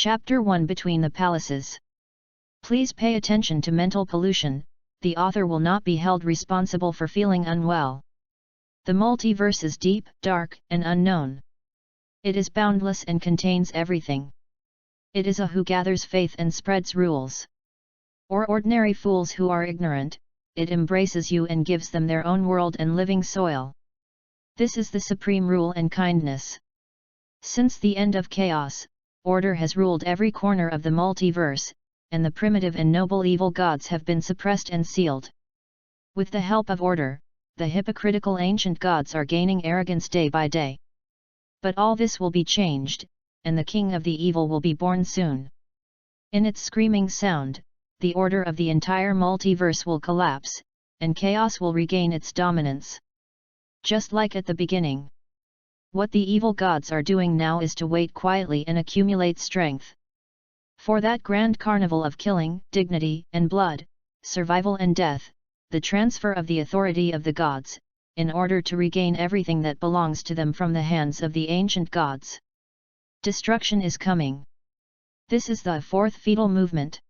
Chapter 1 Between the Palaces. Please pay attention to mental pollution. The author will not be held responsible for feeling unwell. The multiverse is deep, dark, and unknown. It is boundless and contains everything. It is a who gathers faith and spreads rules. Or ordinary fools who are ignorant, it embraces you and gives them their own world and living soil. This is the supreme rule and kindness. Since the end of chaos, order has ruled every corner of the multiverse, and the primitive and noble evil gods have been suppressed and sealed. With the help of order, the hypocritical ancient gods are gaining arrogance day by day. But all this will be changed, and the king of the evil will be born soon. In its screaming sound, the order of the entire multiverse will collapse, and chaos will regain its dominance. Just like at the beginning. What the evil gods are doing now is to wait quietly and accumulate strength. For that grand carnival of killing, dignity and blood, survival and death, the transfer of the authority of the gods, in order to regain everything that belongs to them from the hands of the ancient gods. Destruction is coming. This is the fourth fetal movement.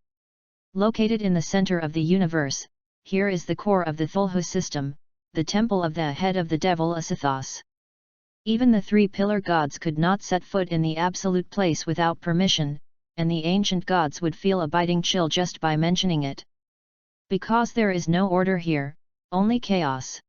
Located in the center of the universe, here is the core of the Thulhu system, the temple of the head of the devil Asithos. Even the three pillar gods could not set foot in the absolute place without permission, and the ancient gods would feel a biting chill just by mentioning it. Because there is no order here, only chaos.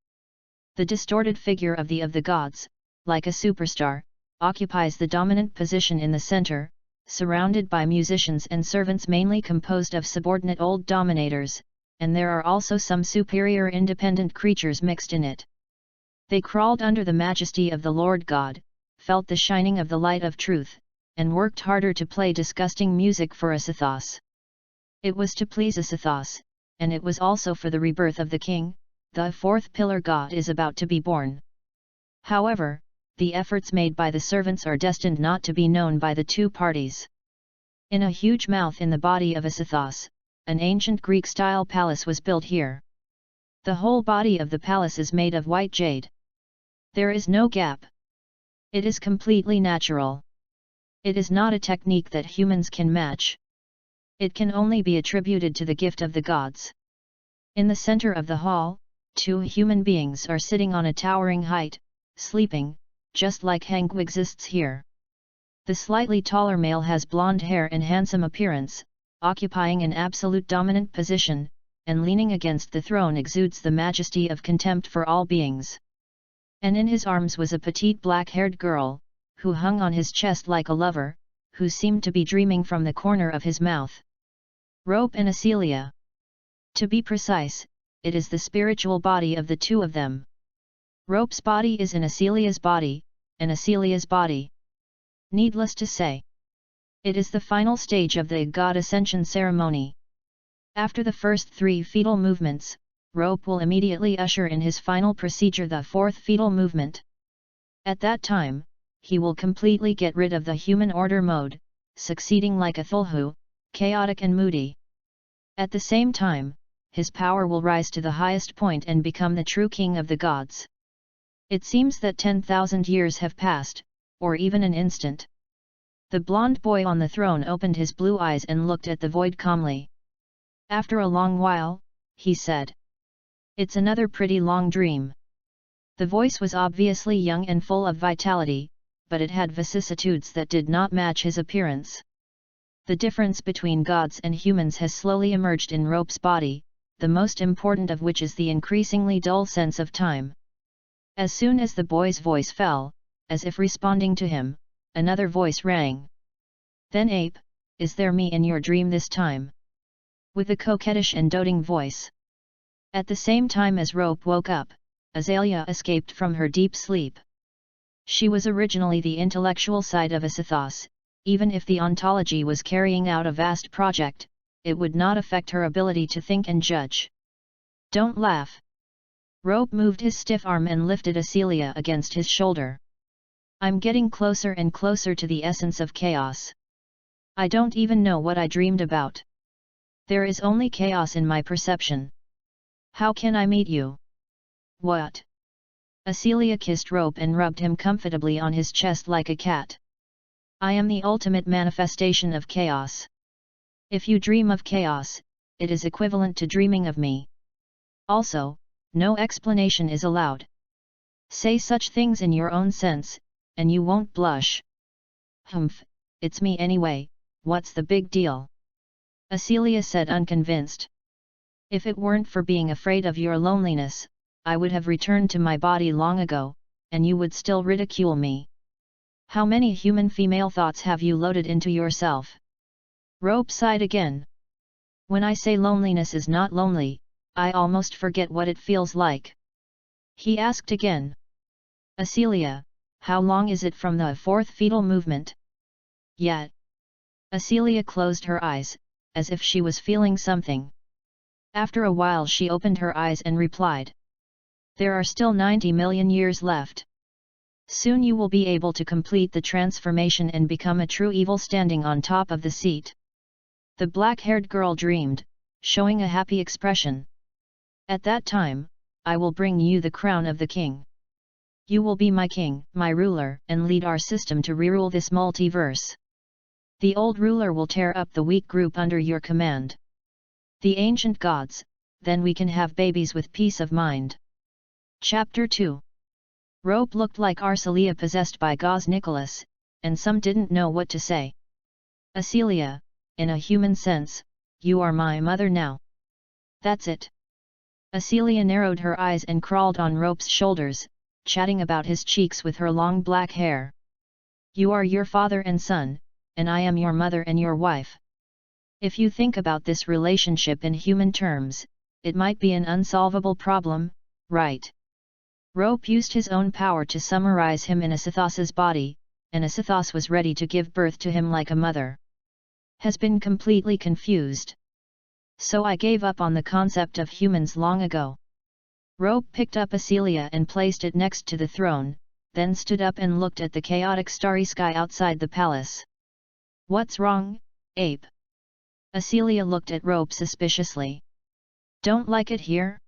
The distorted figure of the gods, like a superstar, occupies the dominant position in the center, surrounded by musicians and servants mainly composed of subordinate old dominators, and there are also some superior independent creatures mixed in it. They crawled under the majesty of the Lord God, felt the shining of the light of truth, and worked harder to play disgusting music for Asithos. It was to please Asithos, and it was also for the rebirth of the king. The fourth pillar god is about to be born. However, the efforts made by the servants are destined not to be known by the two parties. In a huge mouth in the body of Asithos, an ancient Greek-style palace was built here. The whole body of the palace is made of white jade. There is no gap. It is completely natural. It is not a technique that humans can match. It can only be attributed to the gift of the gods. In the center of the hall, two human beings are sitting on a towering height, sleeping, just like Hangu exists here. The slightly taller male has blonde hair and handsome appearance, occupying an absolute dominant position, and leaning against the throne exudes the majesty of contempt for all beings. And in his arms was a petite black-haired girl, who hung on his chest like a lover, who seemed to be dreaming from the corner of his mouth. Rope and Acelia. To be precise, it is the spiritual body of the two of them. Rope's body is in Acelia's body, and Acelia's body. Needless to say, it is the final stage of the god ascension ceremony. After the first three fetal movements, Rope will immediately usher in his final procedure, the fourth fetal movement. At that time, he will completely get rid of the human order mode, succeeding like a Thulhu, chaotic and moody. At the same time, his power will rise to the highest point and become the true king of the gods. It seems that 10,000 years have passed, or even an instant. The blond boy on the throne opened his blue eyes and looked at the void calmly. After a long while, he said, "It's another pretty long dream." The voice was obviously young and full of vitality, but it had vicissitudes that did not match his appearance. The difference between gods and humans has slowly emerged in Rope's body, the most important of which is the increasingly dull sense of time. As soon as the boy's voice fell, as if responding to him, another voice rang. "Then ape, is there me in your dream this time?" With a coquettish and doting voice. At the same time as Rope woke up, Azalea escaped from her deep sleep. She was originally the intellectual side of Asithos. Even if the ontology was carrying out a vast project, it would not affect her ability to think and judge. "Don't laugh." Rope moved his stiff arm and lifted Acelia against his shoulder. "I'm getting closer and closer to the essence of chaos. I don't even know what I dreamed about. There is only chaos in my perception. How can I meet you?" "What?" Acelia kissed Rope and rubbed him comfortably on his chest like a cat. I am the ultimate manifestation of chaos. If you dream of chaos, it is equivalent to dreaming of me. Also, no explanation is allowed. Say such things in your own sense, and you won't blush. Humph, it's me anyway, what's the big deal? Acelia said unconvinced. If it weren't for being afraid of your loneliness, I would have returned to my body long ago, and you would still ridicule me. How many human female thoughts have you loaded into yourself? Rope sighed again. When I say loneliness is not lonely, I almost forget what it feels like. He asked again. Acelia, how long is it from the fourth fetal movement? Yet. Acelia closed her eyes, as if she was feeling something. After a while she opened her eyes and replied. There are still 90 million years left. Soon you will be able to complete the transformation and become a true evil standing on top of the seat. The black-haired girl dreamed, showing a happy expression. At that time, I will bring you the crown of the king. You will be my king, my ruler, and lead our system to rerule this multiverse. The old ruler will tear up the weak group under your command. The ancient gods, then we can have babies with peace of mind. Chapter 2. Rope looked like Arcelia possessed by Gauze Nicholas, and some didn't know what to say. Acelia, in a human sense, you are my mother now. That's it. Acelia narrowed her eyes and crawled on Rope's shoulders, chatting about his cheeks with her long black hair. You are your father and son, and I am your mother and your wife. If you think about this relationship in human terms, it might be an unsolvable problem, right? Rope used his own power to summarize him in Asithos's body, and Asithos was ready to give birth to him like a mother. Has been completely confused. So I gave up on the concept of humans long ago. Rope picked up Acelia and placed it next to the throne, then stood up and looked at the chaotic starry sky outside the palace. What's wrong, ape? Acelia looked at Rope suspiciously. Don't like it here?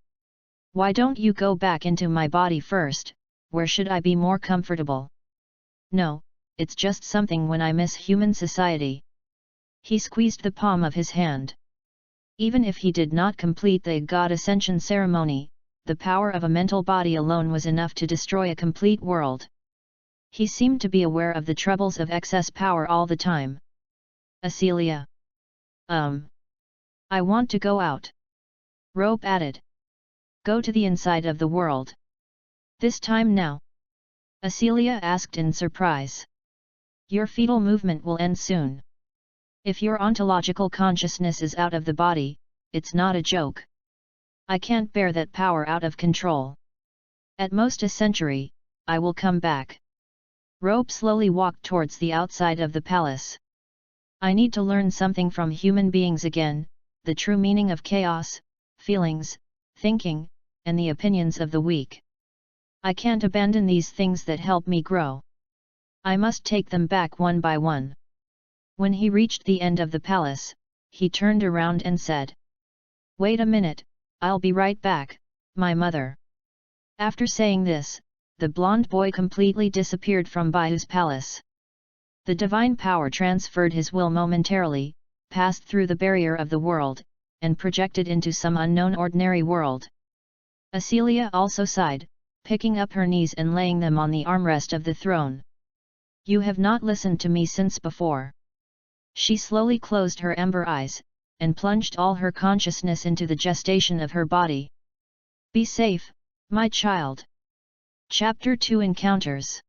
Why don't you go back into my body first, where should I be more comfortable? No, it's just something when I miss human society. He squeezed the palm of his hand. Even if he did not complete the god ascension ceremony, the power of a mental body alone was enough to destroy a complete world. He seemed to be aware of the troubles of excess power all the time. Acelia. I want to go out. Rope added. Go to the inside of the world. This time now? Acelia asked in surprise. Your fetal movement will end soon. If your ontological consciousness is out of the body, it's not a joke. I can't bear that power out of control. At most a century, I will come back. Rope slowly walked towards the outside of the palace. I need to learn something from human beings again, the true meaning of chaos, feelings, thinking, and the opinions of the weak. I can't abandon these things that help me grow. I must take them back one by one. When he reached the end of the palace, he turned around and said, Wait a minute, I'll be right back, my mother. After saying this, the blonde boy completely disappeared from Bayu's palace. The divine power transferred his will momentarily, passed through the barrier of the world, and projected into some unknown ordinary world. Acelia also sighed, picking up her knees and laying them on the armrest of the throne. You have not listened to me since before. She slowly closed her ember eyes, and plunged all her consciousness into the gestation of her body. Be safe, my child. Chapter 2 Encounters.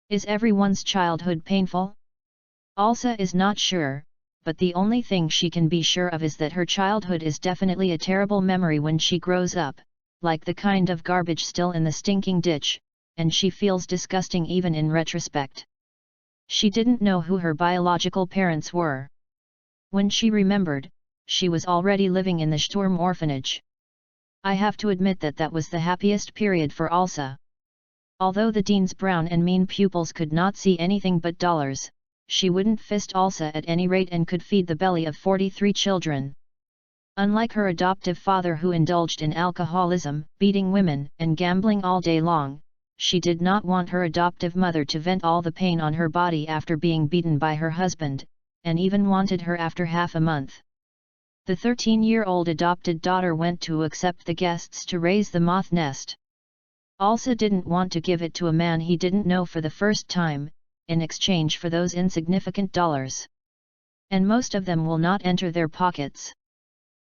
Is everyone's childhood painful? Alsa is not sure, but the only thing she can be sure of is that her childhood is definitely a terrible memory when she grows up, like the kind of garbage still in the stinking ditch, and she feels disgusting even in retrospect. She didn't know who her biological parents were. When she remembered, she was already living in the Sturm orphanage. I have to admit that was the happiest period for Alsa. Although the dean's brown and mean pupils could not see anything but dollars, she wouldn't fist Alsa at any rate and could feed the belly of 43 children. Unlike her adoptive father who indulged in alcoholism, beating women, and gambling all day long, she did not want her adoptive mother to vent all the pain on her body after being beaten by her husband, and even wanted her after half a month. The 13-year-old adopted daughter went to accept the guests to raise the moth nest. Elsa didn't want to give it to a man he didn't know for the first time, in exchange for those insignificant dollars. And most of them will not enter their pockets.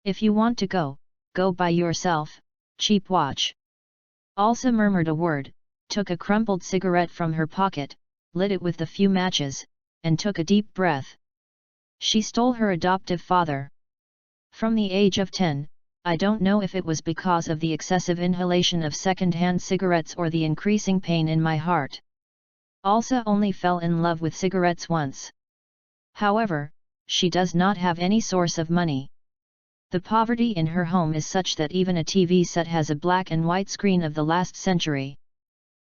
If you want to go, go by yourself, cheap watch. Elsa murmured a word, took a crumpled cigarette from her pocket, lit it with the few matches, and took a deep breath. She stole her adoptive father. From the age of 10, I don't know if it was because of the excessive inhalation of second-hand cigarettes or the increasing pain in my heart. Elsa only fell in love with cigarettes once. However, she does not have any source of money. The poverty in her home is such that even a TV set has a black and white screen of the last century.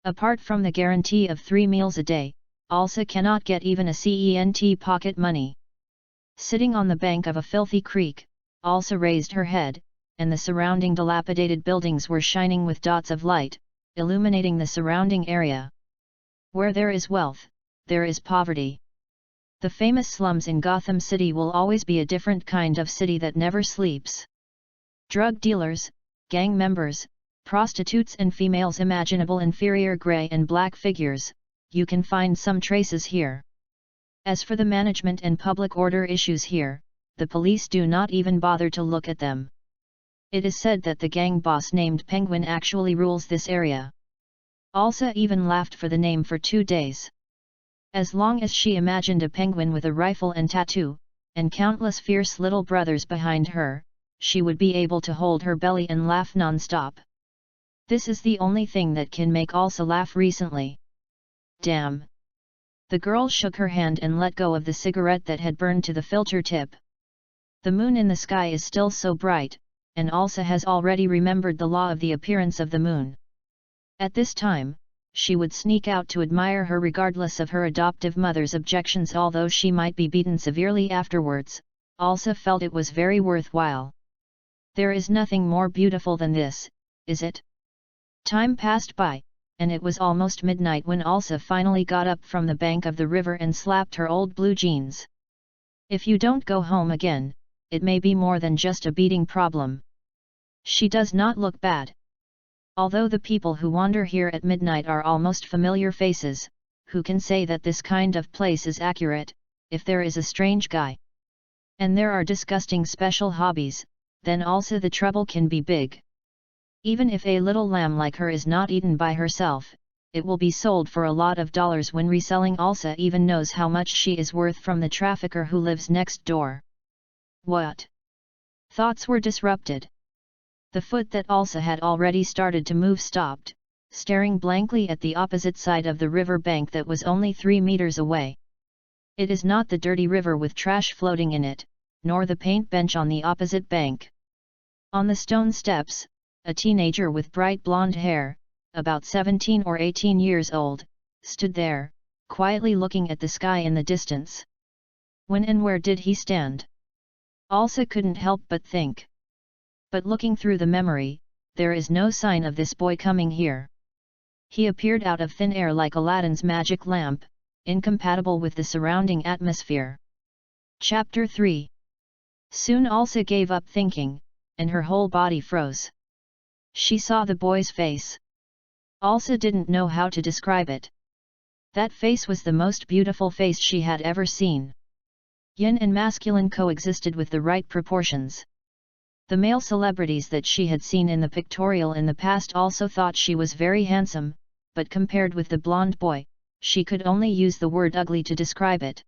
Apart from the guarantee of 3 meals a day, Elsa cannot get even a cent pocket money. Sitting on the bank of a filthy creek, Elsa raised her head, and the surrounding dilapidated buildings were shining with dots of light, illuminating the surrounding area. Where there is wealth, there is poverty. The famous slums in Gotham City will always be a different kind of city that never sleeps. Drug dealers, gang members, prostitutes and females, imaginable inferior grey and black figures, you can find some traces here. As for the management and public order issues here, the police do not even bother to look at them. It is said that the gang boss named Penguin actually rules this area. Elsa even laughed for the name for 2 days. As long as she imagined a penguin with a rifle and tattoo, and countless fierce little brothers behind her, she would be able to hold her belly and laugh non-stop. This is the only thing that can make Elsa laugh recently. Damn! The girl shook her hand and let go of the cigarette that had burned to the filter tip. The moon in the sky is still so bright, and Elsa has already remembered the law of the appearance of the moon. At this time, she would sneak out to admire her regardless of her adoptive mother's objections. Although she might be beaten severely afterwards, Elsa felt it was very worthwhile. There is nothing more beautiful than this, is it? Time passed by, and it was almost midnight when Elsa finally got up from the bank of the river and slapped her old blue jeans. If you don't go home again, it may be more than just a beating problem. She does not look bad. Although the people who wander here at midnight are almost familiar faces, who can say that this kind of place is accurate, if there is a strange guy? And there are disgusting special hobbies, then also the trouble can be big. Even if a little lamb like her is not eaten by herself, it will be sold for a lot of dollars when reselling. Elsa even knows how much she is worth from the trafficker who lives next door. What? Thoughts were disrupted. The foot that Elsa had already started to move stopped, staring blankly at the opposite side of the river bank that was only 3 meters away. It is not the dirty river with trash floating in it, nor the paint bench on the opposite bank. On the stone steps, a teenager with bright blonde hair, about 17 or 18 years old, stood there, quietly looking at the sky in the distance. When and where did he stand? Elsa couldn't help but think. But looking through the memory, there is no sign of this boy coming here. He appeared out of thin air like Aladdin's magic lamp, incompatible with the surrounding atmosphere. Chapter 3. Soon Elsa gave up thinking, and her whole body froze. She saw the boy's face. Elsa didn't know how to describe it. That face was the most beautiful face she had ever seen. Yin and masculine coexisted with the right proportions. The male celebrities that she had seen in the pictorial in the past also thought she was very handsome, but compared with the blonde boy, she could only use the word ugly to describe it.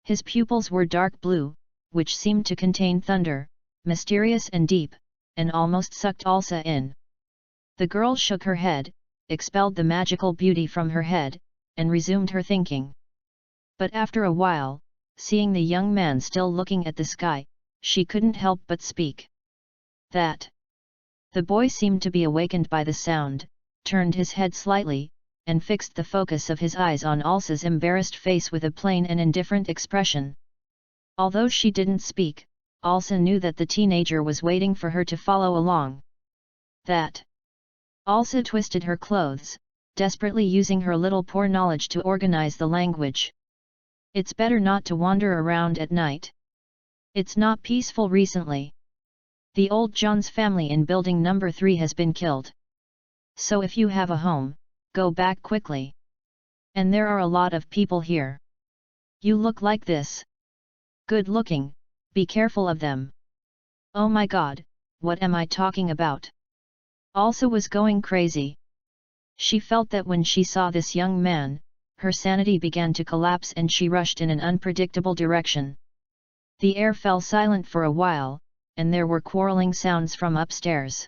His pupils were dark blue, which seemed to contain thunder, mysterious and deep, and almost sucked Elsa in. The girl shook her head, expelled the magical beauty from her head, and resumed her thinking. But after a while, seeing the young man still looking at the sky, she couldn't help but speak. That. The boy seemed to be awakened by the sound, turned his head slightly, and fixed the focus of his eyes on Elsa's embarrassed face with a plain and indifferent expression. Although she didn't speak, Elsa knew that the teenager was waiting for her to follow along. That. Elsa twisted her clothes, desperately using her little poor knowledge to organize the language. It's better not to wander around at night. It's not peaceful recently. The old John's family in building number 3 has been killed. So if you have a home, go back quickly. And there are a lot of people here. You look like this. Good looking, be careful of them. Oh my God, what am I talking about? Also was going crazy. She felt that when she saw this young man, her sanity began to collapse and she rushed in an unpredictable direction. The air fell silent for a while, and there were quarreling sounds from upstairs.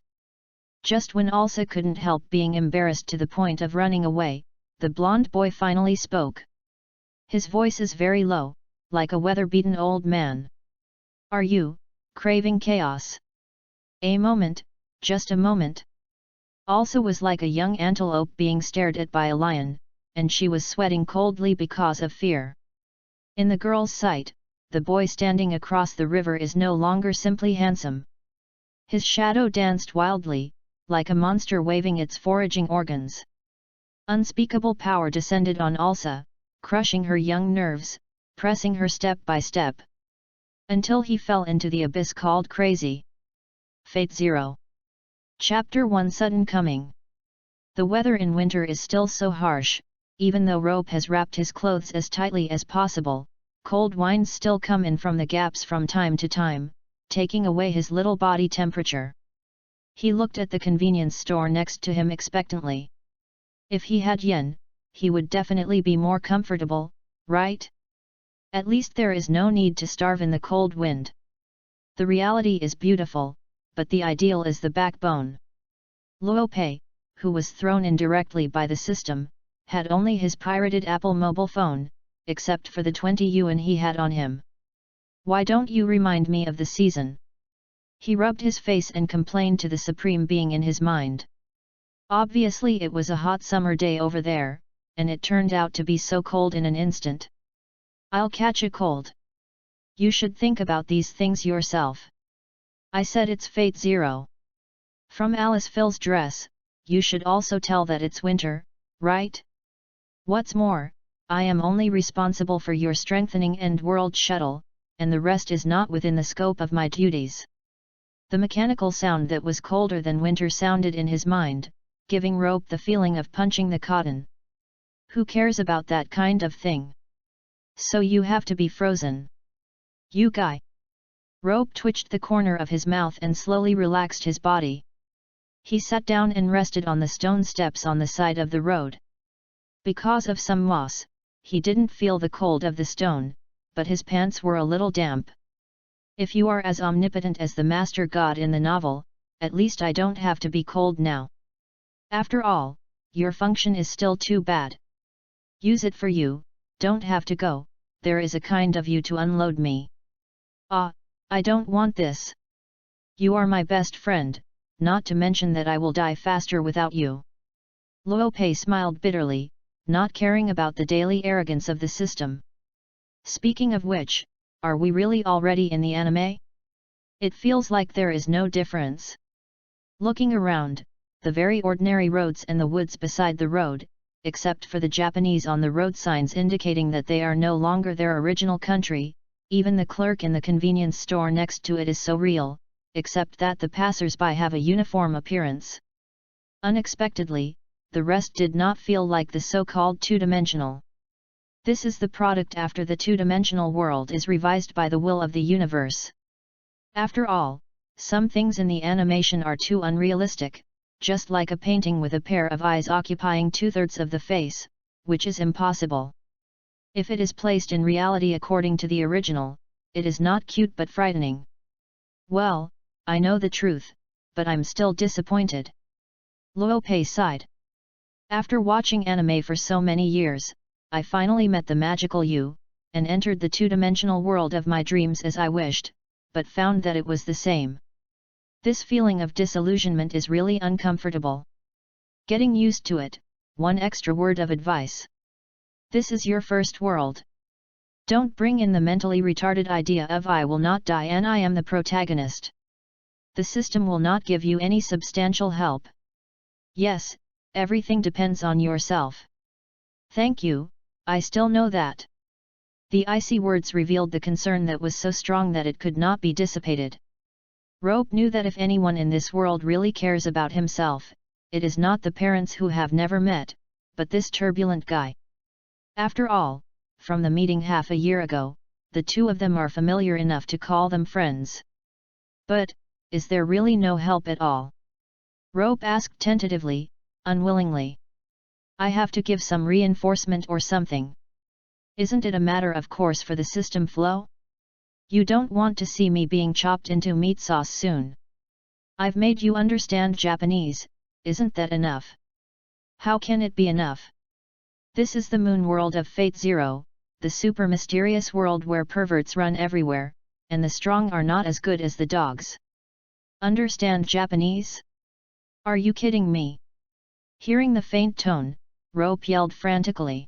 Just when Elsa couldn't help being embarrassed to the point of running away, the blonde boy finally spoke. His voice is very low, like a weather-beaten old man. Are you craving chaos? A moment, just a moment. Elsa was like a young antelope being stared at by a lion, and she was sweating coldly because of fear. In the girl's sight, the boy standing across the river is no longer simply handsome. His shadow danced wildly, like a monster waving its foraging organs. Unspeakable power descended on Elsa, crushing her young nerves, pressing her step by step. Until he fell into the abyss called crazy. Fate 0. Chapter 1 Sudden Coming. The weather in winter is still so harsh, even though Rope has wrapped his clothes as tightly as possible, cold winds still come in from the gaps from time to time, taking away his little body temperature. He looked at the convenience store next to him expectantly. If he had yen, he would definitely be more comfortable, right? At least there is no need to starve in the cold wind. The reality is beautiful, but the ideal is the backbone. Luo, who was thrown in directly by the system, had only his pirated Apple mobile phone, except for the 20 yuan he had on him. Why don't you remind me of the season? He rubbed his face and complained to the supreme being in his mind. Obviously it was a hot summer day over there, and it turned out to be so cold in an instant. I'll catch a cold. You should think about these things yourself. I said it's Fate 0. From Alice Phil's dress, you should also tell that it's winter, right? What's more, I am only responsible for your strengthening End-World Shuttle, and the rest is not within the scope of my duties. The mechanical sound that was colder than winter sounded in his mind, giving Rope the feeling of punching the cotton. Who cares about that kind of thing? So you have to be frozen. You guy. Rope twitched the corner of his mouth and slowly relaxed his body. He sat down and rested on the stone steps on the side of the road. Because of some moss, he didn't feel the cold of the stone, but his pants were a little damp. If you are as omnipotent as the Master God in the novel, at least I don't have to be cold now. After all, your function is still too bad. Use it for you, don't have to go, there is a kind of you to unload me. Ah, I don't want this. You are my best friend, not to mention that I will die faster without you. Luo smiled bitterly, not caring about the daily arrogance of the system. Speaking of which, are we really already in the anime? It feels like there is no difference. Looking around, the very ordinary roads and the woods beside the road, except for the Japanese on the road signs indicating that they are no longer their original country, even the clerk in the convenience store next to it is so real, except that the passers-by have a uniform appearance. Unexpectedly, the rest did not feel like the so-called two-dimensional. This is the product after the two-dimensional world is revised by the will of the universe. After all, some things in the animation are too unrealistic, just like a painting with a pair of eyes occupying 2/3 of the face, which is impossible. If it is placed in reality according to the original, it is not cute but frightening. Well, I know the truth, but I'm still disappointed. Luo sighed. After watching anime for so many years, I finally met the magical you, and entered the two-dimensional world of my dreams as I wished, but found that it was the same. This feeling of disillusionment is really uncomfortable. Getting used to it, one extra word of advice. This is your first world. Don't bring in the mentally retarded idea of I will not die and I am the protagonist. The system will not give you any substantial help. Yes, Everything depends on yourself. Thank you, I still know that. The icy words revealed the concern that was so strong that it could not be dissipated. Rope knew that if anyone in this world really cares about himself, it is not the parents who have never met, but this turbulent guy. After all, from the meeting half a year ago, the two of them are familiar enough to call them friends. But, is there really no help at all? Rope asked tentatively, unwillingly. I have to give some reinforcement or something. Isn't it a matter of course for the system flow? You don't want to see me being chopped into meat sauce soon. I've made you understand Japanese, isn't that enough? How can it be enough? This is the moon world of Fate Zero, the super mysterious world where perverts run everywhere, and the strong are not as good as the dogs. Understand Japanese? Are you kidding me? Hearing the faint tone, Rope yelled frantically.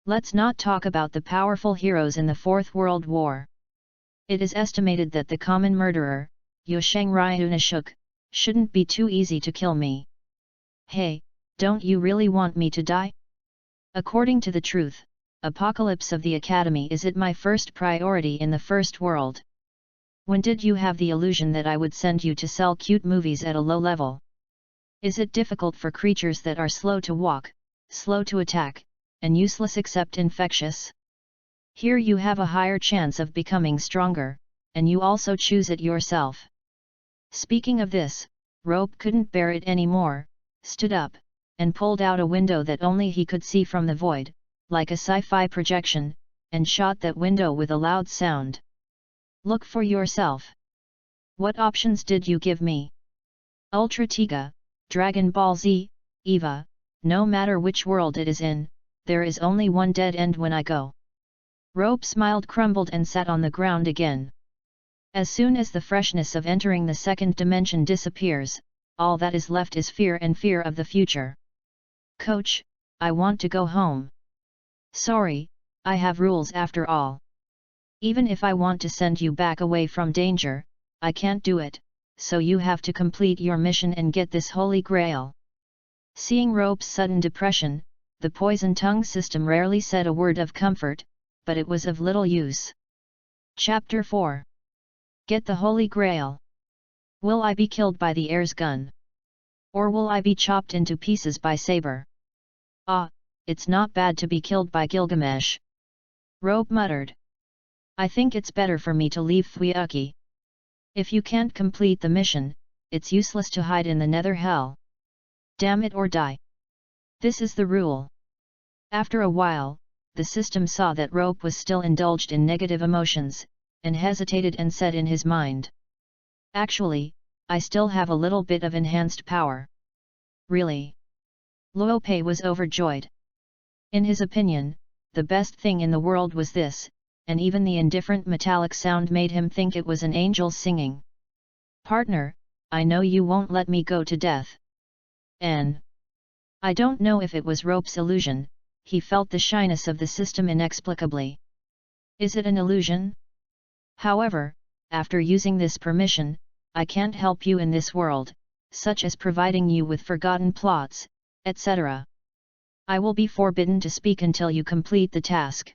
Let's not talk about the powerful heroes in the Fourth World War. It is estimated that the common murderer, Yosheng Ryunashuk, shouldn't be too easy to kill me. Hey, don't you really want me to die? According to the truth, apocalypse of the Academy is it my first priority in the First World. When did you have the illusion that I would send you to sell cute movies at a low level? Is it difficult for creatures that are slow to walk, slow to attack, and useless except infectious? Here you have a higher chance of becoming stronger, and you also choose it yourself. Speaking of this, Rope couldn't bear it anymore, stood up, and pulled out a window that only he could see from the void, like a sci-fi projection, and shot that window with a loud sound. Look for yourself. What options did you give me? Ultra Tiga, Dragon Ball Z, Eva, no matter which world it is in, there is only one dead end when I go. Rope smiled, crumbled and sat on the ground again. As soon as the freshness of entering the second dimension disappears, all that is left is fear and fear of the future. Coach, I want to go home. Sorry, I have rules after all. Even if I want to send you back away from danger, I can't do it, so you have to complete your mission and get this holy grail. Seeing Rope's sudden depression, the poison tongue system rarely said a word of comfort, but it was of little use. Chapter 4. Get the Holy Grail. Will I be killed by the heir's gun? Or will I be chopped into pieces by saber? Ah, it's not bad to be killed by Gilgamesh. Rope muttered. I think it's better for me to leave Thuuki. If you can't complete the mission, it's useless to hide in the nether hell. Damn it or die. This is the rule. After a while, the system saw that Rope was still indulged in negative emotions, and hesitated and said in his mind. Actually, I still have a little bit of enhanced power. Really? Luopei was overjoyed. In his opinion, the best thing in the world was this, and even the indifferent metallic sound made him think it was an angel singing. Partner, I know you won't let me go to death. I don't know if it was Rope's illusion, he felt the shyness of the system inexplicably. Is it an illusion? However, after using this permission, I can't help you in this world, such as providing you with forgotten plots, etc. I will be forbidden to speak until you complete the task.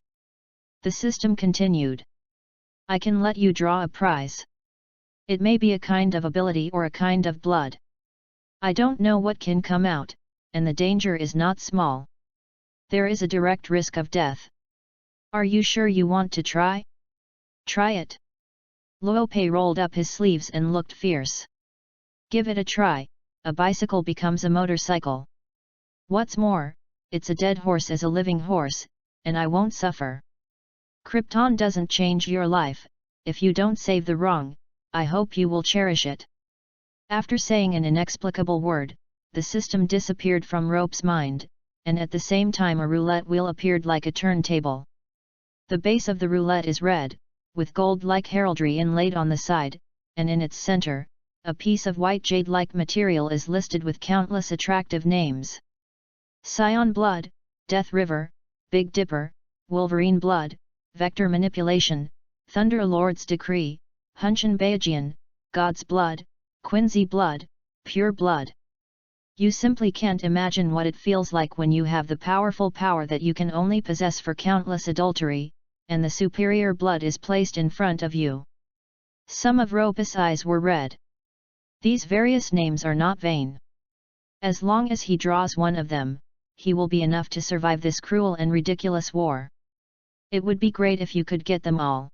The system continued. I can let you draw a prize. It may be a kind of ability or a kind of blood. I don't know what can come out, and the danger is not small. There is a direct risk of death. Are you sure you want to try? Try it. Luopei rolled up his sleeves and looked fierce. Give it a try, a bicycle becomes a motorcycle. What's more, it's a dead horse as a living horse, and I won't suffer. Krypton doesn't change your life, if you don't save the wrong, I hope you will cherish it. After saying an inexplicable word, the system disappeared from Rope's mind, and at the same time a roulette wheel appeared like a turntable. The base of the roulette is red, with gold-like heraldry inlaid on the side, and in its center, a piece of white jade-like material is listed with countless attractive names. Scion Blood, Death River, Big Dipper, Wolverine Blood, Vector Manipulation, Thunder Lord's Decree, Hunshin Baojian, God's Blood, Quincy Blood, Pure Blood. You simply can't imagine what it feels like when you have the powerful power that you can only possess for countless adultery, and the superior blood is placed in front of you. Some of Rope's eyes were red. These various names are not vain. As long as he draws one of them, he will be enough to survive this cruel and ridiculous war. It would be great if you could get them all.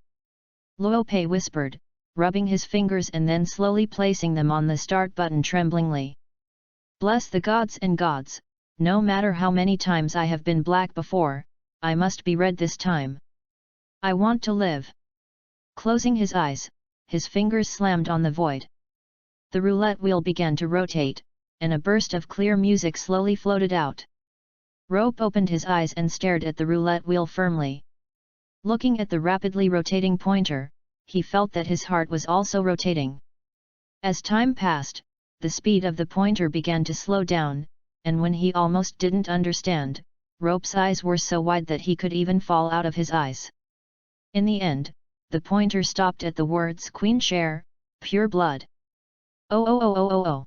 Lope whispered, rubbing his fingers and then slowly placing them on the start button tremblingly. Bless the gods and gods, no matter how many times I have been black before, I must be red this time. I want to live. Closing his eyes, his fingers slammed on the void. The roulette wheel began to rotate, and a burst of clear music slowly floated out. Rope opened his eyes and stared at the roulette wheel firmly. Looking at the rapidly rotating pointer, he felt that his heart was also rotating. As time passed, the speed of the pointer began to slow down, and when he almost didn't understand, Rope's eyes were so wide that he could even fall out of his eyes. In the end, the pointer stopped at the words Queen Share, Pure Blood. Oh.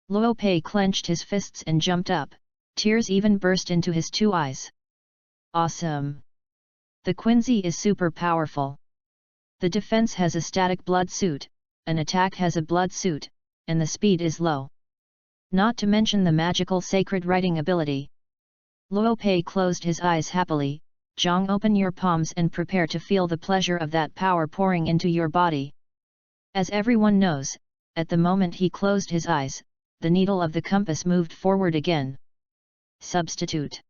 Lope clenched his fists and jumped up, tears even burst into his two eyes. Awesome! The Quincy is super powerful. The defense has a static blood suit, an attack has a blood suit, and the speed is low. Not to mention the magical sacred writing ability. Lope closed his eyes happily. Zhang, open your palms and prepare to feel the pleasure of that power pouring into your body. As everyone knows, at the moment he closed his eyes, the needle of the compass moved forward again. Substitute.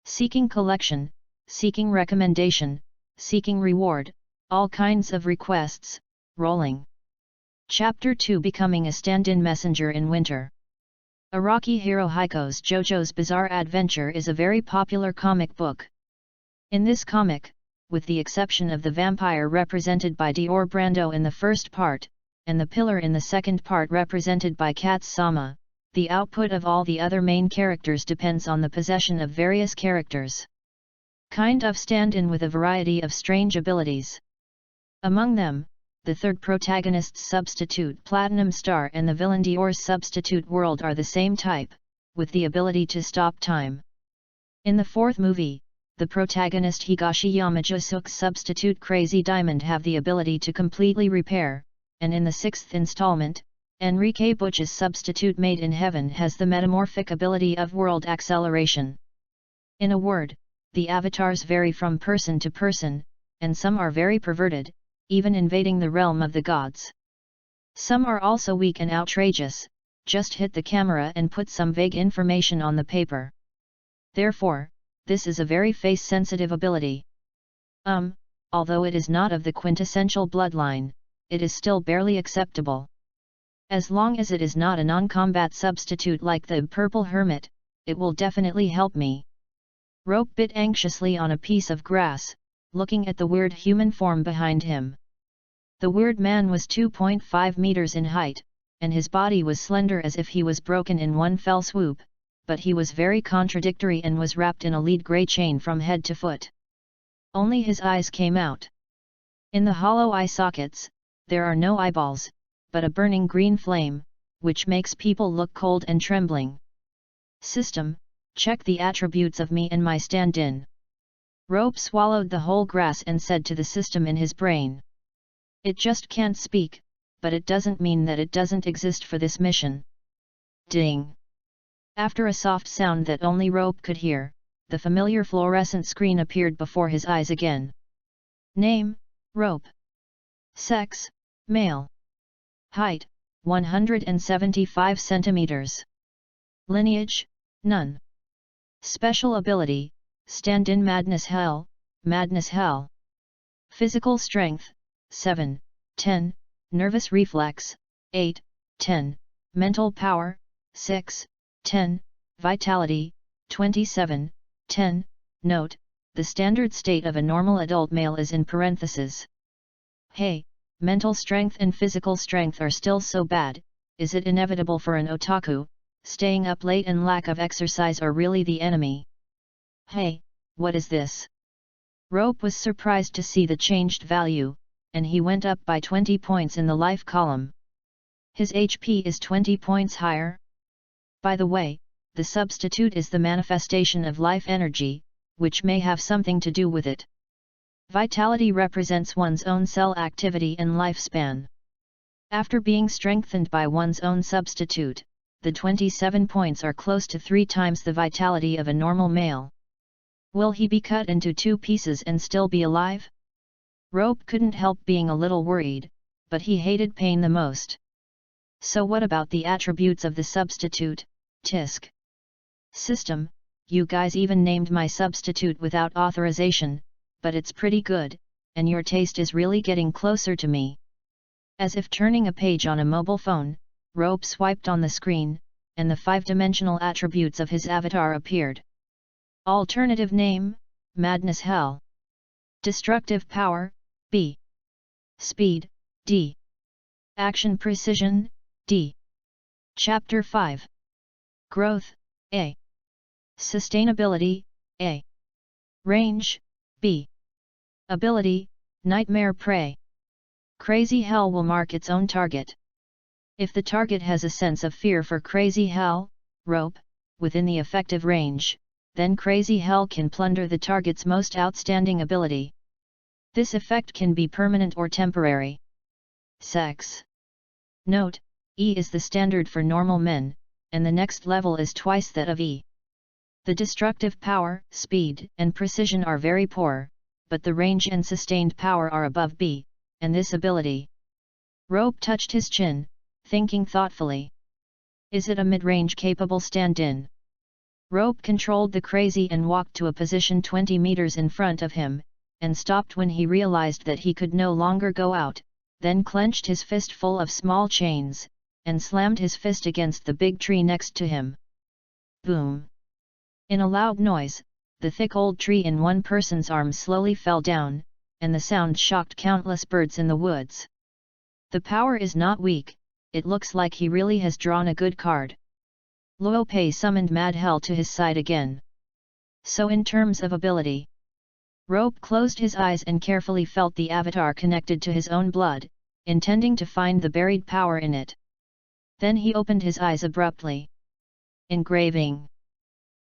Seeking collection, seeking recommendation, seeking reward, all kinds of requests, rolling. Chapter 2, Becoming a Stand-in Messenger in Winter. Araki Hirohiko's JoJo's Bizarre Adventure is a very popular comic book. In this comic, with the exception of the vampire represented by Dior Brando in the first part, and the pillar in the second part represented by Katsama, the output of all the other main characters depends on the possession of various characters. Kind of stand-in with a variety of strange abilities. Among them, the third protagonist's substitute Platinum Star and the villain Dior's substitute World are the same type, with the ability to stop time. In the fourth movie, the protagonist Higashi Yamajasuke's substitute Crazy Diamond have the ability to completely repair, and in the sixth installment, Enrique Butch's substitute Made in Heaven has the metamorphic ability of world acceleration. In a word, the avatars vary from person to person, and some are very perverted, even invading the realm of the gods. Some are also weak and outrageous, just hit the camera and put some vague information on the paper. Therefore, this is a very face-sensitive ability. Although it is not of the quintessential bloodline, it is still barely acceptable. As long as it is not a non-combat substitute like the Purple Hermit, it will definitely help me. Rope bit anxiously on a piece of grass, looking at the weird human form behind him. The weird man was 2.5 meters in height, and his body was slender as if he was broken in one fell swoop, but he was very contradictory and was wrapped in a lead grey chain from head to foot. Only his eyes came out. In the hollow eye sockets, there are no eyeballs, but a burning green flame, which makes people look cold and trembling. System, check the attributes of me and my stand-in. Rope swallowed the whole grass and said to the system in his brain. It just can't speak, but it doesn't mean that it doesn't exist for this mission. Ding! After a soft sound that only Rope could hear, the familiar fluorescent screen appeared before his eyes again. Name, Rope. Sex, male. Height, 175 centimeters. Lineage, none. Special ability, stand-in Madness Hell, Madness Hell. Physical strength, 7, 10, nervous reflex, 8, 10, mental power, 6, 10, vitality, 27, 10, note, the standard state of a normal adult male is in parentheses. Hey, mental strength and physical strength are still so bad, is it inevitable for an otaku? Staying up late and lack of exercise are really the enemy. Hey, what is this? Rope was surprised to see the changed value, and he went up by 20 points in the life column. His HP is 20 points higher? By the way, the substitute is the manifestation of life energy, which may have something to do with it. Vitality represents one's own cell activity and lifespan. After being strengthened by one's own substitute, the 27 points are close to 3 times the vitality of a normal male. Will he be cut into 2 pieces and still be alive? Rope couldn't help being a little worried, but he hated pain the most. So what about the attributes of the substitute, Tisk? System, you guys even named my substitute without authorization, but it's pretty good, and your taste is really getting closer to me. As if turning a page on a mobile phone, Rope swiped on the screen, and the 5-dimensional attributes of his avatar appeared. Alternative name, Madness Hell. Destructive power, B. Speed, D. Action precision, D. Chapter 5. Growth, A. Sustainability, A. Range, B. Ability, Nightmare Prey. Crazy Hell will mark its own target. If the target has a sense of fear for Crazy Hell, Rope, within the effective range, then Crazy Hell can plunder the target's most outstanding ability. This effect can be permanent or temporary. Sex. Note, E is the standard for normal men, and the next level is twice that of E. The destructive power, speed, and precision are very poor, but the range and sustained power are above B, and this ability. Rope touched his chin, thinking thoughtfully. Is it a mid-range capable stand-in? Rope controlled the crazy and walked to a position 20 meters in front of him, and stopped when he realized that he could no longer go out, then clenched his fist full of small chains, and slammed his fist against the big tree next to him. Boom! In a loud noise, the thick old tree in one person's arm slowly fell down, and the sound shocked countless birds in the woods. The power is not weak, it looks like he really has drawn a good card. Luopei summoned Mad Hell to his side again. So in terms of ability, Rope closed his eyes and carefully felt the avatar connected to his own blood, intending to find the buried power in it. Then he opened his eyes abruptly. Engraving.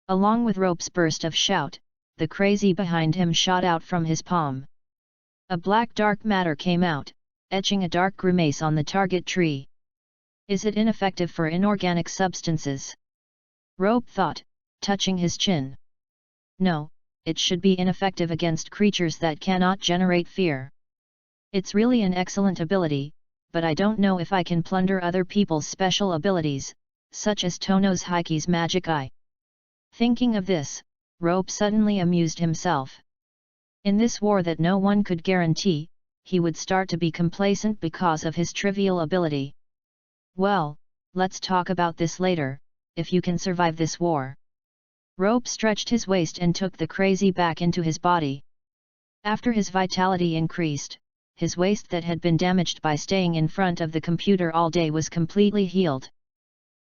Along with Rope's burst of shout, the crazy behind him shot out from his palm. A black dark matter came out, etching a dark grimace on the target tree. Is it ineffective for inorganic substances? Rope thought, touching his chin. No, it should be ineffective against creatures that cannot generate fear. It's really an excellent ability, but I don't know if I can plunder other people's special abilities, such as Tono's Haiki's magic eye. Thinking of this, Rope suddenly amused himself. In this war that no one could guarantee, he would start to be complacent because of his trivial ability. Well, let's talk about this later, if you can survive this war. Rope stretched his waist and took the crazy back into his body. After his vitality increased, his waist that had been damaged by staying in front of the computer all day was completely healed.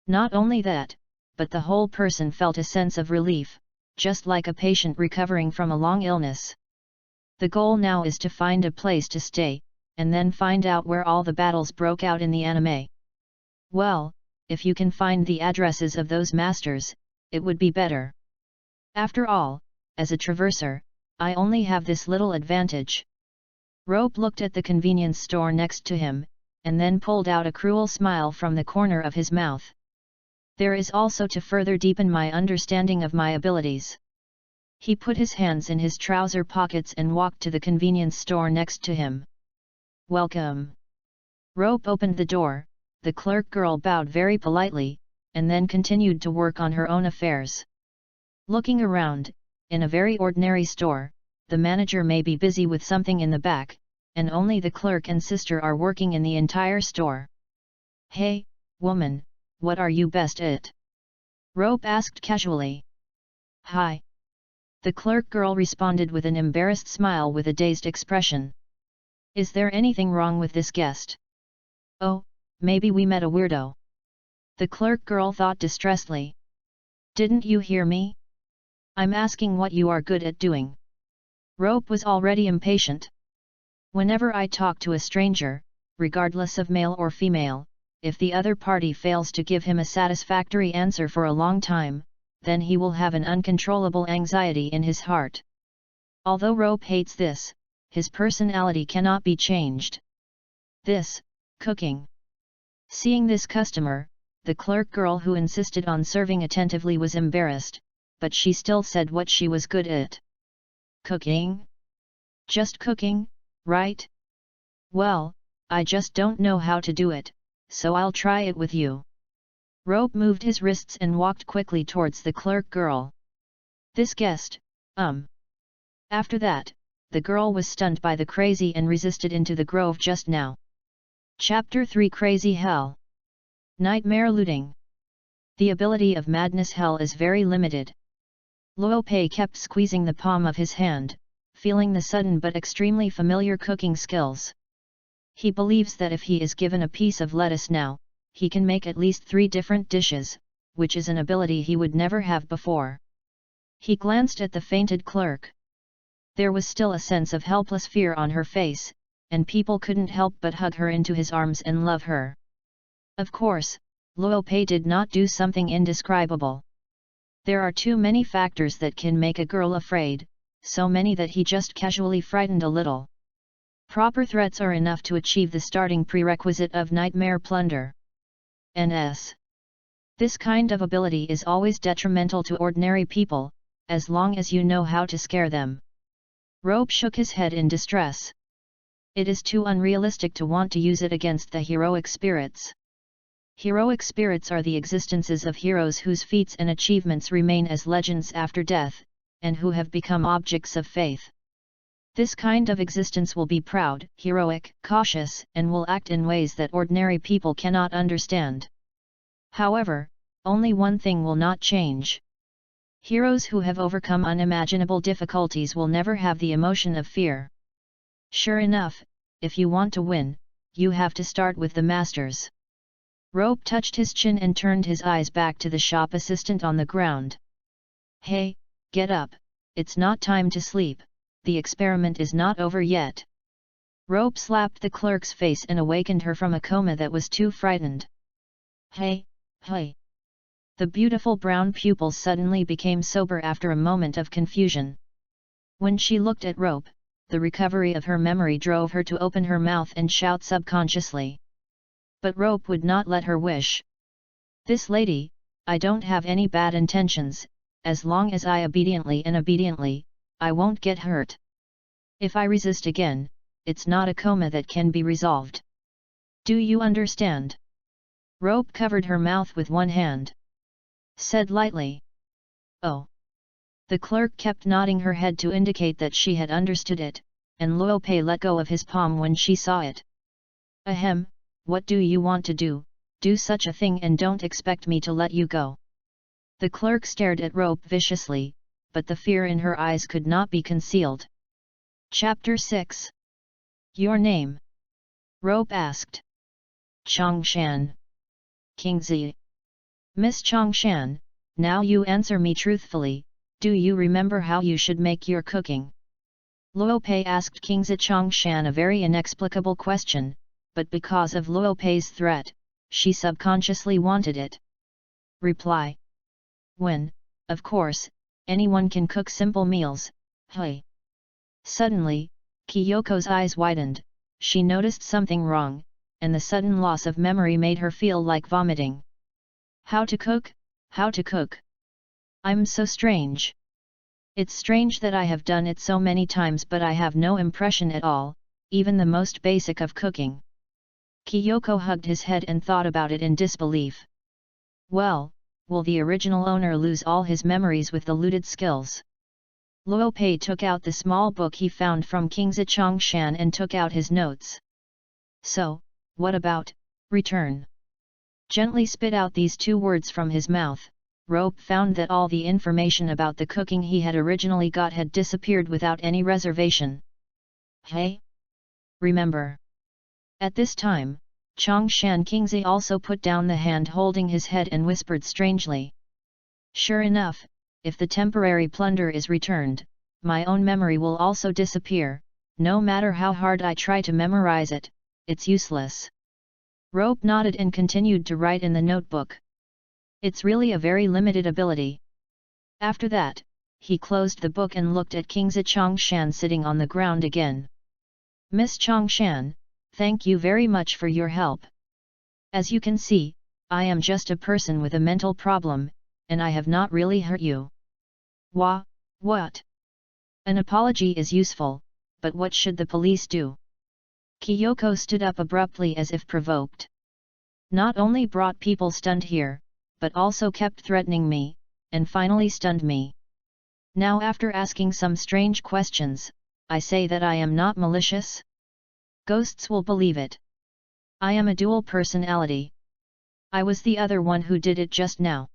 Not only that, but the whole person felt a sense of relief, just like a patient recovering from a long illness. The goal now is to find a place to stay, and then find out where all the battles broke out in the anime. Well, if you can find the addresses of those masters, it would be better. After all, as a traverser, I only have this little advantage. Rope looked at the convenience store next to him, and then pulled out a cruel smile from the corner of his mouth. There is also to further deepen my understanding of my abilities. He put his hands in his trouser pockets and walked to the convenience store next to him. Welcome. Rope opened the door, the clerk girl bowed very politely, and then continued to work on her own affairs. Looking around, in a very ordinary store, the manager may be busy with something in the back, and only the clerk and sister are working in the entire store. Hey, woman, what are you best at? Rope asked casually. Hi. The clerk girl responded with an embarrassed smile with a dazed expression. Is there anything wrong with this guest? Oh, maybe we met a weirdo. The clerk girl thought distressedly. Didn't you hear me? I'm asking what you are good at doing. Rope was already impatient. Whenever I talk to a stranger, regardless of male or female, if the other party fails to give him a satisfactory answer for a long time, then he will have an uncontrollable anxiety in his heart. Although Rope hates this, his personality cannot be changed. This, cooking. Seeing this customer, the clerk girl who insisted on serving attentively was embarrassed, but she still said what she was good at. Cooking? Just cooking, right? Well, I just don't know how to do it, so I'll try it with you. Rope moved his wrists and walked quickly towards the clerk girl. This guest, After that, the girl was stunned by the crazy and resisted into the grove just now. Chapter 3 Crazy Hell. Nightmare looting. The ability of Madness Hell is very limited. Luo Pei kept squeezing the palm of his hand, feeling the sudden but extremely familiar cooking skills. He believes that if he is given a piece of lettuce now, he can make at least 3 different dishes, which is an ability he would never have before. He glanced at the fainted clerk. There was still a sense of helpless fear on her face, and people couldn't help but hug her into his arms and love her. Of course, Luo Pei did not do something indescribable. There are too many factors that can make a girl afraid, so many that he just casually frightened a little. Proper threats are enough to achieve the starting prerequisite of nightmare plunder. Ns. This kind of ability is always detrimental to ordinary people, as long as you know how to scare them. Rope shook his head in distress. It is too unrealistic to want to use it against the heroic spirits. Heroic spirits are the existences of heroes whose feats and achievements remain as legends after death, and who have become objects of faith. This kind of existence will be proud, heroic, cautious, and will act in ways that ordinary people cannot understand. However, only one thing will not change. Heroes who have overcome unimaginable difficulties will never have the emotion of fear. Sure enough, if you want to win, you have to start with the masters. Rope touched his chin and turned his eyes back to the shop assistant on the ground. Hey, get up, it's not time to sleep, the experiment is not over yet. Rope slapped the clerk's face and awakened her from a coma that was too frightened. Hey. The beautiful brown pupils suddenly became sober after a moment of confusion. When she looked at Rope, the recovery of her memory drove her to open her mouth and shout subconsciously. But Rope would not let her wish. This lady, I don't have any bad intentions, as long as I obediently, I won't get hurt. If I resist again, it's not a coma that can be resolved. Do you understand? Rope covered her mouth with one hand. Said lightly. Oh. The clerk kept nodding her head to indicate that she had understood it, and Luo Pei let go of his palm when she saw it. Ahem, what do you want to do? Do such a thing and don't expect me to let you go. The clerk stared at Rope viciously, but the fear in her eyes could not be concealed. Chapter 6. Your name? Rope asked. Chongshan. Kingzi. Miss Chongshan, now you answer me truthfully, do you remember how you should make your cooking? Luo Pei asked Kingzi Chongshan a very inexplicable question, but because of Luo Pei's threat, she subconsciously wanted it. Reply. When, of course, anyone can cook simple meals, hey. Suddenly, Kiyoko's eyes widened, she noticed something wrong, and the sudden loss of memory made her feel like vomiting. How to cook? How to cook? I'm so strange. It's strange that I have done it so many times but I have no impression at all, even the most basic of cooking. Kiyoko hugged his head and thought about it in disbelief. Well, will the original owner lose all his memories with the looted skills? Luo Pei took out the small book he found from Kingzi Chongshan and took out his notes. So, what about, return? Gently spit out these 2 words from his mouth. Rope found that all the information about the cooking he had originally got had disappeared without any reservation. Hey? Remember. At this time, Chongshan Kingzi also put down the hand holding his head and whispered strangely. Sure enough, if the temporary plunder is returned, my own memory will also disappear, no matter how hard I try to memorize it, it's useless. Rope nodded and continued to write in the notebook. It's really a very limited ability. After that, he closed the book and looked at Kingzi Chongshan sitting on the ground again. Miss Chongshan, thank you very much for your help. As you can see, I am just a person with a mental problem, and I have not really hurt you. What? An apology is useful, but what should the police do? Kyoko stood up abruptly as if provoked. Not only brought people stunned here, but also kept threatening me, and finally stunned me. Now after asking some strange questions, I say that I am not malicious? Ghosts will believe it. I am a dual personality. I was the other one who did it just now.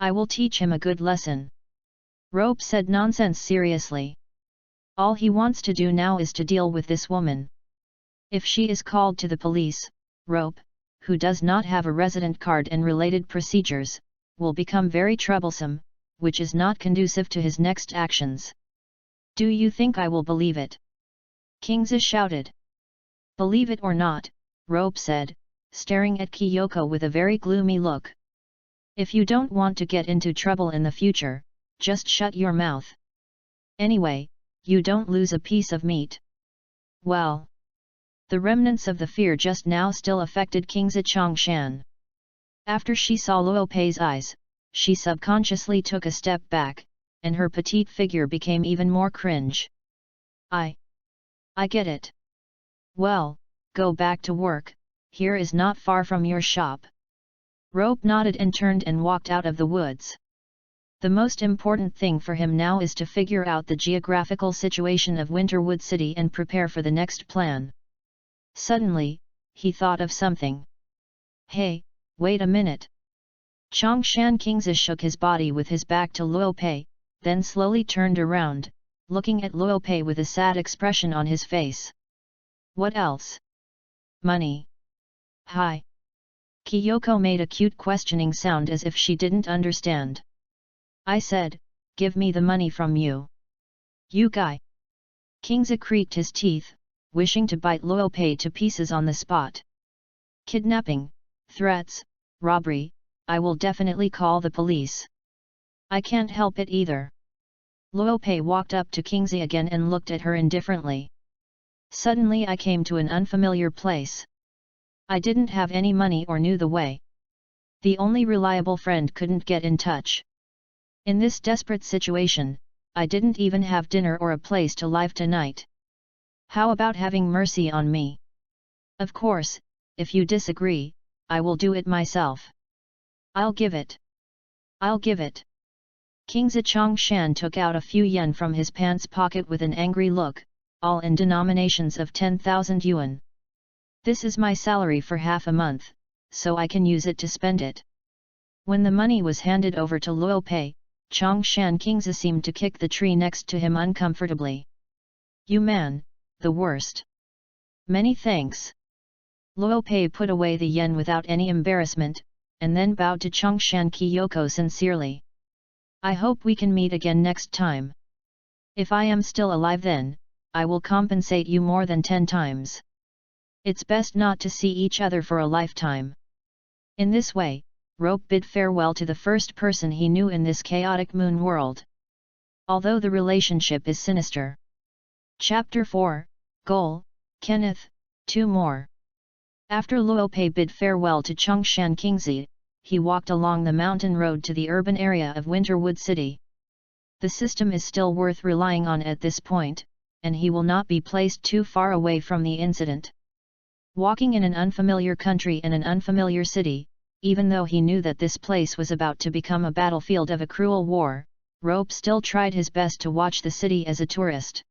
I will teach him a good lesson. Rope said nonsense seriously. All he wants to do now is to deal with this woman. If she is called to the police, Rope, who does not have a resident card and related procedures, will become very troublesome, which is not conducive to his next actions. Do you think I will believe it? Kingzi shouted. Believe it or not, Rope said, staring at Kyoko with a very gloomy look. If you don't want to get into trouble in the future, just shut your mouth. Anyway, you don't lose a piece of meat. Well. The remnants of the fear just now still affected Kingzi Chongshan. After she saw Luo Pei's eyes, she subconsciously took a step back, and her petite figure became even more cringe. I get it. Well, go back to work, here is not far from your shop. Rope nodded and turned and walked out of the woods. The most important thing for him now is to figure out the geographical situation of Winterwood City and prepare for the next plan. Suddenly, he thought of something. Hey, wait a minute. Chongshan Kingzi shook his body with his back to Luo Pei, then slowly turned around, looking at Luo Pei with a sad expression on his face. What else? Money. Hi. Kyoko made a cute questioning sound as if she didn't understand. I said, give me the money from you. You guy. Kingzi creaked his teeth, wishing to bite Luo Pei to pieces on the spot. Kidnapping, threats, robbery, I will definitely call the police. I can't help it either. Luo Pei walked up to Kingzi again and looked at her indifferently. Suddenly I came to an unfamiliar place. I didn't have any money or knew the way. The only reliable friend couldn't get in touch. In this desperate situation, I didn't even have dinner or a place to live tonight. How about having mercy on me? Of course, if you disagree, I will do it myself. I'll give it. Kingzi Chongshan took out a few yen from his pants pocket with an angry look, all in denominations of 10,000 yuan. This is my salary for half a month, so I can use it to spend it. When the money was handed over to Luo Pei, Chongshan Kingzi seemed to kick the tree next to him uncomfortably. You man, the worst. Many thanks. Luo Pei put away the yen without any embarrassment, and then bowed to Chongshan Kyoko sincerely. I hope we can meet again next time. If I am still alive then, I will compensate you more than 10 times. It's best not to see each other for a lifetime. In this way, Rope bid farewell to the first person he knew in this chaotic moon world. Although the relationship is sinister. Chapter 4, Goal, Kenneth, 2 more. After Luo Pei bid farewell to Chongshan Kingzi, he walked along the mountain road to the urban area of Winterwood City. The system is still worth relying on at this point, and he will not be placed too far away from the incident. Walking in an unfamiliar country and an unfamiliar city, even though he knew that this place was about to become a battlefield of a cruel war, Rope still tried his best to watch the city as a tourist.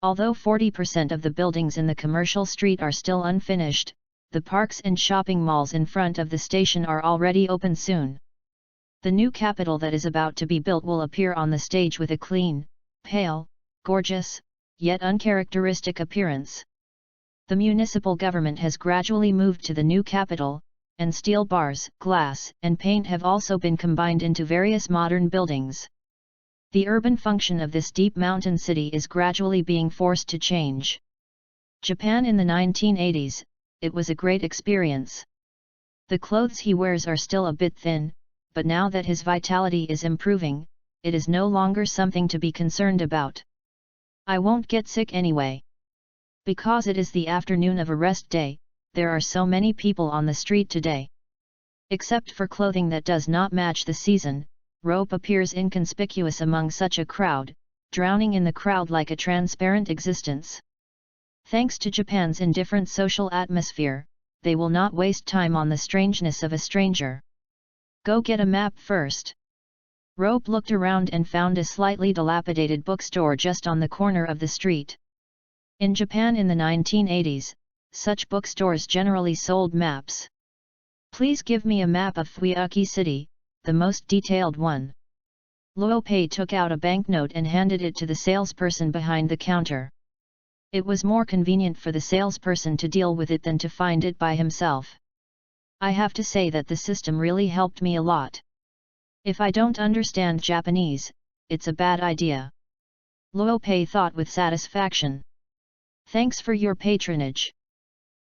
Although 40% of the buildings in the commercial street are still unfinished, the parks and shopping malls in front of the station are already open soon. The new capital that is about to be built will appear on the stage with a clean, pale, gorgeous, yet uncharacteristic appearance. The municipal government has gradually moved to the new capital, and steel bars, glass, and paint have also been combined into various modern buildings. The urban function of this deep mountain city is gradually being forced to change. Japan in the 1980s, it was a great experience. The clothes he wears are still a bit thin, but now that his vitality is improving, it is no longer something to be concerned about. I won't get sick anyway. Because it is the afternoon of a rest day, there are so many people on the street today. Except for clothing that does not match the season, Rope appears inconspicuous among such a crowd, drowning in the crowd like a transparent existence. Thanks to Japan's indifferent social atmosphere, they will not waste time on the strangeness of a stranger. Go get a map first. Rope looked around and found a slightly dilapidated bookstore just on the corner of the street. In Japan in the 1980s, such bookstores generally sold maps. Please give me a map of Fuiuki City, the most detailed one. Luopei took out a banknote and handed it to the salesperson behind the counter. It was more convenient for the salesperson to deal with it than to find it by himself. I have to say that the system really helped me a lot. If I don't understand Japanese, it's a bad idea. Luopei thought with satisfaction. Thanks for your patronage.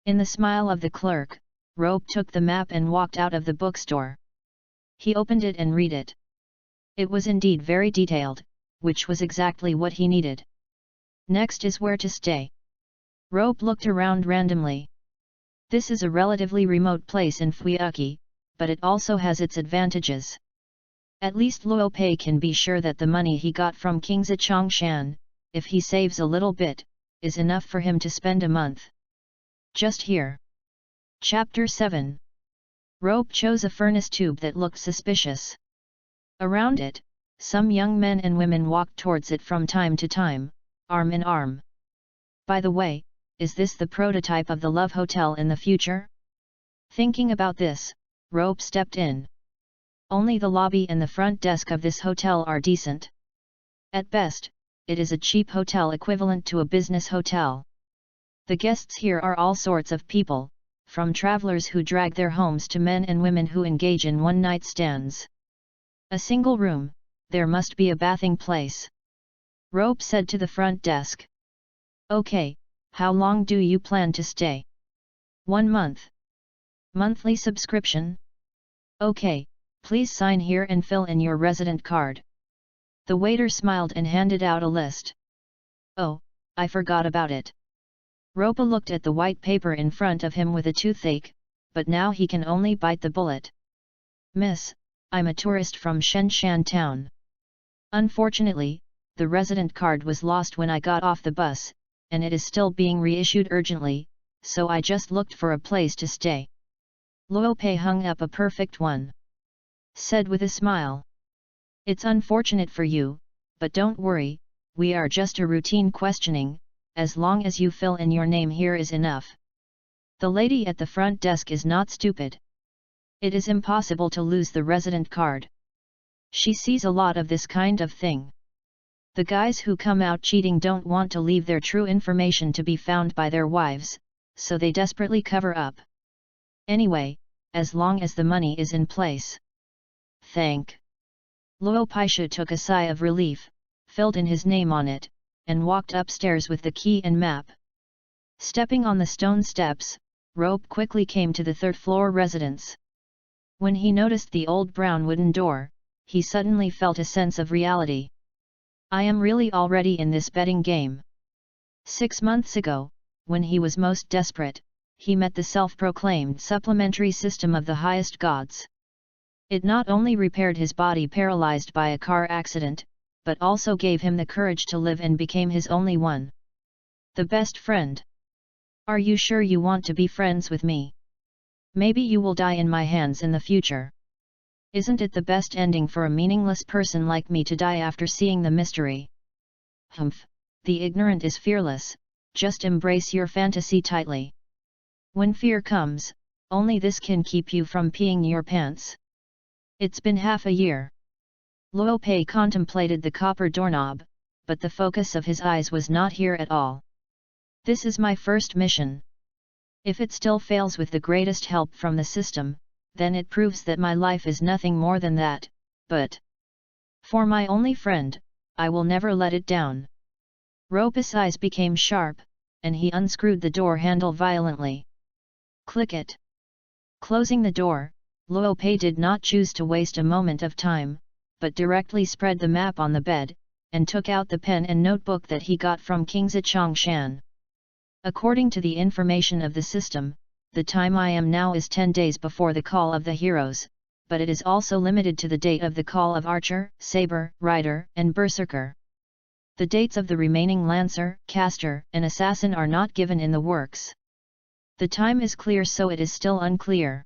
In the smile of the clerk, Rope took the map and walked out of the bookstore. He opened it and read it. It was indeed very detailed, which was exactly what he needed. Next is where to stay. Rope looked around randomly. This is a relatively remote place in Fuiuki, but it also has its advantages. At least Luopei can be sure that the money he got from King's Chongshan, if he saves a little bit, is enough for him to spend a month. Just here. Chapter 7. Rope chose a furnace tube that looked suspicious. Around it, some young men and women walked towards it from time to time, arm in arm. By the way, is this the prototype of the Love Hotel in the future? Thinking about this, Rope stepped in. Only the lobby and the front desk of this hotel are decent. At best, it is a cheap hotel equivalent to a business hotel. The guests here are all sorts of people, from travelers who drag their homes to men and women who engage in one-night stands. A single room, there must be a bathing place. Rope said to the front desk. Okay, how long do you plan to stay? 1 month. Monthly subscription? Okay, please sign here and fill in your resident card. The waiter smiled and handed out a list. Oh, I forgot about it. Rope looked at the white paper in front of him with a toothache, but now he can only bite the bullet. Miss, I'm a tourist from Shenshan town. Unfortunately, the resident card was lost when I got off the bus, and it is still being reissued urgently, so I just looked for a place to stay. Luopei hung up a perfect one. Said with a smile. It's unfortunate for you, but don't worry, we are just a routine questioning, as long as you fill in your name here is enough. The lady at the front desk is not stupid. It is impossible to lose the resident card. She sees a lot of this kind of thing. The guys who come out cheating don't want to leave their true information to be found by their wives, so they desperately cover up. Anyway, as long as the money is in place. Thank. Luopei took a sigh of relief, filled in his name on it, and walked upstairs with the key and map. Stepping on the stone steps, Rope quickly came to the third-floor residence. When he noticed the old brown wooden door, he suddenly felt a sense of reality. I am really already in this betting game. 6 months ago, when he was most desperate, he met the self-proclaimed supplementary system of the highest gods. It not only repaired his body paralyzed by a car accident, but also gave him the courage to live and became his only one. The best friend. Are you sure you want to be friends with me? Maybe you will die in my hands in the future. Isn't it the best ending for a meaningless person like me to die after seeing the mystery? Humph, the ignorant is fearless, just embrace your fantasy tightly. When fear comes, only this can keep you from peeing your pants. It's been half a year. Luopei contemplated the copper doorknob, but the focus of his eyes was not here at all. This is my first mission. If it still fails with the greatest help from the system, then it proves that my life is nothing more than that, but for my only friend, I will never let it down. Rope's eyes became sharp, and he unscrewed the door handle violently. Click it. Closing the door, Luo Pei did not choose to waste a moment of time, but directly spread the map on the bed, and took out the pen and notebook that he got from King Zichong Shan. According to the information of the system, the time I am now is 10 days before the call of the heroes, but it is also limited to the date of the call of Archer, Saber, Rider, and Berserker. The dates of the remaining Lancer, Caster, and Assassin are not given in the works. The time is clear, so it is still unclear.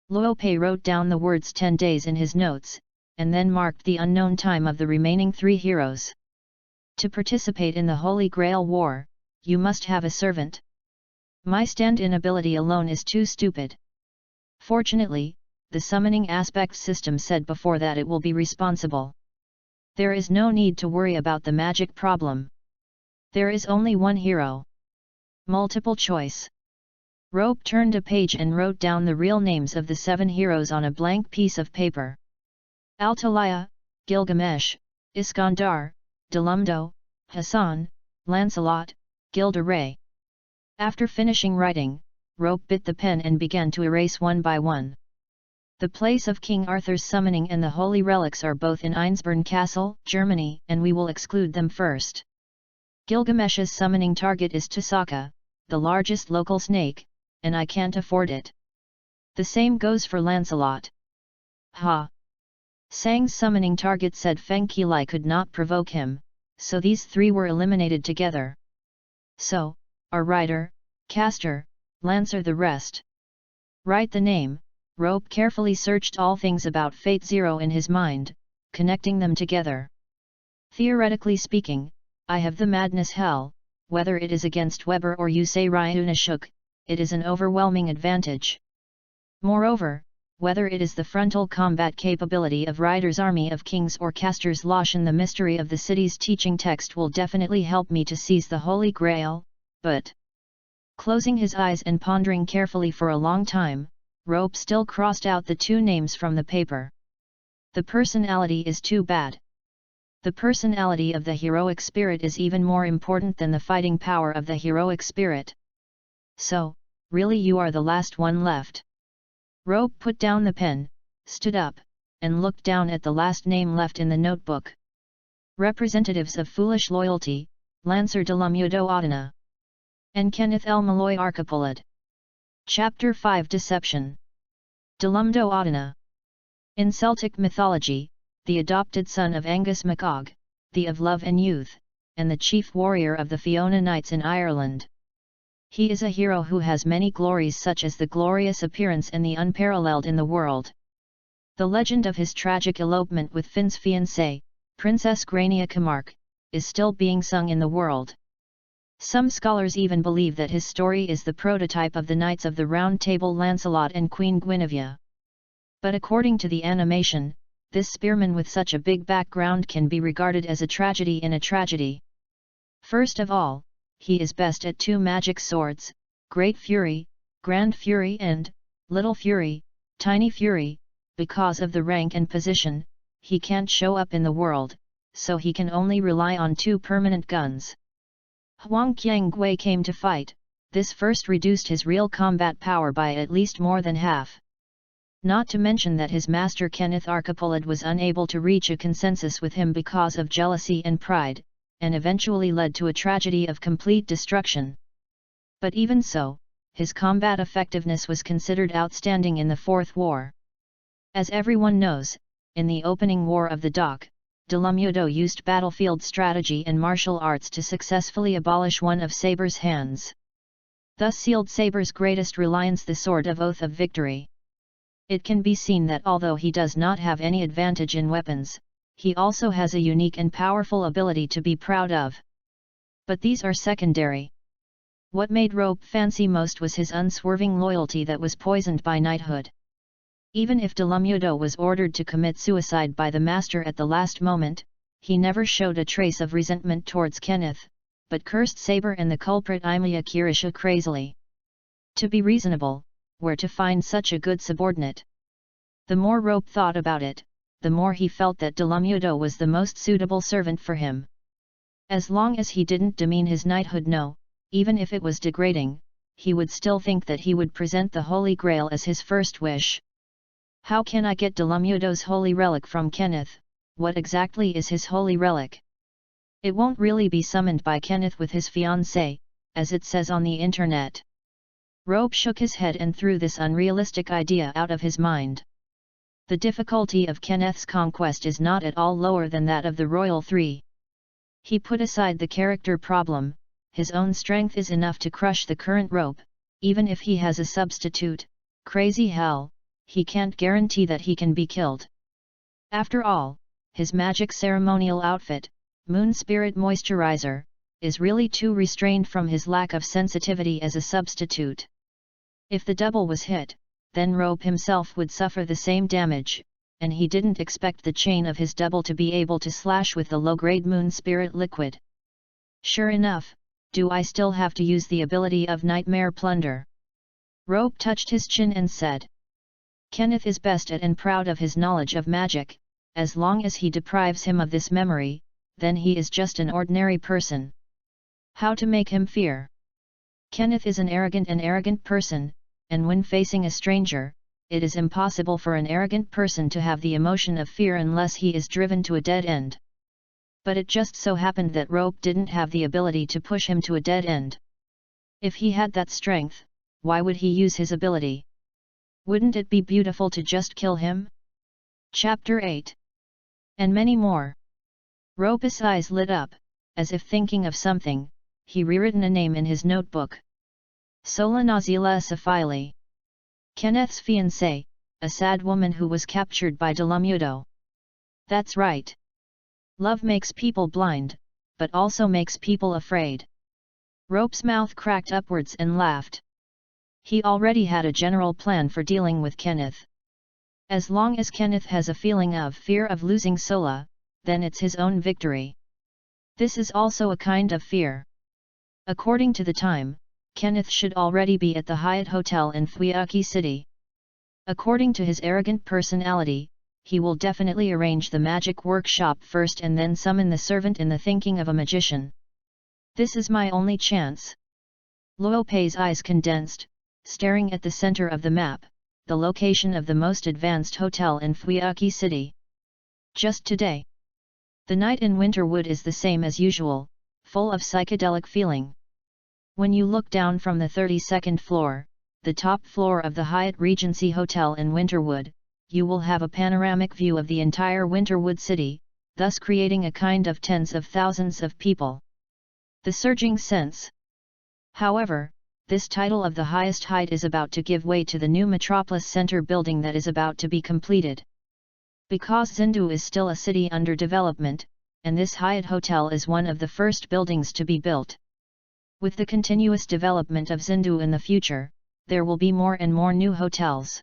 Luo Pei wrote down the words 10 days in his notes, and then marked the unknown time of the remaining 3 heroes. To participate in the Holy Grail War, you must have a servant. My stand-in ability alone is too stupid. Fortunately, the summoning aspect system said before that it will be responsible. There is no need to worry about the magic problem. There is only one hero. Multiple choice. Rope turned a page and wrote down the real names of the 7 heroes on a blank piece of paper. Altalaya, Gilgamesh, Iskandar, Delumdo, Hassan, Lancelot, Gilderay. After finishing writing, Rope bit the pen and began to erase one by one. The place of King Arthur's summoning and the holy relics are both in Einsborn Castle, Germany, and we will exclude them first. Gilgamesh's summoning target is Tusaka, the largest local snake, and I can't afford it. The same goes for Lancelot. Ha! Sang's summoning target said Feng Qilai could not provoke him, so these 3 were eliminated together. So, are Rider, Caster, Lancer the rest. Write the name. Rope carefully searched all things about Fate Zero in his mind, connecting them together. Theoretically speaking, I have the Madness Hell, whether it is against Weber or Yusei Ryunashuk, it is an overwhelming advantage. Moreover, whether it is the frontal combat capability of Rider's army of kings or Caster's Loshan, the mystery of the city's teaching text will definitely help me to seize the Holy Grail, but... Closing his eyes and pondering carefully for a long time, Rope still crossed out the 2 names from the paper. The personality is too bad. The personality of the heroic spirit is even more important than the fighting power of the heroic spirit. So, really you are the last one left. Rope put down the pen, stood up, and looked down at the last name left in the notebook. Representatives of Foolish Loyalty, Lancer Delumudo Adana. And Kenneth L. Malloy Archipelad. Chapter 5 Deception. Delumdo Adana. In Celtic mythology, the adopted son of Angus MacOg, the of Love and Youth, and the chief warrior of the Fiona Knights in Ireland. He is a hero who has many glories, such as the glorious appearance and the unparalleled in the world. The legend of his tragic elopement with Finn's fiancée, Princess Grania Camargue, is still being sung in the world. Some scholars even believe that his story is the prototype of the Knights of the Round Table Lancelot and Queen Guinevere. But according to the animation, this spearman with such a big background can be regarded as a tragedy in a tragedy. First of all, he is best at 2 magic swords, Great Fury, Grand Fury and Little Fury, Tiny Fury. Because of the rank and position, he can't show up in the world, so he can only rely on 2 permanent guns. Huang Qianggui came to fight, this first reduced his real combat power by at least more than half. Not to mention that his master Kenneth Archipelad was unable to reach a consensus with him because of jealousy and pride, and eventually led to a tragedy of complete destruction. But even so, his combat effectiveness was considered outstanding in the Fourth War. As everyone knows, in the opening War of the Dock, Delumudo used battlefield strategy and martial arts to successfully abolish one of Saber's hands. Thus sealed Saber's greatest reliance, the Sword of Oath of Victory. It can be seen that although he does not have any advantage in weapons, he also has a unique and powerful ability to be proud of. But these are secondary. What made Rope fancy most was his unswerving loyalty that was poisoned by knighthood. Even if Delumudo was ordered to commit suicide by the master at the last moment, he never showed a trace of resentment towards Kenneth, but cursed Saber and the culprit Imiya Kirisha crazily. To be reasonable, where to find such a good subordinate? The more Rope thought about it, the more he felt that Delumudo was the most suitable servant for him. As long as he didn't demean his knighthood, no, even if it was degrading, he would still think that he would present the Holy Grail as his first wish. How can I get Delamudo's holy relic from Kenneth? What exactly is his holy relic? It won't really be summoned by Kenneth with his fiancée, as it says on the internet. Rope shook his head and threw this unrealistic idea out of his mind. The difficulty of Kenneth's conquest is not at all lower than that of the Royal Three. He put aside the character problem, his own strength is enough to crush the current Rope, even if he has a substitute. Crazy hell, he can't guarantee that he can be killed. After all, his magic ceremonial outfit, Moon Spirit Moisturizer, is really too restrained from his lack of sensitivity as a substitute. If the double was hit, then Rope himself would suffer the same damage, and he didn't expect the chain of his double to be able to slash with the low-grade Moon Spirit liquid. Sure enough, do I still have to use the ability of Nightmare Plunder? Rope touched his chin and said. Kenneth is best at and proud of his knowledge of magic, as long as he deprives him of this memory, then he is just an ordinary person. How to make him fear? Kenneth is an arrogant person, and when facing a stranger, it is impossible for an arrogant person to have the emotion of fear unless he is driven to a dead end. But it just so happened that Rope didn't have the ability to push him to a dead end. If he had that strength, why would he use his ability? Wouldn't it be beautiful to just kill him? Chapter 8. And many more. Rope's eyes lit up, as if thinking of something, he rewritten a name in his notebook. Solanazila Safili. Kenneth's fiancée, a sad woman who was captured by Delamudo. That's right. Love makes people blind, but also makes people afraid. Rope's mouth cracked upwards and laughed. He already had a general plan for dealing with Kenneth. As long as Kenneth has a feeling of fear of losing Sola, then it's his own victory. This is also a kind of fear. According to the time, Kenneth should already be at the Hyatt Hotel in Fuyaki City. According to his arrogant personality, he will definitely arrange the magic workshop first and then summon the servant in the thinking of a magician. This is my only chance. Luopei's eyes condensed, staring at the center of the map, the location of the most advanced hotel in Fuyaki City. Just today. The night in Winterwood is the same as usual, full of psychedelic feeling. When you look down from the 32nd floor, the top floor of the Hyatt Regency Hotel in Winterwood, you will have a panoramic view of the entire Winterwood city, thus creating a kind of tens of thousands of people. The surging sense. However, this title of the highest height is about to give way to the new Metropolis Center building that is about to be completed. Because Zindu is still a city under development, and this Hyatt Hotel is one of the first buildings to be built. With the continuous development of Zindu in the future, there will be more and more new hotels.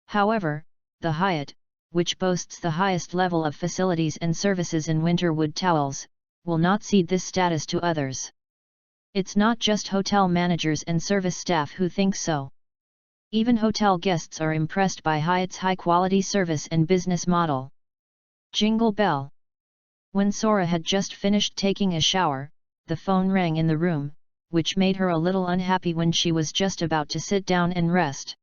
However, the Hyatt, which boasts the highest level of facilities and services in Winterwood Towels, will not cede this status to others. It's not just hotel managers and service staff who think so. Even hotel guests are impressed by Hyatt's high-quality service and business model. Jingle bell. When Sora had just finished taking a shower, the phone rang in the room, which made her a little unhappy when she was just about to sit down and rest.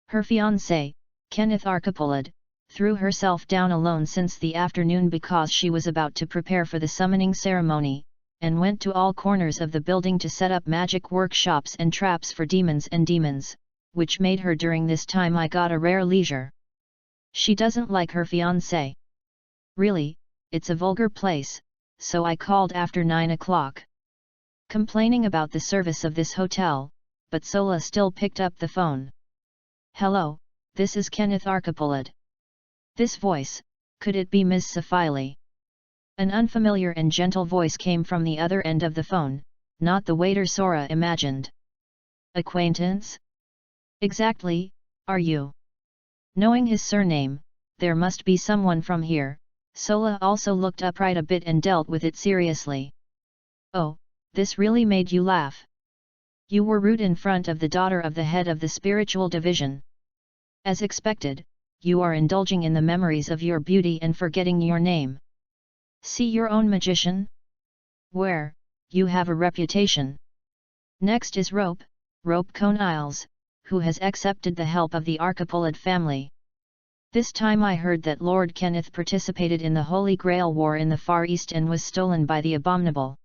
Her fiancé, Kenneth Archipelad, threw herself down alone since the afternoon because she was about to prepare for the summoning ceremony, and went to all corners of the building to set up magic workshops and traps for demons, which made her during this time I got a rare leisure. She doesn't like her fiancé. Really, it's a vulgar place, so I called after 9 o'clock. Complaining about the service of this hotel, but Sola still picked up the phone. Hello, this is Kenneth Archipelad. This voice, could it be Ms. Safili? An unfamiliar and gentle voice came from the other end of the phone, not the waiter Sora imagined. Acquaintance? Exactly, are you? Knowing his surname, there must be someone from here. Sola also looked upright a bit and dealt with it seriously. Oh, this really made you laugh. You were rude in front of the daughter of the head of the spiritual division. As expected, you are indulging in the memories of your beauty and forgetting your name. See your own magician? Where, you have a reputation. Next is Rope, Rope Coniles, who has accepted the help of the Archipelad family. This time I heard that Lord Kenneth participated in the Holy Grail War in the Far East and was stolen by the Abominable.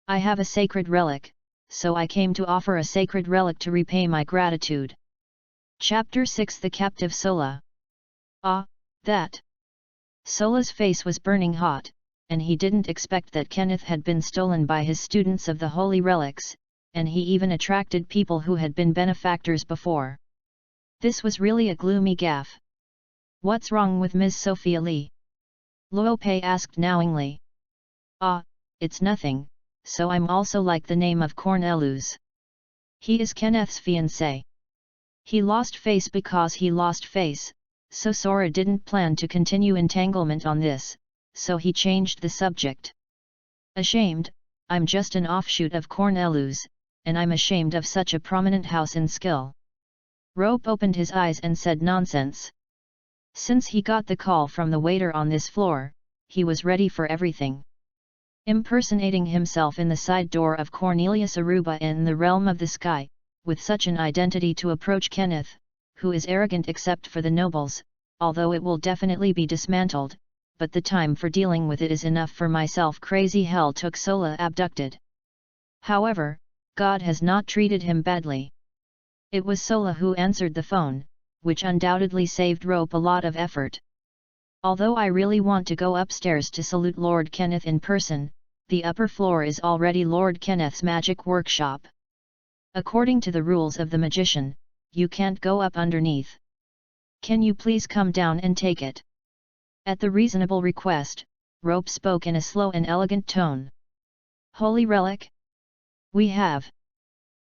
I have a sacred relic, so I came to offer a sacred relic to repay my gratitude. Chapter 6 The Captive Sola. Ah, that! Sola's face was burning hot, and he didn't expect that Kenneth had been stolen by his students of the holy relics, and he even attracted people who had been benefactors before. This was really a gloomy gaffe. What's wrong with Ms. Sophia Lee? Lope asked knowingly. Ah, it's nothing, so I'm also like the name of Cornelius. He is Kenneth's fiancé. He lost face because he lost face, so Sora didn't plan to continue entanglement on this, so he changed the subject. Ashamed, I'm just an offshoot of Cornelius, and I'm ashamed of such a prominent house in skill. Rope opened his eyes and said nonsense. Since he got the call from the waiter on this floor, he was ready for everything. Impersonating himself in the side door of Cornelius Aruba in the realm of the sky, with such an identity to approach Kenneth, who is arrogant except for the nobles, although it will definitely be dismantled, but the time for dealing with it is enough for myself. Crazy hell took Sola abducted. However, God has not treated him badly. It was Sola who answered the phone, which undoubtedly saved Rope a lot of effort. Although I really want to go upstairs to salute Lord Kenneth in person, the upper floor is already Lord Kenneth's magic workshop. According to the rules of the magician, you can't go up underneath. Can you please come down and take it? At the reasonable request, Rope spoke in a slow and elegant tone. Holy relic? We have.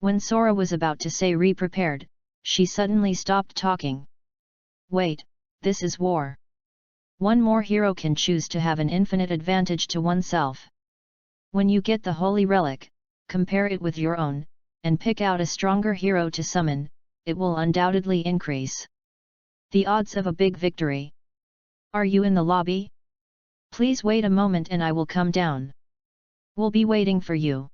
When Sora was about to say re-prepared, she suddenly stopped talking. Wait, this is war. One more hero can choose to have an infinite advantage to oneself. When you get the holy relic, compare it with your own, and pick out a stronger hero to summon, it will undoubtedly increase the odds of a big victory. Are you in the lobby? Please wait a moment and I will come down. We'll be waiting for you.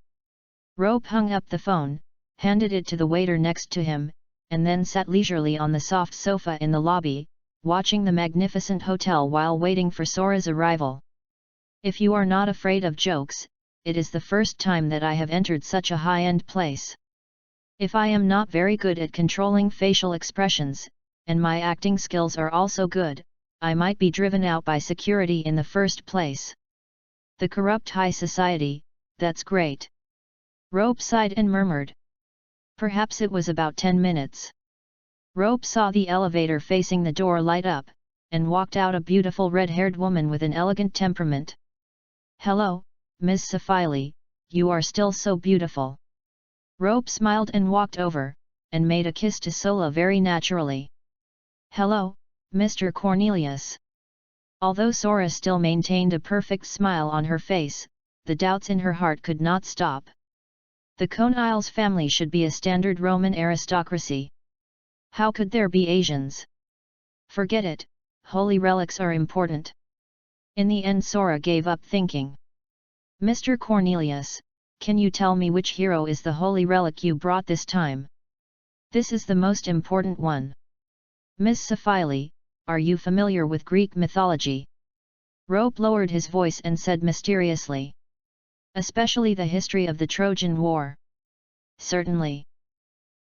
Rope hung up the phone, handed it to the waiter next to him, and then sat leisurely on the soft sofa in the lobby, watching the magnificent hotel while waiting for Sora's arrival. If you are not afraid of jokes, it is the first time that I have entered such a high-end place. If I am not very good at controlling facial expressions, and my acting skills are also good, I might be driven out by security in the first place. The corrupt high society, that's great. Rope sighed and murmured. Perhaps it was about 10 minutes. Rope saw the elevator facing the door light up, and walked out a beautiful red-haired woman with an elegant temperament. Hello, Miss Sophia, you are still so beautiful. Rope smiled and walked over, and made a kiss to Sola very naturally. Hello, Mr. Cornelius. Although Sora still maintained a perfect smile on her face, the doubts in her heart could not stop. The Coniles family should be a standard Roman aristocracy. How could there be Asians? Forget it, holy relics are important. In the end Sora gave up thinking. Mr. Cornelius, can you tell me which hero is the holy relic you brought this time? This is the most important one. Miss Sophia, are you familiar with Greek mythology? Rope lowered his voice and said mysteriously. Especially the history of the Trojan War. Certainly.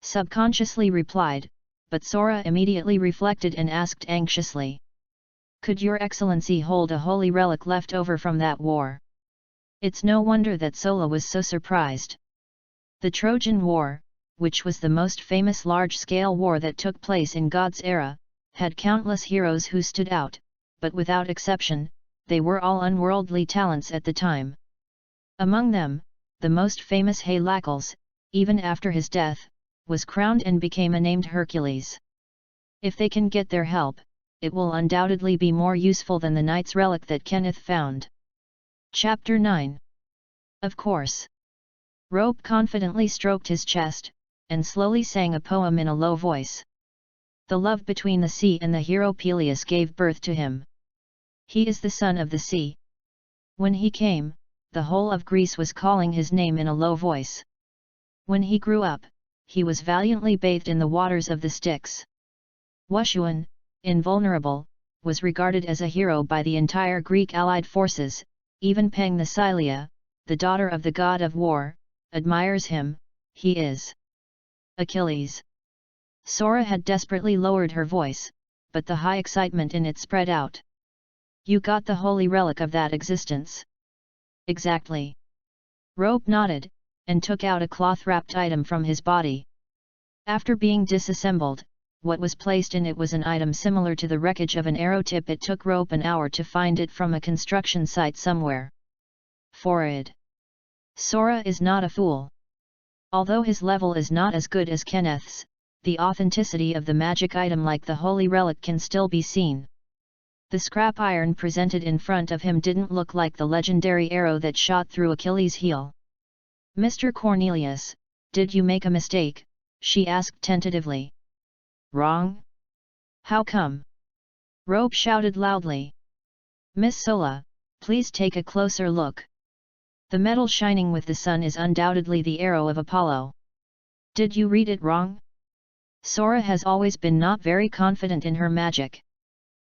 Subconsciously replied, but Sora immediately reflected and asked anxiously. Could your excellency hold a holy relic left over from that war? It's no wonder that Sola was so surprised. The Trojan War, which was the most famous large-scale war that took place in God's era, had countless heroes who stood out, but without exception, they were all unworldly talents at the time. Among them, the most famous Heracles, even after his death, was crowned and became a named Hercules. If they can get their help, it will undoubtedly be more useful than the knight's relic that Kenneth found. Chapter 9. Of course. Rope confidently stroked his chest, and slowly sang a poem in a low voice. The love between the sea and the hero Peleus gave birth to him. He is the son of the sea. When he came, the whole of Greece was calling his name in a low voice. When he grew up, he was valiantly bathed in the waters of the Styx. Wushuan, invulnerable, was regarded as a hero by the entire Greek allied forces. Even Penthesilea, the daughter of the god of war, admires him. He is Achilles. Sora had desperately lowered her voice, but the high excitement in it spread out. You got the holy relic of that existence? Exactly. Rope nodded, and took out a cloth-wrapped item from his body. After being disassembled, what was placed in it was an item similar to the wreckage of an arrow tip. It took Rope an hour to find it from a construction site somewhere. Forward. Sora is not a fool. Although his level is not as good as Kenneth's, the authenticity of the magic item like the holy relic can still be seen. The scrap iron presented in front of him didn't look like the legendary arrow that shot through Achilles' heel. Mr. Cornelius, did you make a mistake? She asked tentatively. Wrong? How come? Rope shouted loudly. Miss Sola, please take a closer look. The metal shining with the sun is undoubtedly the arrow of Apollo. Did you read it wrong? Sora has always been not very confident in her magic.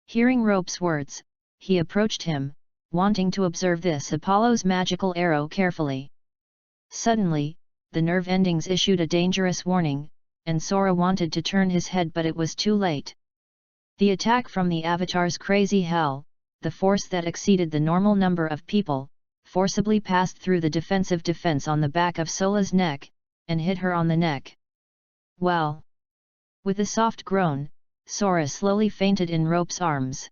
Hearing Rope's words, he approached him, wanting to observe this Apollo's magical arrow carefully. Suddenly, the nerve endings issued a dangerous warning, and Sora wanted to turn his head, but it was too late. The attack from the Avatar's crazy hell, the force that exceeded the normal number of people, forcibly passed through the defensive defense on the back of Sola's neck, and hit her on the neck. Well. With a soft groan, Sora slowly fainted in Rope's arms.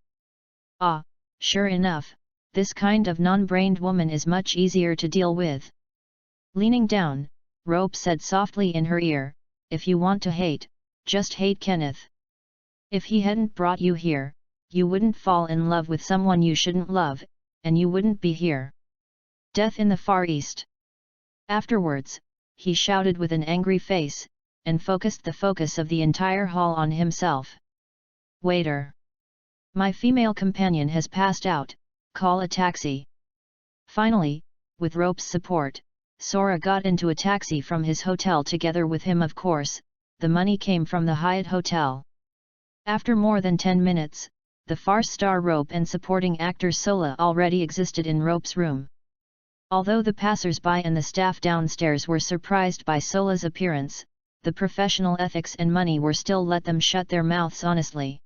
Ah, sure enough, this kind of non-brained woman is much easier to deal with. Leaning down, Rope said softly in her ear, if you want to hate, just hate Kenneth. If he hadn't brought you here, you wouldn't fall in love with someone you shouldn't love, and you wouldn't be here. Death in the Far East. Afterwards, he shouted with an angry face, and focused the focus of the entire hall on himself. Waiter! My female companion has passed out, call a taxi. Finally, with Rope's support, Sora got into a taxi from his hotel together with him. Of course, the money came from the Hyatt Hotel. After more than 10 minutes, the farce star Rope and supporting actor Sola already existed in Rope's room. Although the passers-by and the staff downstairs were surprised by Sola's appearance, the professional ethics and money were still let them shut their mouths honestly.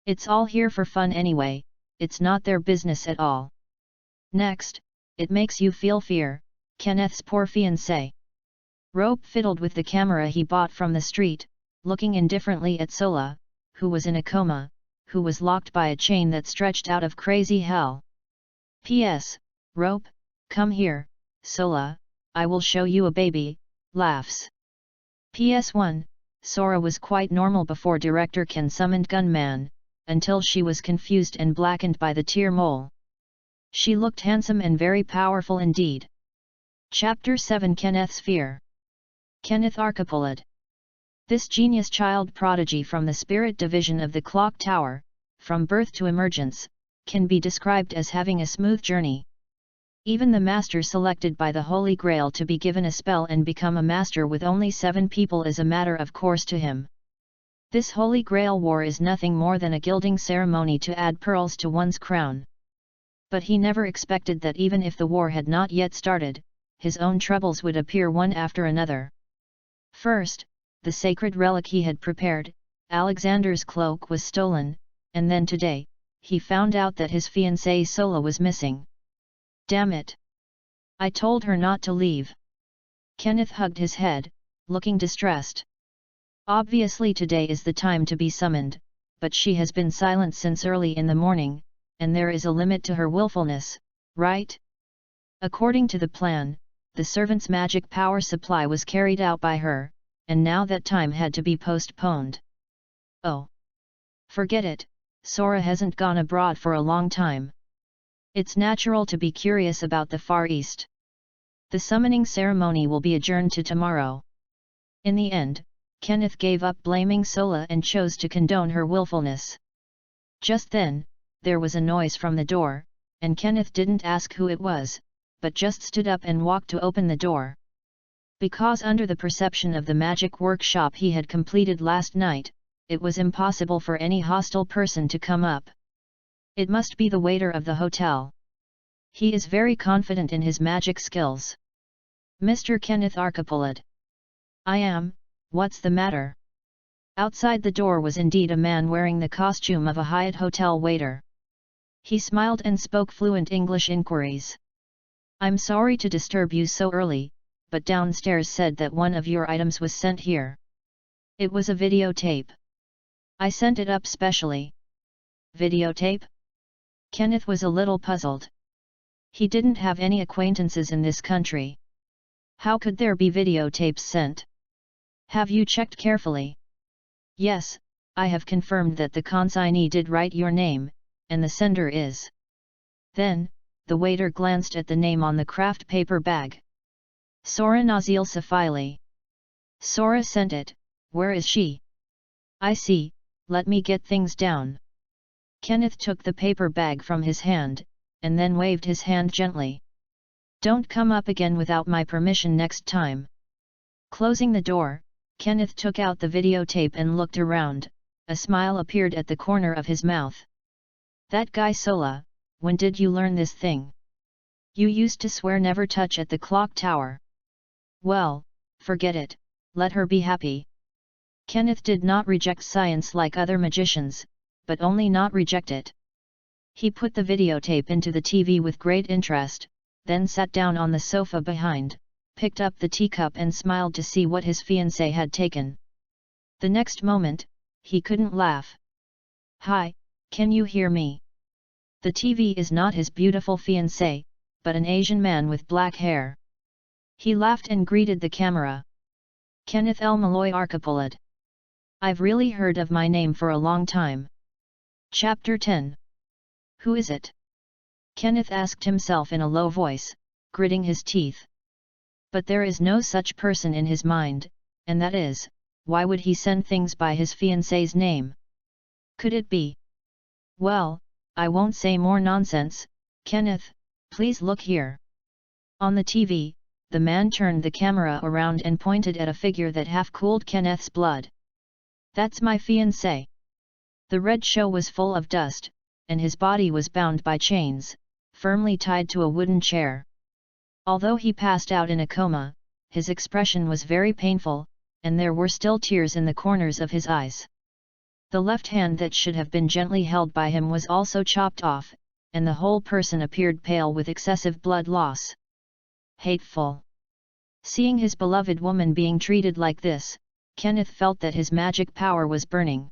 It's all here for fun anyway, it's not their business at all. Next, it makes you feel fear, Kenneth's poor fiancé. Rope fiddled with the camera he bought from the street, looking indifferently at Sola, who was in a coma, who was locked by a chain that stretched out of crazy hell. P.S. Rope, come here, Sola, I will show you a baby, laughs. PS1, Sora was quite normal before Director Ken summoned Gunman, until she was confused and blackened by the tear mole. She looked handsome and very powerful indeed. Chapter 7 Kenneth's Fear. Kenneth Archipelad. This genius child prodigy from the spirit division of the Clock Tower, from birth to emergence, can be described as having a smooth journey. Even the master selected by the Holy Grail to be given a spell and become a master with only 7 people is a matter of course to him. This Holy Grail war is nothing more than a gilding ceremony to add pearls to one's crown. But he never expected that even if the war had not yet started, his own troubles would appear one after another. First, the sacred relic he had prepared, Alexander's cloak, was stolen, and then today, he found out that his fiancée Sola was missing. Damn it! I told her not to leave. Kenneth hugged his head, looking distressed. Obviously today is the time to be summoned, but she has been silent since early in the morning, and there is a limit to her willfulness, right? According to the plan, the servant's magic power supply was carried out by her, and now that time had to be postponed. Oh! Forget it, Sora hasn't gone abroad for a long time. It's natural to be curious about the Far East. The summoning ceremony will be adjourned to tomorrow. In the end, Kenneth gave up blaming Sola and chose to condone her willfulness. Just then, there was a noise from the door, and Kenneth didn't ask who it was, but just stood up and walked to open the door. Because under the perception of the magic workshop he had completed last night, it was impossible for any hostile person to come up. It must be the waiter of the hotel. He is very confident in his magic skills. Mr. Kenneth Archipelad. I am, what's the matter? Outside the door was indeed a man wearing the costume of a Hyatt hotel waiter. He smiled and spoke fluent English inquiries. I'm sorry to disturb you so early, but downstairs said that one of your items was sent here. It was a videotape. I sent it up specially. Videotape? Kenneth was a little puzzled. He didn't have any acquaintances in this country. How could there be videotapes sent? Have you checked carefully? Yes, I have confirmed that the consignee did write your name, and the sender is. Then, the waiter glanced at the name on the craft paper bag. Sora Nazil Safili. Sora sent it, where is she? I see, let me get things down. Kenneth took the paper bag from his hand, and then waved his hand gently. Don't come up again without my permission next time. Closing the door, Kenneth took out the videotape and looked around. A smile appeared at the corner of his mouth. That guy Sola, when did you learn this thing? You used to swear never touch at the clock tower. Well, forget it, let her be happy. Kenneth did not reject science like other magicians, but only not reject it. He put the videotape into the TV with great interest, then sat down on the sofa behind, picked up the teacup and smiled to see what his fiancée had taken. The next moment, he couldn't laugh. Hi, can you hear me? The TV is not his beautiful fiancée, but an Asian man with black hair. He laughed and greeted the camera. Kenneth El Malloy Archipelad. I've really heard of my name for a long time. Chapter 10. Who is it? Kenneth asked himself in a low voice, gritting his teeth. But there is no such person in his mind, and that is, why would he send things by his fiancée's name? Could it be? Well, I won't say more nonsense, Kenneth, please look here. On the TV, the man turned the camera around and pointed at a figure that half-cooled Kenneth's blood. That's my fiancé. The red show was full of dust, and his body was bound by chains, firmly tied to a wooden chair. Although he passed out in a coma, his expression was very painful, and there were still tears in the corners of his eyes. The left hand that should have been gently held by him was also chopped off, and the whole person appeared pale with excessive blood loss. Hateful. Seeing his beloved woman being treated like this, Kenneth felt that his magic power was burning.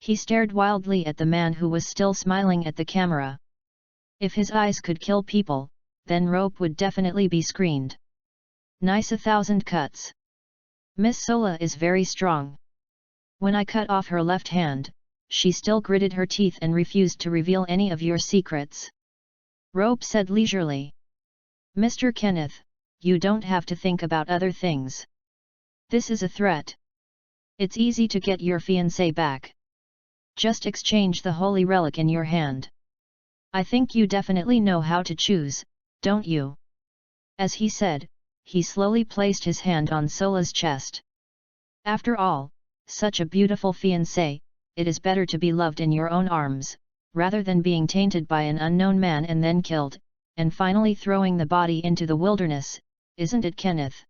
He stared wildly at the man who was still smiling at the camera. If his eyes could kill people, then rope would definitely be screened. Nice 1,000 cuts. Miss Sola is very strong. When I cut off her left hand, she still gritted her teeth and refused to reveal any of your secrets. Rope said leisurely. Mr. Kenneth, you don't have to think about other things. This is a threat. It's easy to get your fiancé back. Just exchange the holy relic in your hand. I think you definitely know how to choose, don't you? As he said, he slowly placed his hand on Sola's chest. After all, such a beautiful fiancé, it is better to be loved in your own arms, rather than being tainted by an unknown man and then killed, and finally throwing the body into the wilderness, isn't it, Kenneth?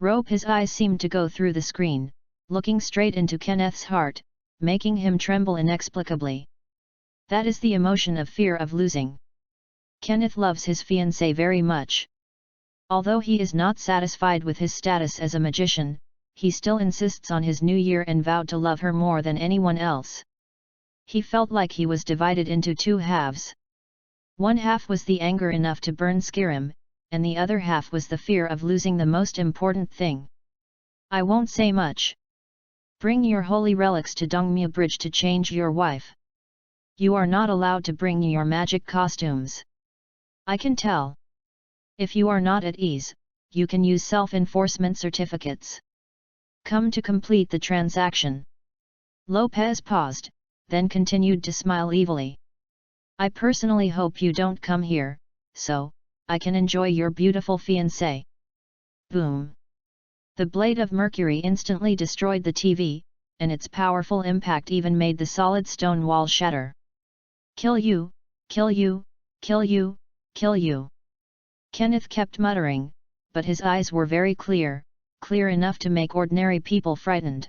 Rope, his eyes seemed to go through the screen, looking straight into Kenneth's heart, making him tremble inexplicably. That is the emotion of fear of losing. Kenneth loves his fiancée very much. Although he is not satisfied with his status as a magician, he still insists on his new year and vowed to love her more than anyone else. He felt like he was divided into two halves. One half was the anger enough to burn Skirim, and the other half was the fear of losing the most important thing. I won't say much. Bring your holy relics to Dongmyu Bridge to change your wife. You are not allowed to bring your magic costumes. I can tell. If you are not at ease, you can use self-enforcement certificates. Come to complete the transaction. Lopez paused, then continued to smile evilly. I personally hope you don't come here, so I can enjoy your beautiful fiancé. Boom. The blade of mercury instantly destroyed the TV, and its powerful impact even made the solid stone wall shatter. "Kill you, kill you, kill you, kill you." Kenneth kept muttering, but his eyes were very clear, clear enough to make ordinary people frightened.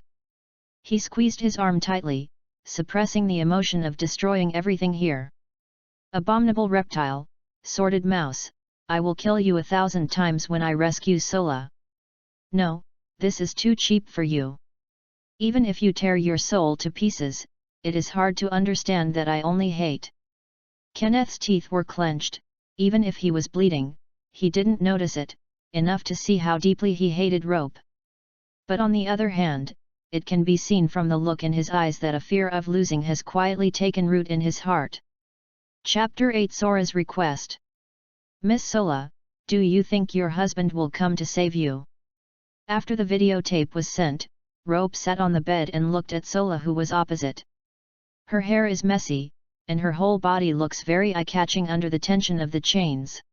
He squeezed his arm tightly, suppressing the emotion of destroying everything here. "Abominable reptile, sordid mouse, I will kill you 1,000 times when I rescue Sola. No, this is too cheap for you. Even if you tear your soul to pieces, it is hard to understand that I only hate." Kenneth's teeth were clenched. Even if he was bleeding, he didn't notice it, enough to see how deeply he hated Rope. But on the other hand, it can be seen from the look in his eyes that a fear of losing has quietly taken root in his heart. Chapter 8 Sora's Request. "Miss Sola, do you think your husband will come to save you?" After the videotape was sent, Rope sat on the bed and looked at Sola, who was opposite. Her hair is messy, and her whole body looks very eye-catching under the tension of the chains.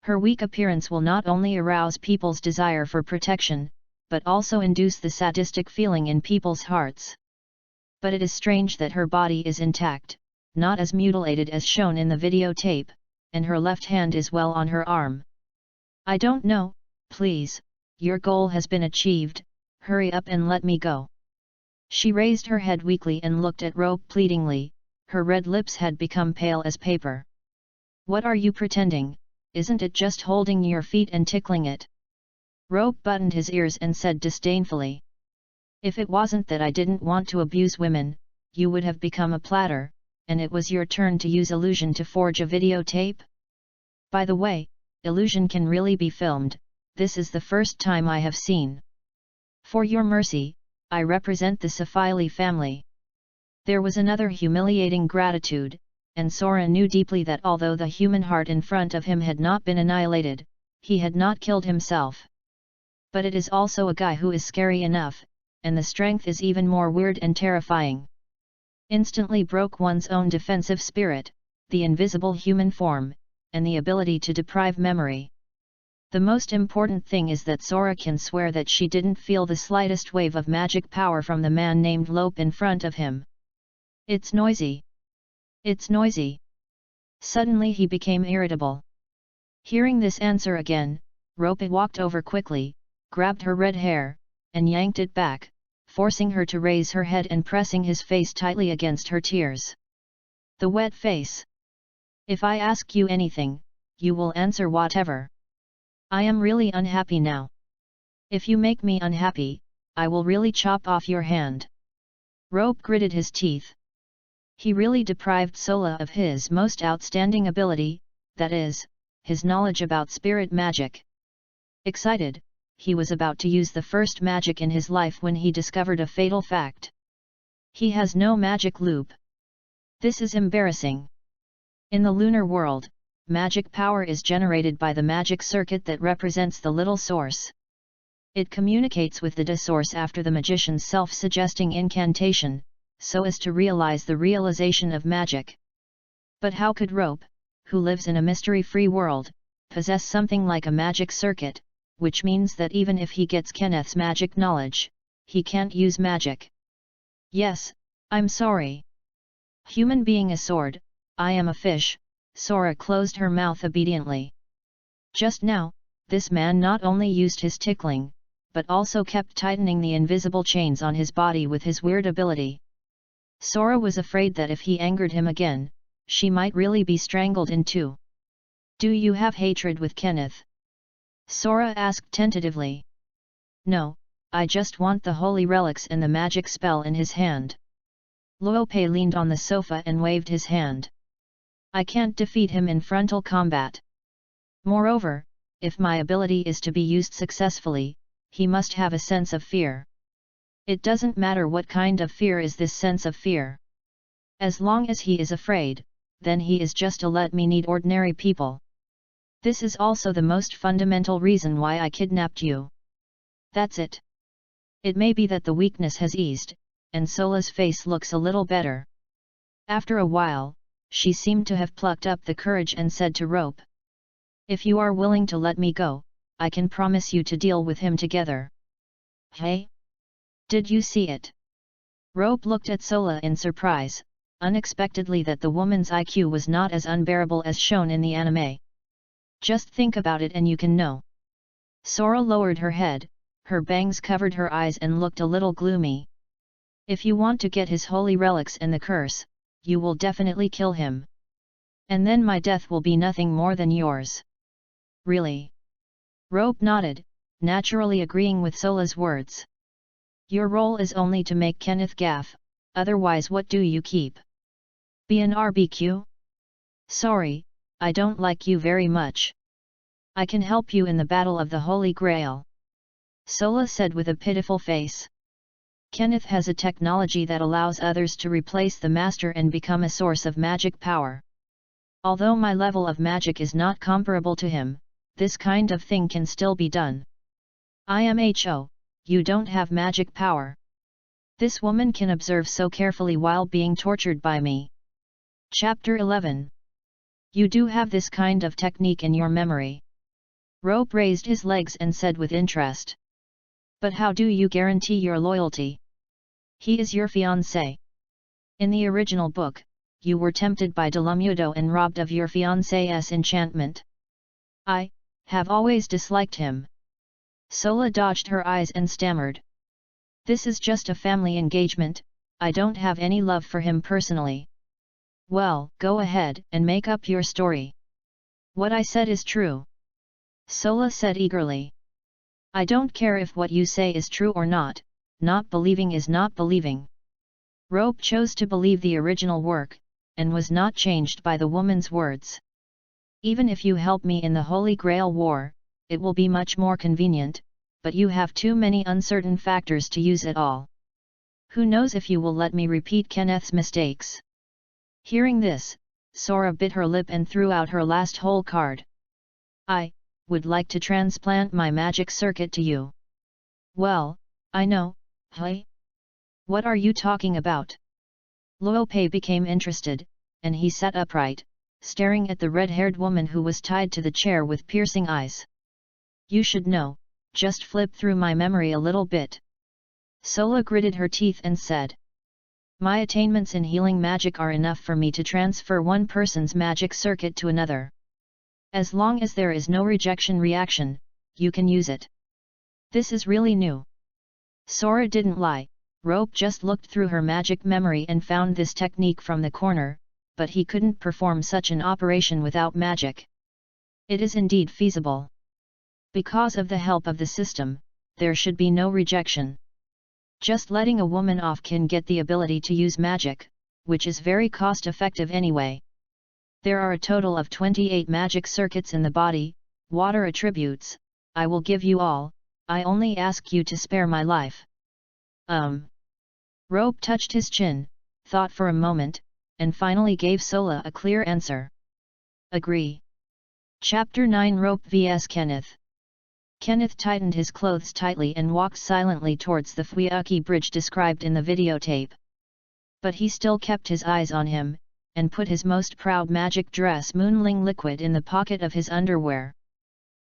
Her weak appearance will not only arouse people's desire for protection, but also induce the sadistic feeling in people's hearts. But it is strange that her body is intact, not as mutilated as shown in the videotape, and her left hand is well on her arm. "I don't know, please, your goal has been achieved, hurry up and let me go." She raised her head weakly and looked at Rope pleadingly. Her red lips had become pale as paper. "What are you pretending? Isn't it just holding your feet and tickling it?" Rope buttoned his ears and said disdainfully. "If it wasn't that I didn't want to abuse women, you would have become a platter, and it was your turn to use illusion to forge a videotape? By the way, illusion can really be filmed. This is the first time I have seen. For your mercy, I represent the Safili family." There was another humiliating gratitude, and Sora knew deeply that although the human heart in front of him had not been annihilated, he had not killed himself. But it is also a guy who is scary enough, and the strength is even more weird and terrifying. Instantly broke one's own defensive spirit, the invisible human form, and the ability to deprive memory. The most important thing is that Sora can swear that she didn't feel the slightest wave of magic power from the man named Lope in front of him. "It's noisy. It's noisy." Suddenly he became irritable. Hearing this answer again, Rope walked over quickly, grabbed her red hair, and yanked it back, forcing her to raise her head and pressing his face tightly against her tears. The wet face. "If I ask you anything, you will answer whatever. I am really unhappy now. If you make me unhappy, I will really chop off your hand." Rope gritted his teeth. He really deprived Sola of his most outstanding ability, that is, his knowledge about spirit magic. Excited, he was about to use the first magic in his life when he discovered a fatal fact. He has no magic loop. This is embarrassing. In the lunar world, magic power is generated by the magic circuit that represents the little source. It communicates with the source after the magician's self-suggesting incantation, so as to realize the realization of magic. But how could Rope, who lives in a mystery-free world, possess something like a magic circuit, which means that even if he gets Kenneth's magic knowledge, he can't use magic? "Yes, I'm sorry. Human being a sword, I am a fish." Sora closed her mouth obediently. Just now, this man not only used his tickling, but also kept tightening the invisible chains on his body with his weird ability. Sora was afraid that if he angered him again, she might really be strangled in two. "Do you have hatred with Kenneth?" Sora asked tentatively. "No, I just want the holy relics and the magic spell in his hand." Lope leaned on the sofa and waved his hand. "I can't defeat him in frontal combat. Moreover, if my ability is to be used successfully, he must have a sense of fear. It doesn't matter what kind of fear is this sense of fear. As long as he is afraid, then he is just a let me need ordinary people. This is also the most fundamental reason why I kidnapped you. That's it. It may be that the weakness has eased, and Sola's face looks a little better." After a while, she seemed to have plucked up the courage and said to Rope, "If you are willing to let me go, I can promise you to deal with him together." Hey? Did you see it? Rope looked at Sola in surprise, unexpectedly that the woman's IQ was not as unbearable as shown in the anime. Just think about it and you can know. Sora lowered her head, her bangs covered her eyes and looked a little gloomy. If you want to get his holy relics and the curse, you will definitely kill him. And then my death will be nothing more than yours. Really? Rope nodded, naturally agreeing with Sola's words. Your role is only to make Kenneth gaff, otherwise what do you keep? Be an RBQ? Sorry, I don't like you very much. I can help you in the Battle of the Holy Grail. Sola said with a pitiful face. Kenneth has a technology that allows others to replace the master and become a source of magic power. Although my level of magic is not comparable to him, this kind of thing can still be done. IMHO, you don't have magic power. This woman can observe so carefully while being tortured by me. Chapter 11. You do have this kind of technique in your memory. Rope raised his legs and said with interest. But how do you guarantee your loyalty? He is your fiancé. In the original book, you were tempted by Delumudo and robbed of your fiancé's enchantment. I have always disliked him. Sola dodged her eyes and stammered. This is just a family engagement, I don't have any love for him personally. Well, go ahead and make up your story. What I said is true. Sola said eagerly. I don't care if what you say is true or not believing is not believing. Rope chose to believe the original work, and was not changed by the woman's words. Even if you help me in the Holy Grail War, it will be much more convenient, but you have too many uncertain factors to use at all. Who knows if you will let me repeat Kenneth's mistakes? Hearing this, Sora bit her lip and threw out her last hole card. I would like to transplant my magic circuit to you. Well, I know, hey? What are you talking about? Luopei became interested, and he sat upright, staring at the red-haired woman who was tied to the chair with piercing eyes. You should know, just flip through my memory a little bit. Sola gritted her teeth and said. My attainments in healing magic are enough for me to transfer one person's magic circuit to another. As long as there is no rejection reaction, you can use it. This is really new. Sora didn't lie, Rope just looked through her magic memory and found this technique from the corner, but he couldn't perform such an operation without magic. It is indeed feasible. Because of the help of the system, there should be no rejection. Just letting a woman off can get the ability to use magic, which is very cost-effective anyway. There are a total of 28 magic circuits in the body, water attributes, I will give you all, I only ask you to spare my life. Rope touched his chin, thought for a moment, and finally gave Sola a clear answer. Agree. Chapter 9 Rope vs Kenneth. Kenneth tightened his clothes tightly and walked silently towards the Fuyuki bridge described in the videotape. But he still kept his eyes on him, and put his most proud magic dress Moonling liquid in the pocket of his underwear.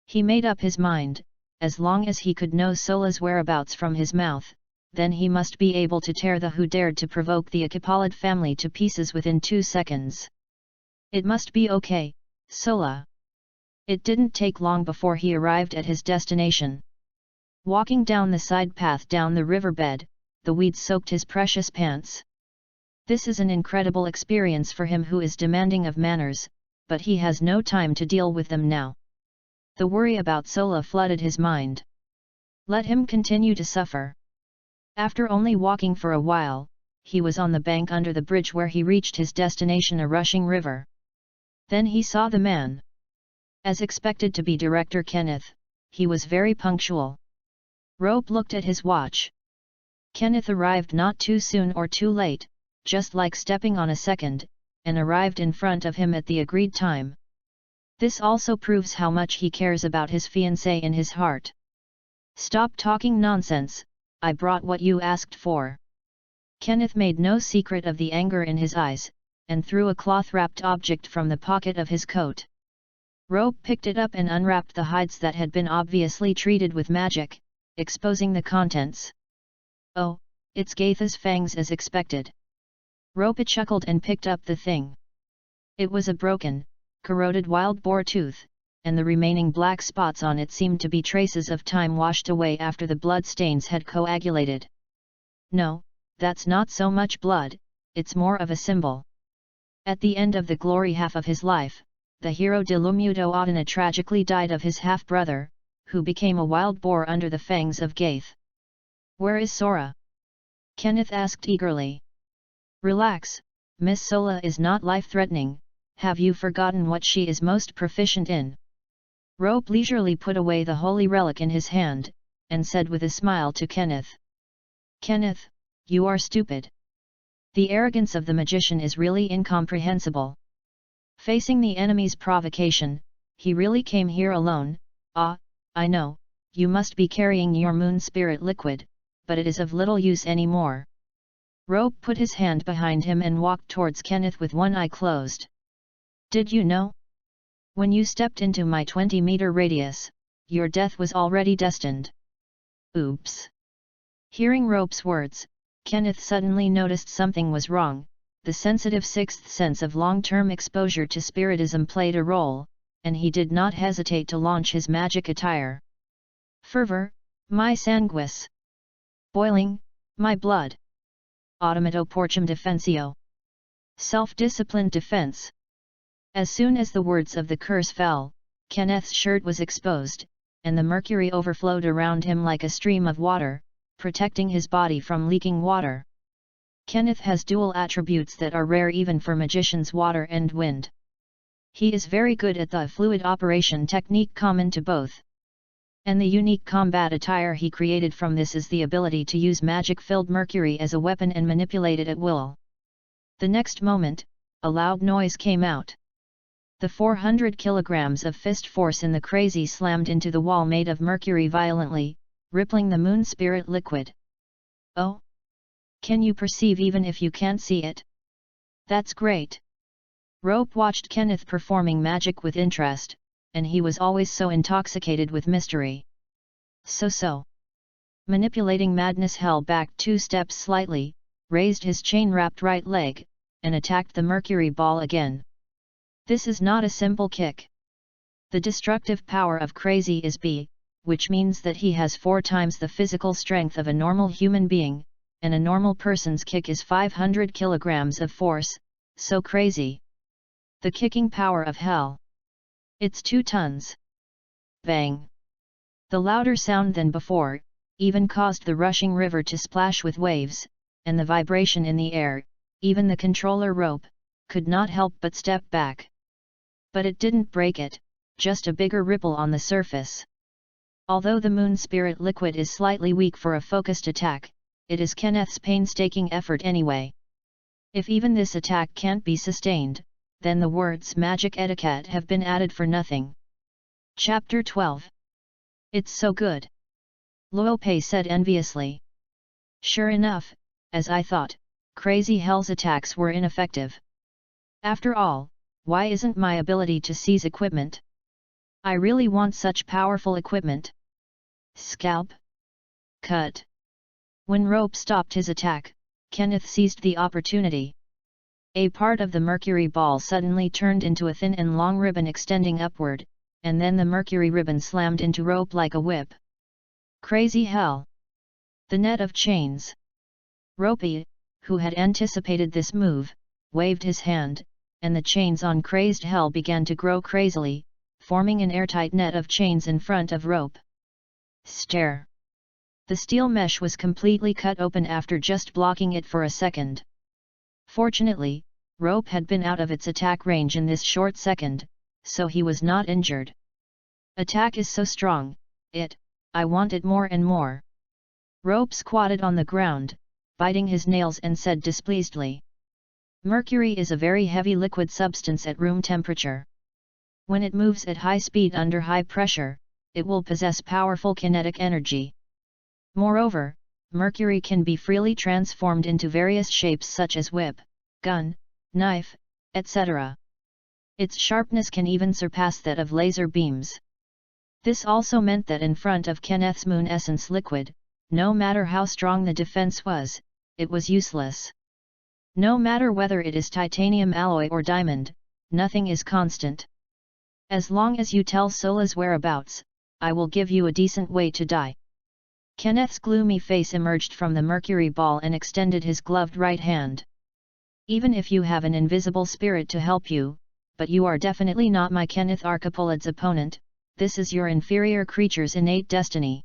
He made up his mind, as long as he could know Sola's whereabouts from his mouth, then he must be able to tear the who dared to provoke the Akipalad family to pieces within 2 seconds. It must be okay, Sola. It didn't take long before he arrived at his destination. Walking down the side path down the riverbed, the weeds soaked his precious pants. This is an incredible experience for him who is demanding of manners, but he has no time to deal with them now. The worry about Sola flooded his mind. Let him continue to suffer. After only walking for a while, he was on the bank under the bridge where he reached his destination, a rushing river. Then he saw the man. As expected to be Director Kenneth, he was very punctual. Rope looked at his watch. Kenneth arrived not too soon or too late, just like stepping on a second, and arrived in front of him at the agreed time. This also proves how much he cares about his fiancée in his heart. Stop talking nonsense, I brought what you asked for. Kenneth made no secret of the anger in his eyes, and threw a cloth-wrapped object from the pocket of his coat. Rope picked it up and unwrapped the hides that had been obviously treated with magic, exposing the contents. "Oh, it's Gaitha's fangs as expected." Rope chuckled and picked up the thing. It was a broken, corroded wild boar tooth, and the remaining black spots on it seemed to be traces of time washed away after the blood stains had coagulated. "No, that's not so much blood, it's more of a symbol." At the end of the glory half of his life, the hero de Lumuto Adana tragically died of his half-brother, who became a wild boar under the fangs of Gaith. "Where is Sora?" Kenneth asked eagerly. "Relax, Miss Sola is not life-threatening, have you forgotten what she is most proficient in?" Rope leisurely put away the holy relic in his hand, and said with a smile to Kenneth. "Kenneth, you are stupid. The arrogance of the magician is really incomprehensible. Facing the enemy's provocation, he really came here alone. Ah, I know, you must be carrying your moon spirit liquid, but it is of little use anymore." Rope put his hand behind him and walked towards Kenneth with one eye closed. "Did you know? When you stepped into my 20-meter radius, your death was already destined." "Oops." Hearing Rope's words, Kenneth suddenly noticed something was wrong. The sensitive sixth sense of long-term exposure to spiritism played a role, and he did not hesitate to launch his magic attire. "Fervor, my sanguis. Boiling, my blood. Automato portum defensio. Self-disciplined defense." As soon as the words of the curse fell, Kenneth's shirt was exposed, and the mercury overflowed around him like a stream of water, protecting his body from leaking water. Kenneth has dual attributes that are rare even for magicians: water and wind. He is very good at the fluid operation technique common to both. And the unique combat attire he created from this is the ability to use magic-filled mercury as a weapon and manipulate it at will. The next moment, a loud noise came out. The 400 kilograms of fist force in the crazy slammed into the wall made of mercury violently, rippling the moon spirit liquid. "Oh? Can you perceive even if you can't see it? That's great." Rope watched Kenneth performing magic with interest, and he was always so intoxicated with mystery. So. Manipulating madness, held back 2 steps slightly, raised his chain-wrapped right leg, and attacked the mercury ball again. This is not a simple kick. The destructive power of crazy is B, which means that he has 4 times the physical strength of a normal human being, and a normal person's kick is 500 kilograms of force, so crazy. The kicking power of hell. It's 2 tons. Bang! The louder sound than before, even caused the rushing river to splash with waves, and the vibration in the air, even the controller Rope, could not help but step back. But it didn't break it, just a bigger ripple on the surface. Although the moon spirit liquid is slightly weak for a focused attack, it is Kenneth's painstaking effort anyway. If even this attack can't be sustained, then the words magic etiquette have been added for nothing. Chapter 12. It's so good. Luope said enviously. Sure enough, as I thought, Crazy Hell's attacks were ineffective. After all, why isn't my ability to seize equipment? I really want such powerful equipment. Scalp. Cut. When Rope stopped his attack, Kenneth seized the opportunity. A part of the mercury ball suddenly turned into a thin and long ribbon extending upward, and then the mercury ribbon slammed into Rope like a whip. Crazy Hell! The net of chains. Rope, who had anticipated this move, waved his hand, and the chains on Crazed Hell began to grow crazily, forming an airtight net of chains in front of Rope. Stare! The steel mesh was completely cut open after just blocking it for a second. Fortunately, Rope had been out of its attack range in this short second, so he was not injured. Attack is so strong, I want it more and more. Rope squatted on the ground, biting his nails and said displeasedly. Mercury is a very heavy liquid substance at room temperature. When it moves at high speed under high pressure, it will possess powerful kinetic energy. Moreover, mercury can be freely transformed into various shapes such as whip, gun, knife, etc. Its sharpness can even surpass that of laser beams. This also meant that in front of Kenneth's moon essence liquid, no matter how strong the defense was, it was useless. No matter whether it is titanium alloy or diamond, nothing is constant. As long as you tell Sola's whereabouts, I will give you a decent way to die. Kenneth's gloomy face emerged from the mercury ball and extended his gloved right hand. Even if you have an invisible spirit to help you, but you are definitely not my Kenneth Archipolad's opponent, this is your inferior creature's innate destiny.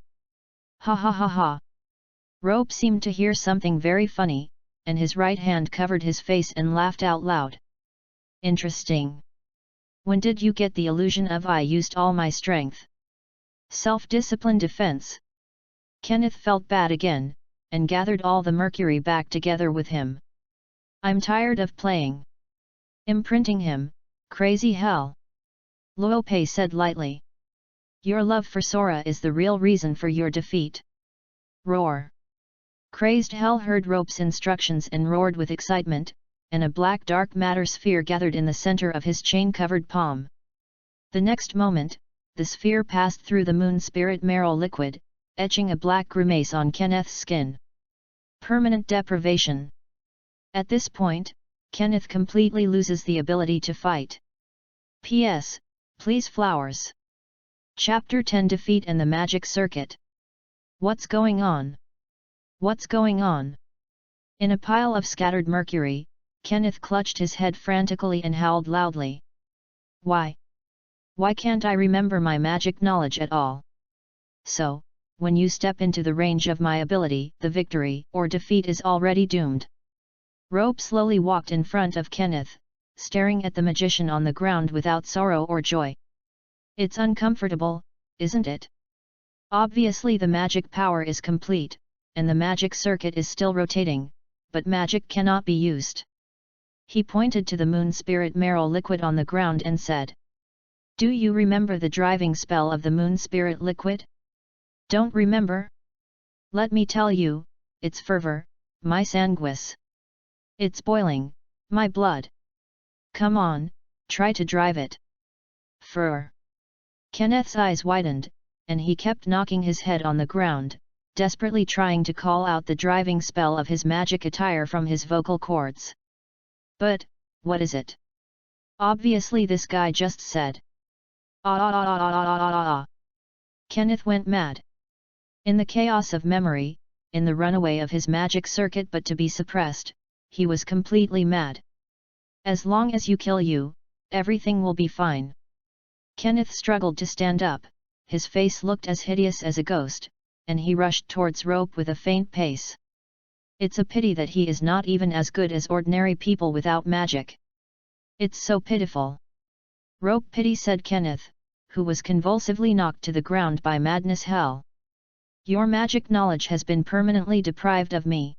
Ha ha ha ha. Rope seemed to hear something very funny, and his right hand covered his face and laughed out loud. Interesting. When did you get the illusion of I used all my strength? Self-discipline defense. Kenneth felt bad again, and gathered all the mercury back together with him. I'm tired of playing. Imprinting him, crazy hell. Luope said lightly. Your love for Sora is the real reason for your defeat. Roar. Crazed hell heard Rope's instructions and roared with excitement, and a black dark matter sphere gathered in the center of his chain-covered palm. The next moment, the sphere passed through the moon spirit marrow liquid, etching a black grimace on Kenneth's skin. Permanent deprivation. At this point, Kenneth completely loses the ability to fight. P.S. Please flowers. Chapter 10 Defeat and the Magic Circuit. What's going on? What's going on? In a pile of scattered mercury, Kenneth clutched his head frantically and howled loudly. Why? Why can't I remember my magic knowledge at all? So, when you step into the range of my ability, the victory or defeat is already doomed. Rope slowly walked in front of Kenneth, staring at the magician on the ground without sorrow or joy. It's uncomfortable, isn't it? Obviously the magic power is complete, and the magic circuit is still rotating, but magic cannot be used. He pointed to the moon spirit marrow liquid on the ground and said. Do you remember the driving spell of the moon spirit liquid? Don't remember? Let me tell you, it's fervor, my sanguis. It's boiling, my blood. Come on, try to drive it. Fur. Kenneth's eyes widened, and he kept knocking his head on the ground, desperately trying to call out the driving spell of his magic attire from his vocal cords. But, what is it? Obviously this guy just said. Ah ah ah ah ah ah ah ah. Kenneth went mad. In the chaos of memory, in the runaway of his magic circuit but to be suppressed, he was completely mad. As long as you kill you, everything will be fine. Kenneth struggled to stand up, his face looked as hideous as a ghost, and he rushed towards Rope with a faint pace. It's a pity that he is not even as good as ordinary people without magic. It's so pitiful. Rope pity, said Kenneth, who was convulsively knocked to the ground by madness hell. Your magic knowledge has been permanently deprived of me.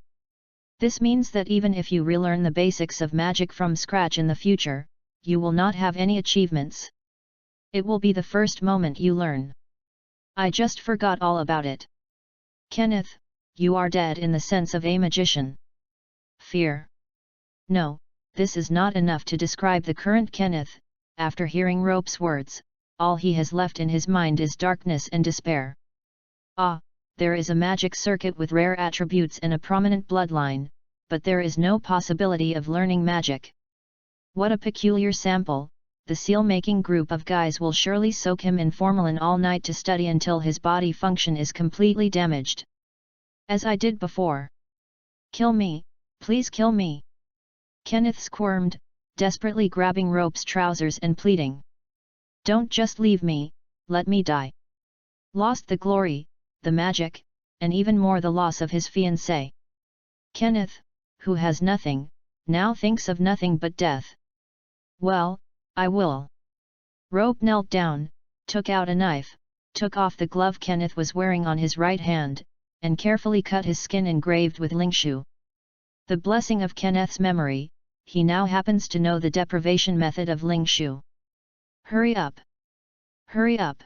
This means that even if you relearn the basics of magic from scratch in the future, you will not have any achievements. It will be the first moment you learn. I just forgot all about it. Kenneth, you are dead in the sense of a magician. Fear. No, this is not enough to describe the current Kenneth. After hearing Rope's words, all he has left in his mind is darkness and despair. Ah, there is a magic circuit with rare attributes and a prominent bloodline, but there is no possibility of learning magic. What a peculiar sample. The seal-making group of guys will surely soak him in formalin all night to study until his body function is completely damaged. As I did before. Kill me, please kill me. Kenneth squirmed, desperately grabbing Rope's trousers and pleading. Don't just leave me, let me die. Lost the glory, the magic, and even more the loss of his fiancée. Kenneth, who has nothing, now thinks of nothing but death. Well, I will. Rope knelt down, took out a knife, took off the glove Kenneth was wearing on his right hand, and carefully cut his skin engraved with Lingshu. The blessing of Kenneth's memory, he now happens to know the deprivation method of Lingshu. Hurry up! Hurry up!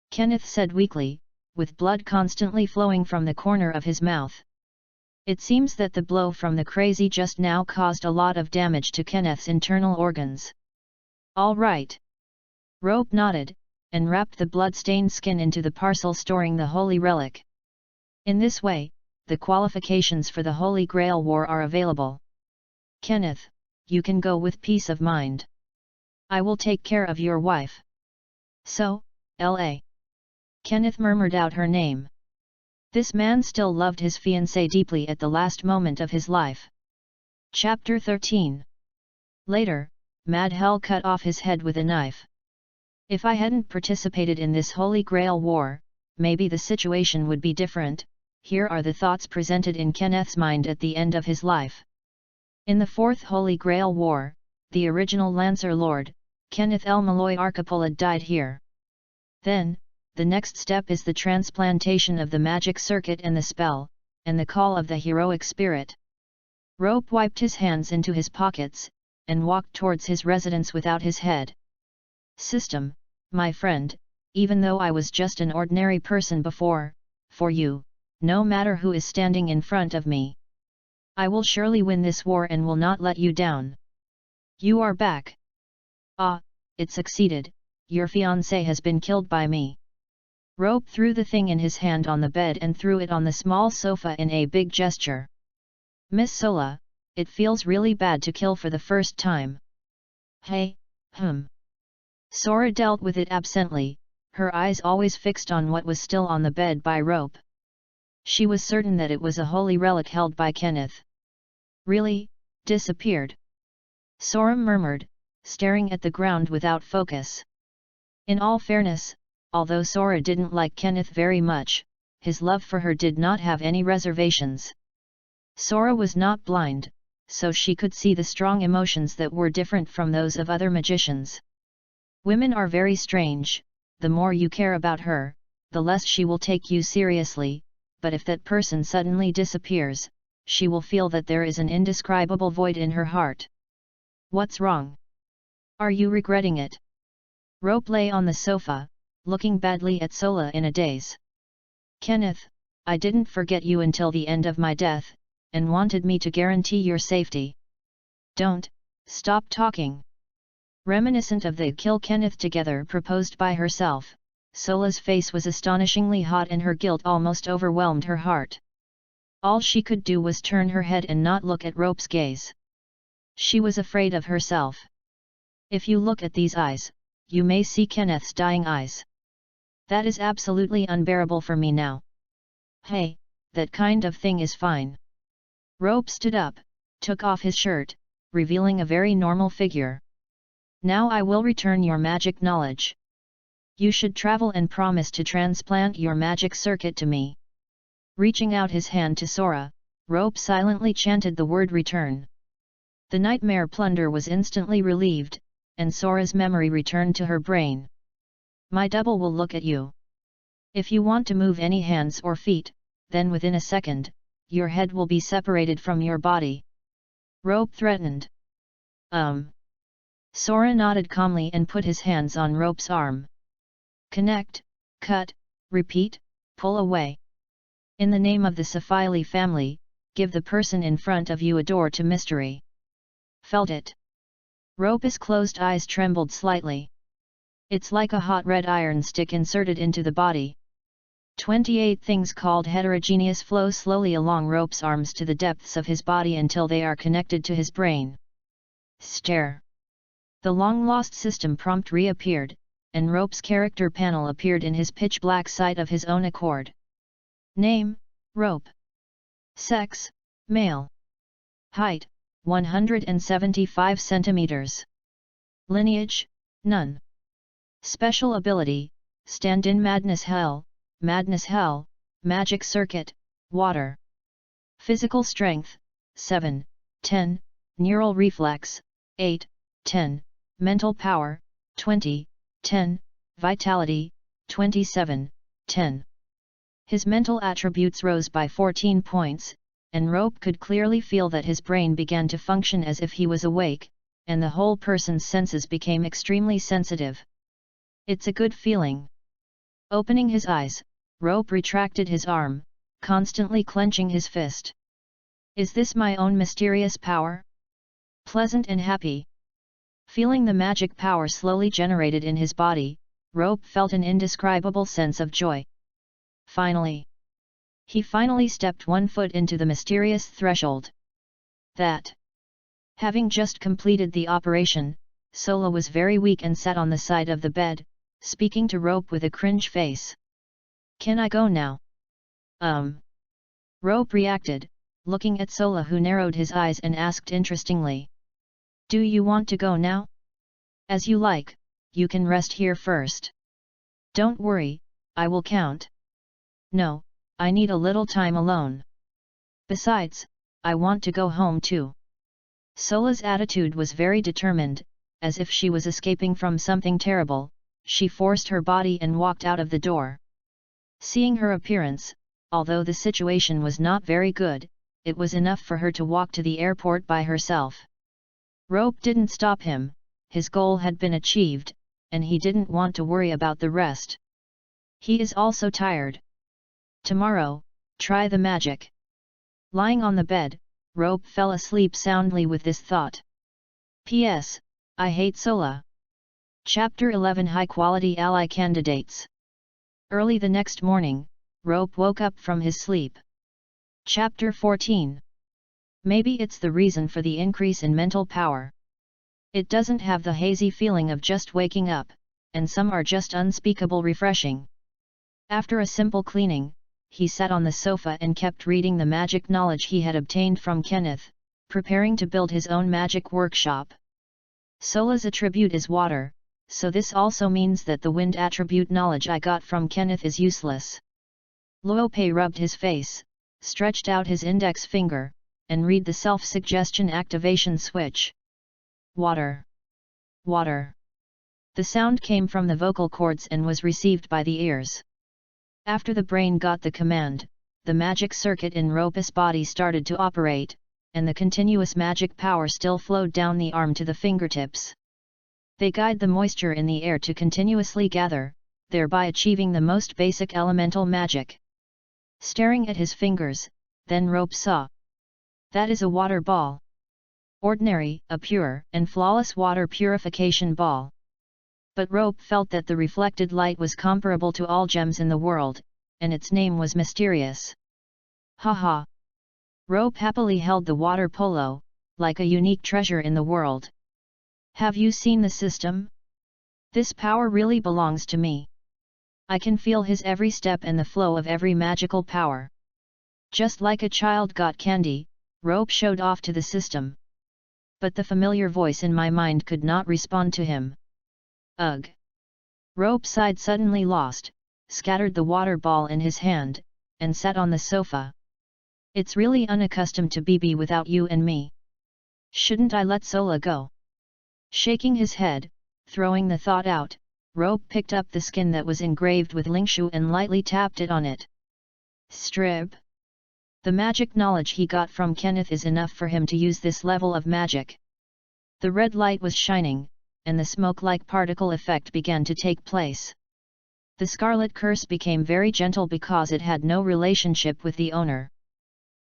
Kenneth said weakly, with blood constantly flowing from the corner of his mouth. It seems that the blow from the crazy just now caused a lot of damage to Kenneth's internal organs. All right. Rope nodded, and wrapped the blood-stained skin into the parcel storing the holy relic. In this way, the qualifications for the Holy Grail War are available. Kenneth, you can go with peace of mind. I will take care of your wife. So, L.A. Kenneth murmured out her name. This man still loved his fiancée deeply at the last moment of his life. Chapter 13. Later, Mad Hell cut off his head with a knife. If I hadn't participated in this Holy Grail War, maybe the situation would be different. Here are the thoughts presented in Kenneth's mind at the end of his life. In the Fourth Holy Grail War, the original Lancer Lord, Kenneth L. Malloy Archipelad died here. Then, the next step is the transplantation of the magic circuit and the spell, and the call of the heroic spirit. Rope wiped his hands into his pockets, and walked towards his residence without his head. System, my friend, even though I was just an ordinary person before, for you, no matter who is standing in front of me, I will surely win this war and will not let you down. You are back. Ah, it succeeded, your fiancé has been killed by me. Rope threw the thing in his hand on the bed and threw it on the small sofa in a big gesture. Miss Sola, it feels really bad to kill for the first time. Hey, Sora dealt with it absently, her eyes always fixed on what was still on the bed by Rope. She was certain that it was a holy relic held by Kenneth. Really, disappeared? Sora murmured, staring at the ground without focus. In all fairness, although Sora didn't like Kenneth very much, his love for her did not have any reservations. Sora was not blind, so she could see the strong emotions that were different from those of other magicians. Women are very strange, the more you care about her, the less she will take you seriously, but if that person suddenly disappears, she will feel that there is an indescribable void in her heart. What's wrong? Are you regretting it? Rope lay on the sofa, looking badly at Sola in a daze. Kenneth, I didn't forget you until the end of my death, and wanted me to guarantee your safety. Don't, stop talking. Reminiscent of the kill Kenneth together proposed by herself, Sola's face was astonishingly hot and her guilt almost overwhelmed her heart. All she could do was turn her head and not look at Rope's gaze. She was afraid of herself. If you look at these eyes, you may see Kenneth's dying eyes. That is absolutely unbearable for me now. Hey, that kind of thing is fine. Rope stood up, took off his shirt, revealing a very normal figure. Now I will return your magic knowledge. You should travel and promise to transplant your magic circuit to me. Reaching out his hand to Sora, Rope silently chanted the word return. The nightmare plunder was instantly relieved, and Sora's memory returned to her brain. My double will look at you. If you want to move any hands or feet, then within a second, your head will be separated from your body. Rope threatened. Sora nodded calmly and put his hands on Rope's arm. Connect, cut, repeat, pull away. In the name of the Sapphire family, give the person in front of you a door to mystery. Felt it. Rope's closed eyes trembled slightly. It's like a hot red iron stick inserted into the body. 28 things called heterogeneous flow slowly along Rope's arms to the depths of his body until they are connected to his brain. Stare. The long-lost system prompt reappeared, and Rope's character panel appeared in his pitch-black sight of his own accord. Name, Rope. Sex, male. Height, 175 centimeters. Lineage, none. Special ability, stand-in Madness Hell, Magic Circuit, Water. Physical strength, 7, 10, Neural reflex, 8, 10, Mental power, 20, 10, Vitality, 27, 10. His mental attributes rose by 14 points, and Rope could clearly feel that his brain began to function as if he was awake, and the whole person's senses became extremely sensitive. It's a good feeling. Opening his eyes, Rope retracted his arm, constantly clenching his fist. Is this my own mysterious power? Pleasant and happy. Feeling the magic power slowly generated in his body, Rope felt an indescribable sense of joy. Finally! He finally stepped one foot into the mysterious threshold. Having just completed the operation, Sola was very weak and sat on the side of the bed, speaking to Rope with a cringe face. "Can I go now?" Rope reacted, looking at Sola, who narrowed his eyes and asked interestingly. "Do you want to go now?" "As you like, you can rest here first. Don't worry, I will count." "No, I need a little time alone. Besides, I want to go home too." Sola's attitude was very determined, as if she was escaping from something terrible. She forced her body and walked out of the door. Seeing her appearance, although the situation was not very good, it was enough for her to walk to the airport by herself. Rope didn't stop him, his goal had been achieved, and he didn't want to worry about the rest. He is also tired. Tomorrow, try the magic. Lying on the bed, Rope fell asleep soundly with this thought. P.S. I hate Sola. Chapter 11 High Quality Ally Candidates. Early the next morning, Rope woke up from his sleep. Chapter 14. Maybe it's the reason for the increase in mental power. It doesn't have the hazy feeling of just waking up, and some are just unspeakable refreshing. After a simple cleaning, he sat on the sofa and kept reading the magic knowledge he had obtained from Kenneth, preparing to build his own magic workshop. Sola's attribute is water, so this also means that the wind attribute knowledge I got from Kenneth is useless. Lope rubbed his face, stretched out his index finger, and read the self-suggestion activation switch. Water. Water. The sound came from the vocal cords and was received by the ears. After the brain got the command, the magic circuit in Rope's body started to operate, and the continuous magic power still flowed down the arm to the fingertips. They guide the moisture in the air to continuously gather, thereby achieving the most basic elemental magic. Staring at his fingers, then Rope saw. That is a water ball. Ordinary, a pure and flawless water purification ball. But Rope felt that the reflected light was comparable to all gems in the world, and its name was mysterious. Ha! Rope happily held the water polo, like a unique treasure in the world. Have you seen the system? This power really belongs to me. I can feel his every step and the flow of every magical power. Just like a child got candy, Rope showed off to the system. But the familiar voice in my mind could not respond to him. Ugh! Rope sighed, suddenly lost, scattered the water ball in his hand, and sat on the sofa. It's really unaccustomed to be without you and me. Shouldn't I let Sola go? Shaking his head, throwing the thought out, Rope picked up the skin that was engraved with Lingshu and lightly tapped it on it. Strib. The magic knowledge he got from Kenneth is enough for him to use this level of magic. The red light was shining, and the smoke-like particle effect began to take place. The scarlet curse became very gentle because it had no relationship with the owner.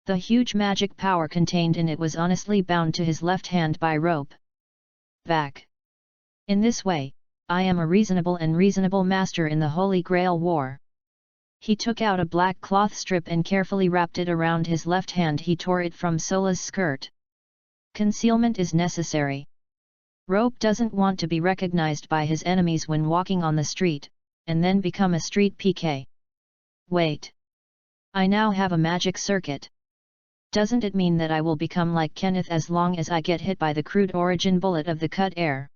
The huge magic power contained in it was honestly bound to his left hand by Rope. Back. In this way, I am a reasonable master in the Holy Grail War. He took out a black cloth strip and carefully wrapped it around his left hand. He tore it from Sola's skirt. Concealment is necessary. Rope doesn't want to be recognized by his enemies when walking on the street, and then become a street PK. Wait. I now have a magic circuit. Doesn't it mean that I will become like Kenneth as long as I get hit by the crude origin bullet of the cut air?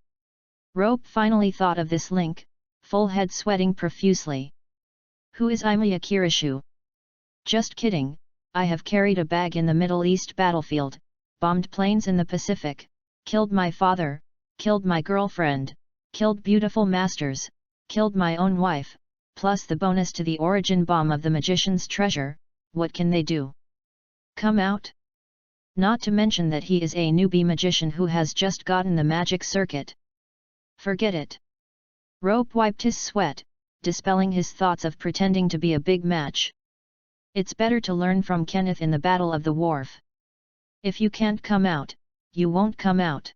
Rope finally thought of this link, full head sweating profusely. Who is Imiya Kirishu? Just kidding, I have carried a bag in the Middle East battlefield, bombed planes in the Pacific, killed my father, killed my girlfriend, killed beautiful masters, killed my own wife, plus the bonus to the origin bomb of the magician's treasure. What can they do? Come out? Not to mention that he is a newbie magician who has just gotten the magic circuit. Forget it. Rope wiped his sweat, dispelling his thoughts of pretending to be a big match. It's better to learn from Kenneth in the Battle of the Wharf. If you can't come out, you won't come out.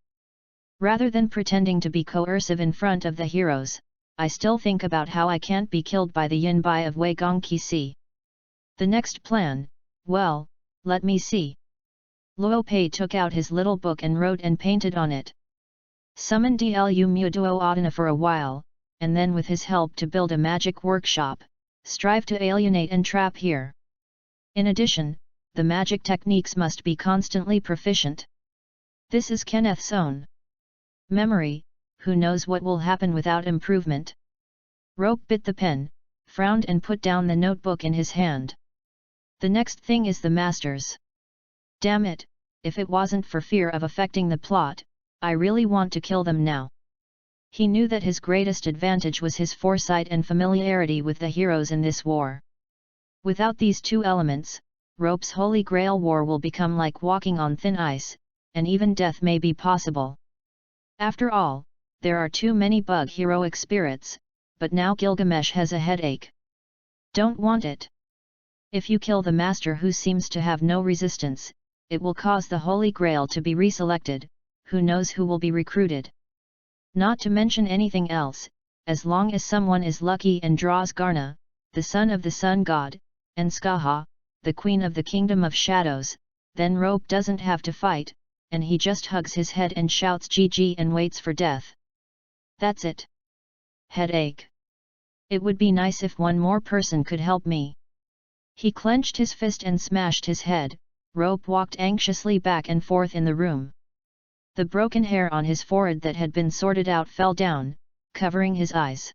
Rather than pretending to be coercive in front of the heroes, I still think about how I can't be killed by the Yinbai of Wei Gongqi Si. The next plan, well, let me see. Luo Pei took out his little book and wrote and painted on it. Summon Dlu Muduo Adana for a while, and then with his help to build a magic workshop, strive to alienate and trap here. In addition, the magic techniques must be constantly proficient. This is Kenneth's own memory, who knows what will happen without improvement. Rope bit the pen, frowned and put down the notebook in his hand. The next thing is the masters. Damn it, if it wasn't for fear of affecting the plot, I really want to kill them now. He knew that his greatest advantage was his foresight and familiarity with the heroes in this war. Without these two elements, Rope's Holy Grail war will become like walking on thin ice, and even death may be possible. After all, there are too many bug heroic spirits, but now Gilgamesh has a headache. Don't want it. If you kill the master who seems to have no resistance, it will cause the Holy Grail to be reselected, who knows who will be recruited. Not to mention anything else, as long as someone is lucky and draws Garna, the son of the sun god, and Skaha, the queen of the kingdom of shadows, then Rope doesn't have to fight, and he just hugs his head and shouts GG and waits for death. That's it. Headache. It would be nice if one more person could help me. He clenched his fist and smashed his head. Rope walked anxiously back and forth in the room. The broken hair on his forehead that had been sorted out fell down, covering his eyes.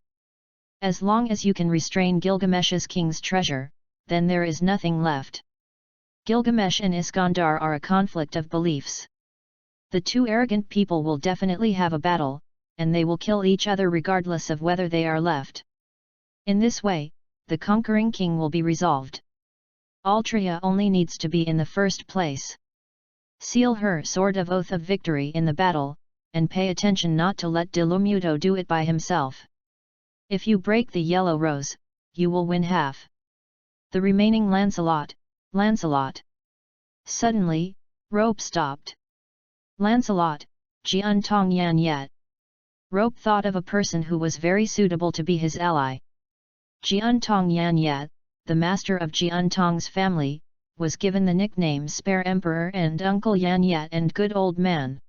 As long as you can restrain Gilgamesh's king's treasure, then there is nothing left. Gilgamesh and Iskandar are a conflict of beliefs. The two arrogant people will definitely have a battle, and they will kill each other regardless of whether they are left. In this way, the conquering king will be resolved. Altria only needs to be in the first place. Seal her sword of oath of victory in the battle, and pay attention not to let Dilumuto do it by himself. If you break the yellow rose, you will win half. The remaining Lancelot. Suddenly, Rope stopped. Lancelot, Jian Tong Yan Yat. Rope thought of a person who was very suitable to be his ally. Jian Tong Yan Yat, the master of Jian Tong's family, was given the nickname Spare Emperor and Uncle Yan Yat and Good Old Man.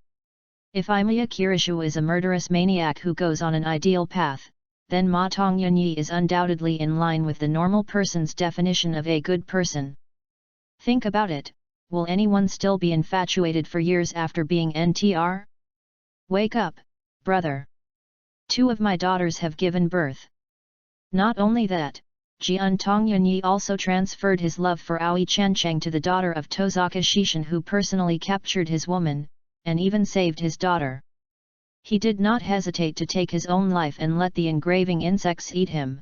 If Imiya Kirishu is a murderous maniac who goes on an ideal path, then Ma Tongyanyi is undoubtedly in line with the normal person's definition of a good person. Think about it, will anyone still be infatuated for years after being NTR? Wake up, brother. 2 of my daughters have given birth. Not only that, Jian Tongyanyi also transferred his love for Aoi Chancheng to the daughter of Tozaka Shishin, who personally captured his woman, and even saved his daughter. He did not hesitate to take his own life and let the engraving insects eat him.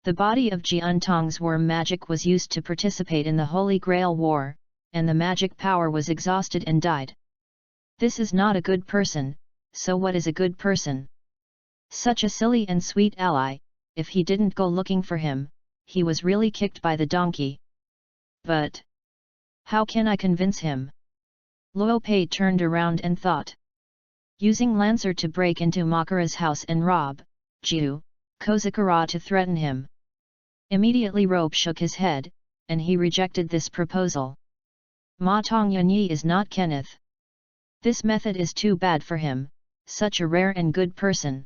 The body of Jian Tong's worm magic was used to participate in the Holy Grail War, and the magic power was exhausted and died. This is not a good person, so what is a good person? Such a silly and sweet ally. If he didn't go looking for him, he was really kicked by the donkey. But how can I convince him? Luo Pei turned around and thought. Using Lancer to break into Makara's house and rob Jiu Kozakura to threaten him. Immediately Rope shook his head, and he rejected this proposal. Ma Tongyanyi is not Kenneth. This method is too bad for him, such a rare and good person.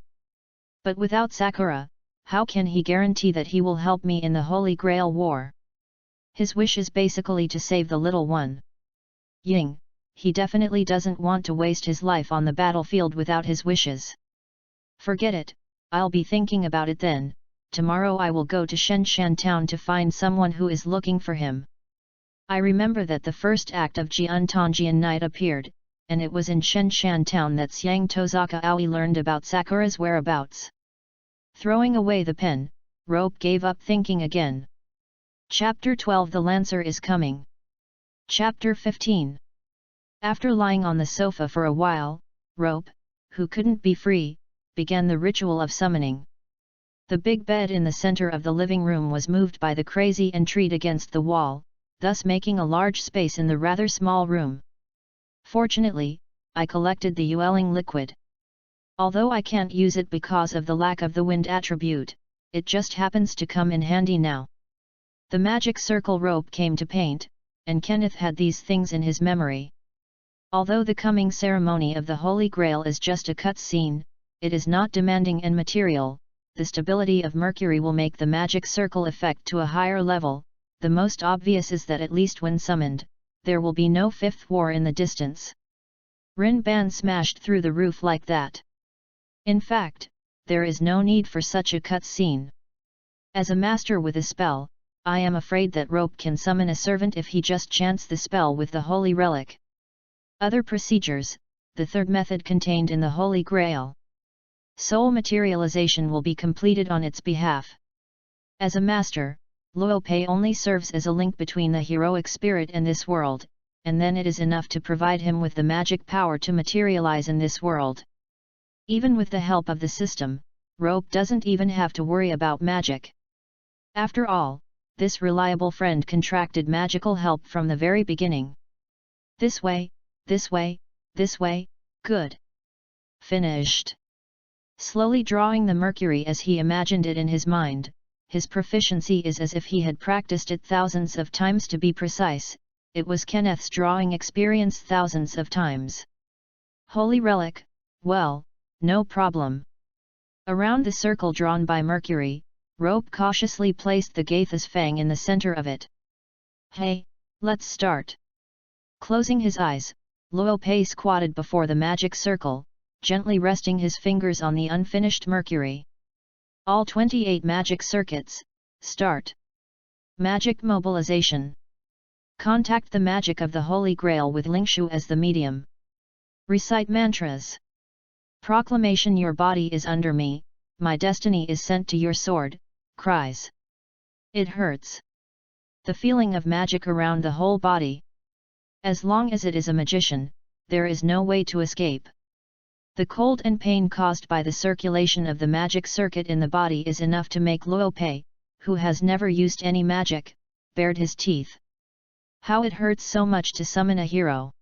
But without Sakura, how can he guarantee that he will help me in the Holy Grail War? His wish is basically to save the little one. Ying, he definitely doesn't want to waste his life on the battlefield without his wishes. Forget it, I'll be thinking about it then. Tomorrow I will go to Shenshan town to find someone who is looking for him. I remember that the first act of Jian Tongjian Night appeared, and it was in Shenshan town that Xiang Tozaka Aoi learned about Sakura's whereabouts. Throwing away the pen, Rope gave up thinking again. Chapter 12 The Lancer is coming. Chapter 15. After lying on the sofa for a while, Rope, who couldn't be free, began the ritual of summoning. The big bed in the center of the living room was moved by the crazy entreat against the wall, thus making a large space in the rather small room. Fortunately, I collected the Yueling liquid. Although I can't use it because of the lack of the wind attribute, it just happens to come in handy now. The magic circle rope came to paint, and Kenneth had these things in his memory. Although the coming ceremony of the Holy Grail is just a cut scene, it is not demanding and material. The stability of Mercury will make the magic circle effect to a higher level. The most obvious is that at least when summoned, there will be no fifth war in the distance. Rin Ban smashed through the roof like that. In fact, there is no need for such a cut scene. As a master with a spell, I am afraid that Rope can summon a servant if he just chants the spell with the Holy Relic. Other procedures, the third method contained in the Holy Grail. Soul materialization will be completed on its behalf. As a master, Luope only serves as a link between the heroic spirit and this world, and then it is enough to provide him with the magic power to materialize in this world. Even with the help of the system, Rope doesn't even have to worry about magic. After all, this reliable friend contracted magical help from the very beginning. This way, this way, this way, good. Finished. Slowly drawing the Mercury as he imagined it in his mind, his proficiency is as if he had practiced it thousands of times to be precise. It was Kenneth's drawing experience thousands of times. Holy Relic, well, no problem. Around the circle drawn by Mercury, Rope cautiously placed the Gaitha's fang in the center of it. Hey, let's start. Closing his eyes, Luope squatted before the magic circle, gently resting his fingers on the unfinished Mercury. All 28 magic circuits, start. Magic mobilization. Contact the magic of the Holy Grail with Lingshu as the medium. Recite mantras. Proclamation: your body is under me, my destiny is sent to your sword, cries. It hurts. The feeling of magic around the whole body. As long as it is a magician, there is no way to escape. The cold and pain caused by the circulation of the magic circuit in the body is enough to make Luope, who has never used any magic, bared his teeth. How it hurts so much to summon a hero.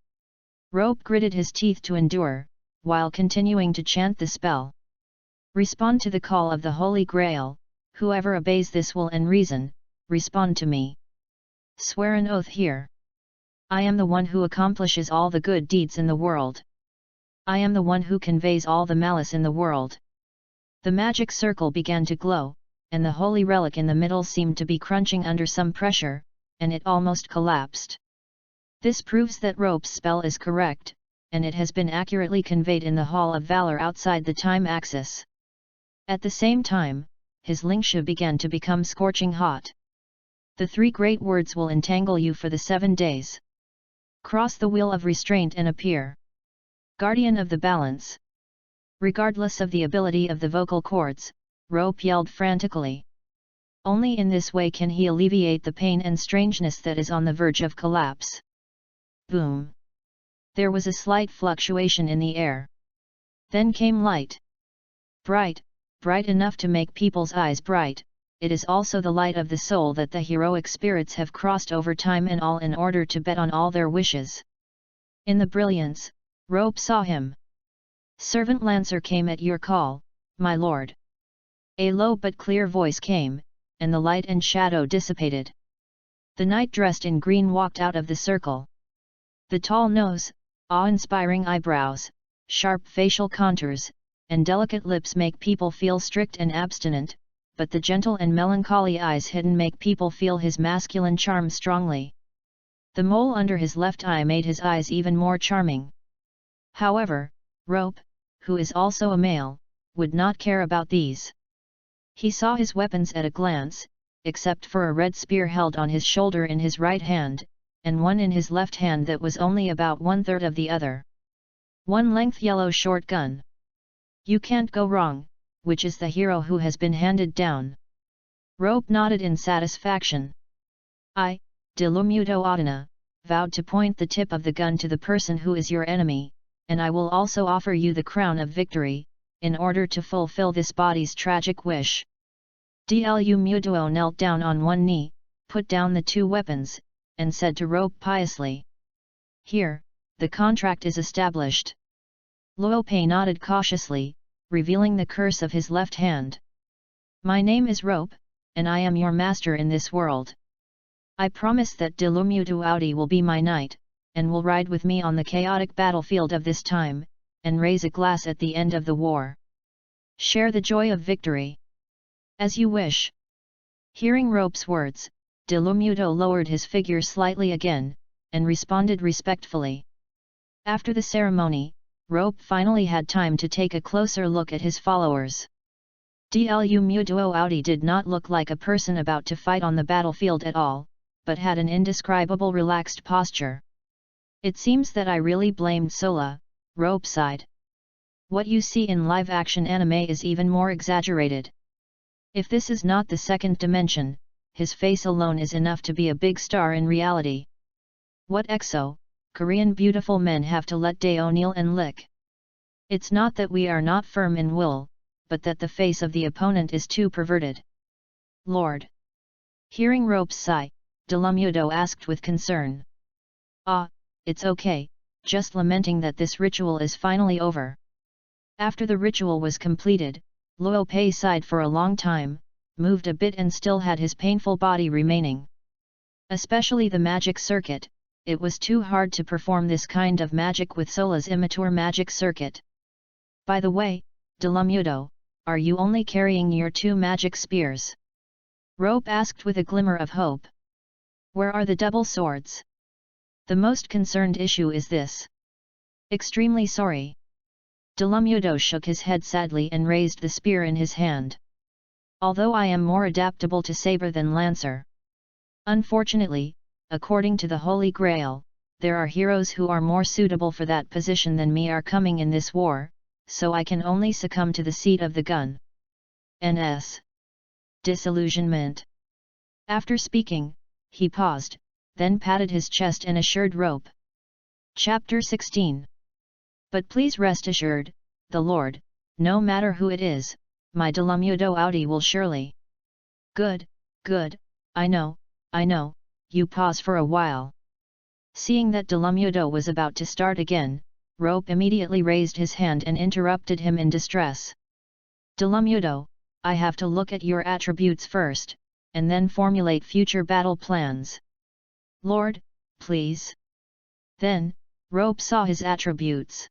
Rope gritted his teeth to endure, while continuing to chant the spell. Respond to the call of the Holy Grail, whoever obeys this will and reason, respond to me. Swear an oath here. I am the one who accomplishes all the good deeds in the world. I am the one who conveys all the malice in the world. The magic circle began to glow, and the holy relic in the middle seemed to be crunching under some pressure, and it almost collapsed. This proves that Rope's spell is correct, and it has been accurately conveyed in the Hall of Valor outside the time axis. At the same time, his Lingshu began to become scorching hot. The 3 great words will entangle you for the 7 days. Cross the wheel of restraint and appear. Guardian of the balance. Regardless of the ability of the vocal cords, Rope yelled frantically. Only in this way can he alleviate the pain and strangeness that is on the verge of collapse. Boom! There was a slight fluctuation in the air. Then came light. Bright, bright enough to make people's eyes bright. It is also the light of the soul that the heroic spirits have crossed over time and all in order to bet on all their wishes. In the brilliance, Rope saw him. Servant Lancer came at your call, my lord. A low but clear voice came, and the light and shadow dissipated. The knight dressed in green walked out of the circle. The tall nose, awe-inspiring eyebrows, sharp facial contours, and delicate lips make people feel strict and abstinent, but the gentle and melancholy eyes hidden make people feel his masculine charm strongly. The mole under his left eye made his eyes even more charming. However, Rope, who is also a male, would not care about these. He saw his weapons at a glance, except for a red spear held on his shoulder in his right hand, and one in his left hand that was only about 1/3 of the other. One length yellow short gun. You can't go wrong, which is the hero who has been handed down. Rope nodded in satisfaction. I, Dilumuto Adana, vowed to point the tip of the gun to the person who is your enemy, and I will also offer you the crown of victory, in order to fulfill this body's tragic wish. Dlu Mutuo knelt down on one knee, put down the 2 weapons, and said to Rope piously. Here, the contract is established. Luope nodded cautiously, revealing the curse of his left hand. "My name is Rope, and I am your master in this world. I promise that Dilumutuaudi will be my knight, and will ride with me on the chaotic battlefield of this time, and raise a glass at the end of the war. Share the joy of victory. As you wish." Hearing Rope's words, Dilumuto lowered his figure slightly again, and responded respectfully. After the ceremony, Rope finally had time to take a closer look at his followers. Dilumutuaudi did not look like a person about to fight on the battlefield at all, but had an indescribable relaxed posture. "It seems that I really blamed Sola," Rope sighed. "What you see in live-action anime is even more exaggerated. If this is not the second dimension, his face alone is enough to be a big star in reality. What exo, Korean beautiful men have to let Dae kneel and lick. It's not that we are not firm in will, but that the face of the opponent is too perverted. Lord." Hearing Rope's sigh, Dilumuto asked with concern. "Ah, it's okay, just lamenting that this ritual is finally over." After the ritual was completed, Luopei sighed for a long time, moved a bit and still had his painful body remaining. Especially the magic circuit, it was too hard to perform this kind of magic with Sola's immature magic circuit. "By the way, Dilumuto, are you only carrying your 2 magic spears?" Rope asked with a glimmer of hope. "Where are the double swords? The most concerned issue is this." "Extremely sorry." Dilumuto shook his head sadly and raised the spear in his hand. "Although I am more adaptable to saber than lancer. Unfortunately, according to the Holy Grail, there are heroes who are more suitable for that position than me are coming in this war, so I can only succumb to the seat of the gun." N.S. Disillusionment. After speaking, he paused, then patted his chest and assured Rope. Chapter 16. "But please rest assured, the Lord, no matter who it is, my Dilumutuaudi will surely." Good, I know, you pause for a while." Seeing that Dilumuto was about to start again, Rope immediately raised his hand and interrupted him in distress. "Dilumuto, I have to look at your attributes first, and then formulate future battle plans." "Lord, please." Then, Rope saw his attributes.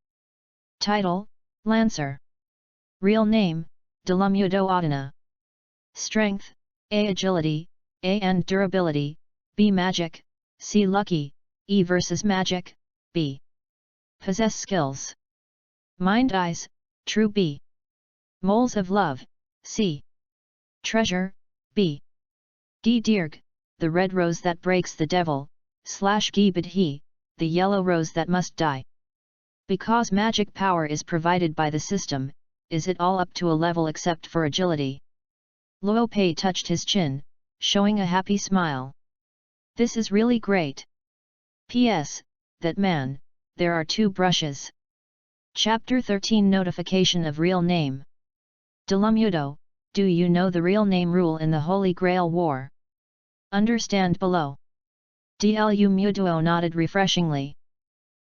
Title, Lancer. Real name, Dilumuto. Strength, A. Agility, A. and Durability, B. Magic, C. Lucky, E. versus Magic, B. Possess skills. Mind Eyes, True, B. Moles of Love, C. Treasure, B. Gi Dirg, the red rose that breaks the devil, / Gi Bidhi, the yellow rose that must die. Because magic power is provided by the system, is it all up to a level except for agility? Luopei touched his chin, showing a happy smile. "This is really great. P.S. That man, there are 2 brushes." Chapter 13 Notification of Real Name. Dilumuto, do you know the real name rule in the Holy Grail War? Understand below. Dilumuto nodded refreshingly.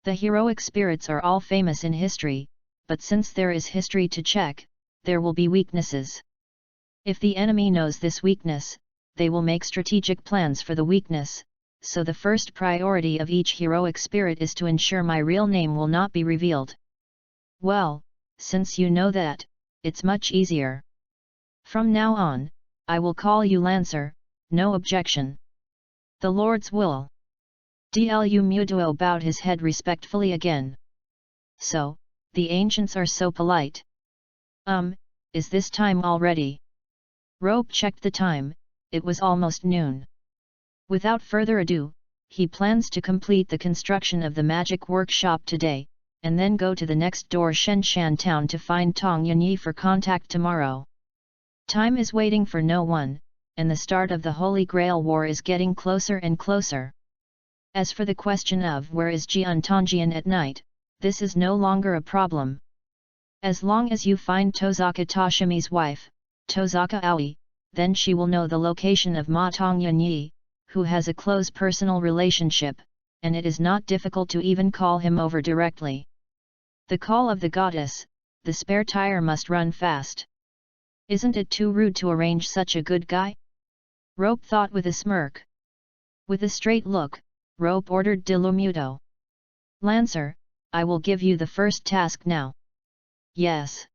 The heroic spirits are all famous in history, but since there is history to check, there will be weaknesses. If the enemy knows this weakness, they will make strategic plans for the weakness, so the first priority of each heroic spirit is to ensure my real name will not be revealed. Well, since you know that, it's much easier. From now on, I will call you Lancer, no objection. The Lord's will. Dilumuto bowed his head respectfully again. So, the ancients are so polite. Is this time already? Rope checked the time, it was almost noon. Without further ado, he plans to complete the construction of the magic workshop today, and then go to the next door Shenshan town to find Tong Yunyi for contact tomorrow. Time is waiting for no one, and the start of the Holy Grail War is getting closer and closer. As for the question of where is Jian Tongjian at night, this is no longer a problem. As long as you find Tozaka Toshimi's wife, Tozaka Aoi, then she will know the location of Ma Tong Yunyi, who has a close personal relationship, and it is not difficult to even call him over directly. The call of the goddess, the spare tire must run fast. Isn't it too rude to arrange such a good guy? Rope thought with a smirk. With a straight look, Rope ordered Dilumuto. Lancer, I will give you the first task now. Yes.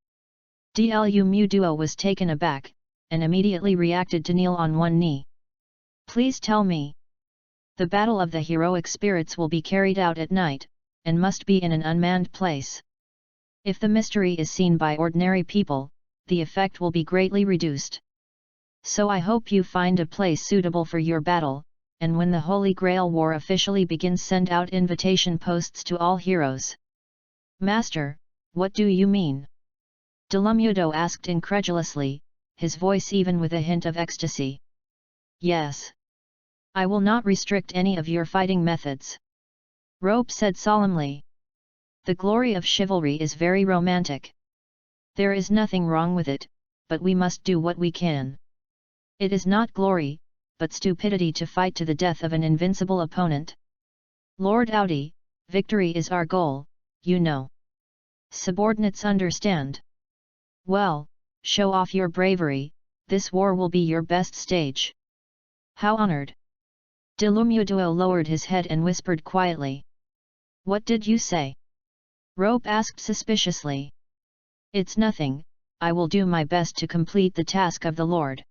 Dilumuto was taken aback, and immediately reacted to kneel on one knee. Please tell me. The battle of the heroic spirits will be carried out at night, and must be in an unmanned place. If the mystery is seen by ordinary people, the effect will be greatly reduced. So I hope you find a place suitable for your battle, and when the Holy Grail War officially begins send out invitation posts to all heroes. Master, what do you mean? Dilumuto asked incredulously, his voice even with a hint of ecstasy. Yes. I will not restrict any of your fighting methods. Rope said solemnly. The glory of chivalry is very romantic. There is nothing wrong with it, but we must do what we can. It is not glory, but stupidity to fight to the death of an invincible opponent. Lord Audi, victory is our goal, you know. Subordinates understand. Well, show off your bravery, this war will be your best stage. How honored. Dilumuto lowered his head and whispered quietly. What did you say? Rope asked suspiciously. It's nothing, I will do my best to complete the task of the Lord.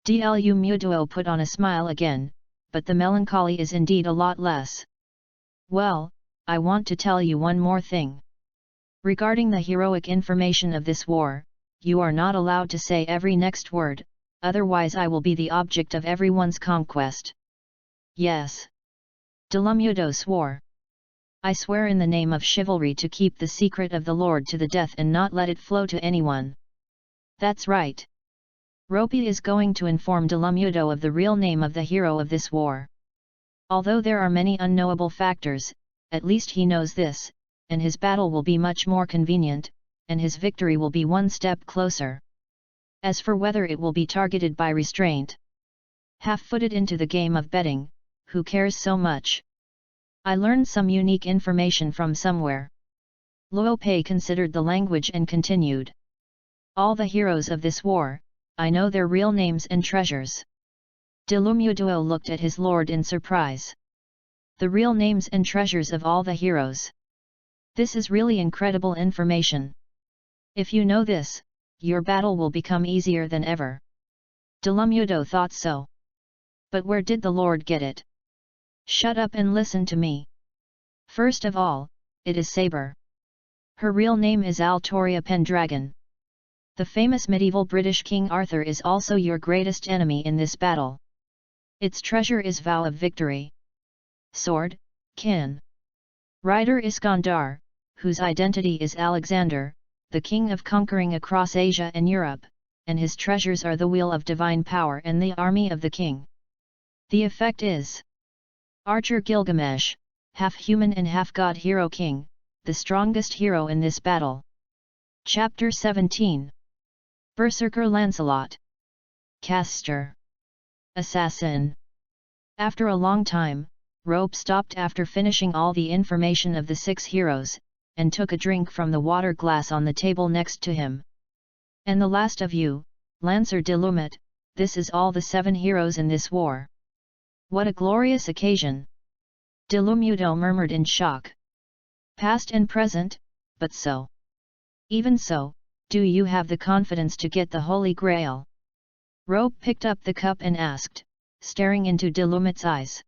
Dilumuto put on a smile again, but the melancholy is indeed a lot less. Well, I want to tell you one more thing. Regarding the heroic information of this war, you are not allowed to say every next word, otherwise I will be the object of everyone's conquest. Yes. Dilumuto swore. I swear in the name of chivalry to keep the secret of the Lord to the death and not let it flow to anyone. That's right. Ropey is going to inform Dilumuto of the real name of the hero of this war. Although there are many unknowable factors, at least he knows this, and his battle will be much more convenient, and his victory will be one step closer. As for whether it will be targeted by restraint, half-footed into the game of betting, who cares so much? I learned some unique information from somewhere. Luopei considered the language and continued. All the heroes of this war, I know their real names and treasures. Dilumuto looked at his lord in surprise. The real names and treasures of all the heroes. This is really incredible information. If you know this, your battle will become easier than ever. Dilumuto thought so. But where did the Lord get it? Shut up and listen to me. First of all, it is Sabre. Her real name is Altoria Pendragon. The famous medieval British King Arthur is also your greatest enemy in this battle. Its treasure is Vow of Victory. Sword, Kin. Rider Iskandar, whose identity is Alexander, the king of conquering across Asia and Europe, and his treasures are the Wheel of Divine Power and the Army of the King. The effect is Archer Gilgamesh, half human and half god hero king, the strongest hero in this battle. Chapter 17. Berserker Lancelot. Caster. Assassin. After a long time, Rope stopped after finishing all the information of the 6 heroes, and took a drink from the water glass on the table next to him. And the last of you, Lancer Dilumut, this is all the 7 heroes in this war. What a glorious occasion! Dilumuto murmured in shock. Past and present, but so. Even so, do you have the confidence to get the Holy Grail? Rope picked up the cup and asked, staring into Dilumut's eyes.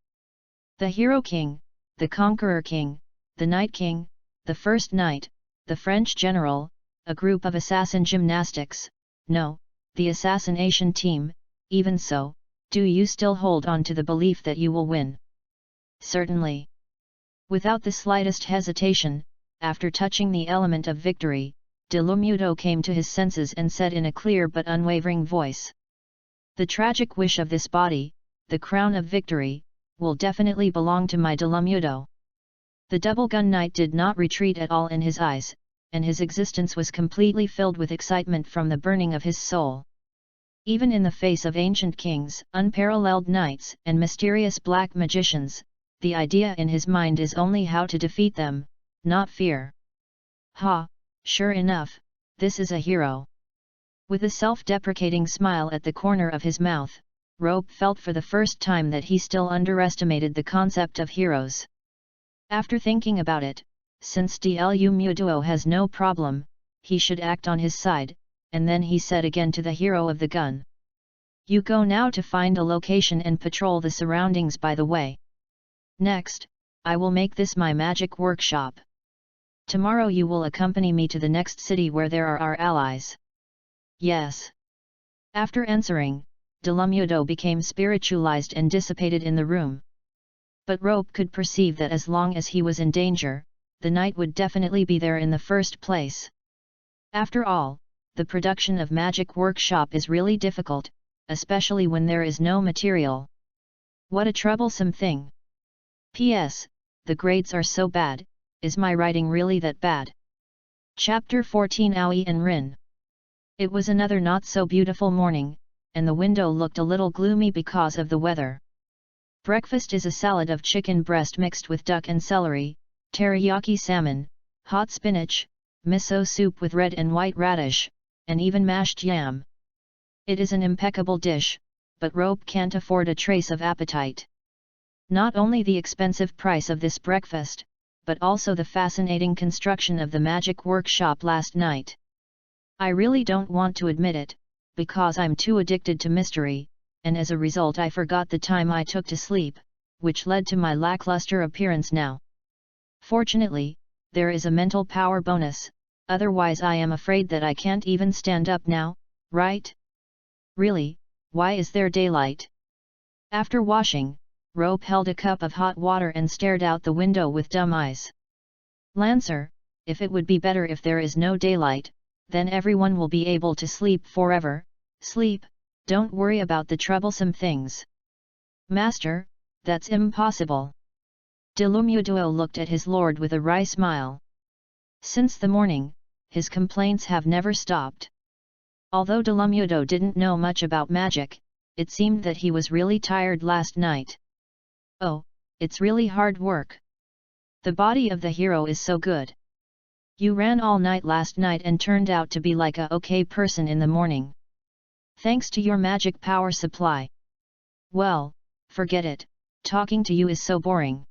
The Hero King, the Conqueror King, the Night King, the First Knight, the French General, a group of assassin gymnastics, no, the assassination team, even so, do you still hold on to the belief that you will win? Certainly. Without the slightest hesitation, after touching the element of victory, Dilumuto came to his senses and said in a clear but unwavering voice. The tragic wish of this body, the crown of victory, will definitely belong to my Dilumuto. The double-gun knight did not retreat at all in his eyes, and his existence was completely filled with excitement from the burning of his soul. Even in the face of ancient kings, unparalleled knights, and mysterious black magicians, the idea in his mind is only how to defeat them, not fear. Ha, sure enough, this is a hero. With a self-deprecating smile at the corner of his mouth, Rope felt for the first time that he still underestimated the concept of heroes. After thinking about it, since Dlu has no problem, he should act on his side, and then he said again to the hero of the gun. You go now to find a location and patrol the surroundings by the way. Next, I will make this my magic workshop. Tomorrow you will accompany me to the next city where there are our allies. Yes. After answering, Dlu became spiritualized and dissipated in the room. But Rope could perceive that as long as he was in danger, the knight would definitely be there in the first place. After all, the production of magic workshop is really difficult, especially when there is no material. What a troublesome thing. P.S. The grades are so bad, is my writing really that bad? Chapter 14 Aoi and Rin. It was another not so beautiful morning, and the window looked a little gloomy because of the weather. Breakfast is a salad of chicken breast mixed with duck and celery, teriyaki salmon, hot spinach, miso soup with red and white radish, and even mashed yam. It is an impeccable dish, but Rope can't afford a trace of appetite. Not only the expensive price of this breakfast, but also the fascinating construction of the magic workshop last night. I really don't want to admit it, because I'm too addicted to mystery, and as a result I forgot the time I took to sleep, which led to my lackluster appearance now. Fortunately, there is a mental power bonus, otherwise I am afraid that I can't even stand up now, right? Really, why is there daylight? After washing, Rope held a cup of hot water and stared out the window with dumb eyes. Lancer, if it would be better if there is no daylight, then everyone will be able to sleep forever. Sleep, don't worry about the troublesome things. Master, that's impossible. Dlu looked at his lord with a wry smile. Since the morning, his complaints have never stopped. Although Dlu didn't know much about magic, it seemed that he was really tired last night. Oh, it's really hard work. The body of the hero is so good. You ran all night last night and turned out to be like a okay person in the morning. Thanks to your magic power supply. Well, forget it, talking to you is so boring.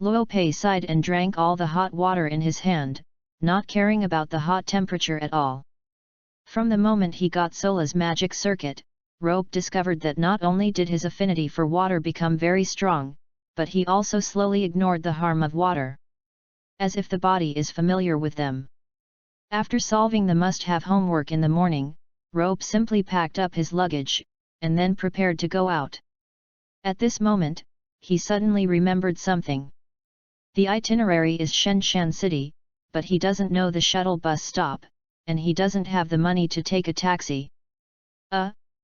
Luopei sighed and drank all the hot water in his hand, not caring about the hot temperature at all. From the moment he got Sola's magic circuit, Rope discovered that not only did his affinity for water become very strong, but he also slowly ignored the harm of water. As if the body is familiar with them. After solving the must-have homework in the morning, Rope simply packed up his luggage, and then prepared to go out. At this moment, he suddenly remembered something. The itinerary is Shenshan City, but he doesn't know the shuttle bus stop, and he doesn't have the money to take a taxi.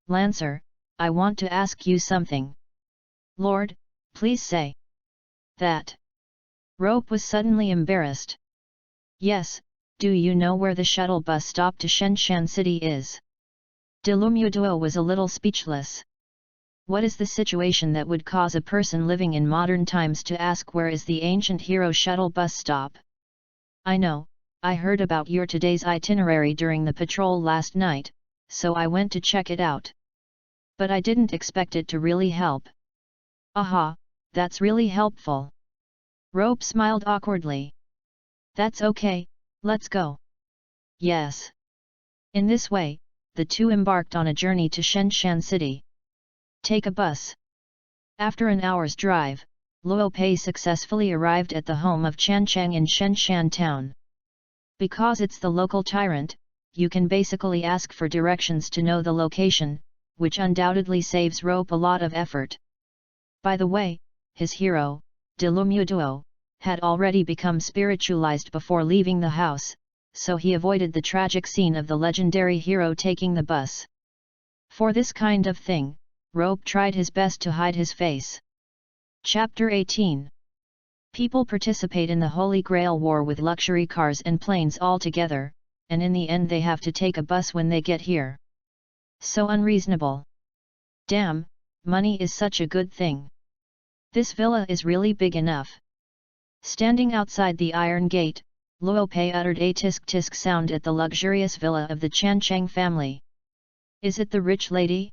Lancer, I want to ask you something. Lord, please say. That. Rope was suddenly embarrassed. Yes, do you know where the shuttle bus stop to Shenshan City is? Dlu was a little speechless. What is the situation that would cause a person living in modern times to ask where is the ancient hero shuttle bus stop? I know, I heard about your today's itinerary during the patrol last night, so I went to check it out. But I didn't expect it to really help. Aha, that's really helpful. Rope smiled awkwardly. That's okay, let's go. Yes. In this way, the two embarked on a journey to Shenshan City. Take a bus. After an hour's drive, Luopei successfully arrived at the home of Chanchang in Shenshan town. Because it's the local tyrant, you can basically ask for directions to know the location, which undoubtedly saves Rope a lot of effort. By the way, his hero, Dlu had already become spiritualized before leaving the house, so he avoided the tragic scene of the legendary hero taking the bus. For this kind of thing, Rope tried his best to hide his face. Chapter 18. People participate in the Holy Grail War with luxury cars and planes all together, and in the end they have to take a bus when they get here. So unreasonable. Damn, money is such a good thing. This villa is really big enough. Standing outside the iron gate, Luo Pei uttered a tisk-tisk sound at the luxurious villa of the Chancheng family. Is it the rich lady?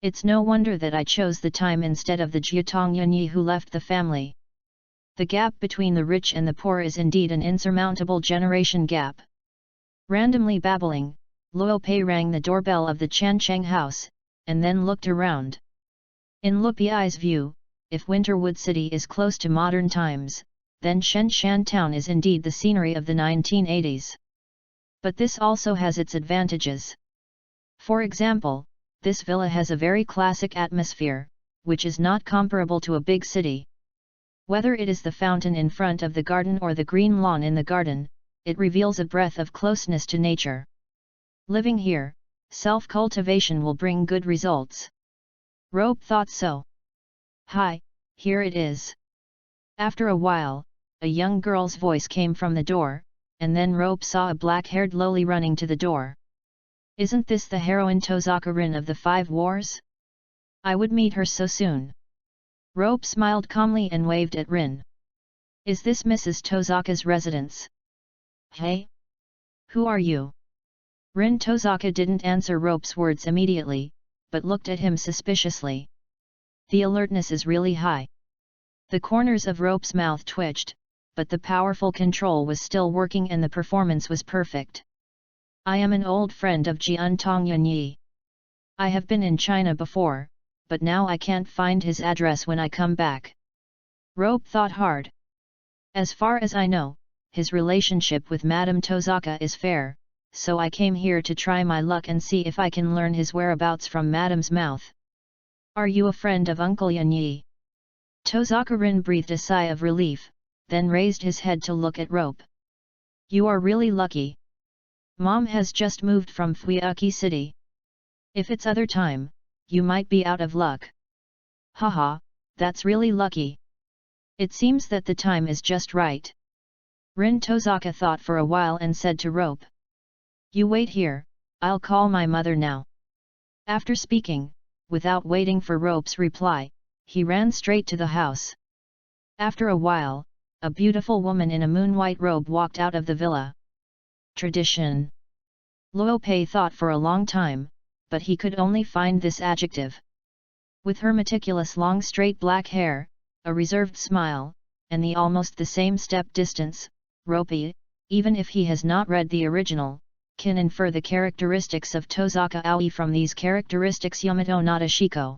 It's no wonder that I chose the time instead of the Jiatong Yunyi who left the family. The gap between the rich and the poor is indeed an insurmountable generation gap. Randomly babbling, Luo Pei rang the doorbell of the Chancheng house, and then looked around. In Luo Pei's view, if Winterwood City is close to modern times, then Shenshan town is indeed the scenery of the 1980s. But this also has its advantages. For example, this villa has a very classic atmosphere, which is not comparable to a big city. Whether it is the fountain in front of the garden or the green lawn in the garden, it reveals a breath of closeness to nature. Living here, self-cultivation will bring good results. Rope thought so. Hi, here it is. After a while, a young girl's voice came from the door, and then Rope saw a black-haired loli running to the door. Isn't this the heroine Tozaka Rin of the Five Wars? I would meet her so soon. Rope smiled calmly and waved at Rin. Is this Mrs. Tozaka's residence? Hey? Who are you? Rin Tozaka didn't answer Rope's words immediately, but looked at him suspiciously. The alertness is really high. The corners of Rope's mouth twitched, but the powerful control was still working and the performance was perfect. I am an old friend of Jian Tongyanyi. I have been in China before, but now I can't find his address when I come back. Rope thought hard. As far as I know, his relationship with Madame Tozaka is fair, so I came here to try my luck and see if I can learn his whereabouts from Madame's mouth. Are you a friend of Uncle Yanyi? Tozaka Rin breathed a sigh of relief, then raised his head to look at Rope. You are really lucky. Mom has just moved from Fuiuki City. If it's other time, you might be out of luck. Haha, that's really lucky. It seems that the time is just right. Rin Tozaka thought for a while and said to Rope. You wait here, I'll call my mother now. After speaking, without waiting for Rope's reply, he ran straight to the house. After a while, a beautiful woman in a moon-white robe walked out of the villa. Tradition. Luo Pei thought for a long time, but he could only find this adjective. With her meticulous long straight black hair, a reserved smile, and the almost the same step distance, Rope, even if he has not read the original, can infer the characteristics of Tozaka Aoi from these characteristics Yamato Nadeshiko.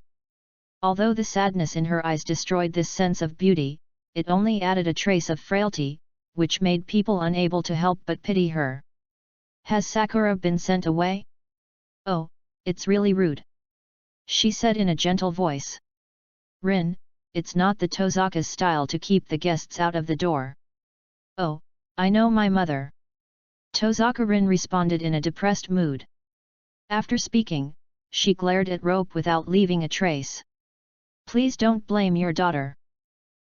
Although the sadness in her eyes destroyed this sense of beauty, it only added a trace of frailty, which made people unable to help but pity her. Has Sakura been sent away? Oh, it's really rude. She said in a gentle voice. Rin, it's not the Tozaka's style to keep the guests out of the door. Oh, I know my mother. Tozaka Rin responded in a depressed mood. After speaking, she glared at Rope without leaving a trace. Please don't blame your daughter.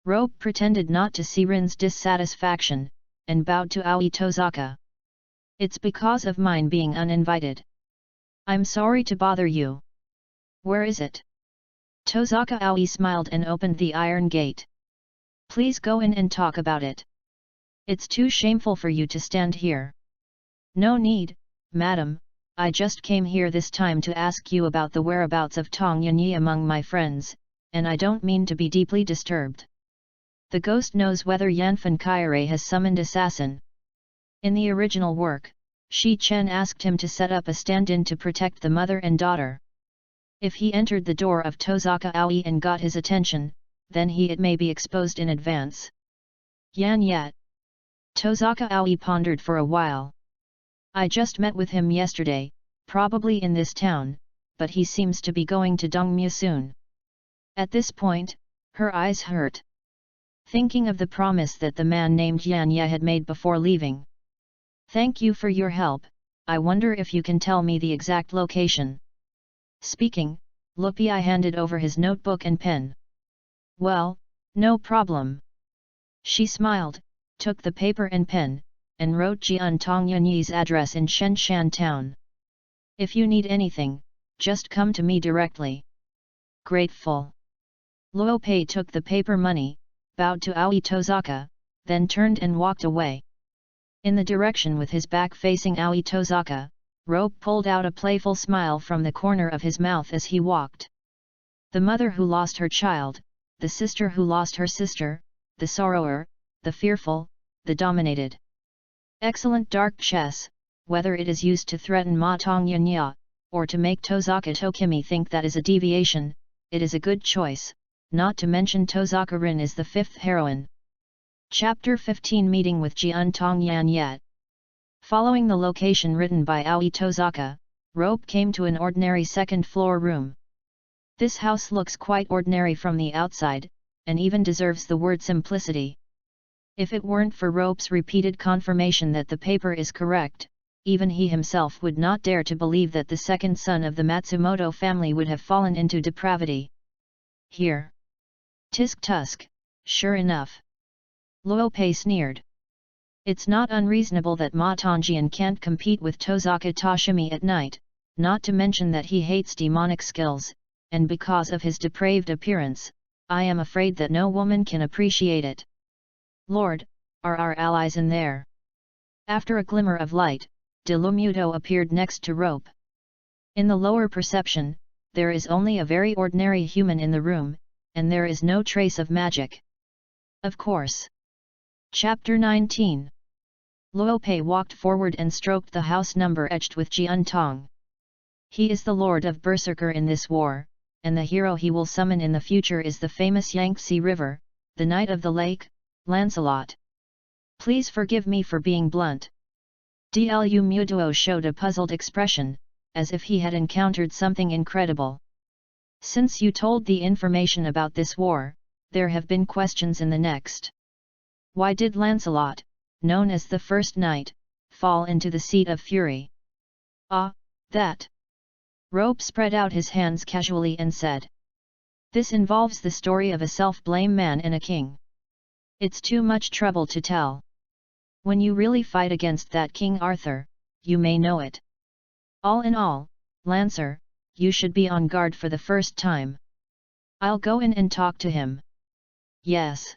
Rope pretended not to see Rin's dissatisfaction, and bowed to Aoi Tozaka. It's because of mine being uninvited. I'm sorry to bother you. Where is it? Tozaka Aoi smiled and opened the iron gate. Please go in and talk about it. It's too shameful for you to stand here. No need, madam, I just came here this time to ask you about the whereabouts of Tong Yanyi among my friends, and I don't mean to be deeply disturbed. The ghost knows whether Yanfen Kaire has summoned assassin. In the original work, Shi Chen asked him to set up a stand-in to protect the mother and daughter. If he entered the door of Tozaka Aoi and got his attention, then it may be exposed in advance. Yan Yat. Tozaka Aoi pondered for a while. I just met with him yesterday, probably in this town, but he seems to be going to Dongmu soon. At this point, her eyes hurt. Thinking of the promise that the man named Yan Ye had made before leaving. Thank you for your help, I wonder if you can tell me the exact location. Speaking, Luo Pei handed over his notebook and pen. Well, no problem. She smiled, took the paper and pen, and wrote Jian Tongyanyi's address in Shenshan town. If you need anything, just come to me directly. Grateful. Luo Pei took the paper money, bowed to Aoi Tozaka, then turned and walked away. In the direction with his back facing Aoi Tozaka, Rope pulled out a playful smile from the corner of his mouth as he walked. The mother who lost her child, the sister who lost her sister, the sorrower, the fearful, the dominated. Excellent dark chess, whether it is used to threaten Ma Tongnya, or to make Tozaka Tokimi think that is a deviation, it is a good choice, not to mention Tozaka Rin is the fifth heroine. Chapter 15 Meeting with Jian Tongyan. Following the location written by Aoi Tozaka, Rope came to an ordinary second-floor room. This house looks quite ordinary from the outside, and even deserves the word simplicity. If it weren't for Rope's repeated confirmation that the paper is correct, even he himself would not dare to believe that the second son of the Matsumoto family would have fallen into depravity. Here. Tisk tusk, sure enough. Luopei sneered. It's not unreasonable that Ma Tongjian can't compete with Tozaka Toshimi at night, not to mention that he hates demonic skills, and because of his depraved appearance, I am afraid that no woman can appreciate it. Lord, are our allies in there? After a glimmer of light, De Lumuto appeared next to Rope. In the lower perception, there is only a very ordinary human in the room, and there is no trace of magic. Of course. Chapter 19. Luopei walked forward and stroked the house number etched with Jian Tong. He is the lord of Berserker in this war, and the hero he will summon in the future is the famous Yangtze River, the Knight of the Lake, Lancelot. Please forgive me for being blunt. Dlu Mutuo showed a puzzled expression, as if he had encountered something incredible. Since you told the information about this war, there have been questions in the next. Why did Lancelot, known as the First Knight, fall into the seat of fury? Ah, that. Rope spread out his hands casually and said. This involves the story of a self-blame man and a king. It's too much trouble to tell. When you really fight against that King Arthur, you may know it. All in all, Lancer, you should be on guard for the first time. I'll go in and talk to him. Yes.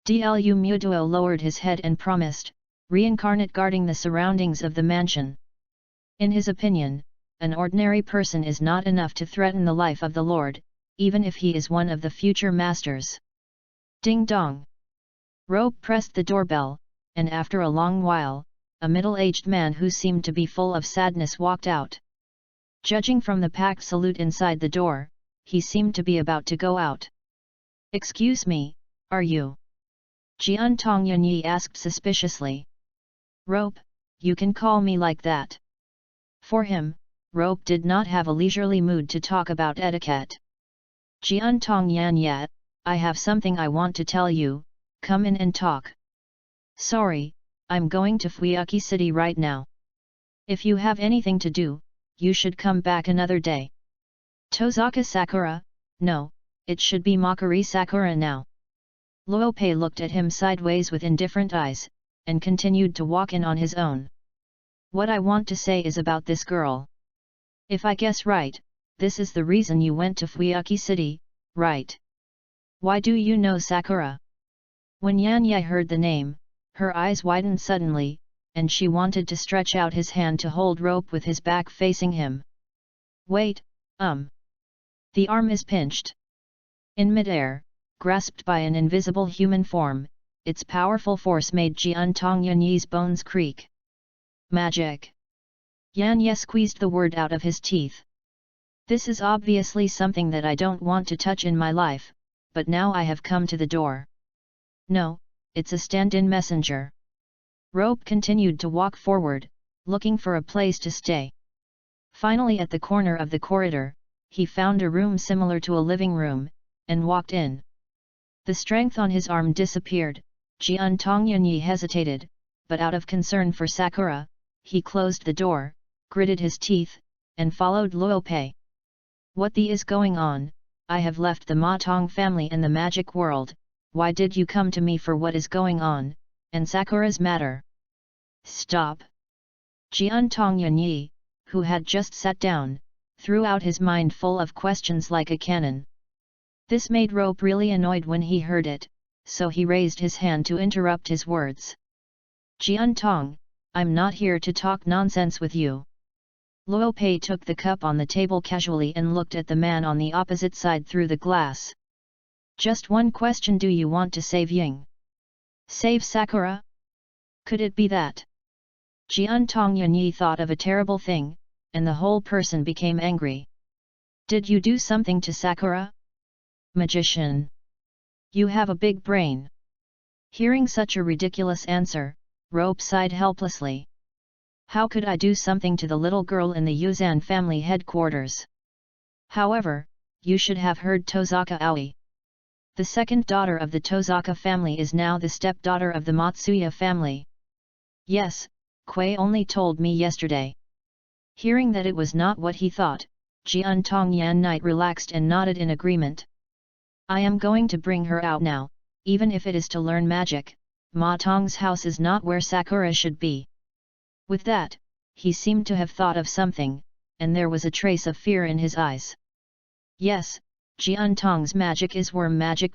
Dlu Mutuo lowered his head and promised, reincarnate guarding the surroundings of the mansion. In his opinion, an ordinary person is not enough to threaten the life of the Lord, even if he is one of the future masters. Ding dong. Rope pressed the doorbell, and after a long while, a middle-aged man who seemed to be full of sadness walked out. Judging from the packed salute inside the door, he seemed to be about to go out. Excuse me, are you? Jian Tongyanyi asked suspiciously. Rope, you can call me like that. For him, Rope did not have a leisurely mood to talk about etiquette. Jian Tongyanyi, I have something I want to tell you, come in and talk. Sorry, I'm going to Fuyuki City right now. If you have anything to do, you should come back another day. Tozaka Sakura, no, it should be Makari Sakura now. Luopei looked at him sideways with indifferent eyes, and continued to walk in on his own. What I want to say is about this girl. If I guess right, this is the reason you went to Fuyuki City, right? Why do you know Sakura? When Yanye heard the name, her eyes widened suddenly, and she wanted to stretch out his hand to hold Rope with his back facing him. Wait, The arm is pinched. In midair, grasped by an invisible human form, its powerful force made Jian Tongyanyi's bones creak. Magic! Yanye squeezed the word out of his teeth. This is obviously something that I don't want to touch in my life, but now I have come to the door. No, it's a stand-in messenger. Rope continued to walk forward, looking for a place to stay. Finally at the corner of the corridor, he found a room similar to a living room, and walked in. The strength on his arm disappeared. Jian Tongyanyi hesitated, but out of concern for Sakura, he closed the door, gritted his teeth, and followed Luopei. What the is going on? I have left the Ma Tong family and the magic world, why did you come to me for what is going on, and Sakura's matter? Stop! Jian Tongyanyi, who had just sat down, threw out his mind full of questions like a cannon. This made Rope really annoyed when he heard it, so he raised his hand to interrupt his words. Jiantong, I'm not here to talk nonsense with you. Luo Pei took the cup on the table casually and looked at the man on the opposite side through the glass. Just one question: do you want to save Ying? Save Sakura? Could it be that? Jiantong Yanyi thought of a terrible thing, and the whole person became angry. Did you do something to Sakura? Magician! You have a big brain. Hearing such a ridiculous answer, Rope sighed helplessly. How could I do something to the little girl in the Yuzan family headquarters? However, you should have heard Tozaka Aoi. The second daughter of the Tozaka family is now the stepdaughter of the Matsuya family. Yes, Kui only told me yesterday. Hearing that it was not what he thought, Jiantong Yan Knight relaxed and nodded in agreement. I am going to bring her out now, even if it is to learn magic. Ma Tong's house is not where Sakura should be. With that, he seemed to have thought of something, and there was a trace of fear in his eyes. Yes, Jiantong's magic is worm magic.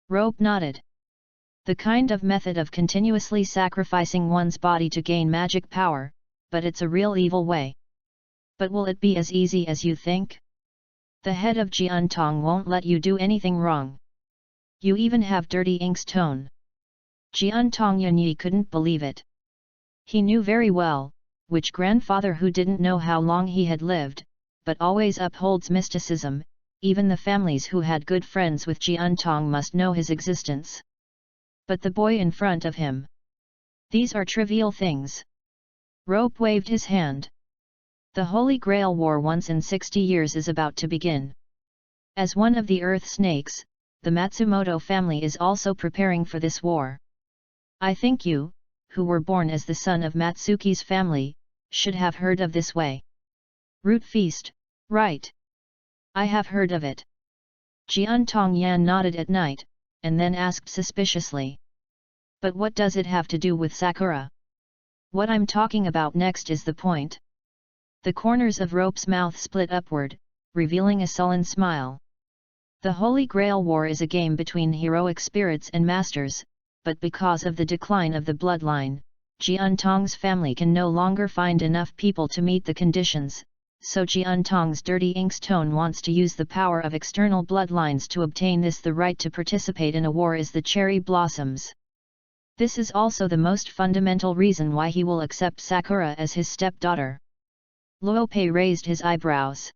Rope nodded. The kind of method of continuously sacrificing one's body to gain magic power, but it's a real evil way. But will it be as easy as you think? The head of Jiantong won't let you do anything wrong. You even have dirty ink's tone. Jiantong Yanyi couldn't believe it. He knew very well, which grandfather who didn't know how long he had lived, but always upholds mysticism, even the families who had good friends with Jiantong must know his existence. But the boy in front of him. These are trivial things. Rope waved his hand. The Holy Grail War once in 60 years is about to begin. As one of the Earth Snakes, the Matsumoto family is also preparing for this war. I think you, who were born as the son of Matsuki's family, should have heard of this way. Root feast, right? I have heard of it. Jiantong Yan nodded at night, and then asked suspiciously. But what does it have to do with Sakura? What I'm talking about next is the point. The corners of Rope's mouth split upward, revealing a sullen smile. The Holy Grail War is a game between heroic spirits and masters, but because of the decline of the bloodline, Jiantong's family can no longer find enough people to meet the conditions, so Jiantong's dirty ink's tone wants to use the power of external bloodlines to obtain this. The right to participate in a war is the cherry blossoms. This is also the most fundamental reason why he will accept Sakura as his stepdaughter. Luo Pei raised his eyebrows.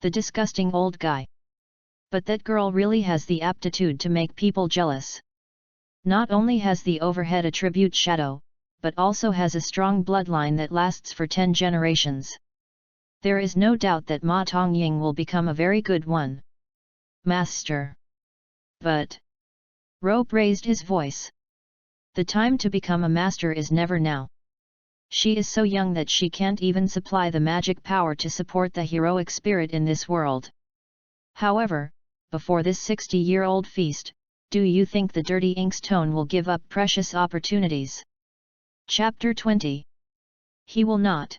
The disgusting old guy. But that girl really has the aptitude to make people jealous. Not only has the overhead attribute shadow, but also has a strong bloodline that lasts for 10 generations. There is no doubt that Ma Tongying will become a very good one. Master. But. Rope raised his voice. The time to become a master is never now. She is so young that she can't even supply the magic power to support the heroic spirit in this world. However, before this 60-year-old feast, do you think the dirty ink's tone will give up precious opportunities? Chapter 20. He will not.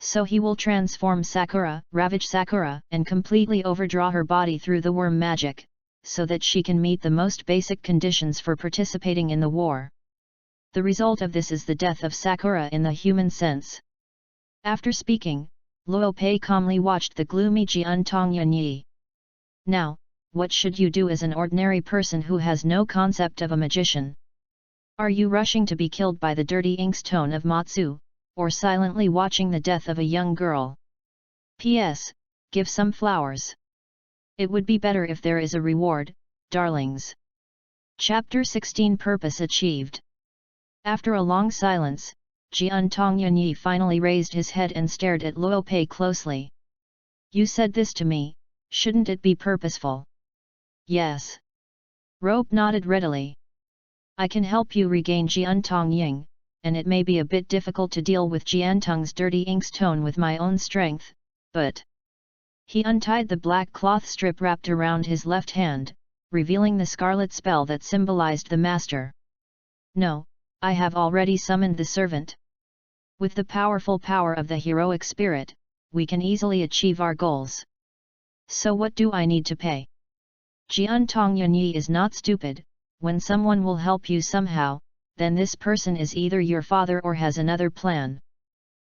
So he will transform Sakura, ravage Sakura, and completely overdraw her body through the worm magic, so that she can meet the most basic conditions for participating in the war. The result of this is the death of Sakura in the human sense. After speaking, Luo Pei calmly watched the gloomy Jiantong Yanyi. Now, what should you do as an ordinary person who has no concept of a magician? Are you rushing to be killed by the dirty ink's tone of Matsu, or silently watching the death of a young girl? P.S. Give some flowers. It would be better if there is a reward, darlings. Chapter 16 Purpose Achieved. After a long silence, Jiantong Yanyi finally raised his head and stared at Luo Pei closely. You said this to me, shouldn't it be purposeful? Yes. Rope nodded readily. I can help you regain Jiantong Ying, and it may be a bit difficult to deal with Jiantong's dirty ink's tone with my own strength, but... He untied the black cloth strip wrapped around his left hand, revealing the scarlet spell that symbolized the master. No, I have already summoned the servant. With the powerful power of the heroic spirit, we can easily achieve our goals. So what do I need to pay? Jiantong Yanyi is not stupid. When someone will help you somehow, then this person is either your father or has another plan.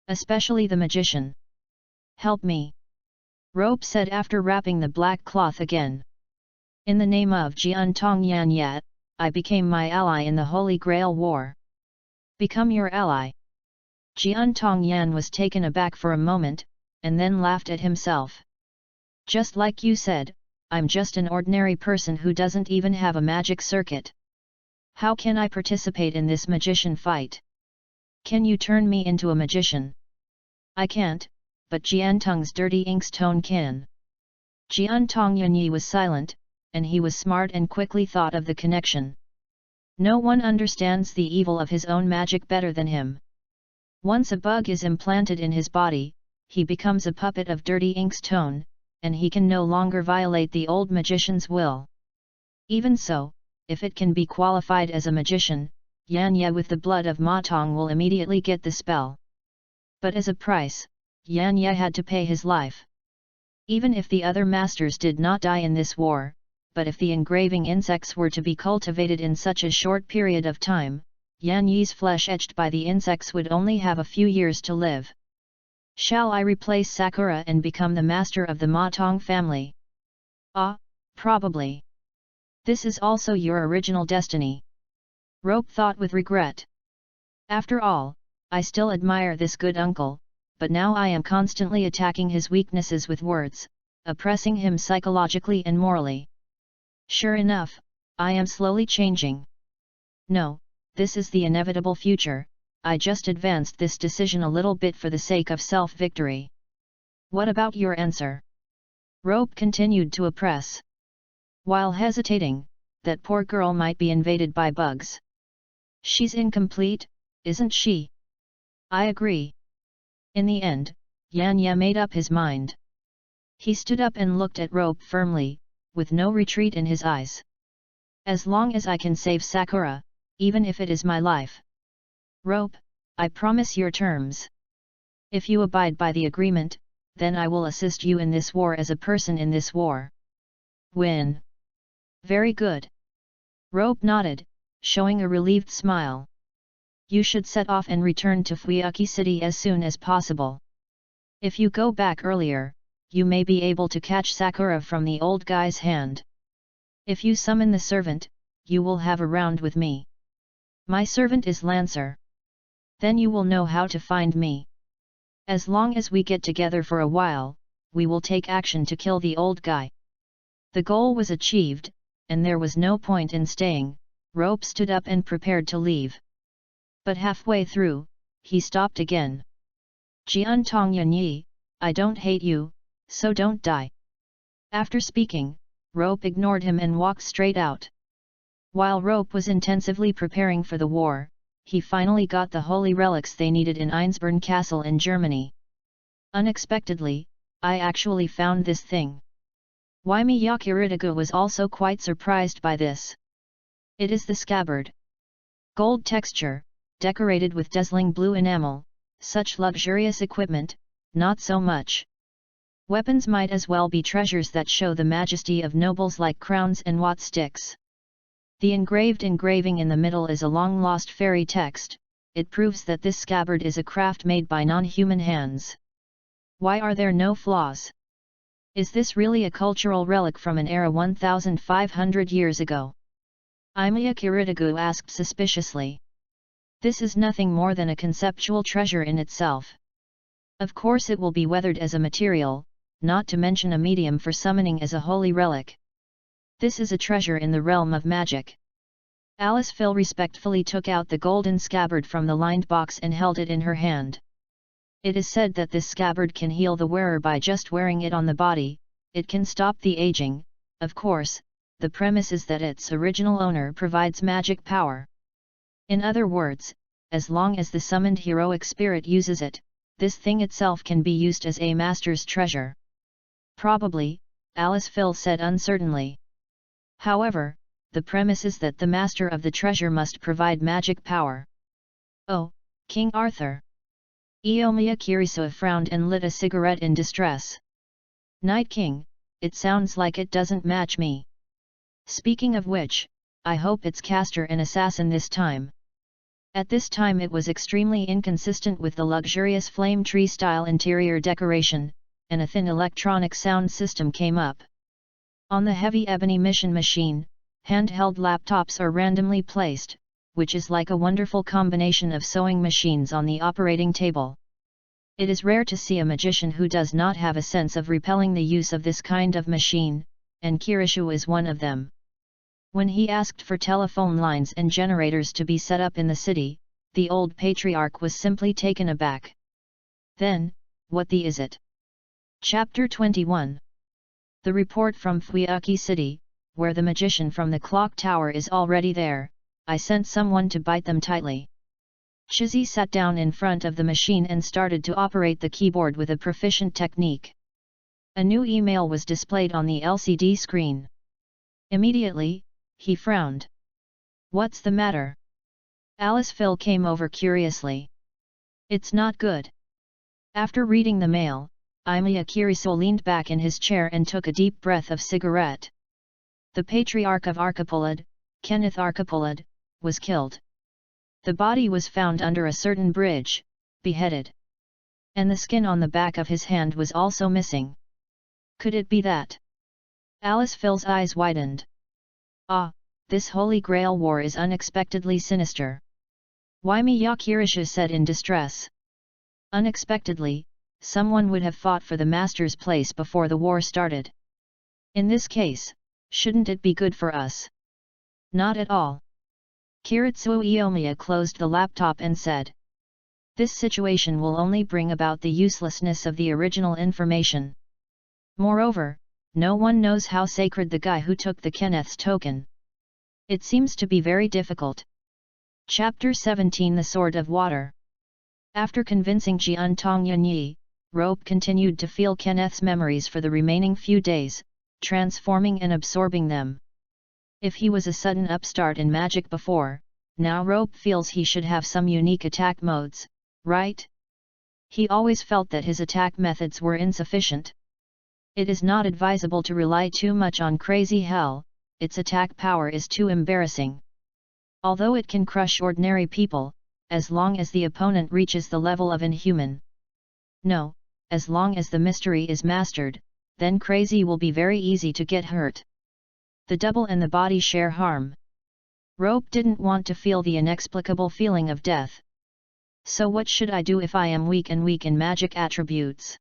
Especially the magician. Help me. Rope said after wrapping the black cloth again. In the name of Jian Tong Yan Yat, I became my ally in the Holy Grail War. Become your ally. Jian Tong Yan was taken aback for a moment, and then laughed at himself. Just like you said, I'm just an ordinary person who doesn't even have a magic circuit. How can I participate in this magician fight? Can you turn me into a magician? I can't, but Jian Tong's dirty ink's tone can. Jian Tong Yanyi was silent, and he was smart and quickly thought of the connection. No one understands the evil of his own magic better than him. Once a bug is implanted in his body, he becomes a puppet of dirty ink's tone, and he can no longer violate the old magician's will. Even so, if it can be qualified as a magician, Yan Ye with the blood of Ma Tong will immediately get the spell. But as a price, Yan Ye had to pay his life. Even if the other masters did not die in this war, but if the engraving insects were to be cultivated in such a short period of time, Yan Ye's flesh etched by the insects would only have a few years to live. Shall I replace Sakura and become the master of the Ma Tong family? Ah, probably. This is also your original destiny. Rope thought with regret. After all, I still admire this good uncle, but now I am constantly attacking his weaknesses with words, oppressing him psychologically and morally. Sure enough, I am slowly changing. No, this is the inevitable future, I just advanced this decision a little bit for the sake of self-victory. What about your answer? Rope continued to oppress. While hesitating, that poor girl might be invaded by bugs. She's incomplete, isn't she? I agree. In the end, Yan Ye made up his mind. He stood up and looked at Rope firmly, with no retreat in his eyes. As long as I can save Sakura, even if it is my life. Rope, I promise your terms. If you abide by the agreement, then I will assist you in this war as a person in this war. Win. Very good. Rope nodded, showing a relieved smile. You should set off and return to Fuyuki City as soon as possible. If you go back earlier, you may be able to catch Sakura from the old guy's hand. If you summon the servant, you will have a round with me. My servant is Lancer. Then you will know how to find me. As long as we get together for a while, we will take action to kill the old guy. The goal was achieved, and there was no point in staying. Rope stood up and prepared to leave. But halfway through, he stopped again. Jian Tong Yanyi, I don't hate you, so don't die. After speaking, Rope ignored him and walked straight out. While Rope was intensively preparing for the war, he finally got the holy relics they needed in Einsborn Castle in Germany. Unexpectedly, I actually found this thing. Waimi Yakiritagu was also quite surprised by this. It is the scabbard. Gold texture, decorated with dazzling blue enamel, such luxurious equipment, not so much. Weapons might as well be treasures that show the majesty of nobles like crowns and watt sticks. The engraved engraving in the middle is a long-lost fairy text. It proves that this scabbard is a craft made by non-human hands. Why are there no flaws? Is this really a cultural relic from an era 1,500 years ago? Imiya Kiritagu asked suspiciously. This is nothing more than a conceptual treasure in itself. Of course it will be weathered as a material, not to mention a medium for summoning as a holy relic. This is a treasure in the realm of magic. Alice Phil respectfully took out the golden scabbard from the lined box and held it in her hand. It is said that this scabbard can heal the wearer by just wearing it on the body. It can stop the aging. Of course, the premise is that its original owner provides magic power. In other words, as long as the summoned heroic spirit uses it, this thing itself can be used as a master's treasure. Probably, Alice Phil said uncertainly. However, the premise is that the master of the treasure must provide magic power. Oh, King Arthur! Iomiya Kirisoa frowned and lit a cigarette in distress. Night King, it sounds like it doesn't match me. Speaking of which, I hope it's caster and assassin this time. At this time it was extremely inconsistent with the luxurious flame tree style interior decoration, and a thin electronic sound system came up. On the heavy ebony mission machine, handheld laptops are randomly placed, which is like a wonderful combination of sewing machines on the operating table. It is rare to see a magician who does not have a sense of repelling the use of this kind of machine, and Kirishu is one of them. When he asked for telephone lines and generators to be set up in the city, the old patriarch was simply taken aback. Then, what the is it? Chapter 21. The report from Fuyuki City, where the magician from the clock tower is already there. I sent someone to bite them tightly. Chizi sat down in front of the machine and started to operate the keyboard with a proficient technique. A new email was displayed on the LCD screen. Immediately, he frowned. What's the matter? Alice Phil came over curiously. It's not good. After reading the mail, Imiya Kiriso leaned back in his chair and took a deep breath of cigarette. The Patriarch of Archipelad, Kenneth Archipelad, was killed. The body was found under a certain bridge, beheaded. And the skin on the back of his hand was also missing. Could it be that? Alice Phil's eyes widened. Ah, this Holy Grail war is unexpectedly sinister. Imiya Kiriso said in distress. Unexpectedly, someone would have fought for the master's place before the war started. In this case, shouldn't it be good for us? Not at all. Kiritsuo Iomiya closed the laptop and said. This situation will only bring about the uselessness of the original information. Moreover, no one knows how sacred the guy who took the Kenneth's token. It seems to be very difficult. Chapter 17 The Sword of Water. After convincing Jian Tongyanyi, Rope continued to feel Kenneth's memories for the remaining few days, transforming and absorbing them. If he was a sudden upstart in magic before, now Rope feels he should have some unique attack modes, right? He always felt that his attack methods were insufficient. It is not advisable to rely too much on Crazy Hell, its attack power is too embarrassing. Although it can crush ordinary people, as long as the opponent reaches the level of inhuman. No, as long as the mystery is mastered, then Crazy will be very easy to get hurt. The double and the body share harm. Rope didn't want to feel the inexplicable feeling of death. So what should I do if I am weak in magic attributes?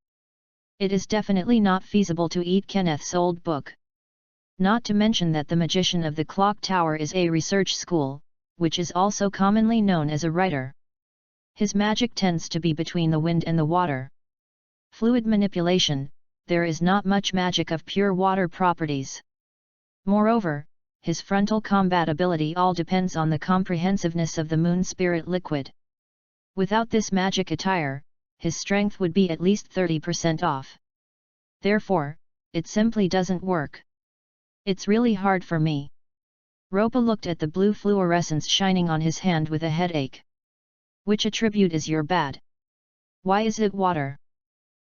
It is definitely not feasible to eat Kenneth's old book. Not to mention that the magician of the clock tower is a research school, which is also commonly known as a writer. His magic tends to be between the wind and the water. Fluid manipulation, there is not much magic of pure water properties. Moreover, his frontal combat ability all depends on the comprehensiveness of the moon spirit liquid. Without this magic attire, his strength would be at least 30% off. Therefore, it simply doesn't work. It's really hard for me. Ropa looked at the blue fluorescence shining on his hand with a headache. Which attribute is your bad? Why is it water?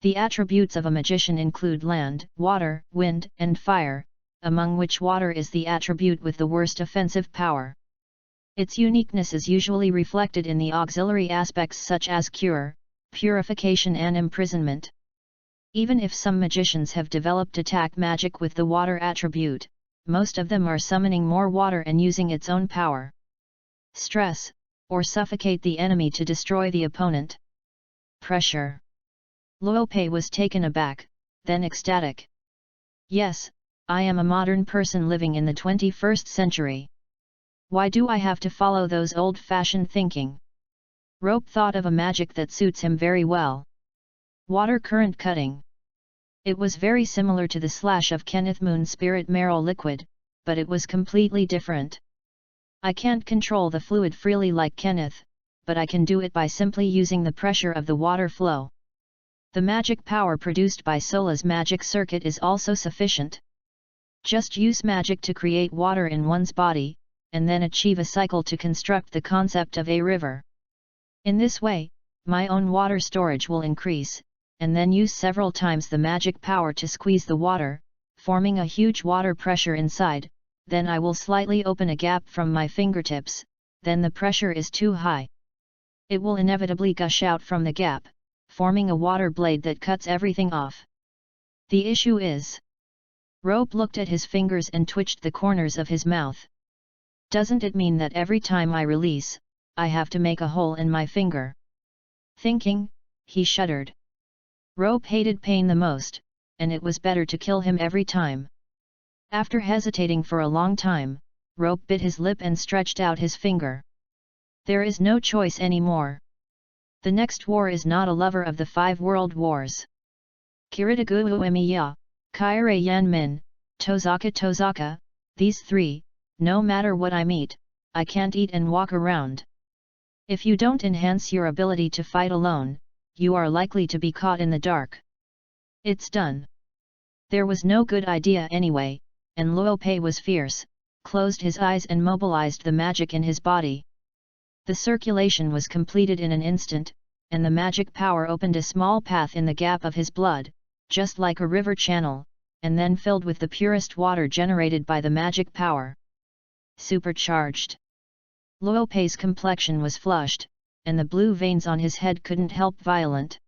The attributes of a magician include land, water, wind, and fire, among which water is the attribute with the worst offensive power. Its uniqueness is usually reflected in the auxiliary aspects such as cure, purification and imprisonment. Even if some magicians have developed attack magic with the water attribute, most of them are summoning more water and using its own power. Stress, or suffocate the enemy to destroy the opponent. Pressure. Luope was taken aback, then ecstatic. Yes, I am a modern person living in the 21st century. Why do I have to follow those old-fashioned thinking? Rope thought of a magic that suits him very well. Water current cutting. It was very similar to the slash of Kenneth Moon Spirit Marrow Liquid, but it was completely different. I can't control the fluid freely like Kenneth, but I can do it by simply using the pressure of the water flow. The magic power produced by Sola's magic circuit is also sufficient. Just use magic to create water in one's body, and then achieve a cycle to construct the concept of a river. In this way, my own water storage will increase, and then use several times the magic power to squeeze the water, forming a huge water pressure inside, then I will slightly open a gap from my fingertips, then the pressure is too high. It will inevitably gush out from the gap, forming a water blade that cuts everything off. The issue is... Rope looked at his fingers and twitched the corners of his mouth. Doesn't it mean that every time I release, I have to make a hole in my finger? Thinking, he shuddered. Rope hated pain the most, and it was better to kill him every time. After hesitating for a long time, Rope bit his lip and stretched out his finger. There is no choice anymore. The next war is not a lover of the 5 world wars. Kiritagu Uemiya, Kaire Yanmin, Tozaka, these 3, no matter what I meet, I can't eat and walk around. If you don't enhance your ability to fight alone, you are likely to be caught in the dark. It's done. There was no good idea anyway, and Luopei was fierce, closed his eyes and mobilized the magic in his body. The circulation was completed in an instant, and the magic power opened a small path in the gap of his blood, just like a river channel, and then filled with the purest water generated by the magic power. Supercharged. Luopei's complexion was flushed, and the blue veins on his head couldn't help violent.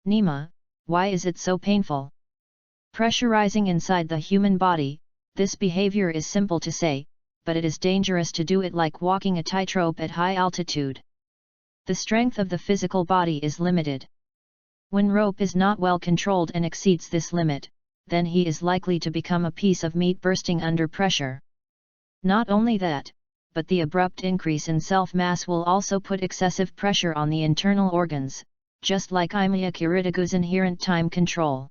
Nima, why is it so painful? Pressurizing inside the human body, this behavior is simple to say, but it is dangerous to do it like walking a tightrope at high altitude. The strength of the physical body is limited. When Rope is not well controlled and exceeds this limit, then he is likely to become a piece of meat bursting under pressure. Not only that, but the abrupt increase in self-mass will also put excessive pressure on the internal organs, just like Imiya Kiritagu's inherent time control.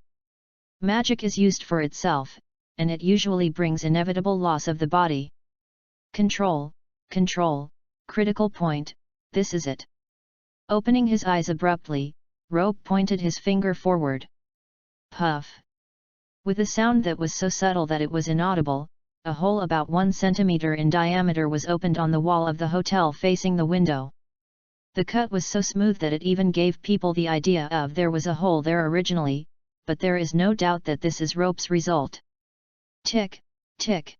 Magic is used for itself, and it usually brings inevitable loss of the body. Control, critical point, this is it. Opening his eyes abruptly, Rope pointed his finger forward. Puff! With a sound that was so subtle that it was inaudible, a hole about 1 centimeter in diameter was opened on the wall of the hotel facing the window. The cut was so smooth that it even gave people the idea of there was a hole there originally, but there is no doubt that this is Rope's result. Tick, tick.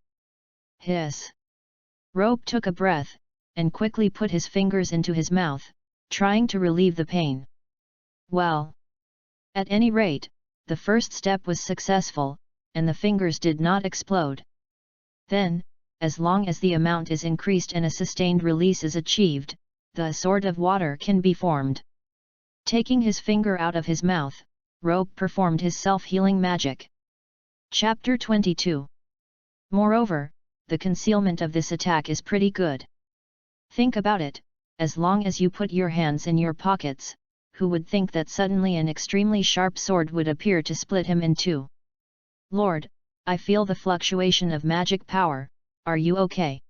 Hiss. Rope took a breath, and quickly put his fingers into his mouth, trying to relieve the pain. Well. At any rate, the first step was successful, and the fingers did not explode. Then, as long as the amount is increased and a sustained release is achieved, the sort of water can be formed. Taking his finger out of his mouth, Rope performed his self-healing magic. Chapter 22. Moreover, the concealment of this attack is pretty good. Think about it, as long as you put your hands in your pockets, who would think that suddenly an extremely sharp sword would appear to split him in two? Lord, I feel the fluctuation of magic power, are you okay?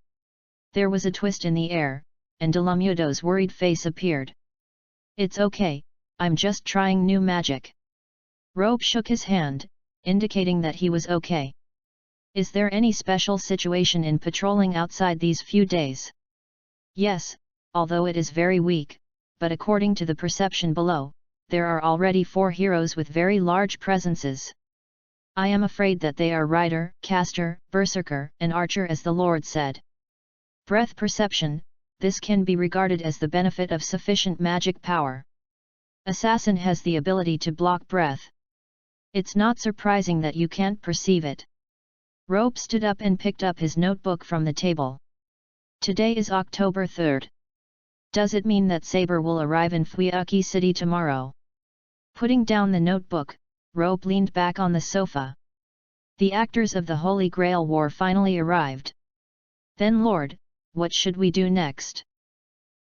There was a twist in the air, and Delamudo's worried face appeared. It's okay, I'm just trying new magic. Rope shook his hand, indicating that he was okay. Is there any special situation in patrolling outside these few days? Yes, although it is very weak, but according to the perception below, there are already 4 heroes with very large presences. I am afraid that they are Rider, Caster, Berserker, and Archer, as the Lord said. Breath perception, this can be regarded as the benefit of sufficient magic power. Assassin has the ability to block breath. It's not surprising that you can't perceive it. Rope stood up and picked up his notebook from the table. Today is October 3rd. Does it mean that Saber will arrive in Fuiuki City tomorrow? Putting down the notebook, Rope leaned back on the sofa. The actors of the Holy Grail War finally arrived. Then Lord, what should we do next?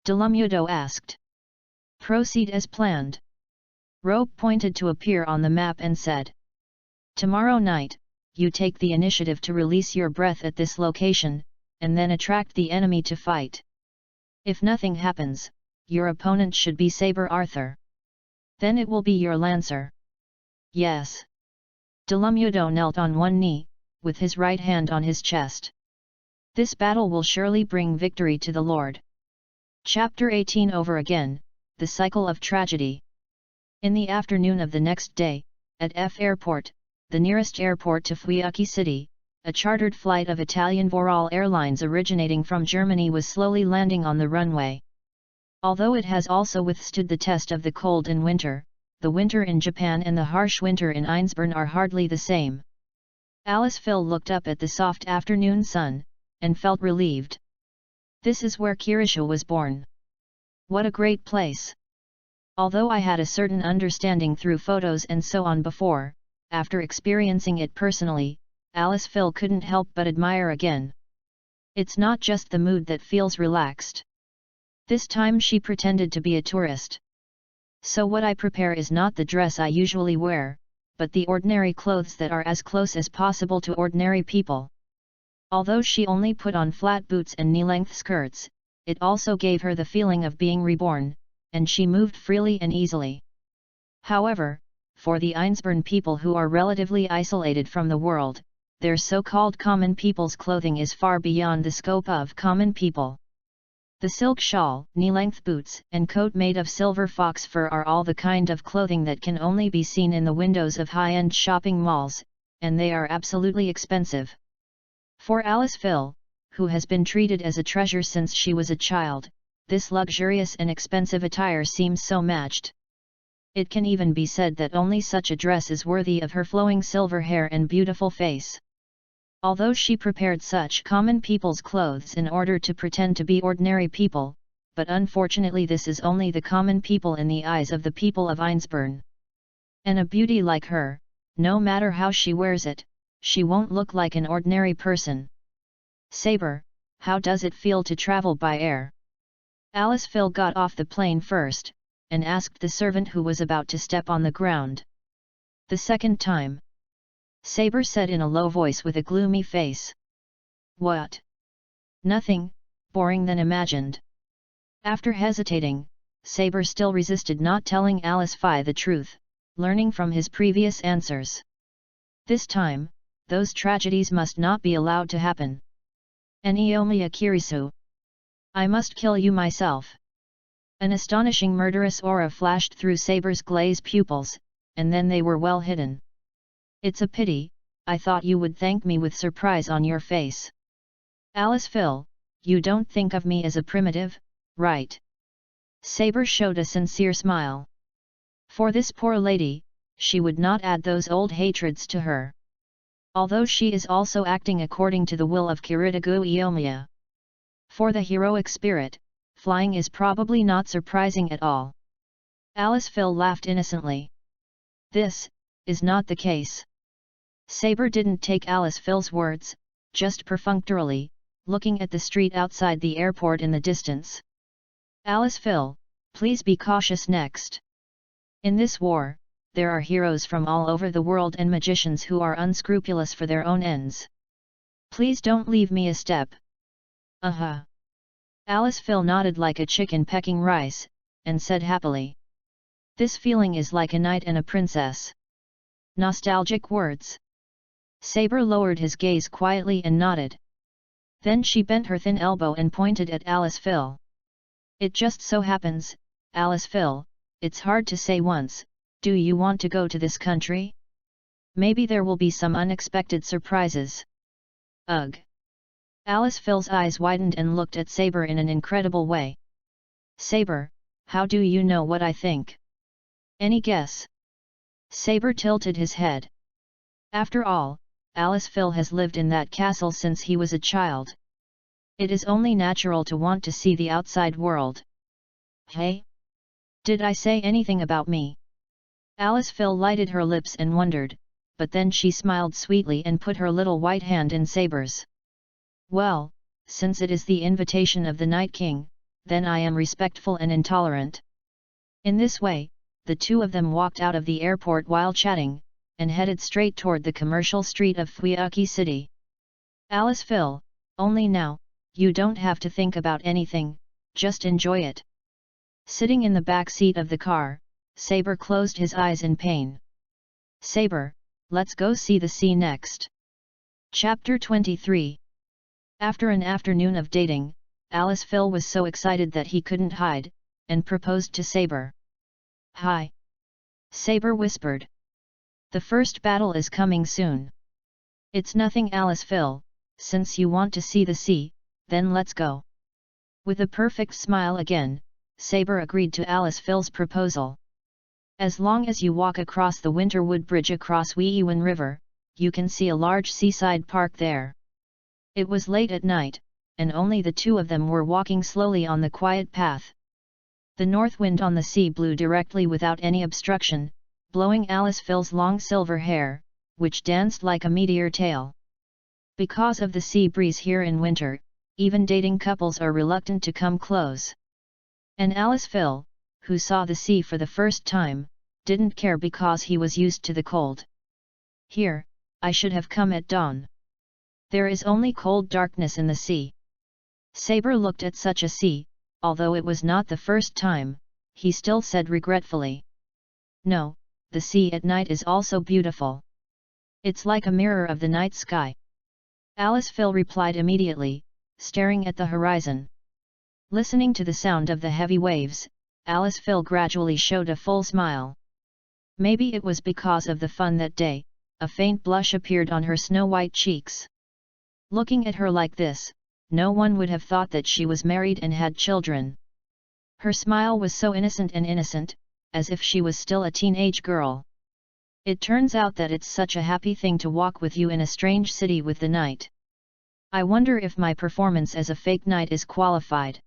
Delamudo asked. Proceed as planned. Rope pointed to a pier on the map and said. Tomorrow night, you take the initiative to release your breath at this location, and then attract the enemy to fight. If nothing happens, your opponent should be Saber Arthur. Then it will be your Lancer. Yes. Delamudo knelt on one knee, with his right hand on his chest. This battle will surely bring victory to the Lord. Chapter 18 over again, the cycle of tragedy. In the afternoon of the next day, at F Airport, the nearest airport to Fuiuki City, a chartered flight of Italian Voral Airlines originating from Germany was slowly landing on the runway. Although it has also withstood the test of the cold and winter, the winter in Japan and the harsh winter in Einsborn are hardly the same. Alice Phil looked up at the soft afternoon sun, and felt relieved. This is where Kirisha was born. What a great place! Although I had a certain understanding through photos and so on before, after experiencing it personally, Alice Phil couldn't help but admire again. It's not just the mood that feels relaxed. This time she pretended to be a tourist. So what I prepare is not the dress I usually wear, but the ordinary clothes that are as close as possible to ordinary people. Although she only put on flat boots and knee-length skirts, it also gave her the feeling of being reborn, and she moved freely and easily. However, for the Einsborn people who are relatively isolated from the world, their so-called common people's clothing is far beyond the scope of common people. The silk shawl, knee-length boots, and coat made of silver fox fur are all the kind of clothing that can only be seen in the windows of high-end shopping malls, and they are absolutely expensive. For Alice Phil, who has been treated as a treasure since she was a child, this luxurious and expensive attire seems so matched. It can even be said that only such a dress is worthy of her flowing silver hair and beautiful face. Although she prepared such common people's clothes in order to pretend to be ordinary people, but unfortunately this is only the common people in the eyes of the people of Einsborn. And a beauty like her, no matter how she wears it, she won't look like an ordinary person. Saber, how does it feel to travel by air? Alice Phil got off the plane first, and asked the servant who was about to step on the ground. The second time. Saber said in a low voice with a gloomy face. What? Nothing, boring than imagined. After hesitating, Saber still resisted not telling Alice Phi the truth, learning from his previous answers. This time, those tragedies must not be allowed to happen. Eniomiya Kirisu. I must kill you myself. An astonishing murderous aura flashed through Saber's glazed pupils, and then they were well hidden. It's a pity, I thought you would thank me with surprise on your face. Alice Phil, you don't think of me as a primitive, right? Saber showed a sincere smile. For this poor lady, she would not add those old hatreds to her. Although she is also acting according to the will of Kiritagu Iomiya. For the heroic spirit, flying is probably not surprising at all. Alice Phil laughed innocently. This is not the case. Saber didn't take Alice Phil's words, just perfunctorily, looking at the street outside the airport in the distance. Alice Phil, please be cautious next. In this war, there are heroes from all over the world and magicians who are unscrupulous for their own ends. Please don't leave me a step. Alice Phil nodded like a chicken pecking rice, and said happily. This feeling is like a knight and a princess. Nostalgic words. Saber lowered his gaze quietly and nodded. Then she bent her thin elbow and pointed at Alice Phil. It just so happens, Alice Phil, it's hard to say once, do you want to go to this country? Maybe there will be some unexpected surprises. Ugh. Alice Phil's eyes widened and looked at Saber in an incredible way. Saber, how do you know what I think? Any guess? Saber tilted his head. After all, Alice Phil has lived in that castle since he was a child. It is only natural to want to see the outside world. Hey? Did I say anything about me? Alice Phil lighted her lips and wondered, but then she smiled sweetly and put her little white hand in Saber's. Well, since it is the invitation of the Night King, then I am respectful and intolerant. In this way, the two of them walked out of the airport while chatting, and headed straight toward the commercial street of Fuyuki City. Alice Phil, only now, you don't have to think about anything, just enjoy it. Sitting in the back seat of the car, Saber closed his eyes in pain. Saber, let's go see the sea next. Chapter 23. After an afternoon of dating, Alice Phil was so excited that he couldn't hide, and proposed to Saber. Hi. Saber whispered. The first battle is coming soon. It's nothing, Alice Phil, since you want to see the sea, then let's go. With a perfect smile again, Sabre agreed to Alice Phil's proposal. As long as you walk across the Winterwood Bridge across Weewan River, you can see a large seaside park there. It was late at night, and only the two of them were walking slowly on the quiet path. The north wind on the sea blew directly without any obstruction, blowing Alice Phil's long silver hair, which danced like a meteor tail. Because of the sea breeze here in winter, even dating couples are reluctant to come close. And Alice Phil, who saw the sea for the first time, didn't care because he was used to the cold. Here, I should have come at dawn. There is only cold darkness in the sea. Sabre looked at such a sea, although it was not the first time, he still said regretfully. No, the sea at night is also beautiful. It's like a mirror of the night sky. Alice Phil replied immediately, staring at the horizon. Listening to the sound of the heavy waves, Alice Phil gradually showed a full smile. Maybe it was because of the fun that day, a faint blush appeared on her snow-white cheeks. Looking at her like this, no one would have thought that she was married and had children. Her smile was so innocent and innocent, as if she was still a teenage girl. It turns out that it's such a happy thing to walk with you in a strange city with the night. I wonder if my performance as a fake knight is qualified.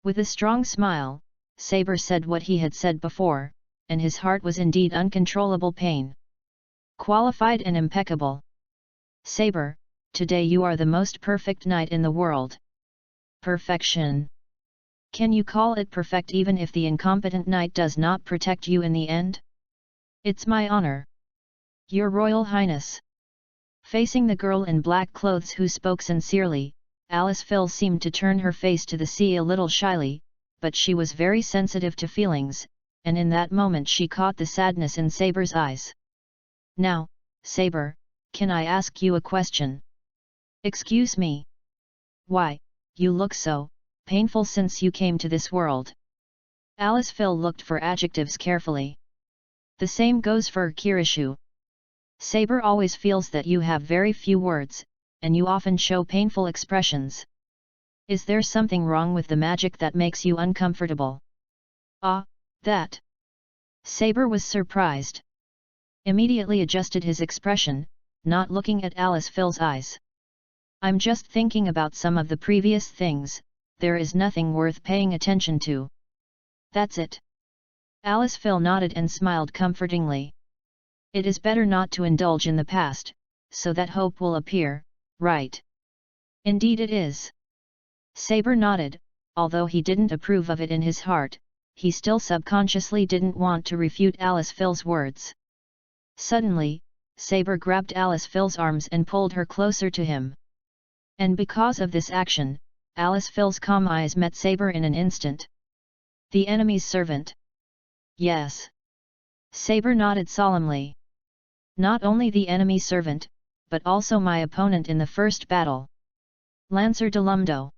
With a strong smile, Sabre said what he had said before, and his heart was indeed uncontrollable pain. Qualified and impeccable. Sabre, today you are the most perfect knight in the world. Perfection. Can you call it perfect even if the incompetent knight does not protect you in the end? It's my honor. Your Royal Highness. Facing the girl in black clothes who spoke sincerely, Alice Phil seemed to turn her face to the sea a little shyly, but she was very sensitive to feelings, and in that moment she caught the sadness in Sabre's eyes. Now, Sabre, can I ask you a question? Excuse me. Why, you look so painful since you came to this world. Alice Phil looked for adjectives carefully. The same goes for Kirishu. Sabre always feels that you have very few words, and you often show painful expressions. Is there something wrong with the magic that makes you uncomfortable? Ah, that. Sabre was surprised. Immediately adjusted his expression, not looking at Alice Phil's eyes. I'm just thinking about some of the previous things, there is nothing worth paying attention to. That's it. Alice Phil nodded and smiled comfortingly. It is better not to indulge in the past, so that hope will appear, right? Indeed it is. Sabre nodded, although he didn't approve of it in his heart, he still subconsciously didn't want to refute Alice Phil's words. Suddenly, Sabre grabbed Alice Phil's arms and pulled her closer to him. And because of this action, Alice Phil's calm eyes met Sabre in an instant. The enemy's servant. Yes. Sabre nodded solemnly. Not only the enemy servant, but also my opponent in the first battle. Lancer de Lumdo.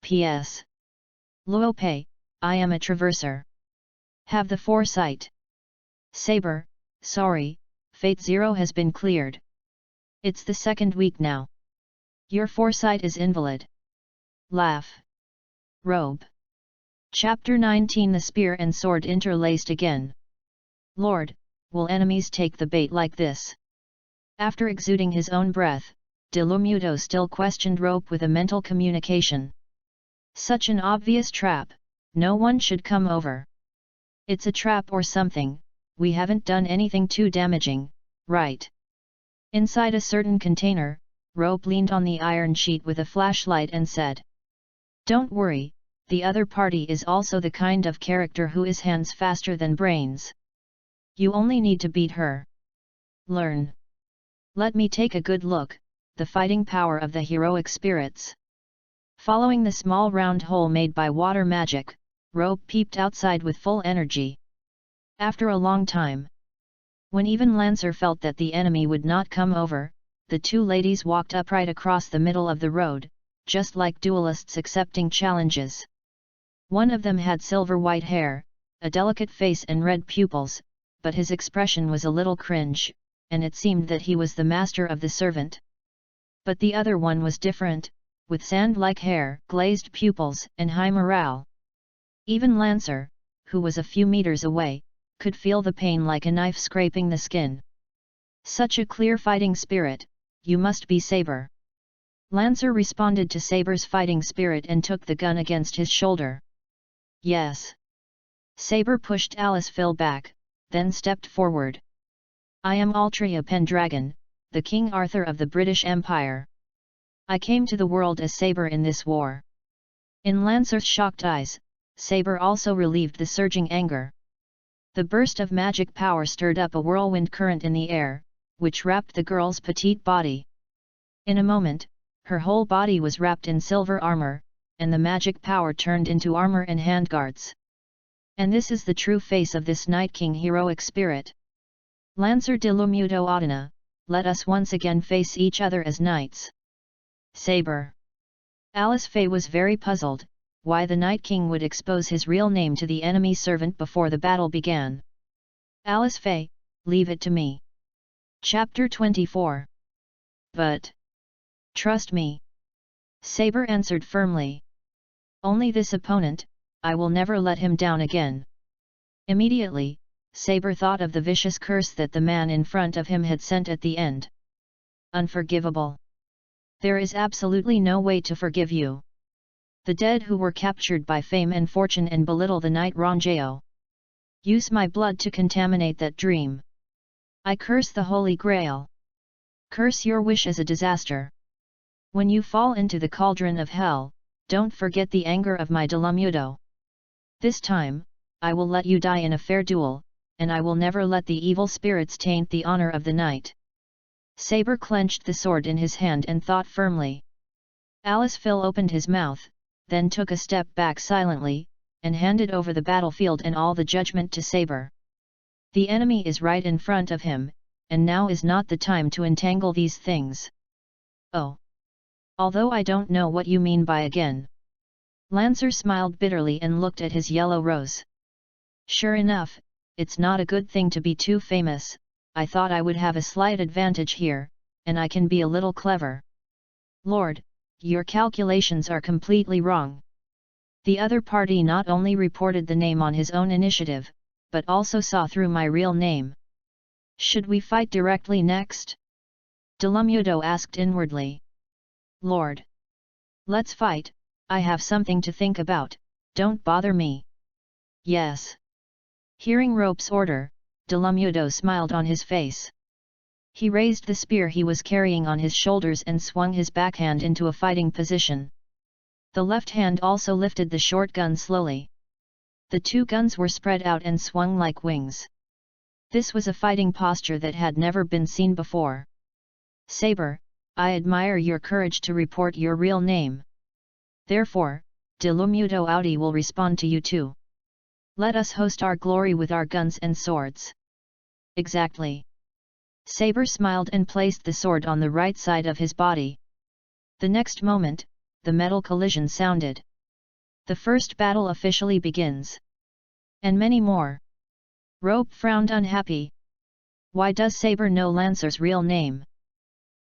P.S. Luope, I am a traverser. Have the foresight. Sabre, sorry, Fate Zero has been cleared. It's the second week now. Your foresight is invalid. Laugh. Robe. Chapter 19. The spear and sword interlaced again. Lord, will enemies take the bait like this? After exuding his own breath, de Lumuto still questioned Rope with a mental communication. Such an obvious trap, no one should come over. It's a trap or something, we haven't done anything too damaging, right? Inside a certain container, Rope leaned on the iron sheet with a flashlight and said, Don't worry, the other party is also the kind of character who is hands faster than brains. You only need to beat her. Learn. Let me take a good look, the fighting power of the heroic spirits. Following the small round hole made by water magic, Rope peeped outside with full energy. After a long time, when even Lancer felt that the enemy would not come over, the two ladies walked upright across the middle of the road, just like duelists accepting challenges. One of them had silver white hair, a delicate face and red pupils, but his expression was a little cringe, and it seemed that he was the master of the servant. But the other one was different, with sand-like hair, glazed pupils, and high morale. Even Lancer, who was a few meters away, could feel the pain like a knife scraping the skin. Such a clear fighting spirit, you must be Saber. Lancer responded to Saber's fighting spirit and took the gun against his shoulder. Yes. Saber pushed Alice Phil back, then stepped forward. I am Altria Pendragon, the King Arthur of the British Empire. I came to the world as Saber in this war. In Lancer's shocked eyes, Saber also relieved the surging anger. The burst of magic power stirred up a whirlwind current in the air, which wrapped the girl's petite body. In a moment, her whole body was wrapped in silver armor, and the magic power turned into armor and handguards. And this is the true face of this Night King heroic spirit. Lancer de Lumuto Adana, let us once again face each other as knights. Saber. Alice Faye was very puzzled, why the Night King would expose his real name to the enemy servant before the battle began. Alice Faye, leave it to me. Chapter 24. But trust me. Saber answered firmly. Only this opponent, I will never let him down again. Immediately, Saber thought of the vicious curse that the man in front of him had sent at the end. Unforgivable. There is absolutely no way to forgive you. The dead who were captured by fame and fortune and belittle the knight Rangeo. Use my blood to contaminate that dream. I curse the Holy Grail. Curse your wish as a disaster. When you fall into the cauldron of hell, don't forget the anger of my Delumuto. This time, I will let you die in a fair duel, and I will never let the evil spirits taint the honor of the knight. Saber clenched the sword in his hand and thought firmly. Alice Phil opened his mouth, then took a step back silently, and handed over the battlefield and all the judgment to Saber. The enemy is right in front of him, and now is not the time to entangle these things. Oh! Although I don't know what you mean by again. Lancer smiled bitterly and looked at his yellow rose. Sure enough, it's not a good thing to be too famous. I thought I would have a slight advantage here, and I can be a little clever. Lord, your calculations are completely wrong. The other party not only reported the name on his own initiative, but also saw through my real name. Should we fight directly next? Delumuto asked inwardly. Lord! Let's fight, I have something to think about, don't bother me. Yes. Hearing Rope's order, Delumuto smiled on his face. He raised the spear he was carrying on his shoulders and swung his backhand into a fighting position. The left hand also lifted the short gun slowly. The two guns were spread out and swung like wings. This was a fighting posture that had never been seen before. Saber, I admire your courage to report your real name. Therefore, Delumuto Audi will respond to you too. Let us host our glory with our guns and swords. Exactly. Saber smiled and placed the sword on the right side of his body. The next moment, the metal collision sounded. The first battle officially begins. And many more. Rope frowned unhappy. Why does Saber know Lancer's real name?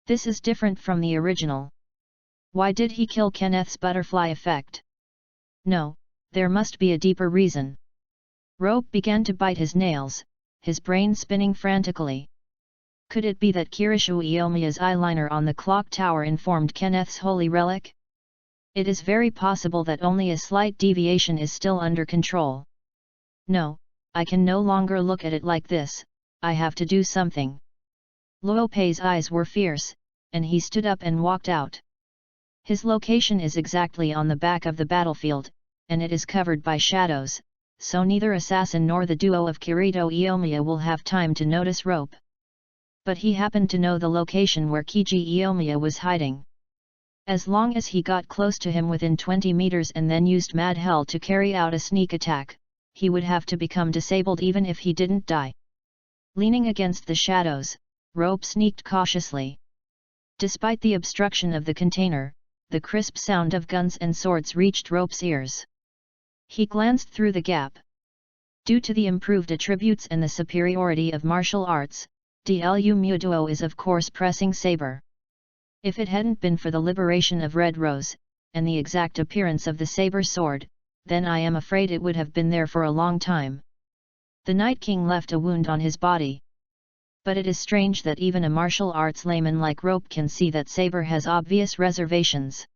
This is different from the original. Why did he kill Kenneth's butterfly effect? No, there must be a deeper reason. Rope began to bite his nails, his brain spinning frantically. Could it be that Kirishu Iomiya's eyeliner on the clock tower informed Kenneth's holy relic? It is very possible that only a slight deviation is still under control. No, I can no longer look at it like this, I have to do something. Luopei's eyes were fierce, and he stood up and walked out. His location is exactly on the back of the battlefield, and it is covered by shadows, so neither assassin nor the duo of Kirito Iomiya will have time to notice Rope. But he happened to know the location where Kiji Iomiya was hiding. As long as he got close to him within 20 meters and then used Mad Hell to carry out a sneak attack, he would have to become disabled even if he didn't die. Leaning against the shadows, Rope sneaked cautiously. Despite the obstruction of the container, the crisp sound of guns and swords reached Rope's ears. He glanced through the gap. Due to the improved attributes and the superiority of martial arts, Dlu Muduo is of course pressing Saber. If it hadn't been for the liberation of Red Rose, and the exact appearance of the saber sword, then I am afraid it would have been there for a long time. The Night King left a wound on his body. But it is strange that even a martial arts layman like Rope can see that Saber has obvious reservations.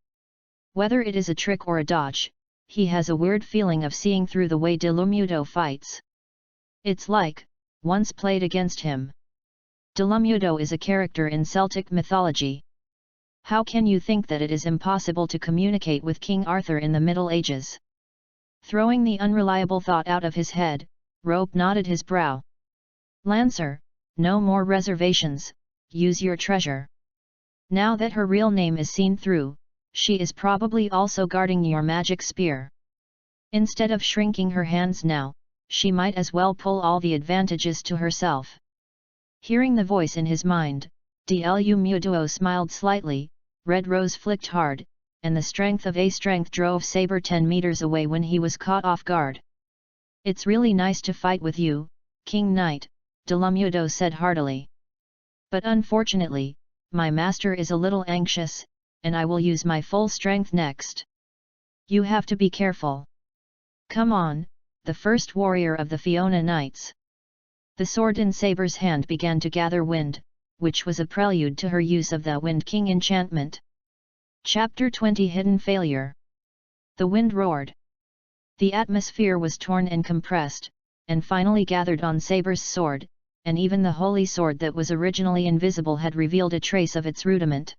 Whether it is a trick or a dodge, he has a weird feeling of seeing through the way Delumudo fights. It's like, once played against him. Delumudo is a character in Celtic mythology. How can you think that it is impossible to communicate with King Arthur in the Middle Ages? Throwing the unreliable thought out of his head, Rope knotted his brow. Lancer, no more reservations, use your treasure. Now that her real name is seen through, she is probably also guarding your magic spear. Instead of shrinking her hands now, she might as well pull all the advantages to herself. Hearing the voice in his mind, Dlu Muduo smiled slightly. Red Rose flicked hard, and the strength of a strength drove Saber 10 meters away when he was caught off guard. It's really nice to fight with you, King Knight, Delumudo said heartily. But unfortunately, my master is a little anxious, and I will use my full strength next. You have to be careful. Come on, the first warrior of the Fiona Knights. The sword in Saber's hand began to gather wind, which was a prelude to her use of the Wind King enchantment. Chapter 20 Hidden Failure. The wind roared. The atmosphere was torn and compressed, and finally gathered on Saber's sword, and even the holy sword that was originally invisible had revealed a trace of its rudiment.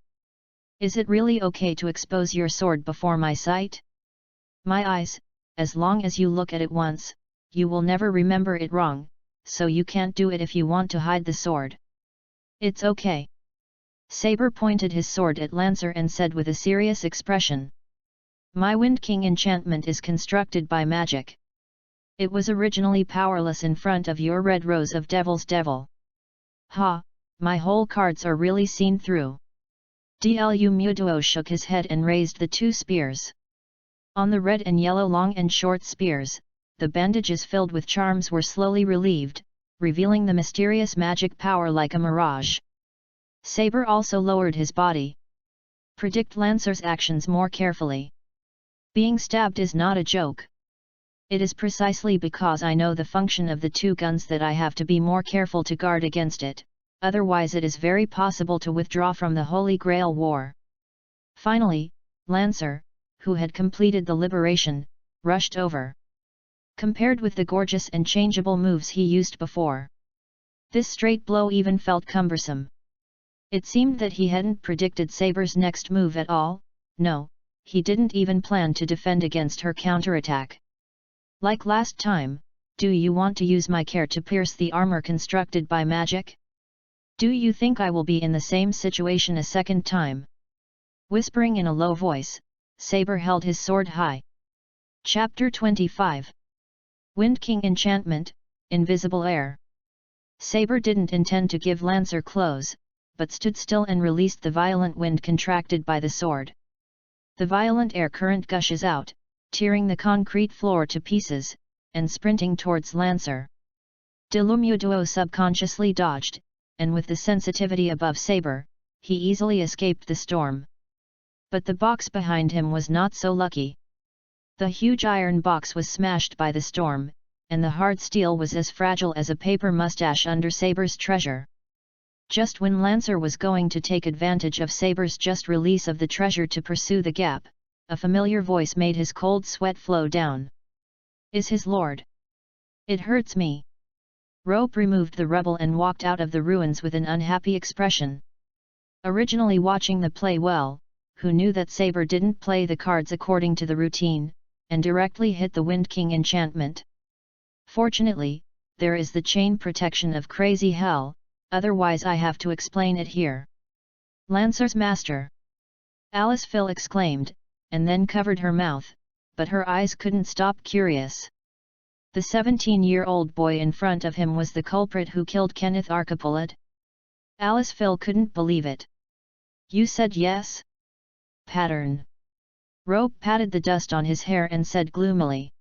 Is it really okay to expose your sword before my sight? My eyes, as long as you look at it once, you will never remember it wrong, so you can't do it if you want to hide the sword. It's okay. Saber pointed his sword at Lancer and said with a serious expression. My Wind King enchantment is constructed by magic. It was originally powerless in front of your Red Rose of Devil's Devil. Ha, my whole cards are really seen through. Dlu Muduo shook his head and raised the 2 spears. On the red and yellow long and short spears, the bandages filled with charms were slowly relieved, revealing the mysterious magic power like a mirage. Saber also lowered his body. Predict Lancer's actions more carefully. Being stabbed is not a joke. It is precisely because I know the function of the 2 guns that I have to be more careful to guard against it, otherwise it is very possible to withdraw from the Holy Grail War. Finally, Lancer, who had completed the liberation, rushed over. Compared with the gorgeous and changeable moves he used before, this straight blow even felt cumbersome. It seemed that he hadn't predicted Saber's next move at all. No, he didn't even plan to defend against her counterattack. Like last time, do you want to use my care to pierce the armor constructed by magic? Do you think I will be in the same situation a second time? Whispering in a low voice, Saber held his sword high. Chapter 25. Wind King Enchantment, Invisible Air. Saber didn't intend to give Lancer close, but stood still and released the violent wind contracted by the sword. The violent air current gushes out, tearing the concrete floor to pieces, and sprinting towards Lancer. Delumudo subconsciously dodged, and with the sensitivity above Saber, he easily escaped the storm. But the box behind him was not so lucky. The huge iron box was smashed by the storm, and the hard steel was as fragile as a paper mustache under Saber's treasure. Just when Lancer was going to take advantage of Saber's just release of the treasure to pursue the gap, a familiar voice made his cold sweat flow down. Is his lord? It hurts me. Rope removed the rubble and walked out of the ruins with an unhappy expression. Originally watching the play well, who knew that Saber didn't play the cards according to the routine, and directly hit the Wind King enchantment. Fortunately, there is the chain protection of Crazy Hell, otherwise I have to explain it here. Lancer's master! Alice Phil exclaimed, and then covered her mouth, but her eyes couldn't stop curious. The 17-year-old boy in front of him was the culprit who killed Kenneth Archipelid? Alice Phil couldn't believe it. You said yes? Pattern. Rope patted the dust on his hair and said gloomily.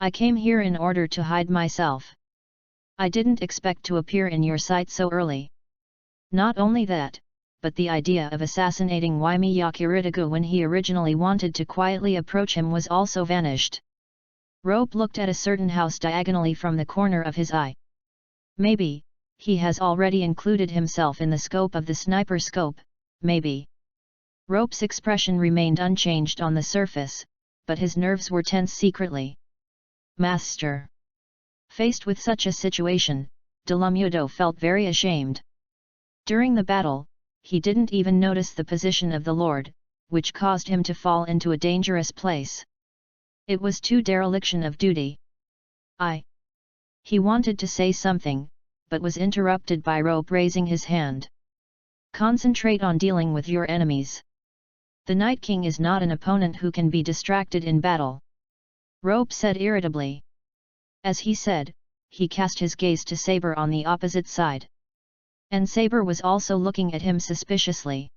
I came here in order to hide myself. I didn't expect to appear in your sight so early. Not only that, but the idea of assassinating Waimi Yakiritagu when he originally wanted to quietly approach him was also vanished. Rope looked at a certain house diagonally from the corner of his eye. Maybe, he has already included himself in the scope of the sniper scope, maybe. Rope's expression remained unchanged on the surface, but his nerves were tense secretly. Master. Faced with such a situation, Delamudo felt very ashamed. During the battle, he didn't even notice the position of the Lord, which caused him to fall into a dangerous place. It was too dereliction of duty. He wanted to say something, but was interrupted by Rope raising his hand. Concentrate on dealing with your enemies. The Night King is not an opponent who can be distracted in battle. Rope said irritably. As he said, he cast his gaze to Saber on the opposite side. And Saber was also looking at him suspiciously.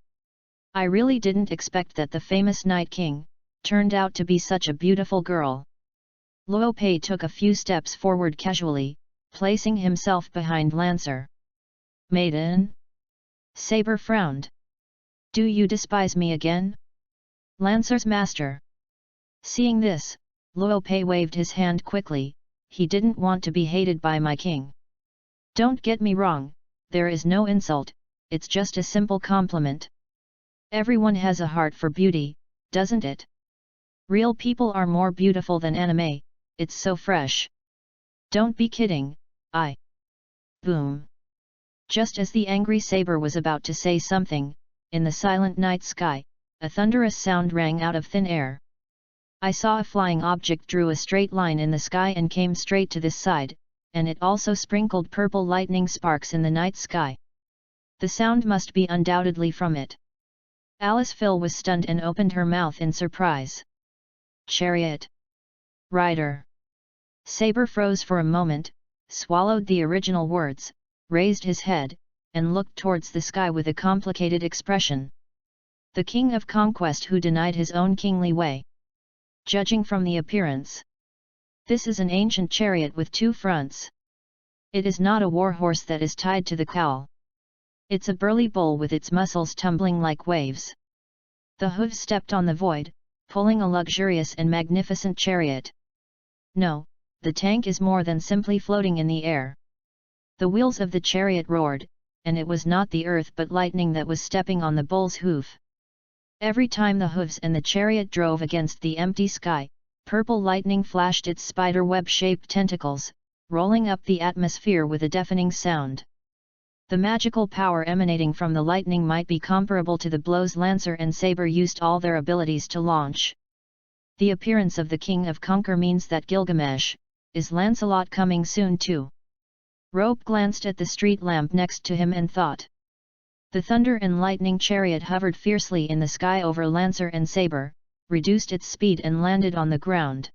I really didn't expect that the famous Night King turned out to be such a beautiful girl. Luo Pei took a few steps forward casually, placing himself behind Lancer. Maiden? Saber frowned. Do you despise me again? Lancer's master. Seeing this, Luo Pei waved his hand quickly. He didn't want to be hated by my king. Don't get me wrong, there is no insult, it's just a simple compliment. Everyone has a heart for beauty, doesn't it? Real people are more beautiful than anime, it's so fresh. Don't be kidding, Boom. Just as the angry Saber was about to say something, in the silent night sky, a thunderous sound rang out of thin air. I saw a flying object drew a straight line in the sky and came straight to this side, and it also sprinkled purple lightning sparks in the night sky. The sound must be undoubtedly from it. Alice Phil was stunned and opened her mouth in surprise. Chariot. Rider. Saber froze for a moment, swallowed the original words, raised his head, and looked towards the sky with a complicated expression. The king of conquest who denied his own kingly way. Judging from the appearance, this is an ancient chariot with two fronts. It is not a warhorse that is tied to the cowl. It's a burly bull with its muscles tumbling like waves. The hooves stepped on the void, pulling a luxurious and magnificent chariot. No, the tank is more than simply floating in the air. The wheels of the chariot roared, and it was not the earth but lightning that was stepping on the bull's hoof. Every time the hooves and the chariot drove against the empty sky, purple lightning flashed its spider-web-shaped tentacles, rolling up the atmosphere with a deafening sound. The magical power emanating from the lightning might be comparable to the blows Lancer and Saber used all their abilities to launch. The appearance of the King of Conquer means that Gilgamesh, is Lancelot coming soon too? Rope glanced at the street lamp next to him and thought. The thunder and lightning chariot hovered fiercely in the sky over Lancer and Saber, reduced its speed and landed on the ground.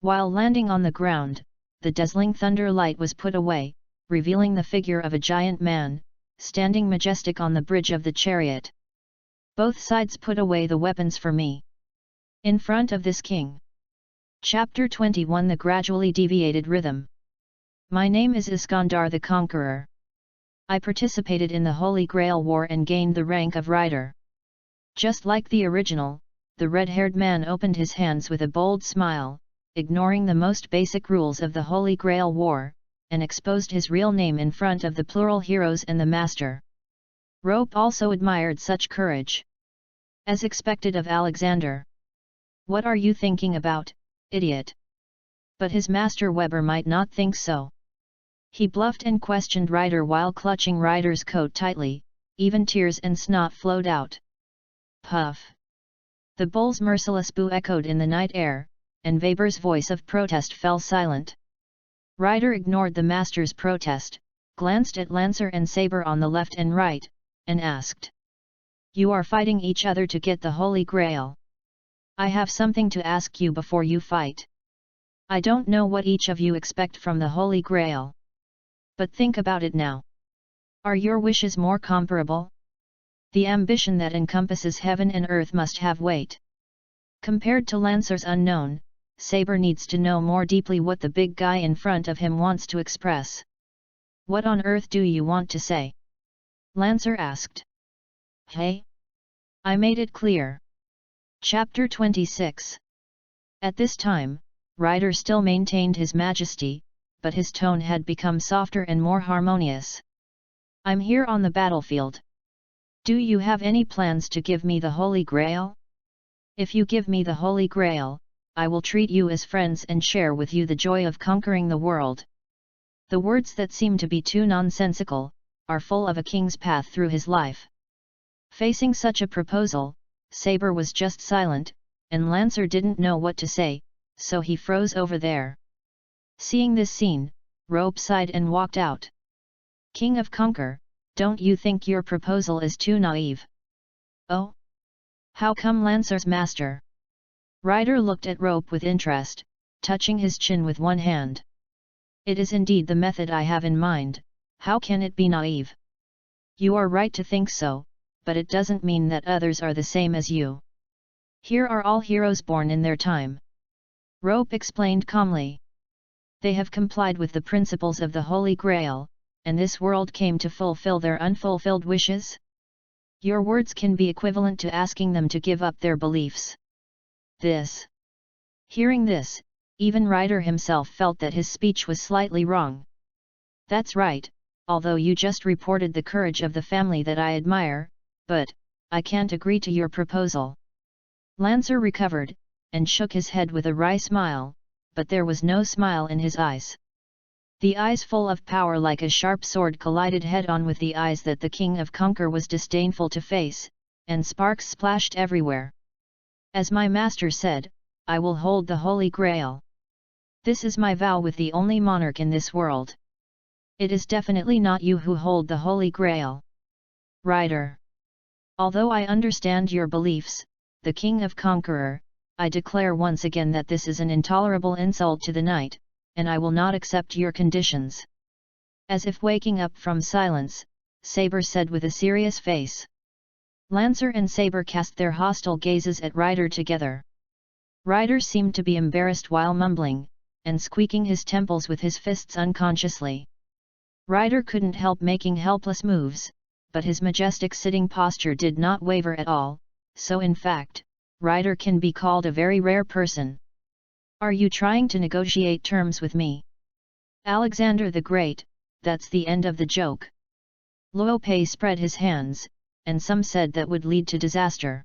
While landing on the ground, the dazzling thunder light was put away, revealing the figure of a giant man, standing majestic on the bridge of the chariot. Both sides put away the weapons for me. In front of this king. Chapter 21 The Gradually Deviated Rhythm. My name is Iskandar the Conqueror. I participated in the Holy Grail War and gained the rank of rider. Just like the original, the red-haired man opened his hands with a bold smile, ignoring the most basic rules of the Holy Grail War, and exposed his real name in front of the plural heroes and the master. Rope also admired such courage. As expected of Alexander. What are you thinking about, idiot? But his master Weber might not think so. He bluffed and questioned Ryder while clutching Ryder's coat tightly, even tears and snot flowed out. Puff! The bull's merciless boo echoed in the night air, and Weber's voice of protest fell silent. Ryder ignored the master's protest, glanced at Lancer and Saber on the left and right, and asked. You are fighting each other to get the Holy Grail. I have something to ask you before you fight. I don't know what each of you expect from the Holy Grail. But think about it now. Are your wishes more comparable? The ambition that encompasses heaven and earth must have weight. Compared to Lancer's unknown, Saber needs to know more deeply what the big guy in front of him wants to express. What on earth do you want to say? Lancer asked. Hey? I made it clear. Chapter 26. At this time, Ryder still maintained his majesty, but his tone had become softer and more harmonious. I'm here on the battlefield. Do you have any plans to give me the Holy Grail? If you give me the Holy Grail, I will treat you as friends and share with you the joy of conquering the world. The words that seem to be too nonsensical, are full of a king's path through his life. Facing such a proposal, Saber was just silent, and Lancer didn't know what to say, so he froze over there. Seeing this scene, Rope sighed and walked out. King of Conquer, don't you think your proposal is too naive? Oh? How come Lancer's master? Ryder looked at Rope with interest, touching his chin with one hand. It is indeed the method I have in mind, how can it be naive? You are right to think so, but it doesn't mean that others are the same as you. Here are all heroes born in their time. Rope explained calmly. They have complied with the principles of the Holy Grail, and this world came to fulfill their unfulfilled wishes? Your words can be equivalent to asking them to give up their beliefs. Hearing this, even Ryder himself felt that his speech was slightly wrong. That's right, although you just reported the courage of the family that I admire, but I can't agree to your proposal. Lancer recovered, and shook his head with a wry smile, but there was no smile in his eyes. The eyes full of power like a sharp sword collided head-on with the eyes that the King of Conquer was disdainful to face, and sparks splashed everywhere. As my master said, I will hold the Holy Grail. This is my vow with the only monarch in this world. It is definitely not you who hold the Holy Grail. Ryder. Although I understand your beliefs, the King of Conqueror, I declare once again that this is an intolerable insult to the knight, and I will not accept your conditions. As if waking up from silence, Saber said with a serious face. Lancer and Saber cast their hostile gazes at Ryder together. Ryder seemed to be embarrassed while mumbling, and squeaking his temples with his fists unconsciously. Ryder couldn't help making helpless moves, but his majestic sitting posture did not waver at all, so in fact, Ryder can be called a very rare person. Are you trying to negotiate terms with me? Alexander the Great, that's the end of the joke. Luopei spread his hands, and some said that would lead to disaster.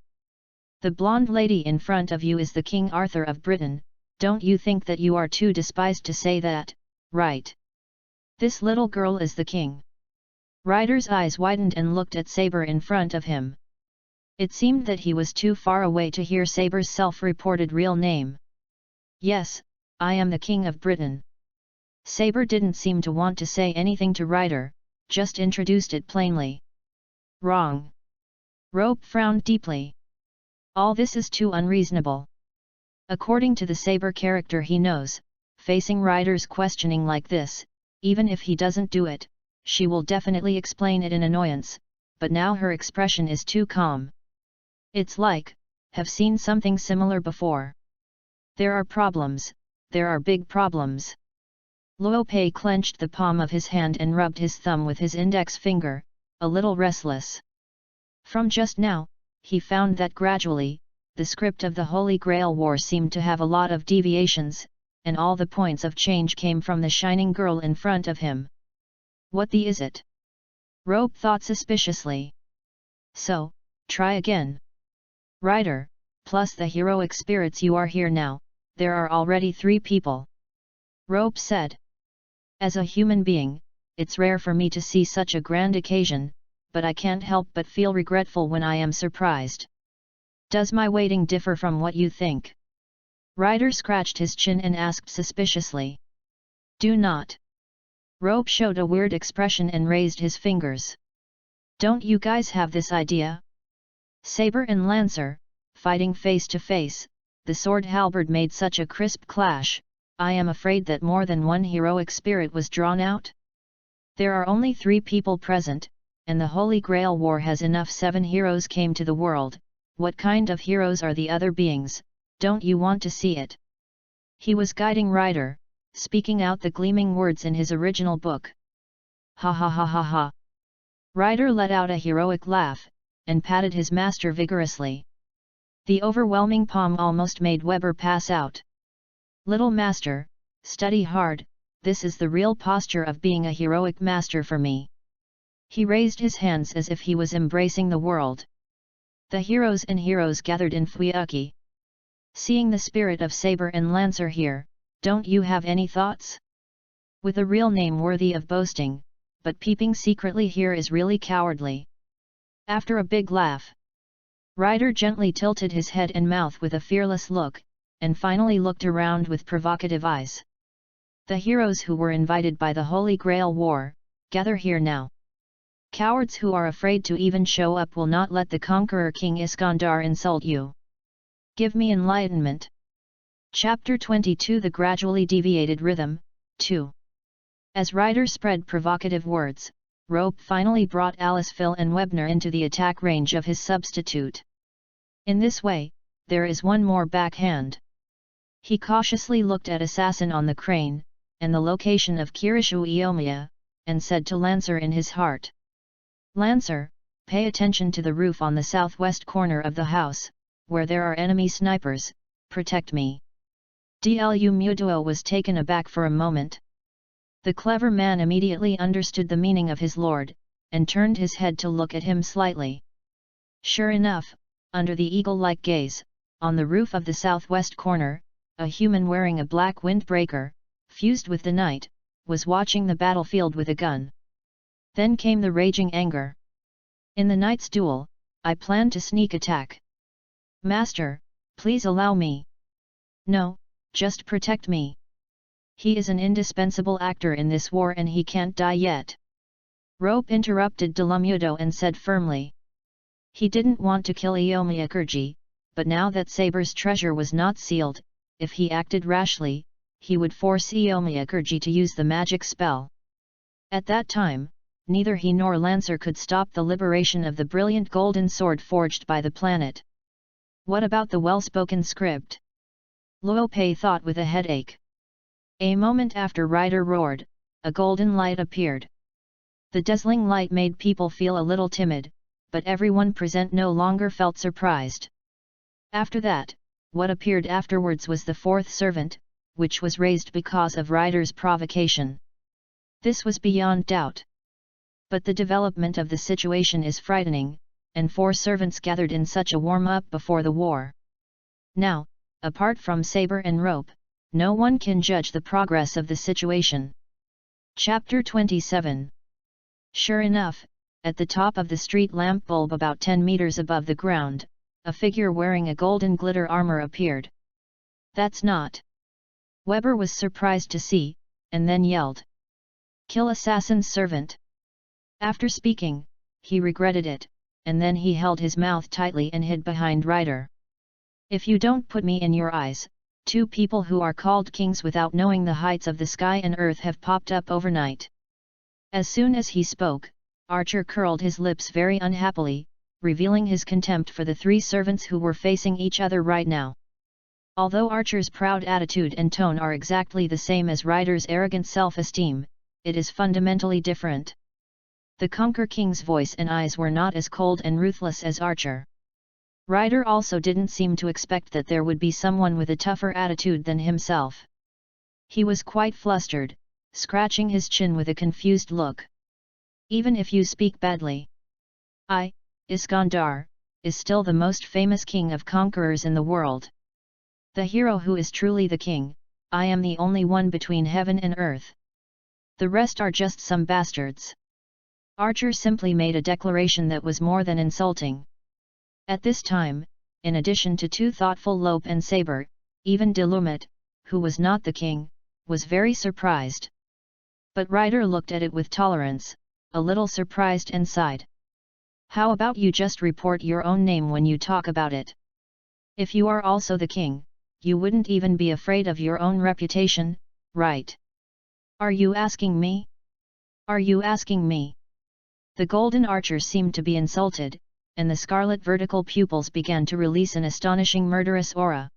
The blonde lady in front of you is the King Arthur of Britain, don't you think that you are too despised to say that, right? This little girl is the king. Ryder's eyes widened and looked at Saber in front of him. It seemed that he was too far away to hear Saber's self-reported real name. Yes, I am the King of Britain. Saber didn't seem to want to say anything to Ryder, just introduced it plainly. Wrong. Rope frowned deeply. All this is too unreasonable. According to the Saber character he knows, facing Ryder's questioning like this, even if he doesn't do it, she will definitely explain it in annoyance, but now her expression is too calm. It's like, have seen something similar before. There are problems, there are big problems. Luopei clenched the palm of his hand and rubbed his thumb with his index finger, a little restless. From just now, he found that gradually, the script of the Holy Grail War seemed to have a lot of deviations, and all the points of change came from the shining girl in front of him. What the is it? Rope thought suspiciously. So, try again. Ryder, plus the heroic spirits you are here now, there are already 3 people. Rope said. As a human being, it's rare for me to see such a grand occasion, but I can't help but feel regretful when I am surprised. Does my waiting differ from what you think? Ryder scratched his chin and asked suspiciously. Do not. Rope showed a weird expression and raised his fingers. Don't you guys have this idea? Saber and Lancer, fighting face to face, the sword halberd made such a crisp clash, I am afraid that more than one heroic spirit was drawn out. There are only 3 people present, and the Holy Grail War has enough 7 heroes came to the world. What kind of heroes are the other beings, don't you want to see it? He was guiding Ryder, speaking out the gleaming words in his original book. Ha ha ha ha ha. Ryder let out a heroic laugh, and patted his master vigorously. The overwhelming palm almost made Weber pass out. Little master, study hard, this is the real posture of being a heroic master for me. He raised his hands as if he was embracing the world. The heroes and heroes gathered in Fuyuki. Seeing the spirit of Saber and Lancer here, don't you have any thoughts? With a real name worthy of boasting, but peeping secretly here is really cowardly. After a big laugh, Ryder gently tilted his head and mouth with a fearless look, and finally looked around with provocative eyes. The heroes who were invited by the Holy Grail War, gather here now. Cowards who are afraid to even show up will not let the conqueror King Iskandar insult you. Give me enlightenment. Chapter 22 The Gradually Deviated Rhythm, 2. As Ryder spread provocative words, Rope finally brought Alice, Phil and Webner into the attack range of his substitute. In this way, there is one more backhand. He cautiously looked at Assassin on the crane, and the location of Kirishu Iomiya, and said to Lancer in his heart. Lancer, pay attention to the roof on the southwest corner of the house, where there are enemy snipers, protect me. Dlu Muduo was taken aback for a moment. The clever man immediately understood the meaning of his lord, and turned his head to look at him slightly. Sure enough, under the eagle-like gaze, on the roof of the southwest corner, a human wearing a black windbreaker, fused with the night, was watching the battlefield with a gun. Then came the raging anger. In the night's duel, I plan to sneak attack. Master, please allow me. No, just protect me. He is an indispensable actor in this war and he can't die yet. Rope interrupted Delumudo and said firmly. He didn't want to kill Iomiya Kurji, but now that Saber's treasure was not sealed, if he acted rashly, he would force Iomiya Kurji to use the magic spell. At that time, neither he nor Lancer could stop the liberation of the brilliant golden sword forged by the planet. What about the well-spoken script? Luopei thought with a headache. A moment after Ryder roared, a golden light appeared. The dazzling light made people feel a little timid, but everyone present no longer felt surprised. After that, what appeared afterwards was the fourth servant, which was raised because of Ryder's provocation. This was beyond doubt. But the development of the situation is frightening, and 4 servants gathered in such a warm-up before the war. Now, apart from Saber and Rope, no one can judge the progress of the situation. Chapter 27. Sure enough, at the top of the street lamp bulb about 10 meters above the ground, a figure wearing a golden glitter armor appeared. That's not. Weber was surprised to see, and then yelled. Kill Assassin's servant. After speaking, he regretted it, and then he held his mouth tightly and hid behind Ryder. If you don't put me in your eyes, 2 people who are called kings without knowing the heights of the sky and earth have popped up overnight. As soon as he spoke, Archer curled his lips very unhappily, revealing his contempt for the 3 servants who were facing each other right now. Although Archer's proud attitude and tone are exactly the same as Ryder's arrogant self-esteem, it is fundamentally different. The Conquer King's voice and eyes were not as cold and ruthless as Archer. Ryder also didn't seem to expect that there would be someone with a tougher attitude than himself. He was quite flustered, scratching his chin with a confused look. Even if you speak badly, I, Iskandar, is still the most famous king of conquerors in the world. The hero who is truly the king, I am the only one between heaven and earth. The rest are just some bastards. Archer simply made a declaration that was more than insulting. At this time, in addition to 2 thoughtful Lope and Saber, even Delumet, who was not the king, was very surprised. But Ryder looked at it with tolerance, a little surprised and sighed. How about you just report your own name when you talk about it? If you are also the king, you wouldn't even be afraid of your own reputation, right? Are you asking me? Are you asking me? The golden archer seemed to be insulted, and the scarlet vertical pupils began to release an astonishing murderous aura.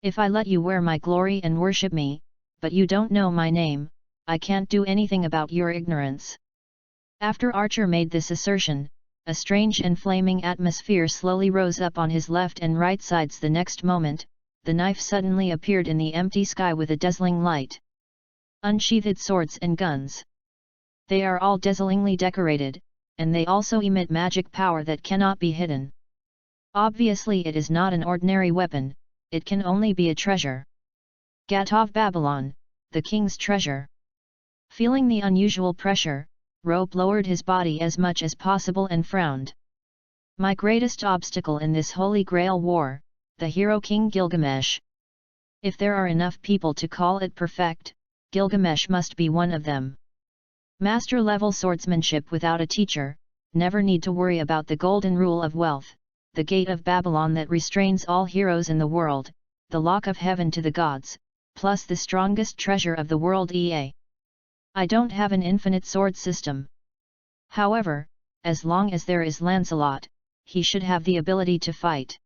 If I let you wear my glory and worship me, but you don't know my name, I can't do anything about your ignorance. After Archer made this assertion, a strange and flaming atmosphere slowly rose up on his left and right sides. The next moment, the knife suddenly appeared in the empty sky with a dazzling light. Unsheathed swords and guns. They are all dazzlingly decorated, and they also emit magic power that cannot be hidden. Obviously it is not an ordinary weapon, it can only be a treasure. Gate of Babylon, the king's treasure. Feeling the unusual pressure, Rope lowered his body as much as possible and frowned. My greatest obstacle in this Holy Grail war, the hero King Gilgamesh. If there are enough people to call it perfect, Gilgamesh must be one of them. Master-level swordsmanship without a teacher, never need to worry about the golden rule of wealth, the gate of Babylon that restrains all heroes in the world, the lock of heaven to the gods, plus the strongest treasure of the world ea. I don't have an infinite sword system. However, as long as there is Lancelot, he should have the ability to fight.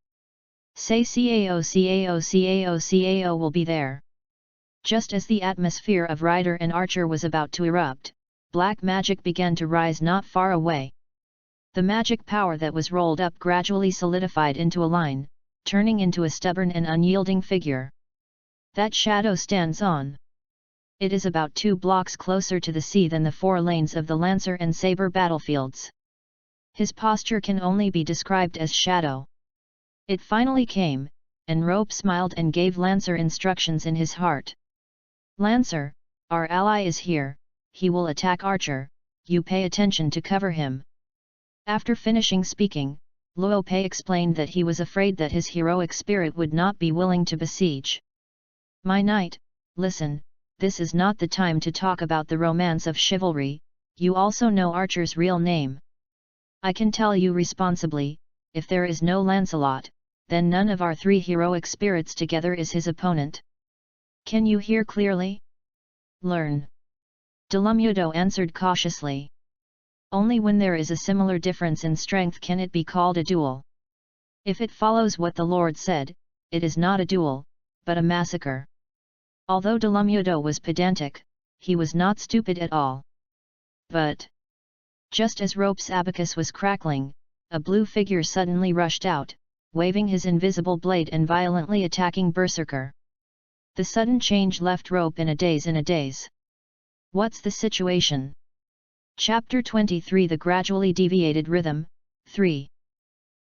Say CAO will be there. Just as the atmosphere of Rider and Archer was about to erupt, black magic began to rise not far away. The magic power that was rolled up gradually solidified into a line, turning into a stubborn and unyielding figure. That shadow stands on. It is about 2 blocks closer to the sea than the 4 lanes of the Lancer and Saber battlefields. His posture can only be described as shadow. It finally came, and Rope smiled and gave Lancer instructions in his heart. Lancer, our ally is here, he will attack Archer, you pay attention to cover him. After finishing speaking, Luope explained that he was afraid that his heroic spirit would not be willing to besiege. My knight, listen. This is not the time to talk about the romance of chivalry, you also know Archer's real name. I can tell you responsibly, if there is no Lancelot, then none of our 3 heroic spirits together is his opponent. Can you hear clearly? Learn. Delumudo answered cautiously. Only when there is a similar difference in strength can it be called a duel. If it follows what the Lord said, it is not a duel, but a massacre. Although Delumudo was pedantic, he was not stupid at all. But just as Rope's abacus was crackling, a blue figure suddenly rushed out, waving his invisible blade and violently attacking Berserker. The sudden change left Rope in a daze. What's the situation? Chapter 23 The Gradually Deviated Rhythm, 3.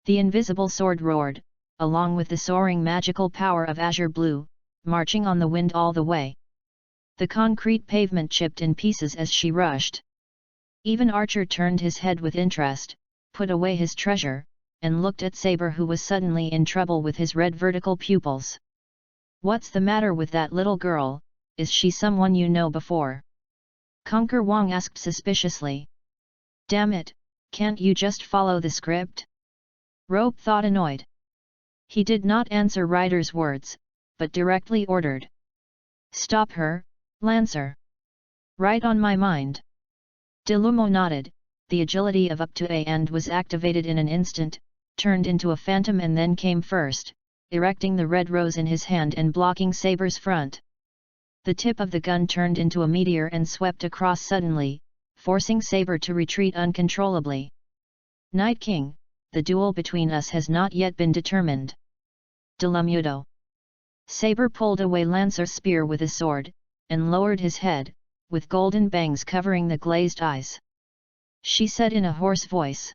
The invisible sword roared, along with the soaring magical power of azure blue, marching on the wind all the way. The concrete pavement chipped in pieces as she rushed. Even Archer turned his head with interest, put away his treasure, and looked at Saber, who was suddenly in trouble with his red vertical pupils. What's the matter with that little girl, is she someone you know before? Conquer Wong asked suspiciously. Damn it, can't you just follow the script? Rope thought, annoyed. He did not answer Ryder's words, but directly ordered. Stop her, Lancer. Right on my mind. Delumo nodded, the agility of up to a and was activated in an instant, turned into a phantom and then came first, erecting the red rose in his hand and blocking Saber's front. The tip of the gun turned into a meteor and swept across suddenly, forcing Saber to retreat uncontrollably. Night King, the duel between us has not yet been determined. Delumudo. Saber pulled away Lancer's spear with his sword, and lowered his head, with golden bangs covering the glazed eyes. She said in a hoarse voice.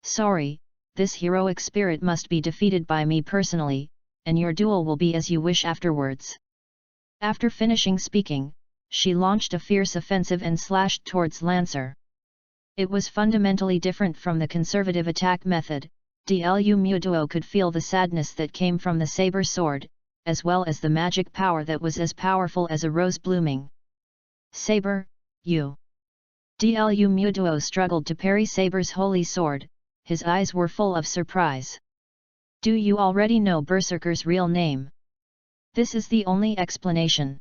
Sorry, this heroic spirit must be defeated by me personally, and your duel will be as you wish afterwards. After finishing speaking, she launched a fierce offensive and slashed towards Lancer. It was fundamentally different from the conservative attack method. Delumudo could feel the sadness that came from the saber sword, as well as the magic power that was as powerful as a rose blooming. Saber, you! Delumudo struggled to parry Saber's holy sword, his eyes were full of surprise. Do you already know Berserker's real name? This is the only explanation.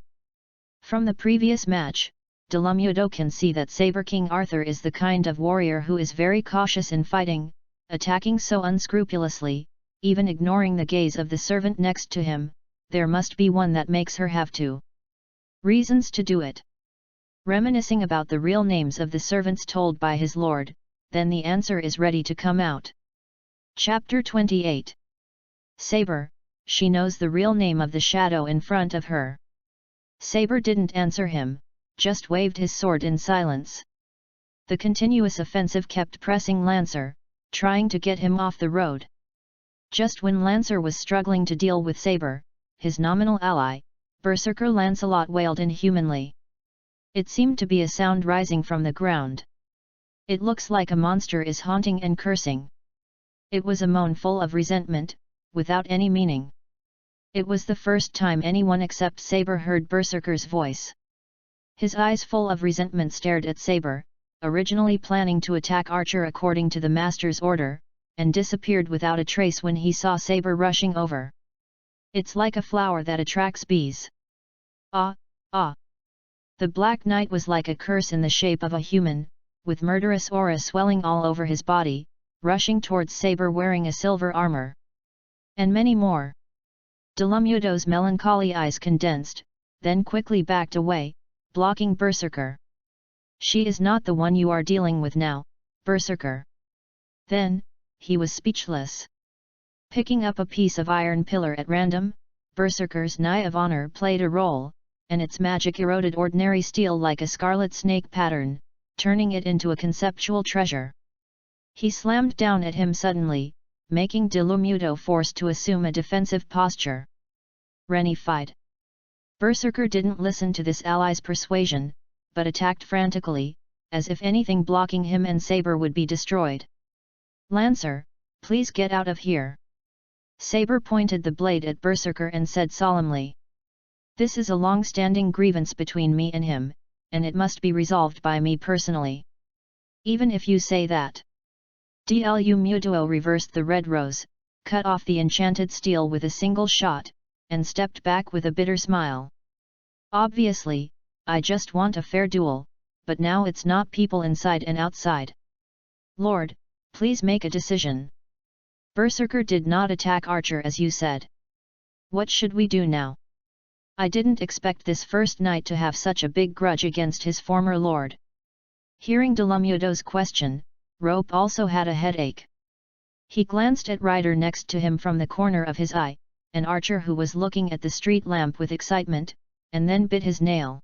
From the previous match, Delumudo can see that Saber King Arthur is the kind of warrior who is very cautious in fighting, attacking so unscrupulously, even ignoring the gaze of the servant next to him. There must be one that makes her have 2 reasons to do it. Reminiscing about the real names of the servants told by his lord, then the answer is ready to come out. Chapter 28. Saber, she knows the real name of the shadow in front of her. Saber didn't answer him, just waved his sword in silence. The continuous offensive kept pressing Lancer, trying to get him off the road. Just when Lancer was struggling to deal with Saber, his nominal ally, Berserker Lancelot wailed inhumanly. It seemed to be a sound rising from the ground. It looks like a monster is haunting and cursing. It was a moan full of resentment, without any meaning. It was the first time anyone except Saber heard Berserker's voice. His eyes full of resentment stared at Saber, originally planning to attack Archer according to the master's order, and disappeared without a trace when he saw Saber rushing over. It's like a flower that attracts bees. Ah, ah! The Black Knight was like a curse in the shape of a human, with murderous aura swelling all over his body, rushing towards Saber wearing a silver armor. And many more. Delumudo's melancholy eyes condensed, then quickly backed away, blocking Berserker. She is not the one you are dealing with now, Berserker. Then, he was speechless. Picking up a piece of iron pillar at random, Berserker's Knight of Honor played a role, and its magic eroded ordinary steel like a scarlet snake pattern, turning it into a conceptual treasure. He slammed down at him suddenly, making Delumudo forced to assume a defensive posture. Renified. Berserker didn't listen to this ally's persuasion, but attacked frantically, as if anything blocking him and Saber would be destroyed. Lancer, please get out of here. Saber pointed the blade at Berserker and said solemnly. This is a long-standing grievance between me and him, and it must be resolved by me personally. Even if you say that. Delumudo reversed the red rose, cut off the enchanted steel with a single shot, and stepped back with a bitter smile. Obviously, I just want a fair duel, but now it's not people inside and outside. Lord, please make a decision. Berserker did not attack Archer as you said. What should we do now? I didn't expect this first knight to have such a big grudge against his former lord. Hearing Delumudo's question, Rope also had a headache. He glanced at Ryder next to him from the corner of his eye, and Archer who was looking at the street lamp with excitement, and then bit his nail.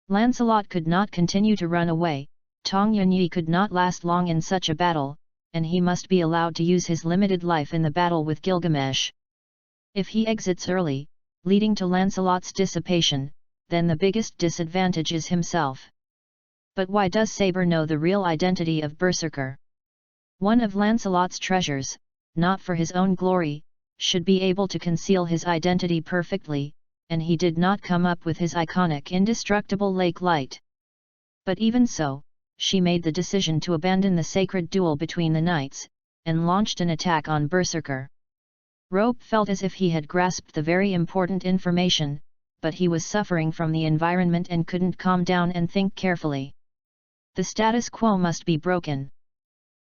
Lancelot could not continue to run away, Tong Yunyi could not last long in such a battle, and he must be allowed to use his limited life in the battle with Gilgamesh. If he exits early, leading to Lancelot's dissipation, then the biggest disadvantage is himself. But why does Saber know the real identity of Berserker? One of Lancelot's treasures, not for his own glory, should be able to conceal his identity perfectly, and he did not come up with his iconic indestructible lake light. But even so, she made the decision to abandon the sacred duel between the knights, and launched an attack on Berserker. Rope felt as if he had grasped the very important information, but he was suffering from the environment and couldn't calm down and think carefully. The status quo must be broken.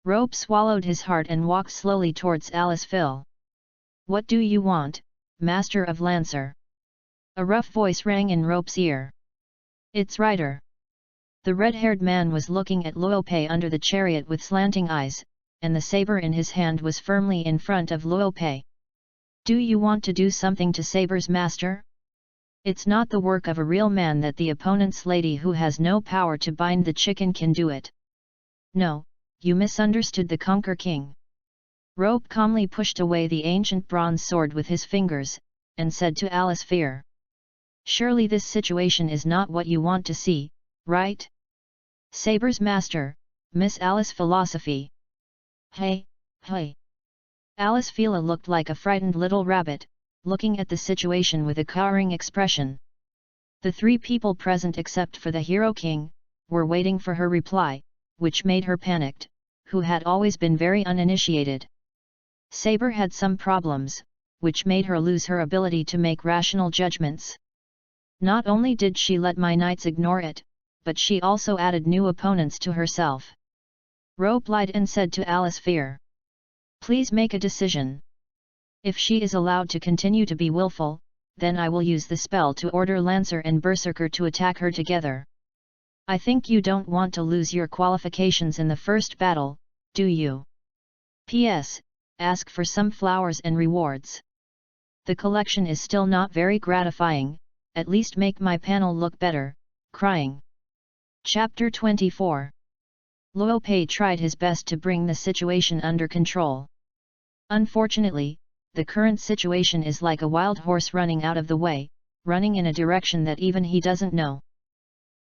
Rope swallowed his heart and walked slowly towards Alice Phil. What do you want, Master of Lancer? A rough voice rang in Rope's ear. It's Ryder. The red-haired man was looking at Luope under the chariot with slanting eyes, and the saber in his hand was firmly in front of Luope. Do you want to do something to Saber's master? It's not the work of a real man that the opponent's lady who has no power to bind the chicken can do it. No, you misunderstood the Conquer King. Rope calmly pushed away the ancient bronze sword with his fingers, and said to Alice Fear. Surely this situation is not what you want to see, right? Saber's master, Miss Alice Philosophy. Hey, hey. Alice Phila looked like a frightened little rabbit, looking at the situation with a cowering expression. The three people present except for the Hero King, were waiting for her reply, which made her panicked, who had always been very uninitiated. Saber had some problems, which made her lose her ability to make rational judgments. Not only did she let my knights ignore it, but she also added new opponents to herself. Rope lied and said to Alice Fear. Please make a decision. If she is allowed to continue to be willful, then I will use the spell to order Lancer and Berserker to attack her together. I think you don't want to lose your qualifications in the first battle, do you? P.S. Ask for some flowers and rewards. The collection is still not very gratifying, at least make my panel look better, crying. Chapter 24. Luo Pei tried his best to bring the situation under control. Unfortunately, the current situation is like a wild horse running out of the way, running in a direction that even he doesn't know.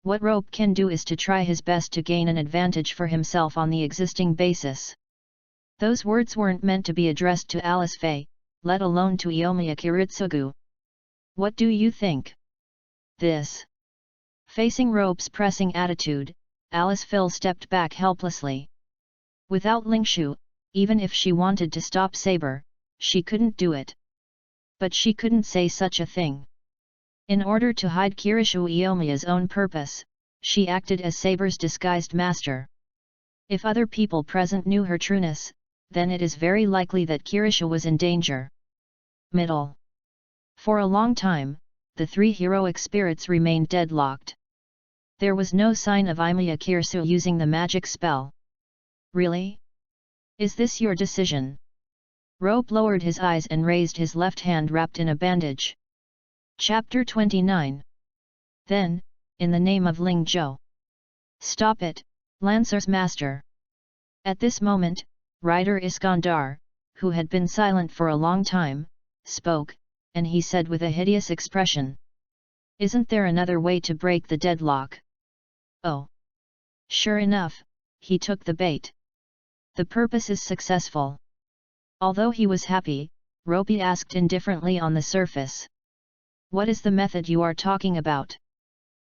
What Rope can do is to try his best to gain an advantage for himself on the existing basis. Those words weren't meant to be addressed to Alice Faye, let alone to Iomiya Kiritsugu. What do you think? This. Facing Rope's pressing attitude, Alice Phil stepped back helplessly. Without Lingshu, even if she wanted to stop Saber, she couldn't do it. But she couldn't say such a thing. In order to hide Kirishu Iomiya's own purpose, she acted as Saber's disguised master. If other people present knew her trueness, then it is very likely that Kirishu was in danger. Middle. For a long time, the three heroic spirits remained deadlocked. There was no sign of Iomiya Kirishu using the magic spell. Really? Is this your decision? Rope lowered his eyes and raised his left hand wrapped in a bandage. Chapter 29. Then, in the name of Ling Zhou. Stop it, Lancer's master. At this moment, Rider Iskandar, who had been silent for a long time, spoke, and he said with a hideous expression. Isn't there another way to break the deadlock? Oh! Sure enough, he took the bait. The purpose is successful. Although he was happy, Ropey asked indifferently on the surface. What is the method you are talking about?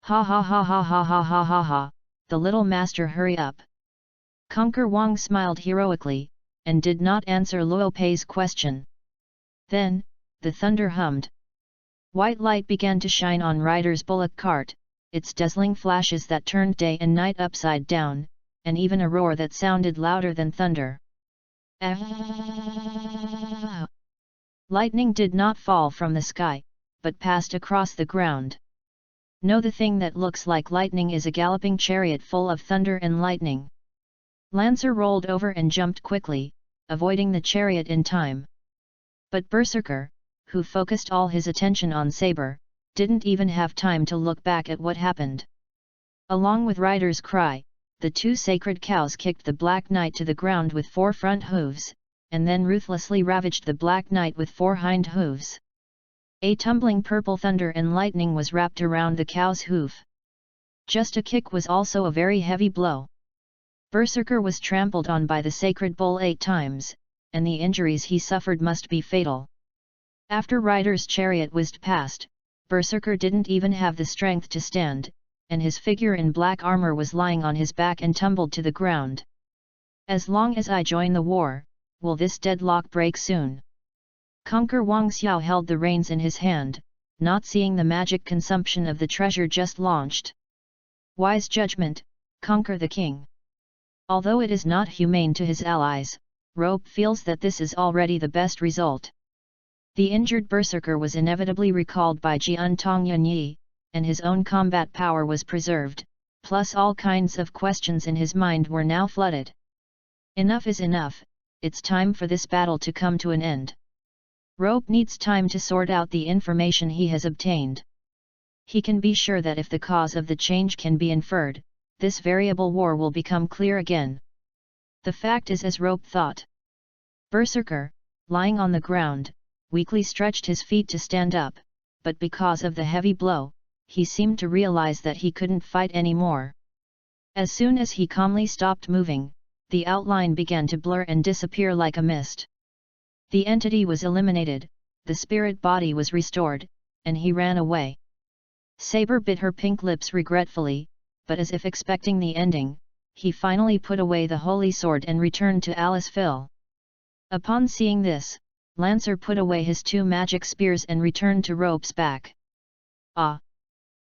Ha ha ha ha ha ha ha ha ha, the little master hurry up. Conquer Wang smiled heroically, and did not answer Luo Pei's question. Then, the thunder hummed. White light began to shine on Rider's bullock cart, its dazzling flashes that turned day and night upside down, and even a roar that sounded louder than thunder. Ah! Lightning did not fall from the sky, but passed across the ground. No, the thing that looks like lightning is a galloping chariot full of thunder and lightning. Lancer rolled over and jumped quickly, avoiding the chariot in time. But Berserker, who focused all his attention on Saber, didn't even have time to look back at what happened. Along with Rider's cry, the two sacred cows kicked the Black Knight to the ground with 4 front hooves, and then ruthlessly ravaged the Black Knight with 4 hind hooves. A tumbling purple thunder and lightning was wrapped around the cow's hoof. Just a kick was also a very heavy blow. Berserker was trampled on by the sacred bull 8 times, and the injuries he suffered must be fatal. After Rider's chariot whizzed past, Berserker didn't even have the strength to stand, and his figure in black armor was lying on his back and tumbled to the ground. As long as I join the war, will this deadlock break soon? Conquer Wang Xiao held the reins in his hand, not seeing the magic consumption of the treasure just launched. Wise judgment, conquer the king. Although it is not humane to his allies, Rope feels that this is already the best result. The injured Berserker was inevitably recalled by Jian Tongyan, and his own combat power was preserved, plus all kinds of questions in his mind were now flooded. Enough is enough, it's time for this battle to come to an end. Rope needs time to sort out the information he has obtained. He can be sure that if the cause of the change can be inferred, this variable war will become clear again. The fact is as Rope thought. Berserker, lying on the ground, weakly stretched his feet to stand up, but because of the heavy blow, he seemed to realize that he couldn't fight anymore. As soon as he calmly stopped moving, the outline began to blur and disappear like a mist. The entity was eliminated, the spirit body was restored, and he ran away. Saber bit her pink lips regretfully, but as if expecting the ending, he finally put away the holy sword and returned to Alice Phil. Upon seeing this, Lancer put away his 2 magic spears and returned to Rope's back. Ah!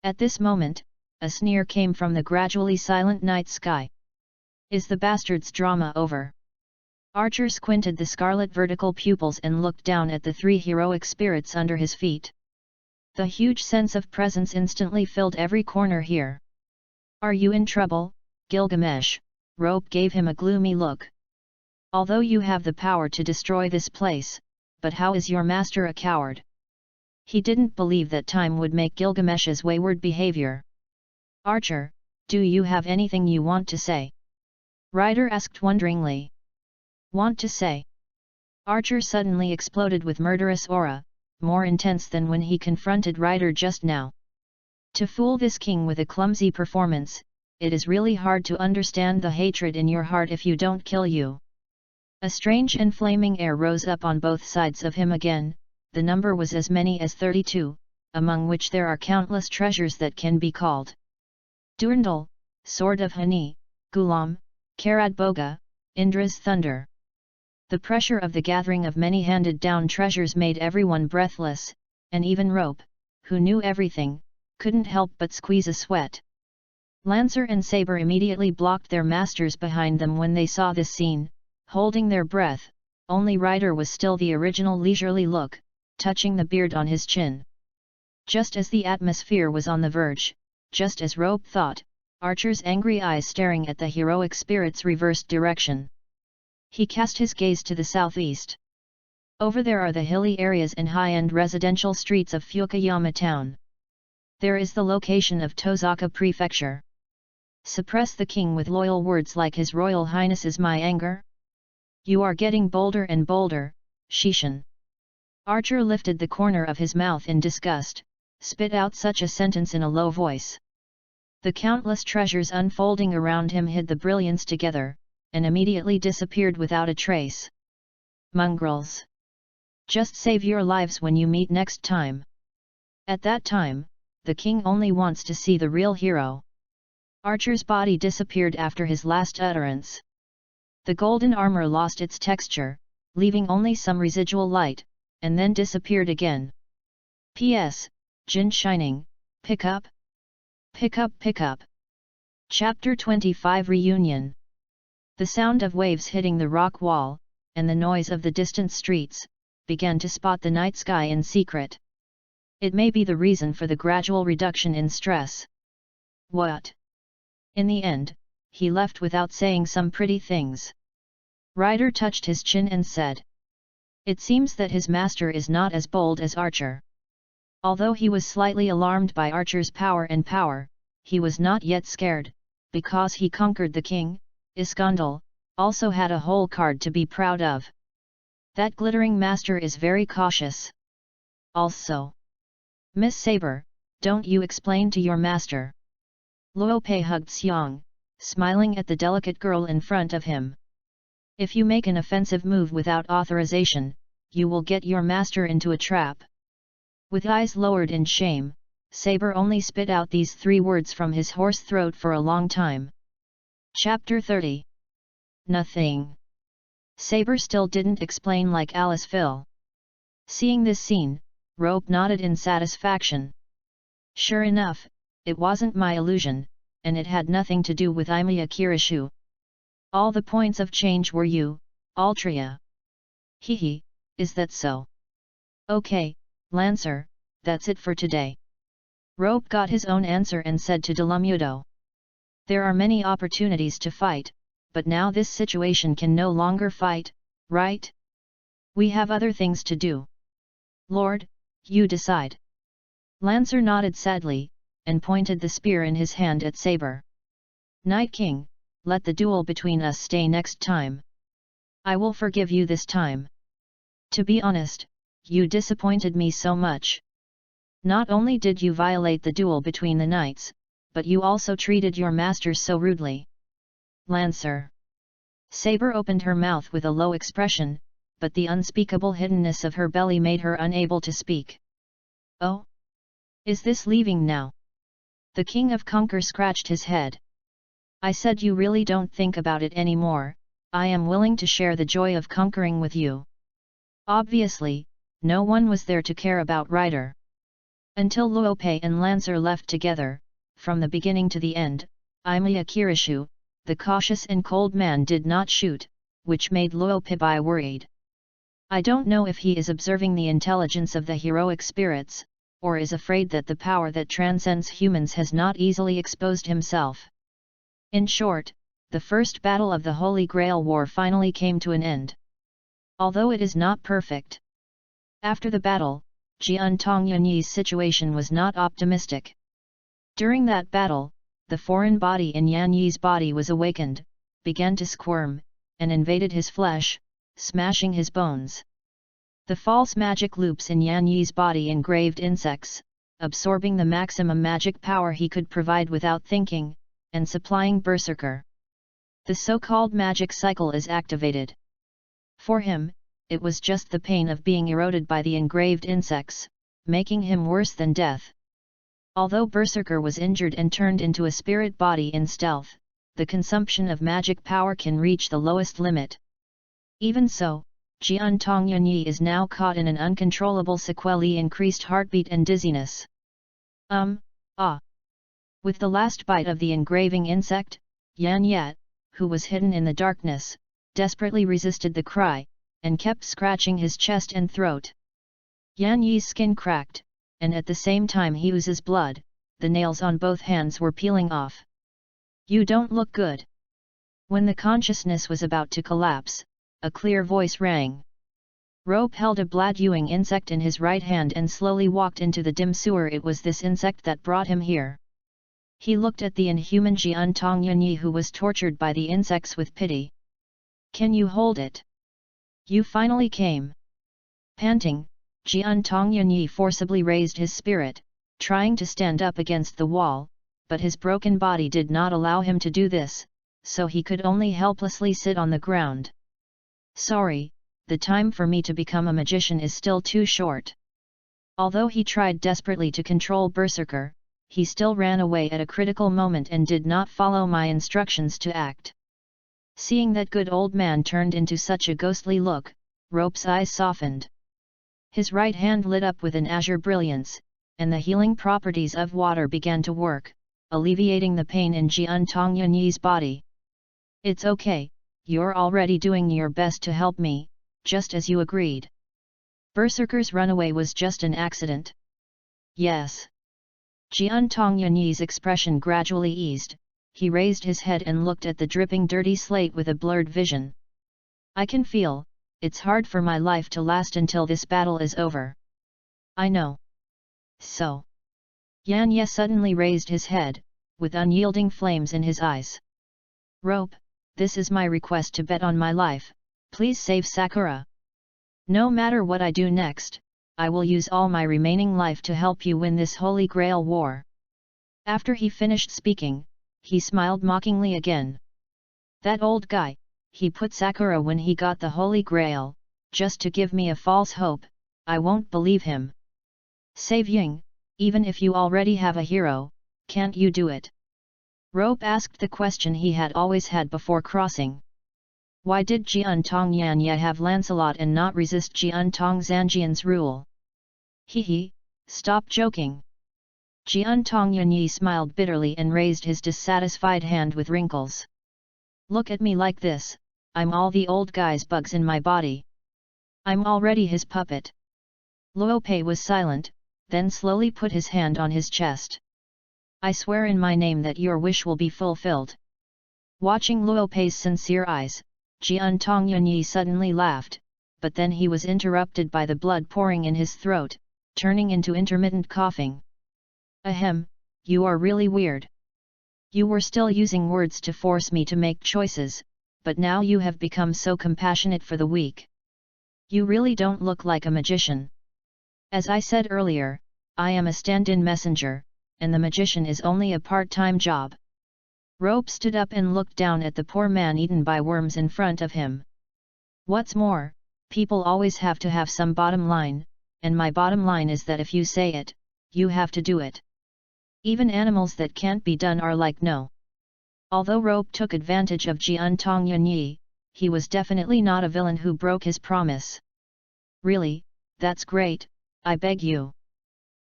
At this moment, a sneer came from the gradually silent night sky. Is the bastard's drama over? Archer squinted the scarlet vertical pupils and looked down at the 3 heroic spirits under his feet. The huge sense of presence instantly filled every corner here. Are you in trouble, Gilgamesh? Rope gave him a gloomy look. Although you have the power to destroy this place, but how is your master a coward? He didn't believe that time would make Gilgamesh's wayward behavior. Archer, do you have anything you want to say? Ryder asked wonderingly. Want to say? Archer suddenly exploded with murderous aura, more intense than when he confronted Ryder just now. To fool this king with a clumsy performance, it is really hard to understand the hatred in your heart if you don't kill you. A strange and flaming air rose up on both sides of him again. The number was as many as 32, among which there are countless treasures that can be called Durndal, Sword of Hani, Gulam, Karad Boga, Indra's Thunder. The pressure of the gathering of many handed down treasures made everyone breathless, and even Rope, who knew everything, couldn't help but squeeze a sweat. Lancer and Saber immediately blocked their masters behind them when they saw this scene, holding their breath. Only Ryder was still the original leisurely look, touching the beard on his chin. Just as the atmosphere was on the verge, just as Rope thought, Archer's angry eyes staring at the heroic spirits reversed direction. He cast his gaze to the southeast. Over there are the hilly areas and high-end residential streets of Fukuyama town. There is the location of Tozaka Prefecture. Suppress the king with loyal words like His Royal Highness is my anger? You are getting bolder and bolder, Shishan. Archer lifted the corner of his mouth in disgust, spit out such a sentence in a low voice. The countless treasures unfolding around him hid the brilliance together, and immediately disappeared without a trace. Mongrels! Just save your lives when you meet next time. At that time, the king only wants to see the real hero. Archer's body disappeared after his last utterance. The golden armor lost its texture, leaving only some residual light, and then disappeared again. P.S. Jin Shining, pick up? Pick up, pick up. Chapter 25 Reunion. The sound of waves hitting the rock wall, and the noise of the distant streets, began to spot the night sky in secret. It may be the reason for the gradual reduction in stress. What? In the end, he left without saying some pretty things. Ryder touched his chin and said, "It seems that his master is not as bold as Archer." Although he was slightly alarmed by Archer's power, he was not yet scared, because he conquered the king. Iskandar also had a whole card to be proud of. That glittering master is very cautious. Also, Miss Saber, don't you explain to your master. Luope hugged Xiang, smiling at the delicate girl in front of him. If you make an offensive move without authorization, you will get your master into a trap. With eyes lowered in shame, Saber only spit out these 3 words from his hoarse throat for a long time. Chapter 30. Nothing. Saber still didn't explain like Alice Phil. Seeing this scene, Rope nodded in satisfaction. Sure enough, it wasn't my illusion, and it had nothing to do with Imiya Kirishu. All the points of change were you, Altria. Hehe, is that so? Okay, Lancer, that's it for today. Rope got his own answer and said to Delumudo. There are many opportunities to fight, but now this situation can no longer fight, right? We have other things to do. Lord, you decide. Lancer nodded sadly, and pointed the spear in his hand at Saber. Night King, let the duel between us stay next time. I will forgive you this time. To be honest, you disappointed me so much. Not only did you violate the duel between the knights, but you also treated your masters so rudely. Lancer. Saber opened her mouth with a low expression, but the unspeakable hiddenness of her belly made her unable to speak. Oh? Is this leaving now? The King of Conquer scratched his head. I said you really don't think about it anymore. I am willing to share the joy of conquering with you. Obviously, no one was there to care about Ryder. Until Luope and Lancer left together, from the beginning to the end, Imiya Kirishu, the cautious and cold man, did not shoot, which made Luope worried. I don't know if he is observing the intelligence of the heroic spirits, or is afraid that the power that transcends humans has not easily exposed himself. In short, the first battle of the Holy Grail War finally came to an end. Although it is not perfect. After the battle, Jian Tongyanyi's situation was not optimistic. During that battle, the foreign body in Yan Yi's body was awakened, began to squirm, and invaded his flesh, smashing his bones. The false magic loops in Yan Yi's body engraved insects, absorbing the maximum magic power he could provide without thinking, and supplying Berserker. The so-called magic cycle is activated. For him, it was just the pain of being eroded by the engraved insects, making him worse than death. Although Berserker was injured and turned into a spirit body in stealth, the consumption of magic power can reach the lowest limit. Even so, Jian Tongyanyi is now caught in an uncontrollable sequelae increased heartbeat and dizziness. With the last bite of the engraving insect, Yan Yat, who was hidden in the darkness, desperately resisted the cry, and kept scratching his chest and throat. Yan Yi's skin cracked, and at the same time he oozes blood, the nails on both hands were peeling off. "You don't look good." When the consciousness was about to collapse, a clear voice rang. Rope held a blood-spewing insect in his right hand and slowly walked into the dim sewer. It was this insect that brought him here. He looked at the inhuman Jian Tongyanyi, who was tortured by the insects, with pity. "Can you hold it? You finally came." Panting, Jian Tongyanyi forcibly raised his spirit, trying to stand up against the wall, but his broken body did not allow him to do this, so he could only helplessly sit on the ground. "Sorry, the time for me to become a magician is still too short." Although he tried desperately to control Berserker, he still ran away at a critical moment and did not follow my instructions to act. Seeing that good old man turned into such a ghostly look, Rope's eyes softened. His right hand lit up with an azure brilliance, and the healing properties of water began to work, alleviating the pain in Jian Tongyanyi's body. "It's okay, you're already doing your best to help me, just as you agreed. Berserker's runaway was just an accident." "Yes." Jian Tongyanyi's expression gradually eased, he raised his head and looked at the dripping dirty slate with a blurred vision. "I can feel, it's hard for my life to last until this battle is over." "I know. So." Yan Ye suddenly raised his head, with unyielding flames in his eyes. "Rope, this is my request to bet on my life, please save Sakura. No matter what I do next, I will use all my remaining life to help you win this Holy Grail War." After he finished speaking, he smiled mockingly again. "That old guy, he put Sakura when he got the Holy Grail, just to give me a false hope, I won't believe him. Save Ying, even if you already have a hero, can't you do it?" Rope asked the question he had always had before crossing. Why did Jian Tongyanyi have Lancelot and not resist Jian Tongzanjian's rule? "Hee, stop joking." Jian Tongyanyi smiled bitterly and raised his dissatisfied hand with wrinkles. "Look at me like this, I'm all the old guy's bugs in my body. I'm already his puppet." Luopei was silent, then slowly put his hand on his chest. "I swear in my name that your wish will be fulfilled." Watching Luopei's sincere eyes, Jian Tongyanyi suddenly laughed, but then he was interrupted by the blood pouring in his throat, turning into intermittent coughing. "Ahem, you are really weird. You were still using words to force me to make choices, but now you have become so compassionate for the weak. You really don't look like a magician. As I said earlier, I am a stand-in messenger, and the magician is only a part-time job." Rope stood up and looked down at the poor man eaten by worms in front of him. "What's more, people always have to have some bottom line, and my bottom line is that if you say it, you have to do it. Even animals that can't be done are like no." Although Rope took advantage of Jian Tongyanyi, he was definitely not a villain who broke his promise. "Really, that's great, I beg you."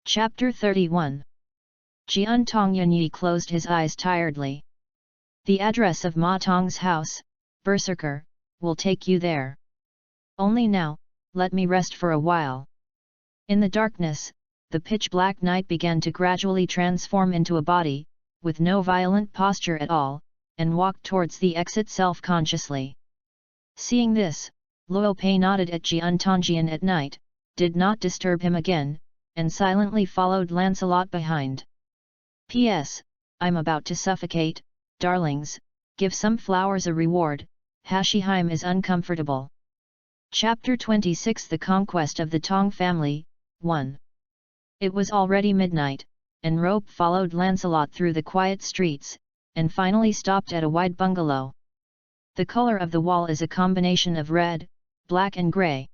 Chapter 31. Jian Tongyanyi closed his eyes tiredly. "The address of Ma Tong's house, Berserker, will take you there. Only now, let me rest for a while." In the darkness, the pitch-black night began to gradually transform into a body, with no violent posture at all, and walked towards the exit self-consciously. Seeing this, Luo Pei nodded at Jian Tongjian at night, did not disturb him again, and silently followed Lancelot behind. P.S. I'm about to suffocate, darlings, give some flowers a reward, Hashiheim is uncomfortable. Chapter 26 The Conquest of the Tong Family, 1. It was already midnight, and Rope followed Lancelot through the quiet streets, and finally stopped at a wide bungalow. The color of the wall is a combination of red, black and grey.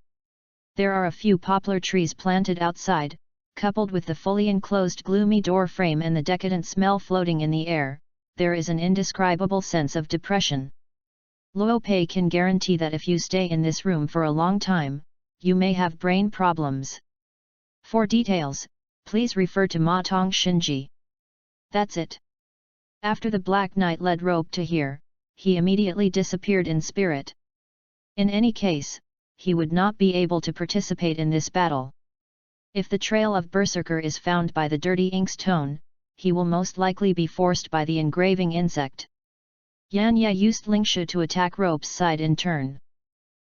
There are a few poplar trees planted outside, coupled with the fully enclosed gloomy door frame and the decadent smell floating in the air, there is an indescribable sense of depression. Luo Pei can guarantee that if you stay in this room for a long time, you may have brain problems. For details, please refer to Ma Tong Shinji. That's it. After the Black Knight led Rope to here, he immediately disappeared in spirit. In any case, he would not be able to participate in this battle. If the trail of Berserker is found by the dirty ink's tone, he will most likely be forced by the engraving insect. Yan Ye used Lingshu to attack Rope's side in turn.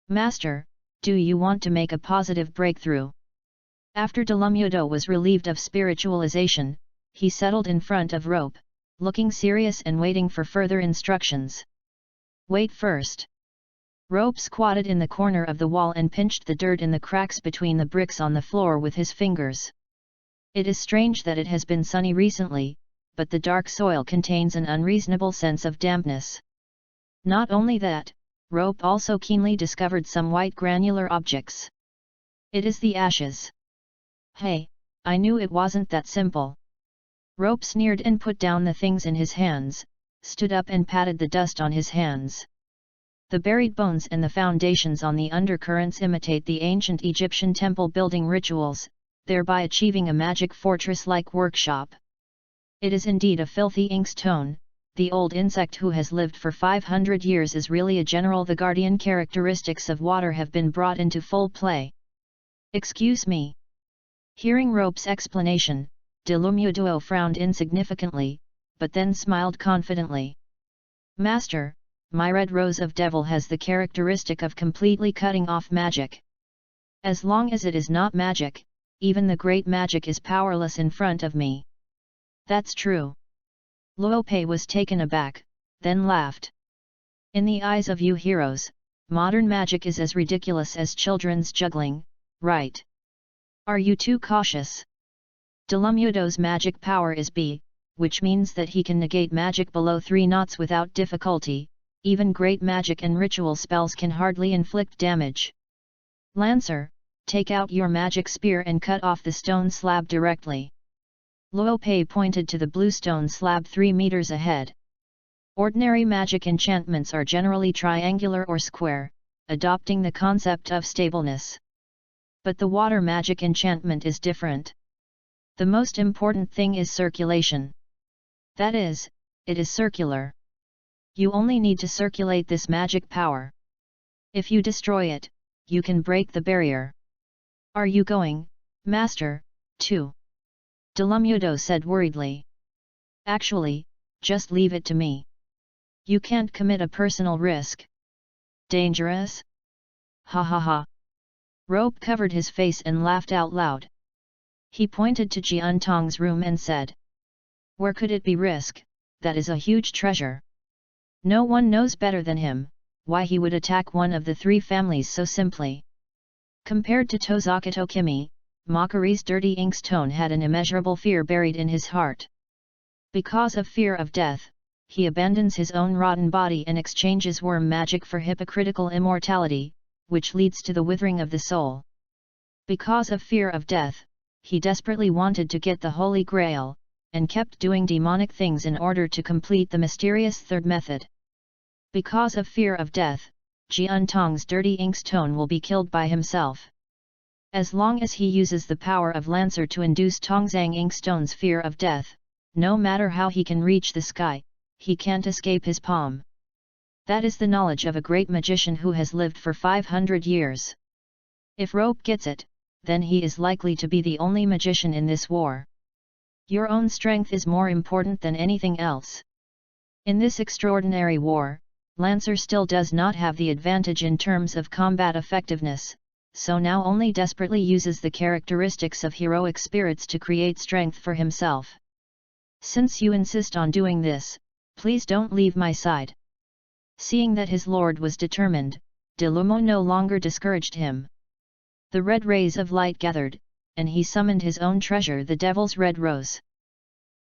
Master, do you want to make a positive breakthrough? After Delumudo was relieved of spiritualization, he settled in front of Rope, looking serious and waiting for further instructions. Wait first. Rope squatted in the corner of the wall and pinched the dirt in the cracks between the bricks on the floor with his fingers. It is strange that it has been sunny recently, but the dark soil contains an unreasonable sense of dampness. Not only that, Rope also keenly discovered some white granular objects. It is the ashes. Hey, I knew it wasn't that simple. Rope sneered and put down the things in his hands, stood up and patted the dust on his hands. The buried bones and the foundations on the undercurrents imitate the ancient Egyptian temple building rituals, thereby achieving a magic fortress-like workshop. It is indeed a filthy ink's tone. The old insect who has lived for 500 years is really a general. The guardian characteristics of water have been brought into full play. Excuse me. Hearing Rope's explanation, Delumudo frowned insignificantly, but then smiled confidently. Master, my red rose of devil has the characteristic of completely cutting off magic. As long as it is not magic, even the great magic is powerless in front of me. That's true. Luo Pei was taken aback, then laughed. In the eyes of you heroes, modern magic is as ridiculous as children's juggling, right? Are you too cautious? Delumudo's magic power is B, which means that he can negate magic below 3 knots without difficulty. Even great magic and ritual spells can hardly inflict damage. Lancer, take out your magic spear and cut off the stone slab directly. Luo Pei pointed to the blue stone slab 3 meters ahead. Ordinary magic enchantments are generally triangular or square, adopting the concept of stableness. But the water magic enchantment is different. The most important thing is circulation. That is, it is circular. You only need to circulate this magic power. If you destroy it, you can break the barrier. Are you going, Master, too? Delumudo said worriedly. Actually, just leave it to me. You can't commit a personal risk. Dangerous? Ha ha ha. Rope covered his face and laughed out loud. He pointed to Jian Tong's room and said. Where could it be risk? That is a huge treasure. No one knows better than him, why he would attack one of the 3 families so simply. Compared to Tozakato Kimi, Mokuri's dirty ink's tone had an immeasurable fear buried in his heart. Because of fear of death, he abandons his own rotten body and exchanges worm magic for hypocritical immortality, which leads to the withering of the soul. Because of fear of death, he desperately wanted to get the Holy Grail, and kept doing demonic things in order to complete the mysterious third method. Because of fear of death, Jian Tong's dirty ink's tone will be killed by himself. As long as he uses the power of Lancer to induce Tongzang Inkstone's fear of death, no matter how he can reach the sky, he can't escape his palm. That is the knowledge of a great magician who has lived for 500 years. If Rope gets it, then he is likely to be the only magician in this war. Your own strength is more important than anything else. In this extraordinary war, Lancer still does not have the advantage in terms of combat effectiveness, so now only desperately uses the characteristics of heroic spirits to create strength for himself. Since you insist on doing this, please don't leave my side. Seeing that his lord was determined, Delumo no longer discouraged him. The red rays of light gathered, and he summoned his own treasure, the Devil's Red Rose.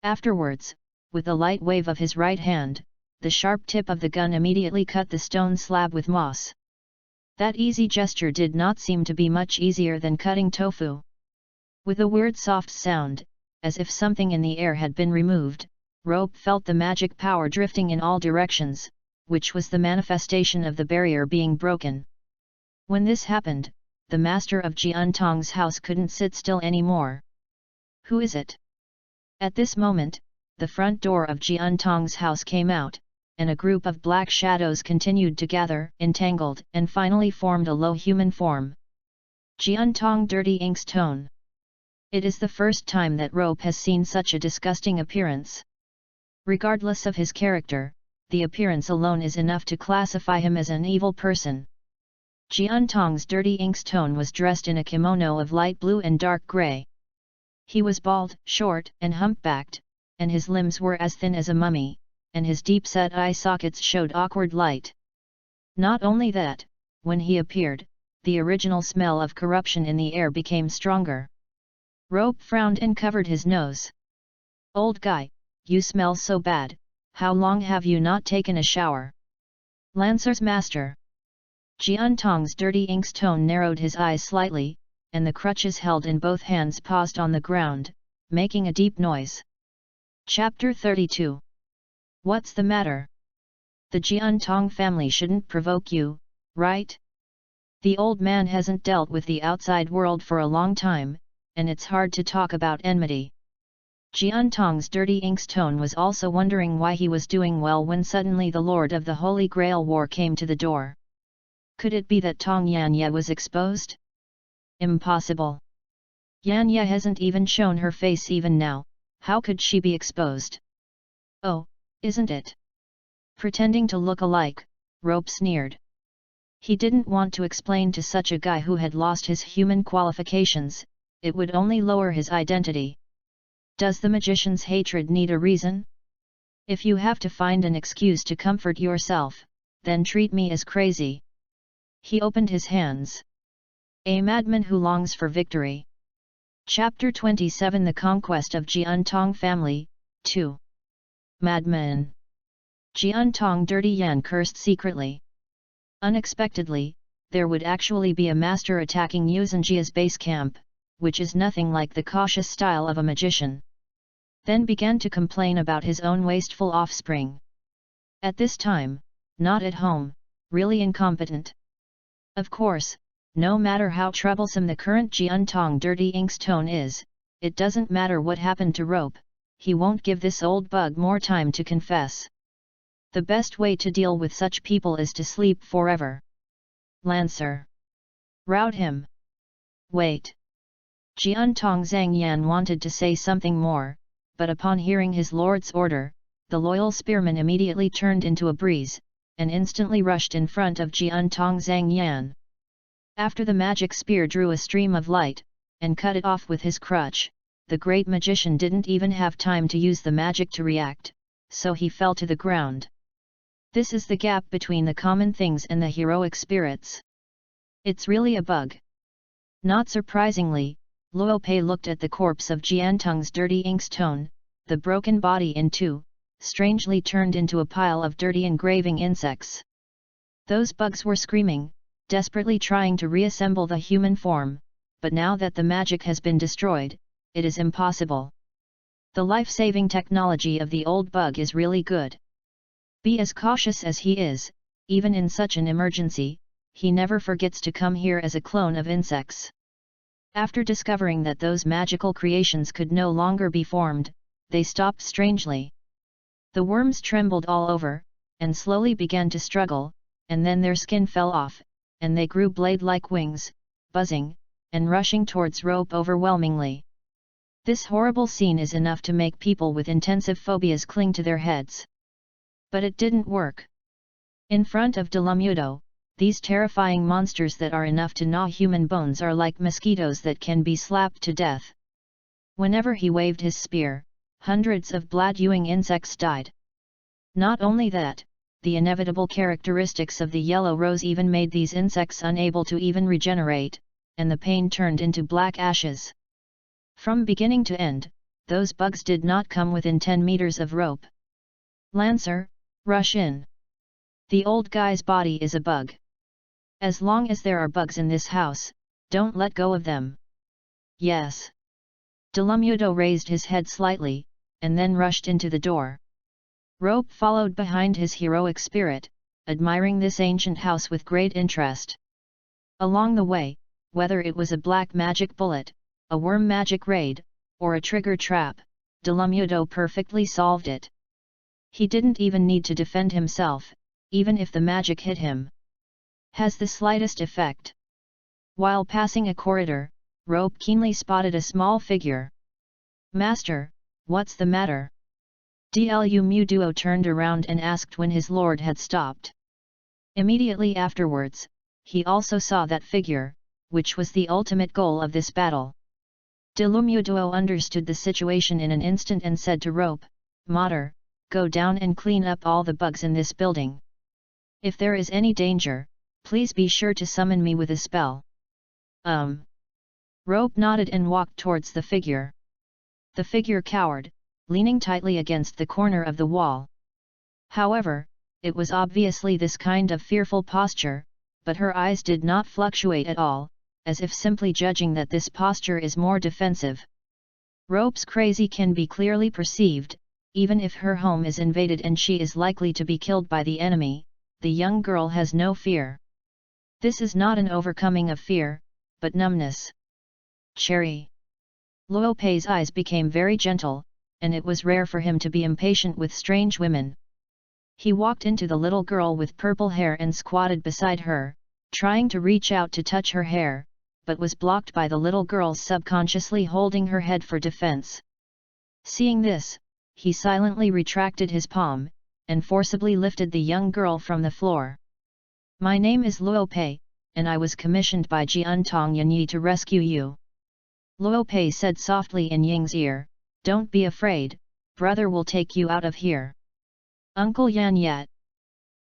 Afterwards, with a light wave of his right hand, the sharp tip of the gun immediately cut the stone slab with moss. That easy gesture did not seem to be much easier than cutting tofu. With a weird soft sound, as if something in the air had been removed, Rope felt the magic power drifting in all directions, which was the manifestation of the barrier being broken. When this happened, the master of Jiantong's house couldn't sit still anymore. Who is it? At this moment, the front door of Jiantong's house came out, and a group of black shadows continued to gather, entangled, and finally formed a low human form. Jiantong Dirty Ink's tone. It is the first time that Rope has seen such a disgusting appearance. Regardless of his character, the appearance alone is enough to classify him as an evil person. Jiantong's Dirty Ink's tone was dressed in a kimono of light blue and dark grey. He was bald, short, and humpbacked, and his limbs were as thin as a mummy, and his deep-set eye sockets showed awkward light. Not only that, when he appeared, the original smell of corruption in the air became stronger. Rope frowned and covered his nose. "Old guy, you smell so bad, how long have you not taken a shower?" Lancer's master. Jiantong's Dirty Ink's tone narrowed his eyes slightly, and the crutches held in both hands paused on the ground, making a deep noise. Chapter 32. What's the matter? The Jiantong family shouldn't provoke you, right? The old man hasn't dealt with the outside world for a long time, and it's hard to talk about enmity. Jiantong's Dirty Ink's tone was also wondering why he was doing well when suddenly the Lord of the Holy Grail War came to the door. Could it be that Tong Yanya was exposed? Impossible. Yanya hasn't even shown her face even now, how could she be exposed? Oh, isn't it? Pretending to look alike, Rope sneered. He didn't want to explain to such a guy who had lost his human qualifications, it would only lower his identity. Does the magician's hatred need a reason? If you have to find an excuse to comfort yourself, then treat me as crazy. He opened his hands. A madman who longs for victory. Chapter 27 The Conquest of Jiantong Family, 2. Madman. Jiantong Dirty Yan cursed secretly. Unexpectedly, there would actually be a master attacking Yuzenjia's base camp, which is nothing like the cautious style of a magician. Then began to complain about his own wasteful offspring. At this time, not at home, really incompetent. Of course, no matter how troublesome the current Jiantong Dirty Ink's tone is, it doesn't matter what happened to Rope, he won't give this old bug more time to confess. The best way to deal with such people is to sleep forever. Lancer. Rout him. Wait. Jiantong Zhang Yan wanted to say something more, but upon hearing his lord's order, the loyal spearman immediately turned into a breeze, and instantly rushed in front of Jiantong Zhang Yan. After the magic spear drew a stream of light, and cut it off with his crutch, the great magician didn't even have time to use the magic to react, so he fell to the ground. This is the gap between the common things and the heroic spirits. It's really a bug. Not surprisingly, Luo Pei looked at the corpse of Jiantong's Dirty Ink's tone, the broken body in two, strangely turned into a pile of dirty engraving insects. Those bugs were screaming, desperately trying to reassemble the human form, but now that the magic has been destroyed, it is impossible. The life-saving technology of the old bug is really good. Be as cautious as he is, even in such an emergency, he never forgets to come here as a clone of insects. After discovering that those magical creations could no longer be formed, they stopped strangely. The worms trembled all over, and slowly began to struggle, and then their skin fell off, and they grew blade-like wings, buzzing, and rushing towards Rope overwhelmingly. This horrible scene is enough to make people with intensive phobias cling to their heads. But it didn't work. In front of Delamudo, these terrifying monsters that are enough to gnaw human bones are like mosquitoes that can be slapped to death. Whenever he waved his spear, hundreds of blood-spewing insects died. Not only that, the inevitable characteristics of the yellow rose even made these insects unable to even regenerate, and the pain turned into black ashes. From beginning to end, those bugs did not come within 10 meters of Rope. "Lancer, rush in. The old guy's body is a bug. As long as there are bugs in this house, don't let go of them." "Yes." Delamudo raised his head slightly, and then rushed into the door. Rope followed behind his heroic spirit, admiring this ancient house with great interest. Along the way, whether it was a black magic bullet, a worm magic raid, or a trigger trap, Delamudo perfectly solved it. He didn't even need to defend himself, even if the magic hit him. Has the slightest effect. While passing a corridor, Rope keenly spotted a small figure. "Master, what's the matter?" Delu turned around and asked when his lord had stopped. Immediately afterwards, he also saw that figure, which was the ultimate goal of this battle. Delu understood the situation in an instant and said to Rope, "Mater, go down and clean up all the bugs in this building. If there is any danger, please be sure to summon me with a spell." Rope nodded and walked towards the figure. The figure cowered, leaning tightly against the corner of the wall. However, it was obviously this kind of fearful posture, but her eyes did not fluctuate at all, as if simply judging that this posture is more defensive. Rope's crazy can be clearly perceived, even if her home is invaded and she is likely to be killed by the enemy, the young girl has no fear. This is not an overcoming of fear, but numbness. "Cherry." Luopei's eyes became very gentle, and it was rare for him to be impatient with strange women. He walked into the little girl with purple hair and squatted beside her, trying to reach out to touch her hair, but was blocked by the little girl's subconsciously holding her head for defense. Seeing this, he silently retracted his palm, and forcibly lifted the young girl from the floor. "My name is Luopei, and I was commissioned by Jiantong Yanyi to rescue you." Luopei said softly in Ying's ear, "Don't be afraid, brother will take you out of here." "Uncle Yan Yat."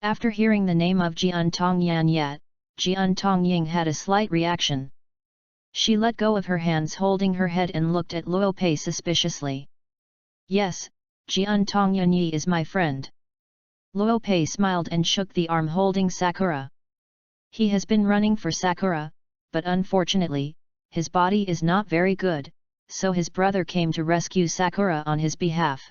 After hearing the name of Jiantong Yan Yat, Jiantong Ying had a slight reaction. She let go of her hands holding her head and looked at Luopei suspiciously. "Yes, Jiantong Yanyi is my friend." Luopei smiled and shook the arm holding Sakura. "He has been running for Sakura, but unfortunately, his body is not very good, so his brother came to rescue Sakura on his behalf."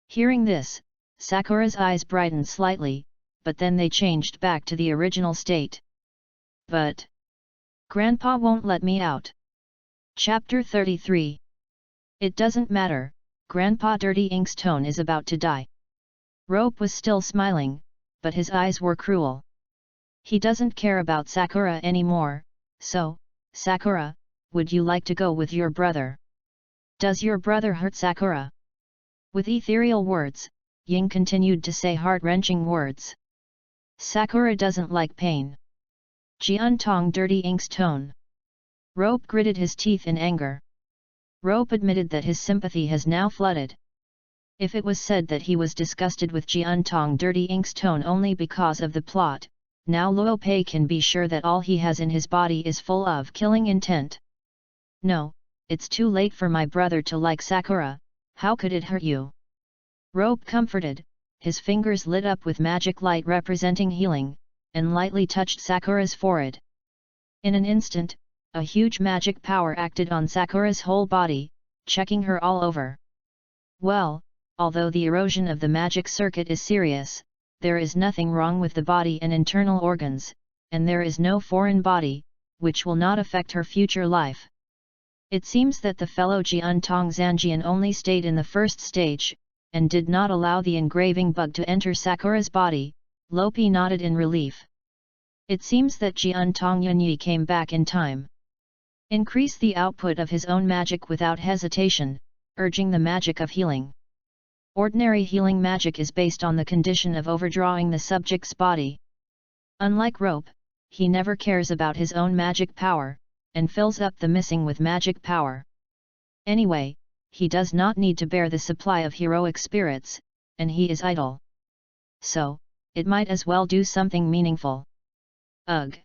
Hearing this, Sakura's eyes brightened slightly, but then they changed back to the original state. "But Grandpa won't let me out." Chapter 33. "It doesn't matter, Grandpa Dirty Ink's tone is about to die." Rope was still smiling, but his eyes were cruel. He doesn't care about Sakura anymore, so, Sakura, would you like to go with your brother? Does your brother hurt Sakura? With ethereal words, Ying continued to say heart-wrenching words. Sakura doesn't like pain. Jiantong Dirty Ink's tone. Rope gritted his teeth in anger. Rope admitted that his sympathy has now flooded. If it was said that he was disgusted with Jiantong Dirty Ink's tone only because of the plot, now Luopei can be sure that all he has in his body is full of killing intent. "No, it's too late for my brother to like Sakura, how could it hurt you?" Rope comforted, his fingers lit up with magic light representing healing, and lightly touched Sakura's forehead. In an instant, a huge magic power acted on Sakura's whole body, checking her all over. Well, although the erosion of the magic circuit is serious, there is nothing wrong with the body and internal organs, and there is no foreign body, which will not affect her future life. It seems that the fellow Jiantong Zanjian only stayed in the first stage, and did not allow the engraving bug to enter Sakura's body. Lopi nodded in relief. It seems that Jiantong Yanyi came back in time. Increase the output of his own magic without hesitation, urging the magic of healing. Ordinary healing magic is based on the condition of overdrawing the subject's body. Unlike Rope, he never cares about his own magic power, and fills up the missing with magic power. Anyway, he does not need to bear the supply of heroic spirits, and he is idle. So, it might as well do something meaningful. Ugh!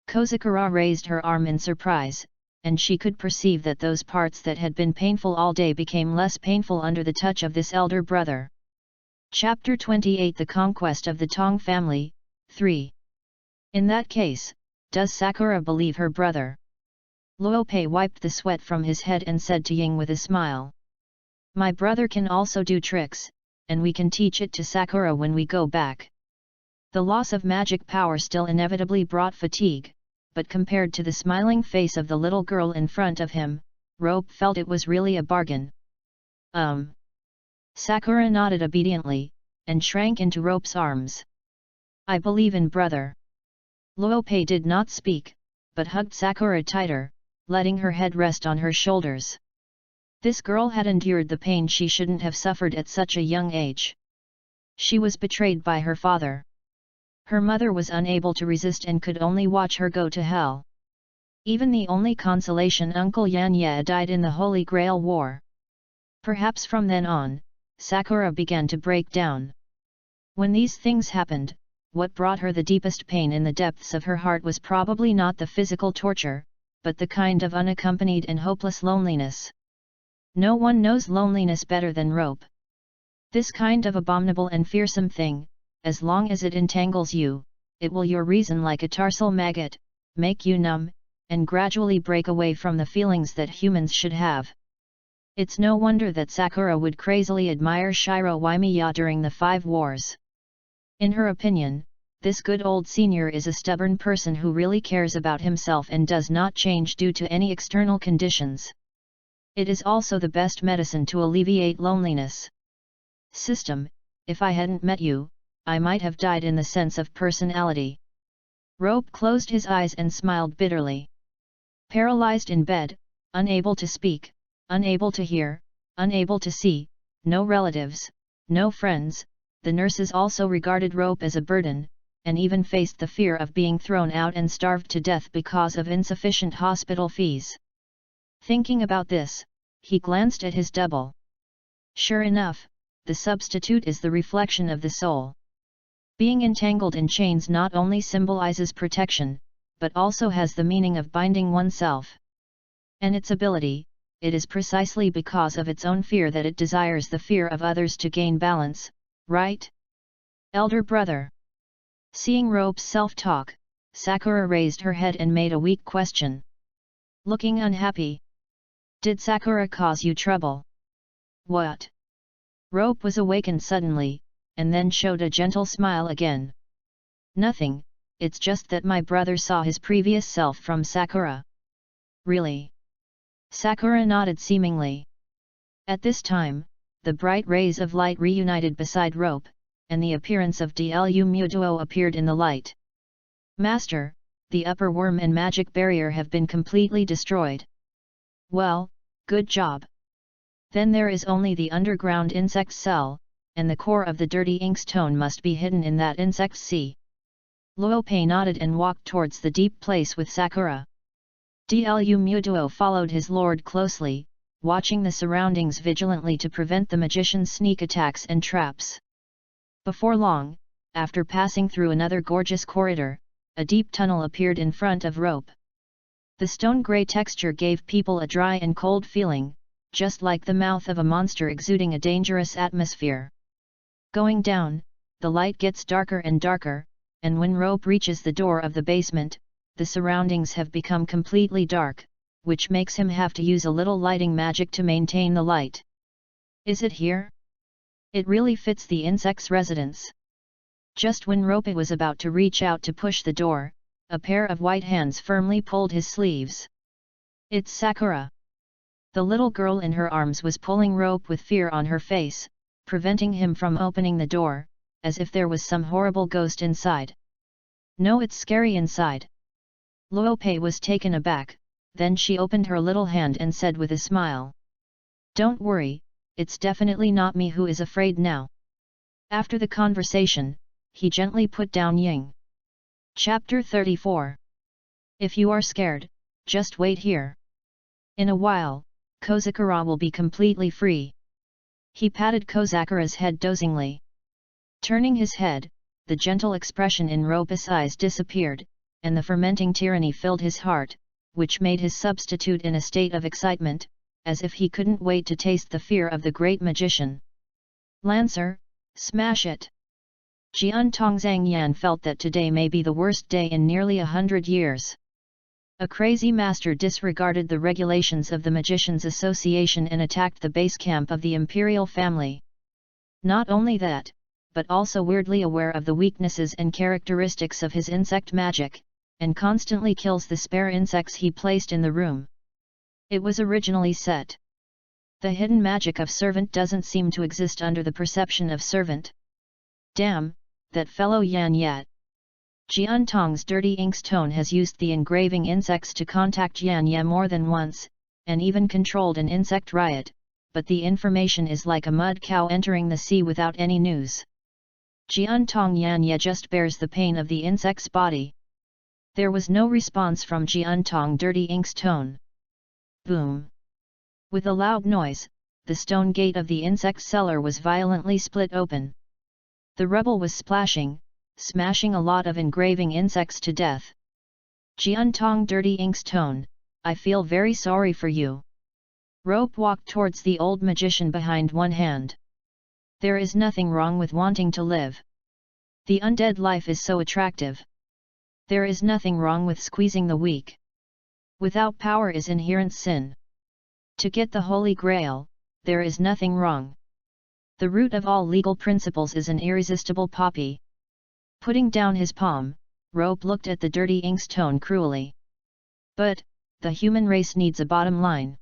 Kozakura raised her arm in surprise, and she could perceive that those parts that had been painful all day became less painful under the touch of this elder brother. Chapter 28 The Conquest of the Tong Family, 3. In that case, does Sakura believe her brother? Luopei wiped the sweat from his head and said to Ying with a smile. My brother can also do tricks, and we can teach it to Sakura when we go back. The loss of magic power still inevitably brought fatigue, but compared to the smiling face of the little girl in front of him, Rope felt it was really a bargain. Sakura nodded obediently, and shrank into Rope's arms. I believe in brother. Luopei did not speak, but hugged Sakura tighter, letting her head rest on her shoulders. This girl had endured the pain she shouldn't have suffered at such a young age. She was betrayed by her father. Her mother was unable to resist and could only watch her go to hell. Even the only consolation Uncle Yanya died in the Holy Grail War. Perhaps from then on, Sakura began to break down. When these things happened, what brought her the deepest pain in the depths of her heart was probably not the physical torture, but the kind of unaccompanied and hopeless loneliness. No one knows loneliness better than Rope. This kind of abominable and fearsome thing, as long as it entangles you, it will your reason like a tarsal maggot, make you numb, and gradually break away from the feelings that humans should have. It's no wonder that Sakura would crazily admire Shiro Waimiya during the 5 wars. In her opinion, this good old senior is a stubborn person who really cares about himself and does not change due to any external conditions. It is also the best medicine to alleviate loneliness. System, if I hadn't met you, I might have died in the sense of personality. Rope closed his eyes and smiled bitterly. Paralyzed in bed, unable to speak, unable to hear, unable to see, no relatives, no friends, the nurses also regarded Rope as a burden, and even faced the fear of being thrown out and starved to death because of insufficient hospital fees. Thinking about this, he glanced at his double. Sure enough, the substitute is the reflection of the soul. Being entangled in chains not only symbolizes protection, but also has the meaning of binding oneself. And its ability, it is precisely because of its own fear that it desires the fear of others to gain balance, right? Elder brother. Seeing Rope's self-talk, Sakura raised her head and made a weak question. Looking unhappy. Did Sakura cause you trouble? What? Rope was awakened suddenly, and then showed a gentle smile again. Nothing, it's just that my brother saw his previous self from Sakura. Really? Sakura nodded seemingly. At this time, the bright rays of light reunited beside Rope, and the appearance of Dlu Muduo appeared in the light. Master, the upper worm and magic barrier have been completely destroyed. Well, good job. Then there is only the underground insect cell, and the core of the dirty inkstone must be hidden in that insect sea. Luopei nodded and walked towards the deep place with Sakura. Dlu Muduo followed his lord closely, watching the surroundings vigilantly to prevent the magician's sneak attacks and traps. Before long, after passing through another gorgeous corridor, a deep tunnel appeared in front of Rope. The stone-grey texture gave people a dry and cold feeling, just like the mouth of a monster exuding a dangerous atmosphere. Going down, the light gets darker and darker, and when Rope reaches the door of the basement, the surroundings have become completely dark, which makes him have to use a little lighting magic to maintain the light. Is it here? It really fits the insect's residence. Just when Rope was about to reach out to push the door, a pair of white hands firmly pulled his sleeves. It's Sakura. The little girl in her arms was pulling Rope with fear on her face, preventing him from opening the door, as if there was some horrible ghost inside. No, it's scary inside. Luopei was taken aback, then she opened her little hand and said with a smile. Don't worry, it's definitely not me who is afraid now. After the conversation, he gently put down Ying. Chapter 34. If you are scared, just wait here. In a while, Kozakura will be completely free. He patted Kozakura's head dozingly. Turning his head, the gentle expression in Rope's eyes disappeared, and the fermenting tyranny filled his heart, which made his substitute in a state of excitement, as if he couldn't wait to taste the fear of the great magician. Lancer, smash it! Jian Tongzhang Yan felt that today may be the worst day in nearly 100 years. A crazy master disregarded the regulations of the Magicians' Association and attacked the base camp of the imperial family. Not only that, but also weirdly aware of the weaknesses and characteristics of his insect magic, and constantly kills the spare insects he placed in the room. It was originally set. The hidden magic of servant doesn't seem to exist under the perception of servant. Damn, that fellow Yan Yat. Jian Tong's dirty ink's tone has used the engraving insects to contact Yan Ye more than once, and even controlled an insect riot, but the information is like a mud cow entering the sea without any news. Jian Tong Yan Ye just bears the pain of the insect's body. There was no response from Jian Tong dirty ink's tone. Boom! With a loud noise, the stone gate of the insect cellar was violently split open. The rubble was splashing, smashing a lot of engraving insects to death. Jian Tong dirty ink's tone, I feel very sorry for you. Rope walked towards the old magician behind one hand. There is nothing wrong with wanting to live. The undead life is so attractive. There is nothing wrong with squeezing the weak. Without power is inherent sin. To get the Holy Grail, there is nothing wrong. The root of all legal principles is an irresistible poppy. Putting down his palm, Rope looked at the dirty ink's tone cruelly. But, the human race needs a bottom line.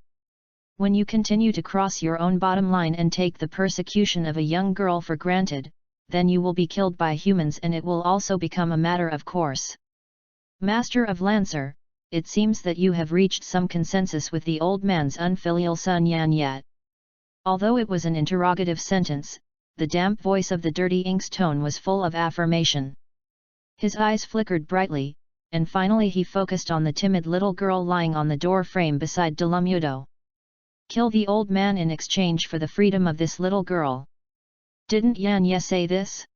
When you continue to cross your own bottom line and take the persecution of a young girl for granted, then you will be killed by humans and it will also become a matter of course. Master of Lancer, it seems that you have reached some consensus with the old man's unfilial son Yan Yat. Although it was an interrogative sentence, the damp voice of the dirty ink's tone was full of affirmation. His eyes flickered brightly, and finally he focused on the timid little girl lying on the door frame beside Delumudo. Kill the old man in exchange for the freedom of this little girl. Didn't Yan Ye say this?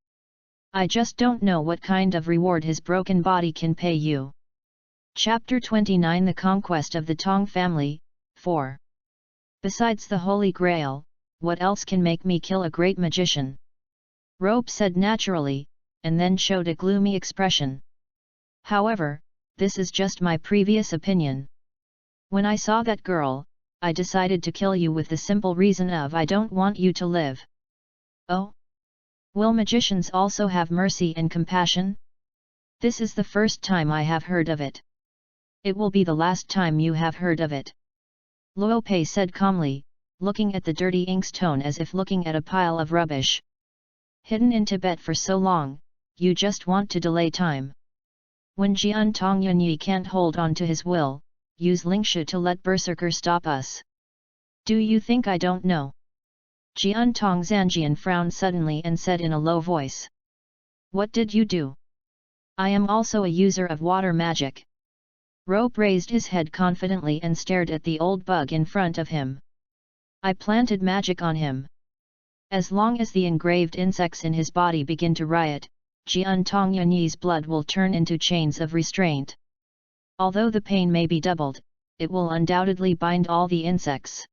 I just don't know what kind of reward his broken body can pay you. Chapter 29 The Conquest of the Tong Family, 4. Besides the Holy Grail, what else can make me kill a great magician? Rope said naturally, and then showed a gloomy expression. However, this is just my previous opinion. When I saw that girl, I decided to kill you with the simple reason of I don't want you to live. Oh? Will magicians also have mercy and compassion? This is the first time I have heard of it. It will be the last time you have heard of it. Luo Pei said calmly, looking at the dirty ink's tone as if looking at a pile of rubbish. Hidden in Tibet for so long, you just want to delay time. When Jian Tong Yunyi can't hold on to his will, use Lingshu to let Berserker stop us. Do you think I don't know? Jian Tong Zanjian frowned suddenly and said in a low voice. What did you do? I am also a user of water magic. Rope raised his head confidently and stared at the old bug in front of him. I planted magic on him. As long as the engraved insects in his body begin to riot, Jian Tong Yunyi's blood will turn into chains of restraint. Although the pain may be doubled, it will undoubtedly bind all the insects.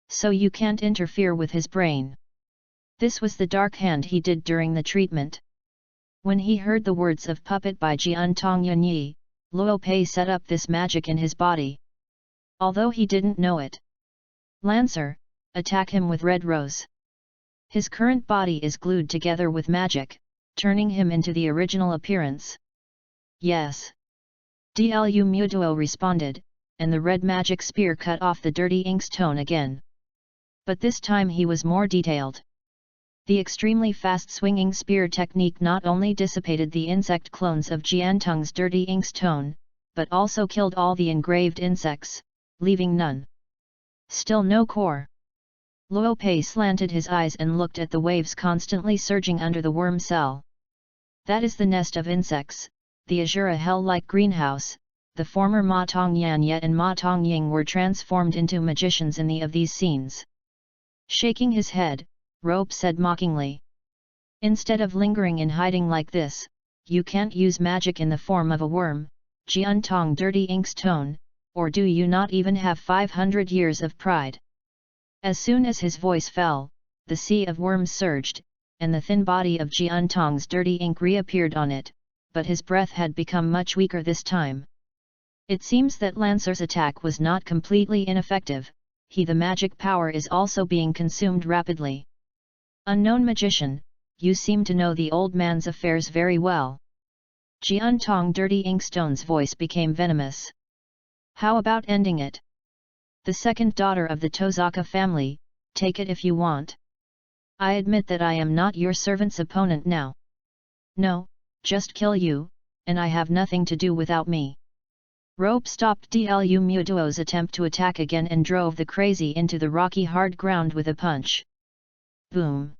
So you can't interfere with his brain. This was the dark hand he did during the treatment. When he heard the words of puppet by Jian Tong Yunyi, Luo Pei set up this magic in his body. Although he didn't know it. Lancer, attack him with Red Rose. His current body is glued together with magic, turning him into the original appearance. Yes. Dlu Mutuo responded, and the red magic spear cut off the dirty ink's tone again. But this time he was more detailed. The extremely fast swinging spear technique not only dissipated the insect clones of Jiantung's dirty ink's tone, but also killed all the engraved insects, leaving none. Still no core. Luo Pei slanted his eyes and looked at the waves constantly surging under the worm cell. That is the nest of insects, the Azura hell-like greenhouse. The former Ma Tongyan Yet and Ma Tongying were transformed into magicians in the of these scenes. Shaking his head, Rope said mockingly. Instead of lingering in hiding like this, you can't use magic in the form of a worm, Jiantong Dirty Ink's tone, or do you not even have 500 years of pride? As soon as his voice fell, the sea of worms surged, and the thin body of Jiantong's Dirty Ink reappeared on it, but his breath had become much weaker this time. It seems that Lancer's attack was not completely ineffective, the magic power is also being consumed rapidly. Unknown magician, you seem to know the old man's affairs very well. Jiantong Dirty Inkstone's voice became venomous. How about ending it? The second daughter of the Tozaka family, take it if you want. I admit that I am not your servant's opponent now. No, just kill you, and I have nothing to do without me. Rope stopped Dlu Muduo's attempt to attack again and drove the crazy into the rocky hard ground with a punch. Boom!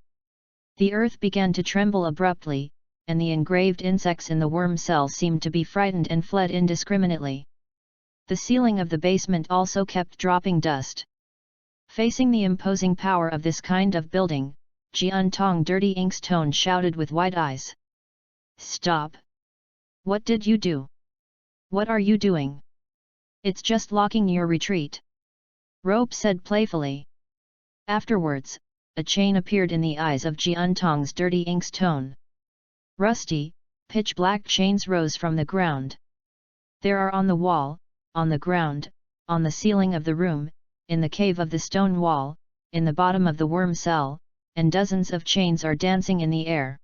The earth began to tremble abruptly, and the engraved insects in the worm cell seemed to be frightened and fled indiscriminately. The ceiling of the basement also kept dropping dust. Facing the imposing power of this kind of building, Jiantong Dirty Ink's tone shouted with wide eyes. Stop! What did you do? What are you doing? It's just locking your retreat. Rope said playfully. Afterwards, a chain appeared in the eyes of Jiantong's Dirty Ink's tone. Rusty, pitch-black chains rose from the ground. There are on the wall, on the ground, on the ceiling of the room, in the cave of the stone wall, in the bottom of the worm cell, and dozens of chains are dancing in the air.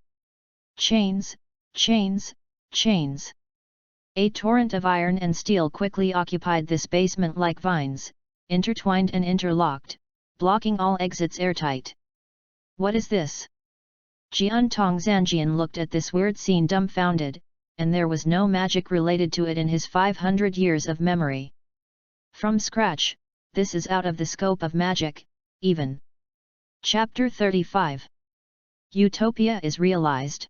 Chains, chains, chains. A torrent of iron and steel quickly occupied this basement like vines, intertwined and interlocked, blocking all exits airtight. What is this? Jiantong Zanjian looked at this weird scene dumbfounded, and there was no magic related to it in his 500 years of memory. From scratch, this is out of the scope of magic, even. Chapter 35. Utopia is realized.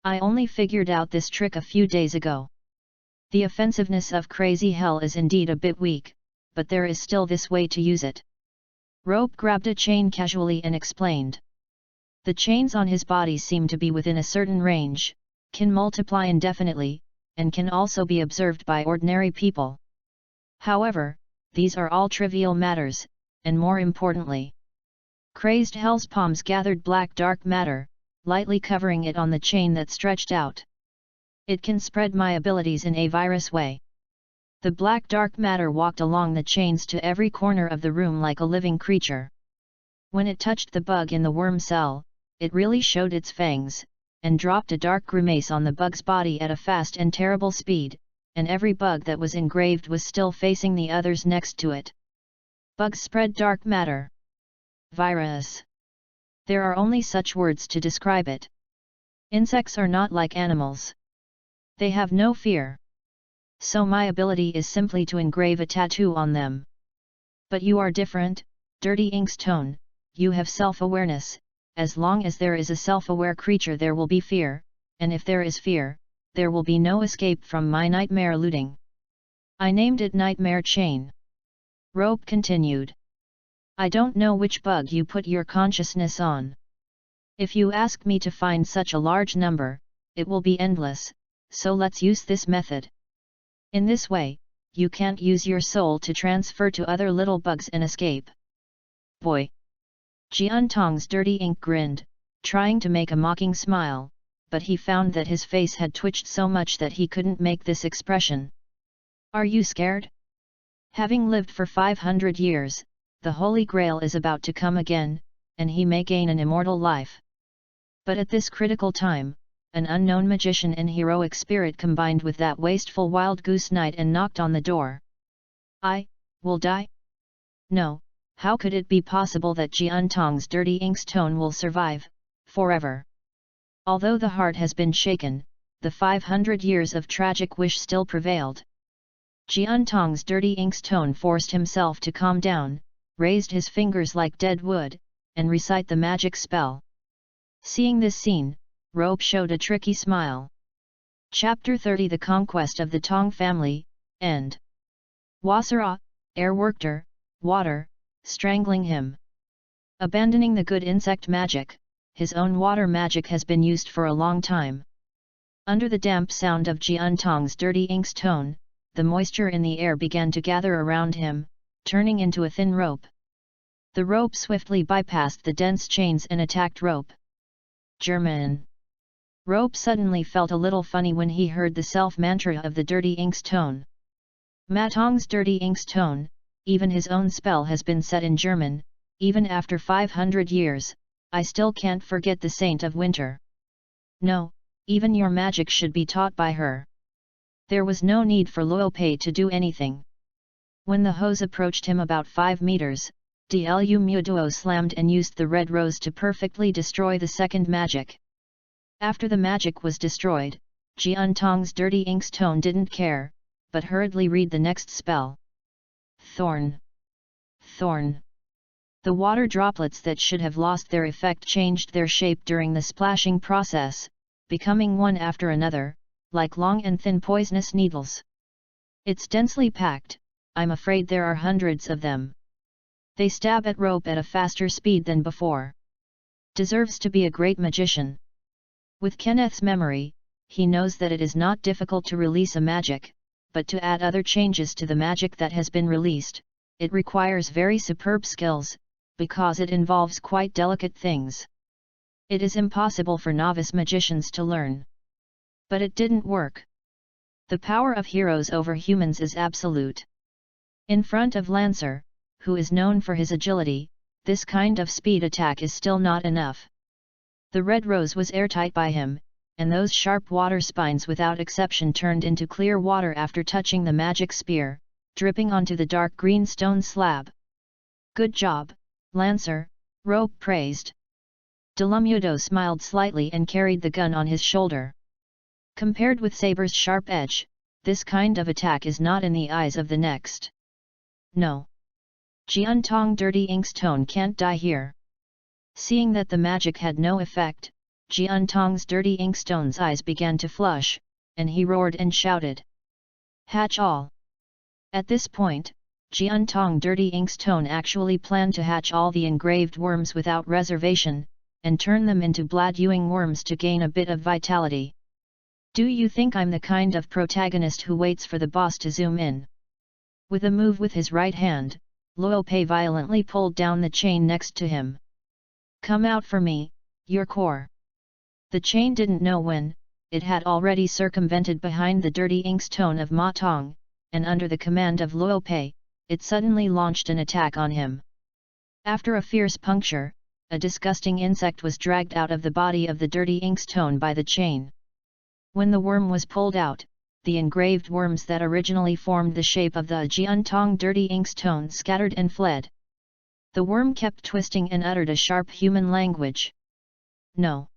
I only figured out this trick a few days ago. The offensiveness of Crazy Hell is indeed a bit weak, but there is still this way to use it. Rope grabbed a chain casually and explained. The chains on his body seem to be within a certain range, can multiply indefinitely, and can also be observed by ordinary people. However, these are all trivial matters, and more importantly, Crazed Hell's palms gathered black dark matter, lightly covering it on the chain that stretched out. It can spread my abilities in a virus way. The black dark matter walked along the chains to every corner of the room like a living creature. When it touched the bug in the worm cell, it really showed its fangs, and dropped a dark grimace on the bug's body at a fast and terrible speed, and every bug that was engraved was still facing the others next to it. Bugs spread dark matter. Virus. There are only such words to describe it. Insects are not like animals. They have no fear. So my ability is simply to engrave a tattoo on them. But you are different, Dirty Ink's tone, you have self-awareness. As long as there is a self-aware creature there will be fear, and if there is fear, there will be no escape from my nightmare looting. I named it Nightmare Chain. Rope continued. I don't know which bug you put your consciousness on. If you ask me to find such a large number, it will be endless, so let's use this method. In this way, you can't use your soul to transfer to other little bugs and escape. Boy! Jiantong's Dirty Ink grinned, trying to make a mocking smile, but he found that his face had twitched so much that he couldn't make this expression. Are you scared? Having lived for 500 years, the Holy Grail is about to come again, and he may gain an immortal life. But at this critical time, an unknown magician and heroic spirit combined with that wasteful wild goose night and knocked on the door. I will die? No, how could it be possible that Jiantong's Dirty Ink's tone will survive, forever? Although the heart has been shaken, the 500 years of tragic wish still prevailed. Jiantong's Dirty Ink's tone forced himself to calm down, raised his fingers like dead wood, and recite the magic spell. Seeing this scene, Rope showed a tricky smile. Chapter 30 The Conquest of the Tong Family, End. Wasara, air worked water, strangling him. Abandoning the good insect magic, his own water magic has been used for a long time. Under the damp sound of Jian Tong's dirty ink's tone, the moisture in the air began to gather around him, turning into a thin rope. The rope swiftly bypassed the dense chains and attacked Rope. German. Rope suddenly felt a little funny when he heard the self-mantra of the dirty ink's tone. Ma Tong's dirty ink's tone, even his own spell has been set in German, even after 500 years, I still can't forget the Saint of Winter. No, even your magic should be taught by her. There was no need for Luo Pei to do anything. When the hose approached him about 5 meters, Dlu Muduo slammed and used the red rose to perfectly destroy the second magic. After the magic was destroyed, Jian Tong's dirty ink's tone didn't care, but hurriedly read the next spell. Thorn. Thorn. The water droplets that should have lost their effect changed their shape during the splashing process, becoming one after another, like long and thin poisonous needles. It's densely packed, I'm afraid there are hundreds of them. They stab at Rope at a faster speed than before. Deserves to be a great magician. With Kenneth's memory, he knows that it is not difficult to release a magic, but to add other changes to the magic that has been released, it requires very superb skills, because it involves quite delicate things. It is impossible for novice magicians to learn. But it didn't work. The power of heroes over humans is absolute. In front of Lancer, who is known for his agility, this kind of speed attack is still not enough. The red rose was airtight by him, and those sharp water spines without exception turned into clear water after touching the magic spear, dripping onto the dark green stone slab. Good job, Lancer, Rope praised. Delumudo smiled slightly and carried the gun on his shoulder. Compared with Saber's sharp edge, this kind of attack is not in the eyes of the next. No. Jian Tong dirty ink's tone can't die here. Seeing that the magic had no effect, Jian Tong's dirty inkstone's eyes began to flush, and he roared and shouted. Hatch all! At this point, Jian Tong dirty ink's tone actually planned to hatch all the engraved worms without reservation, and turn them into blood-ewing worms to gain a bit of vitality. Do you think I'm the kind of protagonist who waits for the boss to zoom in? With a move with his right hand, Luo Pei violently pulled down the chain next to him. Come out for me, your core. The chain didn't know when, it had already circumvented behind the dirty ink's tone of Ma Tong, and under the command of Luo Pei, it suddenly launched an attack on him. After a fierce puncture, a disgusting insect was dragged out of the body of the dirty ink's tone by the chain. When the worm was pulled out, the engraved worms that originally formed the shape of the Jian Tong dirty ink's tone scattered and fled. The worm kept twisting and uttered a sharp human language. No.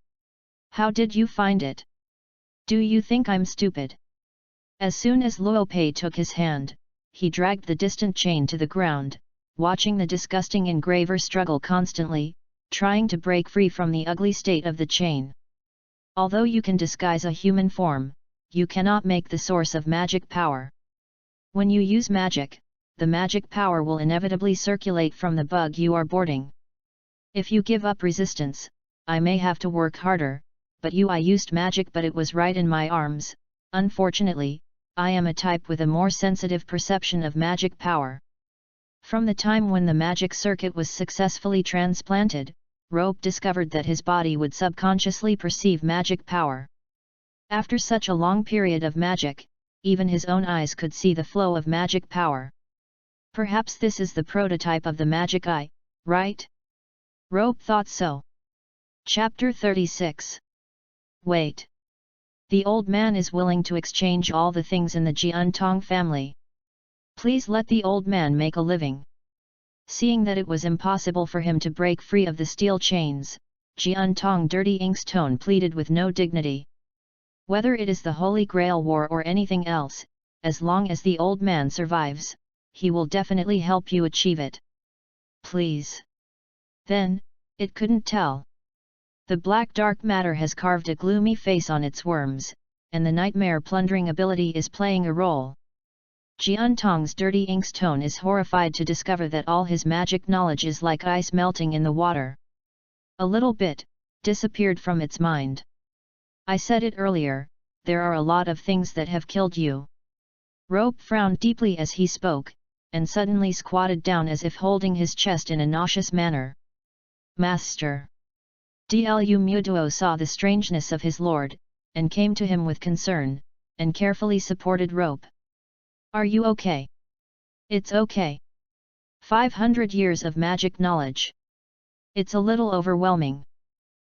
How did you find it? Do you think I'm stupid? As soon as Luo Pei took his hand, he dragged the distant chain to the ground, watching the disgusting engraver struggle constantly, trying to break free from the ugly state of the chain. Although you can disguise a human form, you cannot make the source of magic power. When you use magic, the magic power will inevitably circulate from the bug you are boarding. If you give up resistance, I may have to work harder, but I used magic but it was right in my arms. Unfortunately, I am a type with a more sensitive perception of magic power. From the time when the magic circuit was successfully transplanted, Rope discovered that his body would subconsciously perceive magic power. After such a long period of magic, even his own eyes could see the flow of magic power. Perhaps this is the prototype of the magic eye, right? Rope thought so. Chapter 36. Wait. The old man is willing to exchange all the things in the Jian Tong family. Please let the old man make a living. Seeing that it was impossible for him to break free of the steel chains, Jian Tong dirty ink's tone pleaded with no dignity. Whether it is the Holy Grail War or anything else, as long as the old man survives, he will definitely help you achieve it. please. Then, it couldn't tell. The black dark matter has carved a gloomy face on its worms, and the nightmare plundering ability is playing a role. Jiantong's dirty ink's tone is horrified to discover that all his magic knowledge is like ice melting in the water. A little bit, disappeared from its mind. I said it earlier, there are a lot of things that have killed you. Rope frowned deeply as he spoke, and suddenly squatted down as if holding his chest in a nauseous manner. Master! Dlu Muduo saw the strangeness of his lord, and came to him with concern, and carefully supported Rope. Are you okay? It's okay. 500 years of magic knowledge. It's a little overwhelming.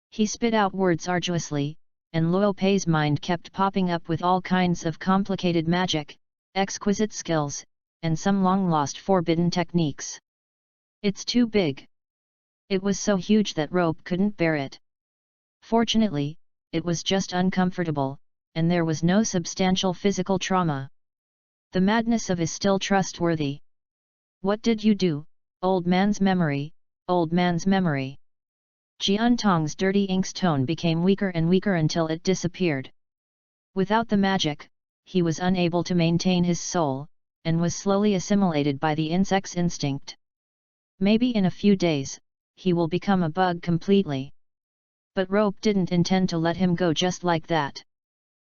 He spit out words arduously, and Luo Pei's mind kept popping up with all kinds of complicated magic, exquisite skills, and some long-lost forbidden techniques. It's too big. It was so huge that Rope couldn't bear it. Fortunately, it was just uncomfortable, and there was no substantial physical trauma. The madness of is still trustworthy. What did you do, old man's memory, old man's memory? Jiantong's dirty ink's tone became weaker and weaker until it disappeared. Without the magic, he was unable to maintain his soul, and was slowly assimilated by the insect's instinct. Maybe in a few days, he will become a bug completely. But Rope didn't intend to let him go just like that.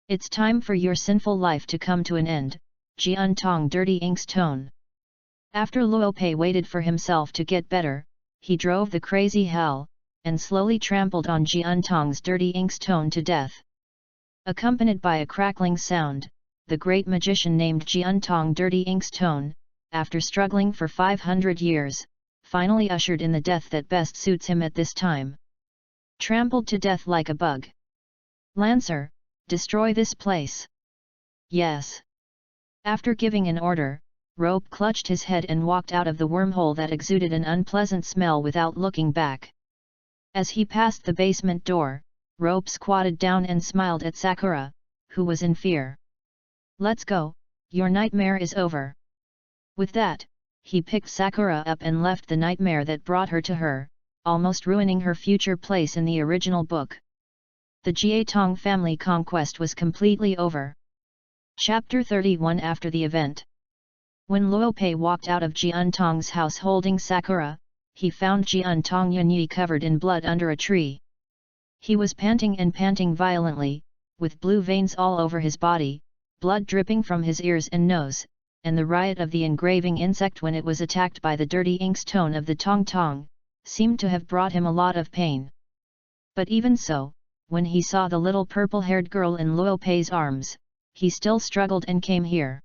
It's time for your sinful life to come to an end, Jiantong dirty ink's tone. After Luo Pei waited for himself to get better, he drove the crazy hell, and slowly trampled on Jiantong's dirty ink's tone to death. Accompanied by a crackling sound, the great magician named Jiantong dirty ink's tone, after struggling for 500 years, finally ushered in the death that best suits him at this time. Trampled to death like a bug. Lancer, destroy this place. Yes. After giving an order, Rope clutched his head and walked out of the wormhole that exuded an unpleasant smell without looking back. As he passed the basement door, Rope squatted down and smiled at Sakura, who was in fear. Let's go, your nightmare is over. With that, he picked Sakura up and left the nightmare that brought her to her, almost ruining her future place in the original book. The Jiatong family conquest was completely over. Chapter 31 After the event. When Luo Pei walked out of Jiantong's house holding Sakura, he found Jiantong Yanyi covered in blood under a tree. He was panting and panting violently, with blue veins all over his body, blood dripping from his ears and nose, and the riot of the engraving insect when it was attacked by the dirty ink's tone of the Tong Tong, seemed to have brought him a lot of pain. But even so, when he saw the little purple-haired girl in Luo Pei's arms, he still struggled and came here.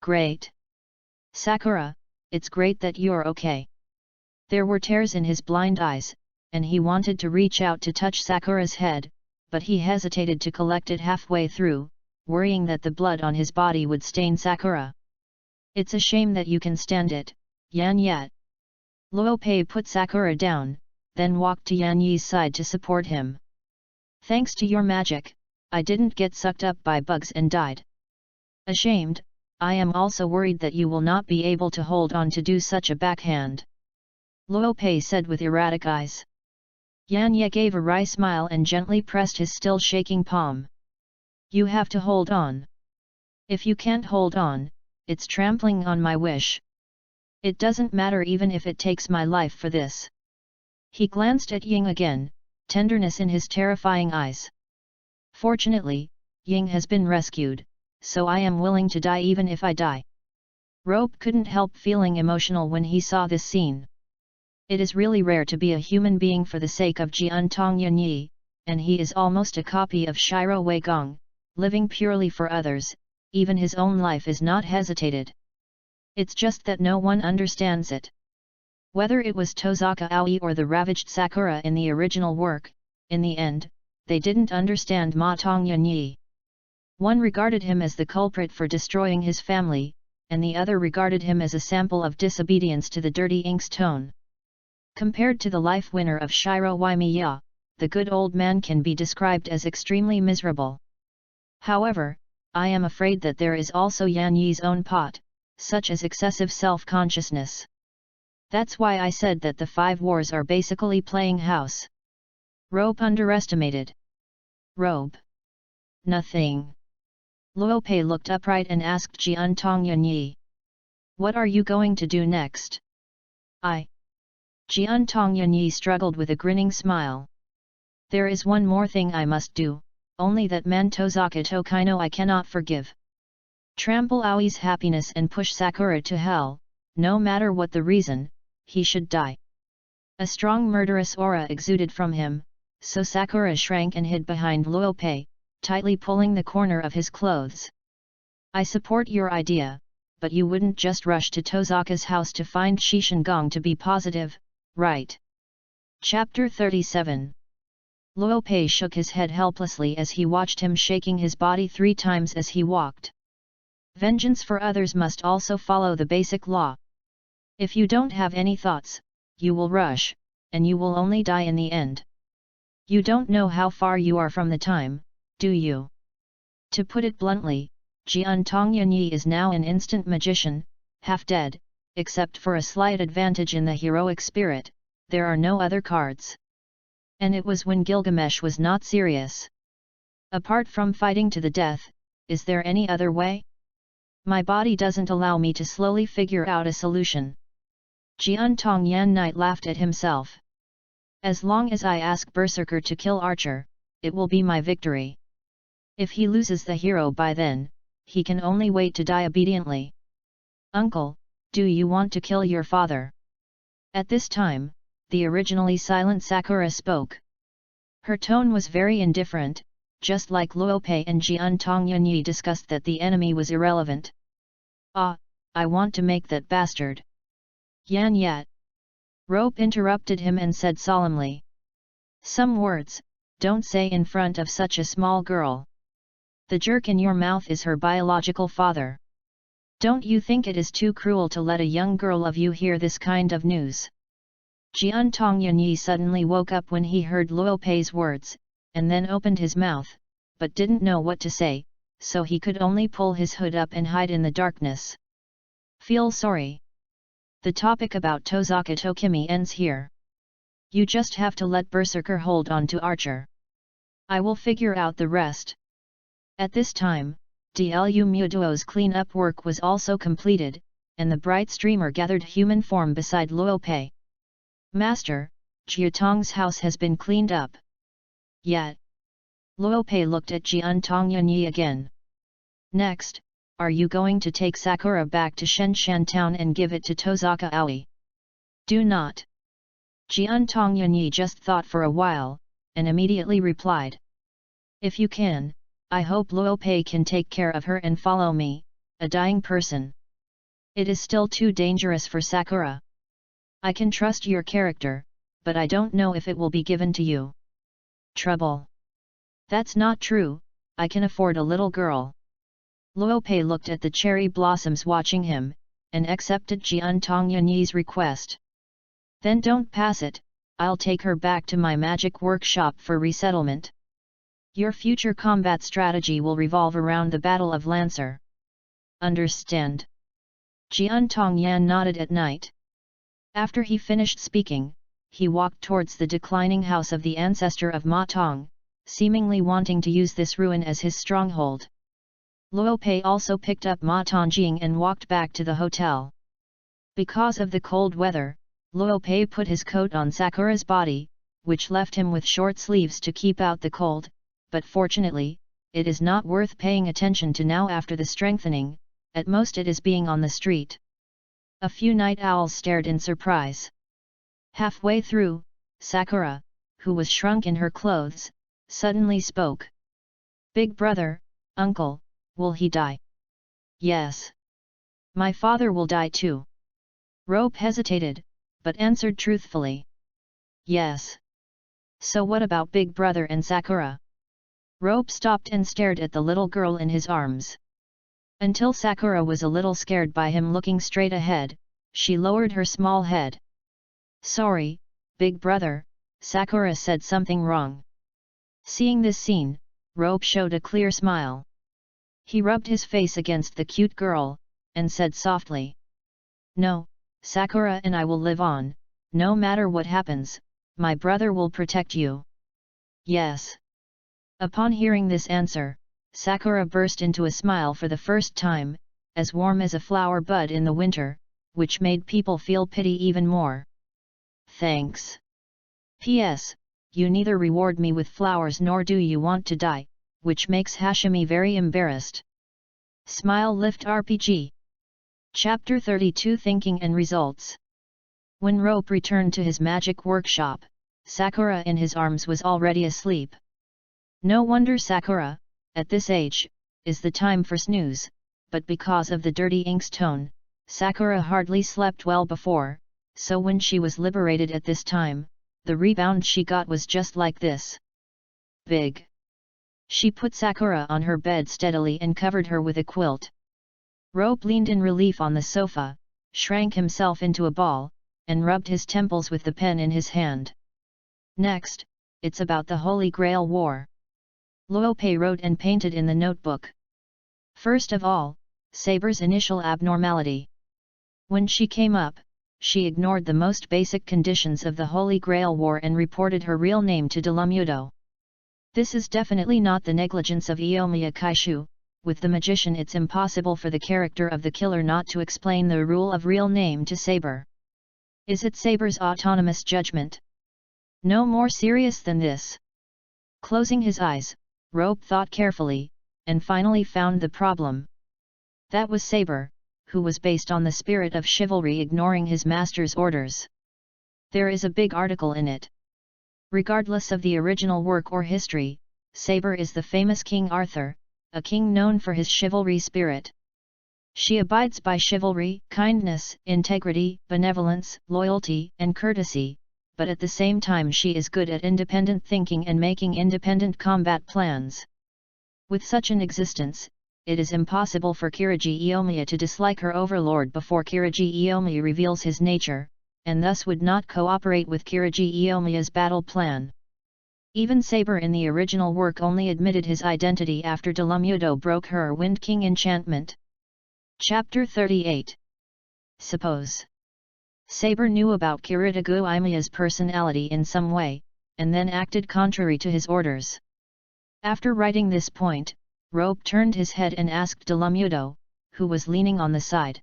Great! Sakura, it's great that you're okay. There were tears in his blind eyes, and he wanted to reach out to touch Sakura's head, but he hesitated to collect it halfway through, worrying that the blood on his body would stain Sakura. It's a shame that you can stand it, Yan Yat. Luo Pei put Sakura down, then walked to Yan Yi's side to support him. Thanks to your magic, I didn't get sucked up by bugs and died. Ashamed, I am also worried that you will not be able to hold on to do such a backhand. Luo Pei said with erratic eyes. Yan Ye gave a wry smile and gently pressed his still shaking palm. You have to hold on. If you can't hold on, it's trampling on my wish. It doesn't matter even if it takes my life for this. He glanced at Ying again, tenderness in his terrifying eyes. Fortunately, Ying has been rescued, so I am willing to die even if I die. Rope couldn't help feeling emotional when he saw this scene. It is really rare to be a human being for the sake of Jiantong Yanyi, and he is almost a copy of Shiro Weigong, living purely for others, even his own life is not hesitated. It's just that no one understands it. Whether it was Tozaka Aoi or the ravaged Sakura in the original work, in the end, they didn't understand Ma Tong Yanyi. One regarded him as the culprit for destroying his family, and the other regarded him as a sample of disobedience to the dirty ink's tone. Compared to the life winner of Shiro Waimiya, the good old man can be described as extremely miserable. However, I am afraid that there is also Yan Yi's own pot, such as excessive self-consciousness. That's why I said that the 5 wars are basically playing house. Rope underestimated. Robe. Nothing. Luo Pei looked upright and asked Jian Tongyan Yi. What are you going to do next? Jian Tongyan Yi struggled with a grinning smile. There is one more thing I must do, only that man Tozaka Tokaino I cannot forgive. Trample Aoi's happiness and push Sakura to hell, no matter what the reason, he should die. A strong murderous aura exuded from him, so Sakura shrank and hid behind Luo Pei, tightly pulling the corner of his clothes. I support your idea, but you wouldn't just rush to Tozaka's house to find Shishin to be positive, right? Chapter 37. Luo Pei shook his head helplessly as he watched him shaking his body 3 times as he walked. Vengeance for others must also follow the basic law. If you don't have any thoughts, you will rush, and you will only die in the end. You don't know how far you are from the time, do you? To put it bluntly, Jian Tongyan Yi is now an instant magician, half dead, except for a slight advantage in the heroic spirit, there are no other cards. And it was when Gilgamesh was not serious. Apart from fighting to the death, is there any other way? My body doesn't allow me to slowly figure out a solution. Jian Tongyan Knight laughed at himself. As long as I ask Berserker to kill Archer, it will be my victory. If he loses the hero by then, he can only wait to die obediently. Uncle, do you want to kill your father? At this time, the originally silent Sakura spoke. Her tone was very indifferent, just like Luo Pei and Jian Tongyan Yi discussed that the enemy was irrelevant. I want to make that bastard. Yan Yat. Rope interrupted him and said solemnly. Some words, don't say in front of such a small girl. The jerk in your mouth is her biological father. Don't you think it is too cruel to let a young girl of you hear this kind of news? Jian Tongyan Yi suddenly woke up when he heard Luo Pei's words, and then opened his mouth, but didn't know what to say, so he could only pull his hood up and hide in the darkness. Feel sorry. The topic about Tozaka Tokimi ends here. You just have to let Berserker hold on to Archer. I will figure out the rest. At this time, Dlu Muduo's clean-up work was also completed, and the bright streamer gathered human form beside Luo Pei. Master, Jiatong's house has been cleaned up. Yet. Luo Pei looked at Jian Tongyan Yi again. Next, are you going to take Sakura back to Shenshan town and give it to Tozaka Aoi? Do not. Jian Tongyan Yi just thought for a while, and immediately replied. If you can, I hope Luo Pei can take care of her and follow me, a dying person. It is still too dangerous for Sakura. I can trust your character, but I don't know if it will be given to you. Trouble. That's not true, I can afford a little girl. Luo Pei looked at the cherry blossoms watching him, and accepted Jian Tongyan Yi's request. Then don't pass it, I'll take her back to my magic workshop for resettlement. Your future combat strategy will revolve around the Battle of Lancer. Understand? Jian Tongyan nodded at night. After he finished speaking, he walked towards the declining house of the ancestor of Ma Tong, seemingly wanting to use this ruin as his stronghold. Luo Pei also picked up Ma Tongjing and walked back to the hotel. Because of the cold weather, Luo Pei put his coat on Sakura's body, which left him with short sleeves to keep out the cold, but fortunately, it is not worth paying attention to now after the strengthening, at most it is being on the street. A few night owls stared in surprise. Halfway through, Sakura, who was shrunk in her clothes, suddenly spoke. Big brother, uncle, will he die? Yes. My father will die too. Rope hesitated, but answered truthfully. Yes. So what about Big Brother and Sakura? Rope stopped and stared at the little girl in his arms. Until Sakura was a little scared by him looking straight ahead, she lowered her small head. Sorry, Big Brother, Sakura said something wrong. Seeing this scene, Rope showed a clear smile. He rubbed his face against the cute girl, and said softly. No, Sakura and I will live on, no matter what happens, my brother will protect you. Yes. Upon hearing this answer, Sakura burst into a smile for the first time, as warm as a flower bud in the winter, which made people feel pity even more. Thanks. P.S. You neither reward me with flowers nor do you want to die, which makes Hashimi very embarrassed. Smile Lift RPG. Chapter 32 Thinking and Results. When Rope returned to his magic workshop, Sakura in his arms was already asleep. No wonder Sakura, at this age, is the time for snooze, but because of the dirty ink's tone, Sakura hardly slept well before, so when she was liberated at this time, the rebound she got was just like this. Big. She put Sakura on her bed steadily and covered her with a quilt. Rope leaned in relief on the sofa, shrank himself into a ball, and rubbed his temples with the pen in his hand. Next, it's about the Holy Grail War. Luopei wrote and painted in the notebook. First of all, Saber's initial abnormality. When she came up, she ignored the most basic conditions of the Holy Grail War and reported her real name to Delamudo. This is definitely not the negligence of Iomiya Kaishu. With the magician it's impossible for the character of the killer not to explain the rule of real name to Saber. Is it Saber's autonomous judgment? No more serious than this. Closing his eyes, Rope thought carefully, and finally found the problem. That was Saber, who was based on the spirit of chivalry ignoring his master's orders. There is a big article in it. Regardless of the original work or history, Saber is the famous King Arthur, a king known for his chivalry spirit. She abides by chivalry, kindness, integrity, benevolence, loyalty, and courtesy, but at the same time she is good at independent thinking and making independent combat plans. With such an existence, it is impossible for Kirigi Iomiya to dislike her overlord before Kirigi Iomiya reveals his nature, and thus would not cooperate with Kirigi Iomiya's battle plan. Even Saber in the original work only admitted his identity after Delamudo broke her Wind King enchantment. Chapter 38. Suppose Saber knew about Kiritagu Iomiya's personality in some way, and then acted contrary to his orders. After writing this point, Rope turned his head and asked Delamudo, who was leaning on the side.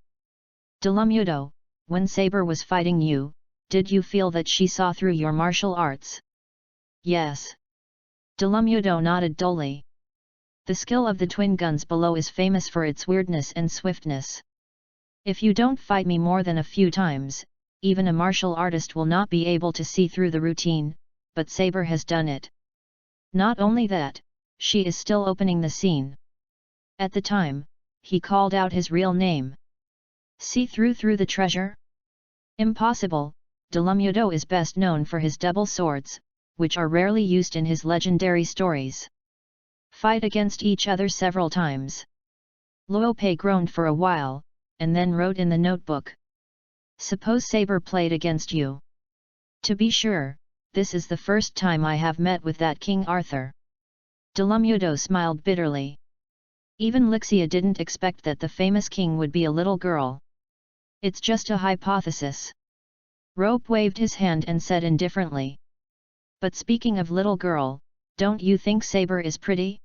Delamudo, when Saber was fighting you, did you feel that she saw through your martial arts? Yes. Delamudo nodded dully. The skill of the twin guns below is famous for its weirdness and swiftness. If you don't fight me more than a few times, even a martial artist will not be able to see through the routine, but Saber has done it. Not only that, she is still opening the scene. At the time, he called out his real name. See through the treasure? Impossible. Delamudo is best known for his double swords, which are rarely used in his legendary stories. Fight against each other several times. Luopei groaned for a while, and then wrote in the notebook. Suppose Saber played against you. To be sure, this is the first time I have met with that King Arthur. Delamudo smiled bitterly. Even Lixia didn't expect that the famous king would be a little girl. It's just a hypothesis. Rope waved his hand and said indifferently. But speaking of little girl, don't you think Saber is pretty?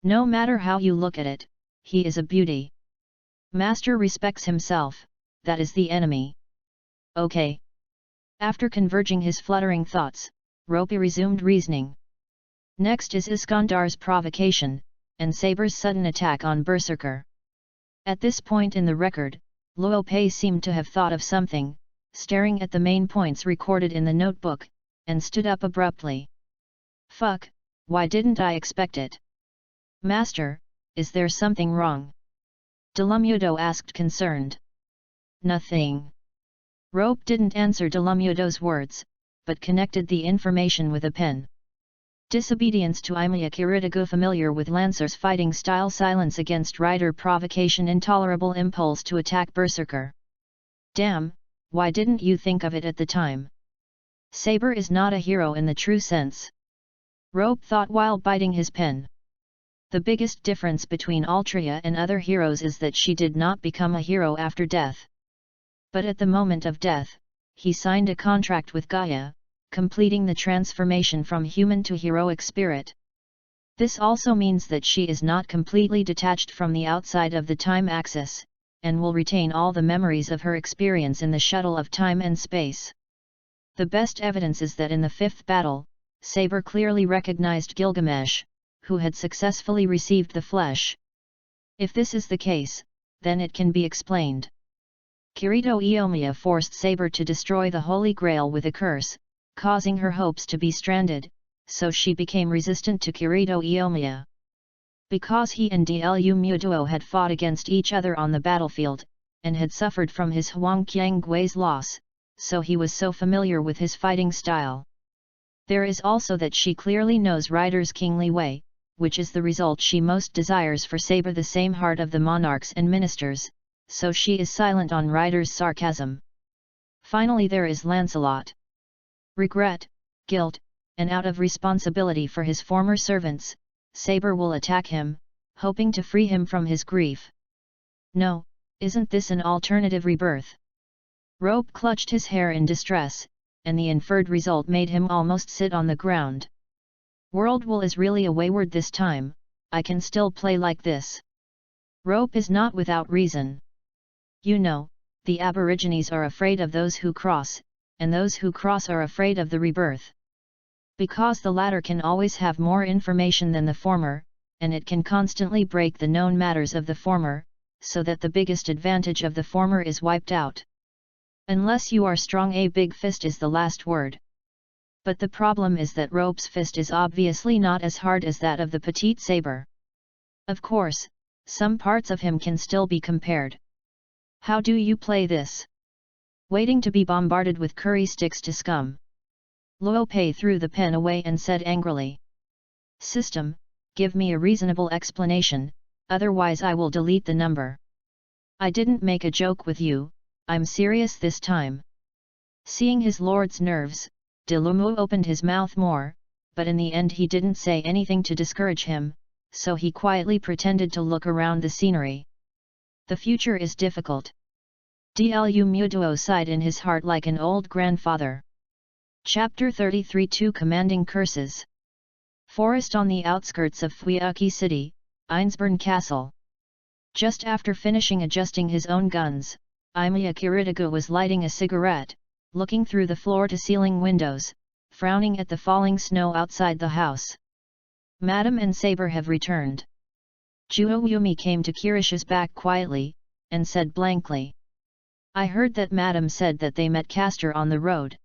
No matter how you look at it, he is a beauty. Master respects himself, that is the enemy. Okay. After converging his fluttering thoughts, Rope resumed reasoning. Next is Iskandar's provocation, and Saber's sudden attack on Berserker. At this point in the record, Luopei seemed to have thought of something, staring at the main points recorded in the notebook, and stood up abruptly. Fuck, why didn't I expect it? Master, is there something wrong? Delamudo asked concerned. Nothing. Rope didn't answer Delamudo's words, but connected the information with a pen. Disobedience to Iomiya Kiritagu familiar with Lancer's fighting style silence against rider provocation intolerable impulse to attack Berserker. Damn, why didn't you think of it at the time? Saber is not a hero in the true sense. Rope thought while biting his pen. The biggest difference between Altria and other heroes is that she did not become a hero after death. But at the moment of death, he signed a contract with Gaia, completing the transformation from human to heroic spirit. This also means that she is not completely detached from the outside of the time axis, and will retain all the memories of her experience in the shuttle of time and space. The best evidence is that in the fifth battle, Saber clearly recognized Gilgamesh, who had successfully received the flesh. If this is the case, then it can be explained. Kirito Iyomiya forced Saber to destroy the Holy Grail with a curse, causing her hopes to be stranded, so she became resistant to Kirito Iyomiya. Because he and Dlu Muduo had fought against each other on the battlefield, and had suffered from his Huang Qianggui's loss, so he was so familiar with his fighting style. There is also that she clearly knows Rider's kingly way, which is the result she most desires for Saber, the same heart of the monarchs and ministers, so she is silent on Rider's sarcasm. Finally there is Lancelot. Regret, guilt, and out of responsibility for his former servants, Saber will attack him, hoping to free him from his grief. No, isn't this an alternative rebirth? Rope clutched his hair in distress, and the inferred result made him almost sit on the ground. World Will is really a wayward this time, I can still play like this. Rope is not without reason. You know, the Aborigines are afraid of those who cross, and those who cross are afraid of the rebirth. Because the latter can always have more information than the former, and it can constantly break the known matters of the former, so that the biggest advantage of the former is wiped out. Unless you are strong, a big fist is the last word. But the problem is that Rope's fist is obviously not as hard as that of the petite Saber. Of course, some parts of him can still be compared. How do you play this? Waiting to be bombarded with curry sticks to scum. Luo Pei threw the pen away and said angrily. System, give me a reasonable explanation, otherwise I will delete the number. I didn't make a joke with you, I'm serious this time. Seeing his lord's nerves, De Lumu opened his mouth more, but in the end he didn't say anything to discourage him, so he quietly pretended to look around the scenery. The future is difficult. Dlu Muduo sighed in his heart like an old grandfather. Chapter 33 2 Commanding Curses. Forest on the outskirts of Fuyuki City, Einsborn Castle. Just after finishing adjusting his own guns, Imiya Kiritiga was lighting a cigarette, looking through the floor-to-ceiling windows, frowning at the falling snow outside the house. Madam and Saber have returned. Juo Yumi came to Kirishi's back quietly, and said blankly. I heard that Madam said that they met Castor on the road.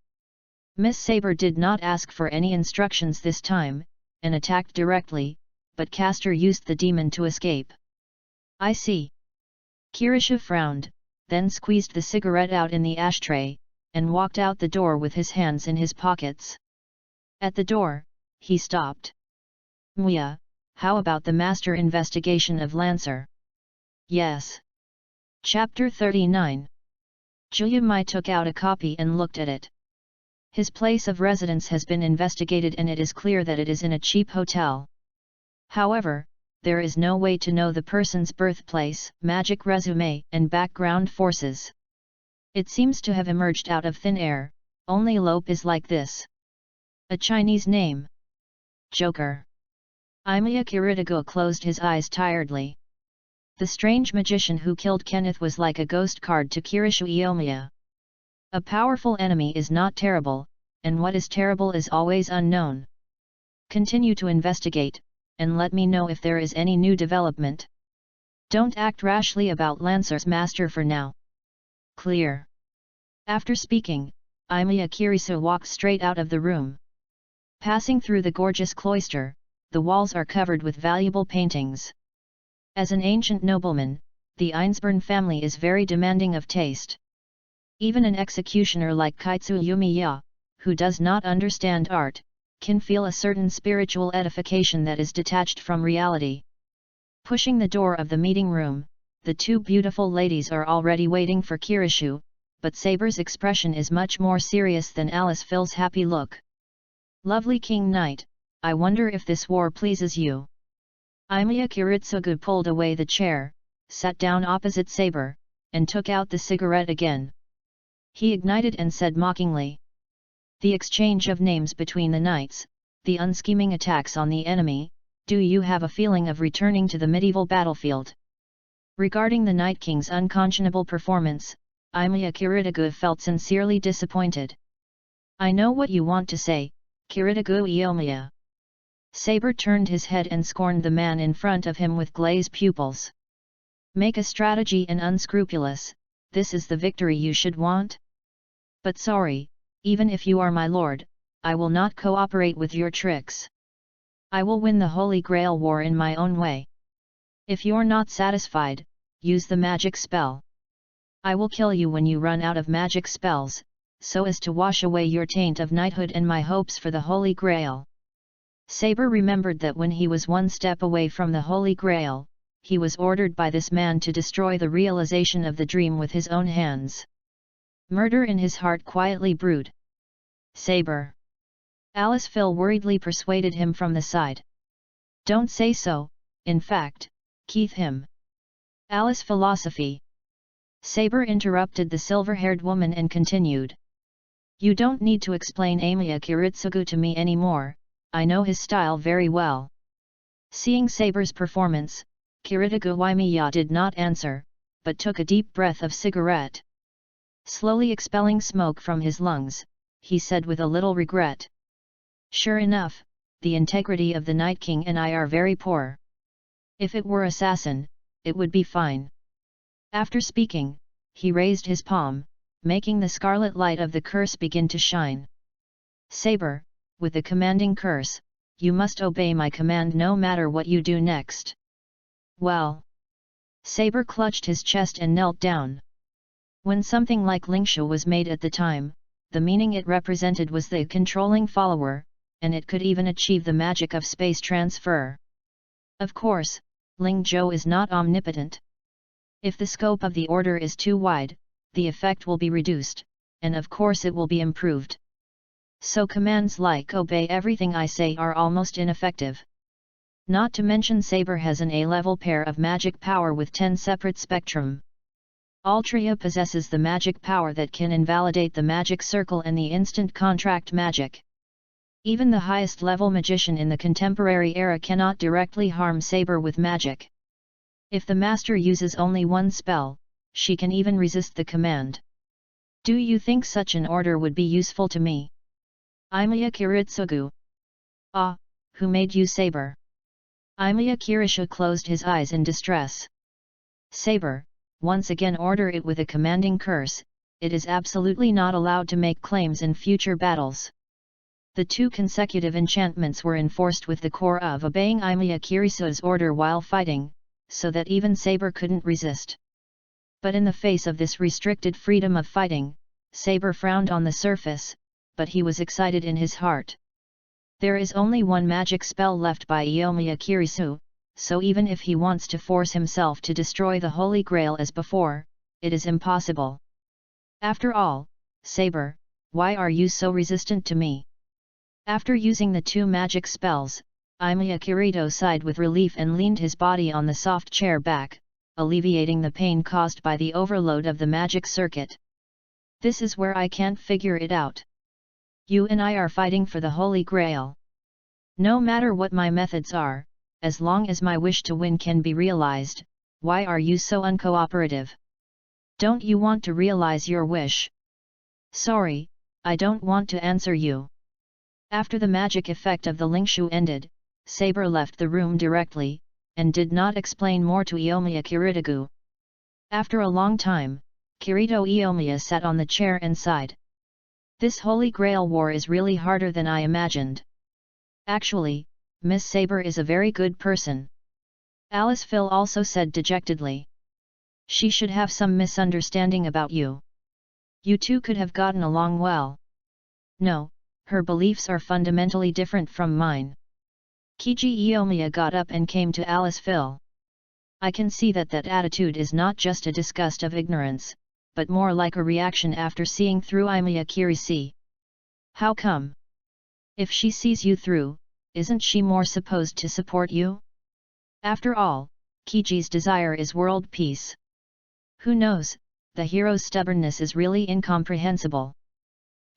Miss Saber did not ask for any instructions this time, and attacked directly, but Castor used the demon to escape. I see. Kirisha frowned, then squeezed the cigarette out in the ashtray, and walked out the door with his hands in his pockets. At the door, he stopped. Muya, how about the master investigation of Lancer? Yes. Chapter 39. Juyumai took out a copy and looked at it. His place of residence has been investigated and it is clear that it is in a cheap hotel. However, there is no way to know the person's birthplace, magic resume, and background forces. It seems to have emerged out of thin air, only Lope is like this. A Chinese name. Joker. Imiya Kiritiga closed his eyes tiredly. The strange magician who killed Kenneth was like a ghost card to Kirishu Iyomiya. A powerful enemy is not terrible, and what is terrible is always unknown. Continue to investigate, and let me know if there is any new development. Don't act rashly about Lancer's master for now. Clear. After speaking, Imiya Kirisa walked straight out of the room. Passing through the gorgeous cloister, the walls are covered with valuable paintings. As an ancient nobleman, the Einsborn family is very demanding of taste. Even an executioner like Kaitsu Yumiya, who does not understand art, can feel a certain spiritual edification that is detached from reality. Pushing the door of the meeting room, the two beautiful ladies are already waiting for Kirishu, but Saber's expression is much more serious than Alice Phil's happy look. Lovely King Knight, I wonder if this war pleases you. Imiya Kiritsugu pulled away the chair, sat down opposite Saber, and took out the cigarette again. He ignited and said mockingly. The exchange of names between the knights, the unscheming attacks on the enemy, do you have a feeling of returning to the medieval battlefield? Regarding the Night King's unconscionable performance, Imiya Kiritagu felt sincerely disappointed. I know what you want to say, Kiritagu Iomiya. Saber turned his head and scorned the man in front of him with glazed pupils. Make a strategy and unscrupulous, this is the victory you should want? But sorry, even if you are my lord, I will not cooperate with your tricks. I will win the Holy Grail war in my own way. If you're not satisfied, use the magic spell. I will kill you when you run out of magic spells, so as to wash away your taint of knighthood and my hopes for the Holy Grail. Saber remembered that when he was one step away from the Holy Grail, he was ordered by this man to destroy the realization of the dream with his own hands. Murder in his heart quietly brewed. Saber. Alice Phil worriedly persuaded him from the side. Don't say so, in fact, Keith him. Alice philosophy. Saber interrupted the silver-haired woman and continued. You don't need to explain Amiya Kiritsugu to me anymore, I know his style very well. Seeing Saber's performance, Kiritagu Waimiya did not answer, but took a deep breath of cigarette. Slowly expelling smoke from his lungs, he said with a little regret. Sure enough, the integrity of the Night King and I are very poor. If it were assassin, it would be fine. After speaking, he raised his palm, making the scarlet light of the curse begin to shine. Saber, with the commanding curse, you must obey my command no matter what you do next. Well. Saber clutched his chest and knelt down. When something like Lingshu was made at the time, the meaning it represented was the controlling follower, and it could even achieve the magic of space transfer. Of course, Ling Zhou is not omnipotent. If the scope of the order is too wide, the effect will be reduced, and of course it will be improved. So commands like obey everything I say are almost ineffective. Not to mention Saber has an A-level pair of magic power with 10 separate spectrum. Altria possesses the magic power that can invalidate the magic circle and the instant contract magic. Even the highest level magician in the contemporary era cannot directly harm Saber with magic. If the master uses only one spell, she can even resist the command. Do you think such an order would be useful to me? Imiya Kiritsugu. Ah, who made you Saber? Imiya Kirisha closed his eyes in distress. Saber, once again order it with a commanding curse, it is absolutely not allowed to make claims in future battles. The 2 consecutive enchantments were enforced with the core of obeying Imiya Kirisha's order while fighting, so that even Saber couldn't resist. But in the face of this restricted freedom of fighting, Saber frowned on the surface, but he was excited in his heart. There is only one magic spell left by Iomiya Kirisu, so even if he wants to force himself to destroy the Holy Grail as before, it is impossible. After all, Saber, why are you so resistant to me? After using the 2 magic spells, Imiya Kirito sighed with relief and leaned his body on the soft chair back, alleviating the pain caused by the overload of the magic circuit. This is where I can't figure it out. You and I are fighting for the Holy Grail. No matter what my methods are, as long as my wish to win can be realized, why are you so uncooperative? Don't you want to realize your wish? Sorry, I don't want to answer you. After the magic effect of the Lingshu ended, Saber left the room directly, and did not explain more to Iomiya Kiritagu. After a long time, Kirito Iomiya sat on the chair and sighed. This Holy Grail war is really harder than I imagined. Actually, Miss Saber is a very good person. Alice Phil also said dejectedly. She should have some misunderstanding about you. You two could have gotten along well. No, her beliefs are fundamentally different from mine. Kiji Iomiya got up and came to Alice Phil. I can see that attitude is not just a disgust of ignorance, but more like a reaction after seeing through Imiya Kirisi. How come? If she sees you through, isn't she more supposed to support you? After all, Kiji's desire is world peace. Who knows, the hero's stubbornness is really incomprehensible.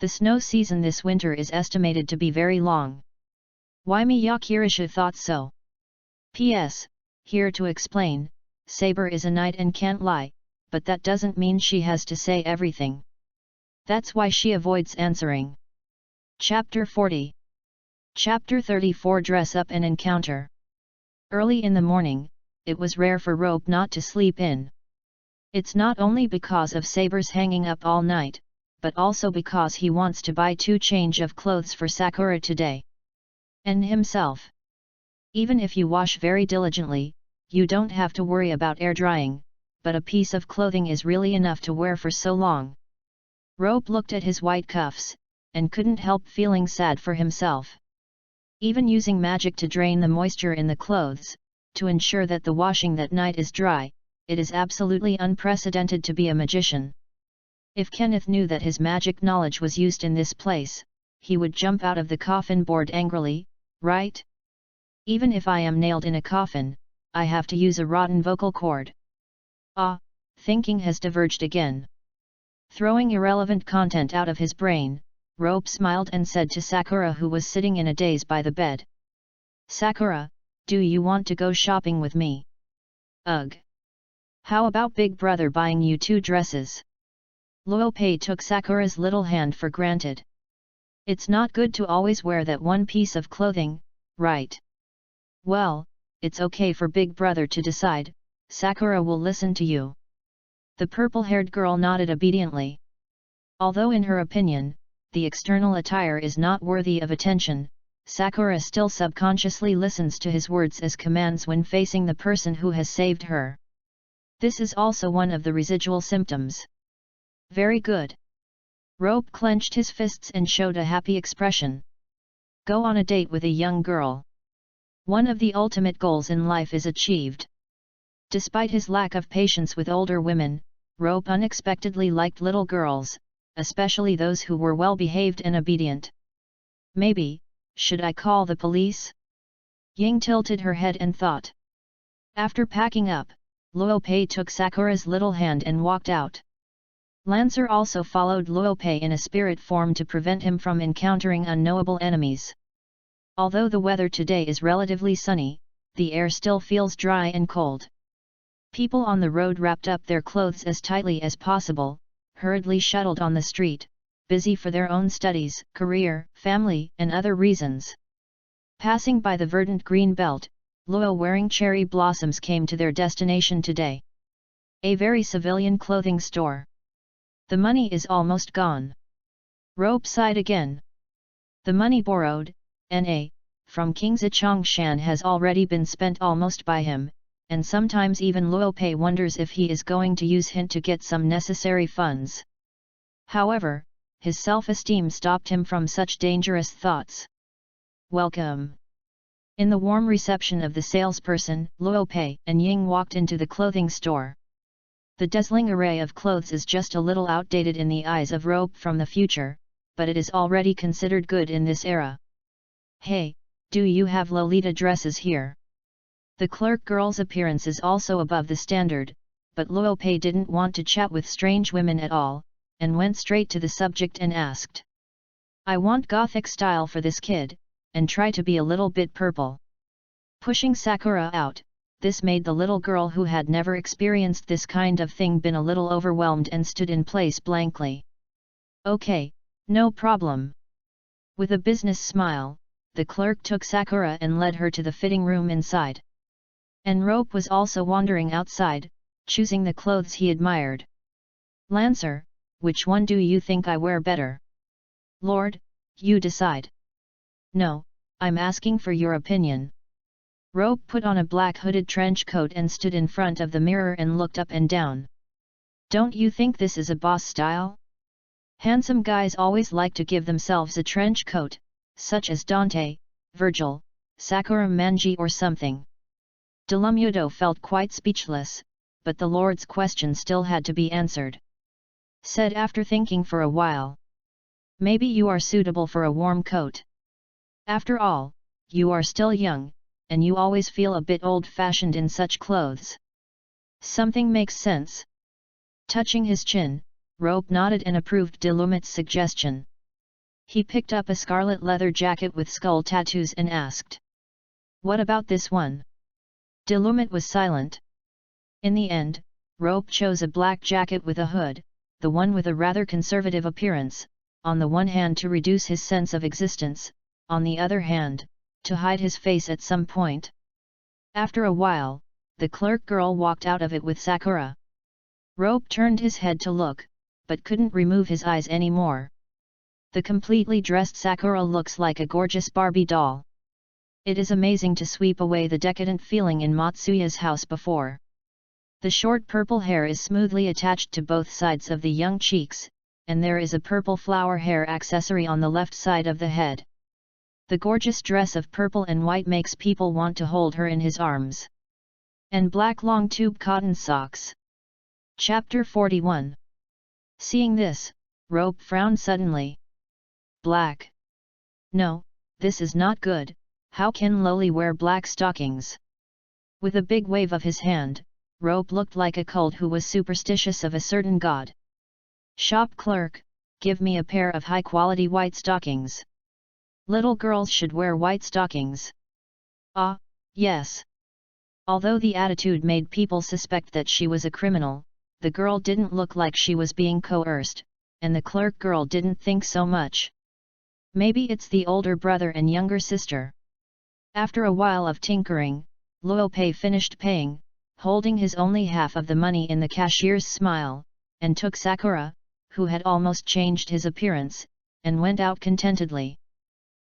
The snow season this winter is estimated to be very long. Why Miyakirasha thought so. P.S. Here to explain, Saber is a knight and can't lie, but that doesn't mean she has to say everything. That's why she avoids answering. Chapter 40. Chapter 34 Dress Up and Encounter. Early in the morning, it was rare for Rope not to sleep in. It's not only because of Saber's hanging up all night, but also because he wants to buy 2 change of clothes for Sakura today. And himself. Even if you wash very diligently, you don't have to worry about air drying, but a piece of clothing is really enough to wear for so long. Rope looked at his white cuffs, and couldn't help feeling sad for himself. Even using magic to drain the moisture in the clothes, to ensure that the washing that night is dry, it is absolutely unprecedented to be a magician. If Kenneth knew that his magic knowledge was used in this place, he would jump out of the coffin board angrily, right? Even if I am nailed in a coffin, I have to use a rotten vocal cord. Ah, thinking has diverged again. Throwing irrelevant content out of his brain, Rope smiled and said to Sakura, who was sitting in a daze by the bed. Sakura, do you want to go shopping with me? Ugh. How about Big Brother buying you 2 dresses? Luopei took Sakura's little hand for granted. It's not good to always wear that one piece of clothing, right? Well, it's okay for Big Brother to decide, Sakura will listen to you. The purple-haired girl nodded obediently. Although in her opinion, the external attire is not worthy of attention, Sakura still subconsciously listens to his words as commands when facing the person who has saved her. This is also one of the residual symptoms. Very good. Rope clenched his fists and showed a happy expression. Go on a date with a young girl. One of the ultimate goals in life is achieved. Despite his lack of patience with older women, Rope unexpectedly liked little girls, especially those who were well-behaved and obedient. Maybe, should I call the police? Ying tilted her head and thought. After packing up, Luopei took Sakura's little hand and walked out. Lancer also followed Luopei in a spirit form to prevent him from encountering unknowable enemies. Although the weather today is relatively sunny, the air still feels dry and cold. People on the road wrapped up their clothes as tightly as possible, hurriedly shuttled on the street, busy for their own studies, career, family, and other reasons. Passing by the verdant green belt, Luo wearing cherry blossoms came to their destination today. A very civilian clothing store. The money is almost gone. Rope sighed again. The money borrowed, N.A., from King Zichongshan has already been spent almost by him, and sometimes even Luopei wonders if he is going to use hint to get some necessary funds. However, his self-esteem stopped him from such dangerous thoughts. Welcome. In the warm reception of the salesperson, Luopei and Ying walked into the clothing store. The dazzling array of clothes is just a little outdated in the eyes of Rope from the future, but it is already considered good in this era. Hey, do you have Lolita dresses here? The clerk girl's appearance is also above the standard, but Luopei didn't want to chat with strange women at all, and went straight to the subject and asked. I want gothic style for this kid, and try to be a little bit purple. Pushing Sakura out, this made the little girl who had never experienced this kind of thing been a little overwhelmed and stood in place blankly. Okay, no problem. With a business smile, the clerk took Sakura and led her to the fitting room inside. And Rope was also wandering outside, choosing the clothes he admired. Lancer, which one do you think I wear better? Lord, you decide. No, I'm asking for your opinion. Rope put on a black hooded trench coat and stood in front of the mirror and looked up and down. Don't you think this is a boss style? Handsome guys always like to give themselves a trench coat, such as Dante, Virgil, Sakura Manji or something. Delumudo felt quite speechless, but the Lord's question still had to be answered. Said after thinking for a while. Maybe you are suitable for a warm coat. After all, you are still young, and you always feel a bit old-fashioned in such clothes. Something makes sense. Touching his chin, Rope nodded and approved Delumit's suggestion. He picked up a scarlet leather jacket with skull tattoos and asked, "What about this one?" Delumit was silent. In the end, Rope chose a black jacket with a hood, the one with a rather conservative appearance, on the one hand to reduce his sense of existence, on the other hand, to hide his face at some point. After a while, the clerk girl walked out of it with Sakura. Rope turned his head to look, but couldn't remove his eyes anymore. The completely dressed Sakura looks like a gorgeous Barbie doll. It is amazing to sweep away the decadent feeling in Matsuya's house before. The short purple hair is smoothly attached to both sides of the young cheeks, and there is a purple flower hair accessory on the left side of the head. The gorgeous dress of purple and white makes people want to hold her in his arms. And black long tube cotton socks. Chapter 41. Seeing this, Rope frowned suddenly. Black. No, this is not good. How can Loli wear black stockings? With a big wave of his hand, Rope looked like a cult who was superstitious of a certain god. Shop clerk, give me a pair of high-quality white stockings. Little girls should wear white stockings. Ah, yes. Although the attitude made people suspect that she was a criminal, the girl didn't look like she was being coerced, and the clerk girl didn't think so much. Maybe it's the older brother and younger sister. After a while of tinkering, Luopei finished paying, holding his only half of the money in the cashier's smile, and took Sakura, who had almost changed his appearance, and went out contentedly.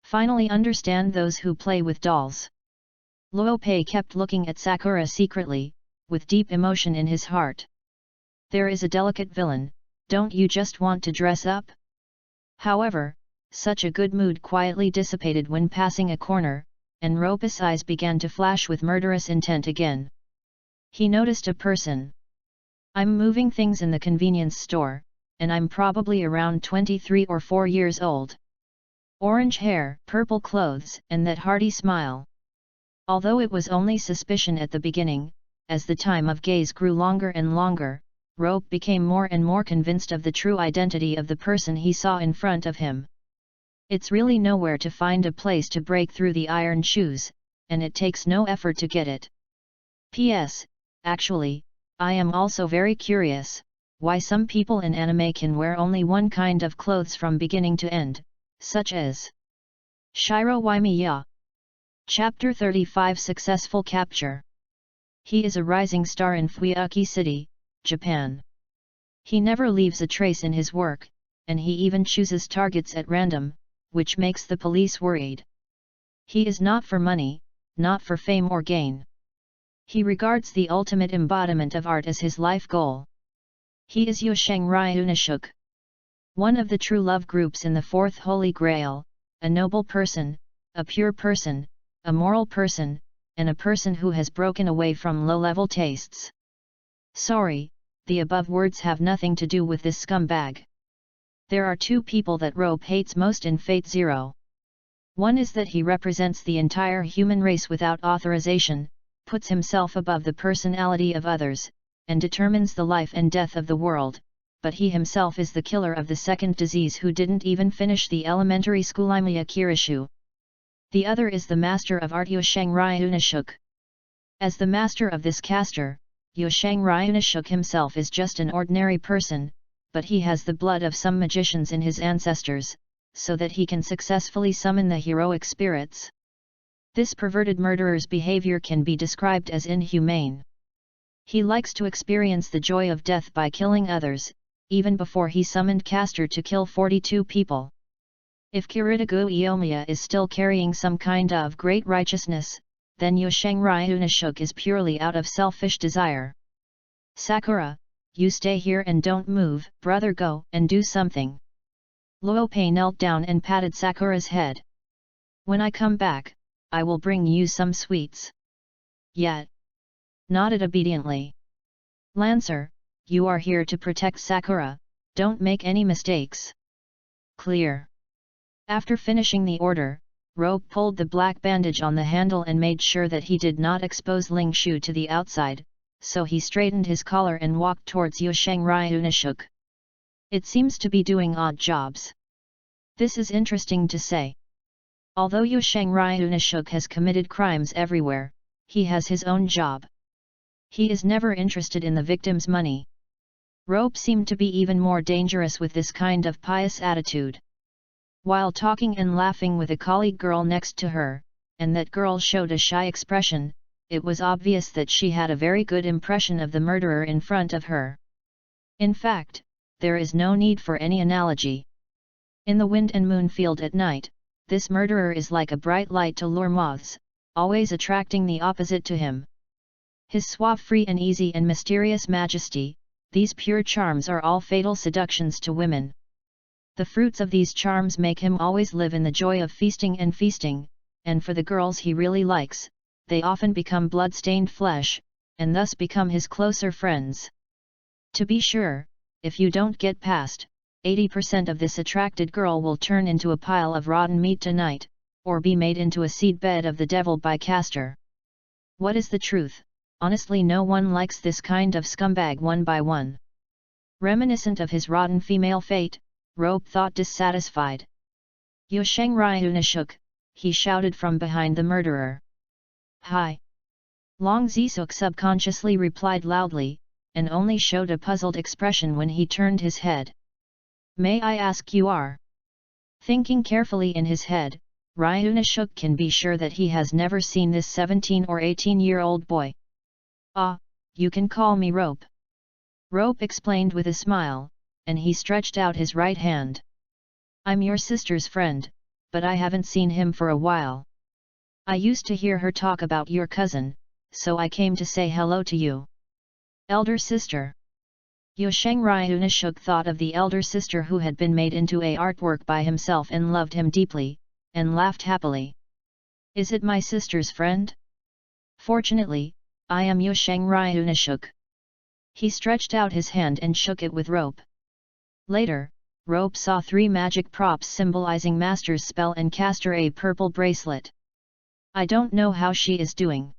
Finally understand those who play with dolls. Luopei kept looking at Sakura secretly, with deep emotion in his heart. There is a delicate villain, don't you just want to dress up? However, such a good mood quietly dissipated when passing a corner, and Rope's eyes began to flash with murderous intent again. He noticed a person. I'm moving things in the convenience store, and I'm probably around 23 or 4 years old. Orange hair, purple clothes, and that hearty smile. Although it was only suspicion at the beginning, as the time of gaze grew longer and longer, Rope became more and more convinced of the true identity of the person he saw in front of him. It's really nowhere to find a place to break through the iron shoes, and it takes no effort to get it. P.S. Actually, I am also very curious, why some people in anime can wear only one kind of clothes from beginning to end, such as Shiro Waimiya. Chapter 35 Successful Capture. He is a rising star in Fuyuki City, Japan. He never leaves a trace in his work, and he even chooses targets at random, which makes the police worried. He is not for money, not for fame or gain. He regards the ultimate embodiment of art as his life goal. He is Yosheng Ryunashuk. One of the true love groups in the Fourth Holy Grail, a noble person, a pure person, a moral person, and a person who has broken away from low-level tastes. Sorry, the above words have nothing to do with this scumbag. There are two people that Rope hates most in Fate Zero. One is that he represents the entire human race without authorization, puts himself above the personality of others, and determines the life and death of the world, but he himself is the killer of the second disease who didn't even finish the elementary school Imiya Kirishu. The other is the master of art Yosheng Ryunashuk. As the master of this caster, Yosheng Ryunashuk himself is just an ordinary person, but he has the blood of some magicians in his ancestors, so that he can successfully summon the heroic spirits. This perverted murderer's behavior can be described as inhumane. He likes to experience the joy of death by killing others, even before he summoned Caster to kill 42 people. If Kiritagu Iomiya is still carrying some kind of great righteousness, then Yosheng Ryunashuk is purely out of selfish desire. Sakura, you stay here and don't move, brother, go and do something. Luopei knelt down and patted Sakura's head. When I come back, I will bring you some sweets. Yet. Nodded obediently. Lancer, you are here to protect Sakura, don't make any mistakes. Clear. After finishing the order, Rope pulled the black bandage on the handle and made sure that he did not expose Ling Shu to the outside, so he straightened his collar and walked towards Yusheng Ryunashuk. It seems to be doing odd jobs. This is interesting to say. Although Yusheng Ryunashuk has committed crimes everywhere, he has his own job. He is never interested in the victim's money. Rope seemed to be even more dangerous with this kind of pious attitude. While talking and laughing with a colleague girl next to her, and that girl showed a shy expression, it was obvious that she had a very good impression of the murderer in front of her. In fact, there is no need for any analogy. In the wind and moon field at night, this murderer is like a bright light to lure moths, always attracting the opposite to him. His suave, free and easy and mysterious majesty, these pure charms are all fatal seductions to women. The fruits of these charms make him always live in the joy of feasting, and for the girls he really likes, they often become blood-stained flesh, and thus become his closer friends. To be sure, if you don't get past, 80% of this attracted girl will turn into a pile of rotten meat tonight, or be made into a seedbed of the devil by Castor. What is the truth? Honestly, no one likes this kind of scumbag one by one. Reminiscent of his rotten female fate, Rope thought dissatisfied. Yusheng Ryunashuk, he shouted from behind the murderer. Hi! Long Zisuk subconsciously replied loudly, and only showed a puzzled expression when he turned his head. May I ask you are? Thinking carefully in his head, Ryunashuk can be sure that he has never seen this 17 or 18-year-old boy. Ah, you can call me Rope. Rope explained with a smile, and he stretched out his right hand. I'm your sister's friend, but I haven't seen him for a while. I used to hear her talk about your cousin, so I came to say hello to you. Elder sister. Yusheng Ryunashuk thought of the elder sister who had been made into a artwork by himself and loved him deeply, and laughed happily. Is it my sister's friend? Fortunately, I am Yusheng Ryunashuk. He stretched out his hand and shook it with Rope. Later, Rope saw 3 magic props symbolizing Master's spell and Castor a purple bracelet. I don't know how she is doing.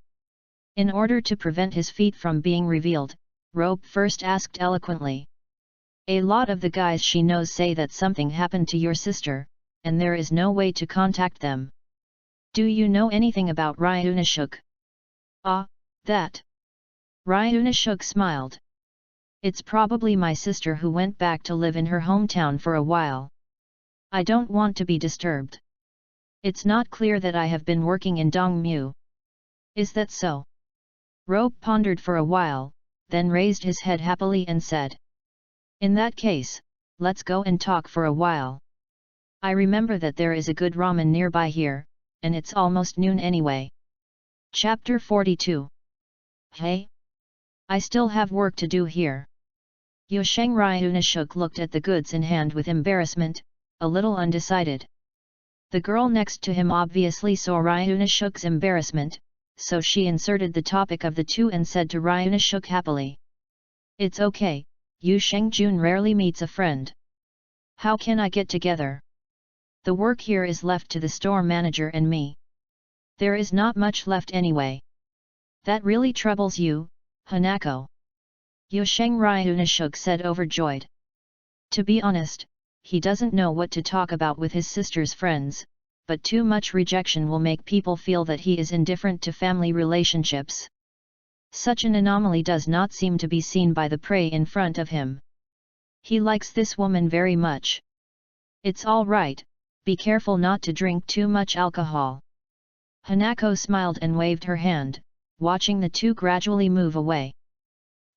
In order to prevent his feat from being revealed, Rope first asked eloquently. A lot of the guys she knows say that something happened to your sister, and there is no way to contact them. Do you know anything about Ryunashuk? Ah, that. Ryunashuk smiled. It's probably my sister who went back to live in her hometown for a while. I don't want to be disturbed. It's not clear that I have been working in Dongmu. Is that so? Rope pondered for a while, then raised his head happily and said. In that case, let's go and talk for a while. I remember that there is a good ramen nearby here, and it's almost noon anyway. Chapter 42. Hey? I still have work to do here. Yusheng Ryunashuk looked at the goods in hand with embarrassment, a little undecided. The girl next to him obviously saw Ryunashuk's embarrassment, so she inserted the topic of the two and said to Ryunashuk happily. It's okay, Yusheng Jun rarely meets a friend. How can I get together? The work here is left to the store manager and me. There is not much left anyway. That really troubles you, Hanako? Yusheng Ryunashuk said overjoyed. To be honest, he doesn't know what to talk about with his sister's friends, but too much rejection will make people feel that he is indifferent to family relationships. Such an anomaly does not seem to be seen by the prey in front of him. He likes this woman very much. It's all right, be careful not to drink too much alcohol. Hanako smiled and waved her hand, watching the two gradually move away.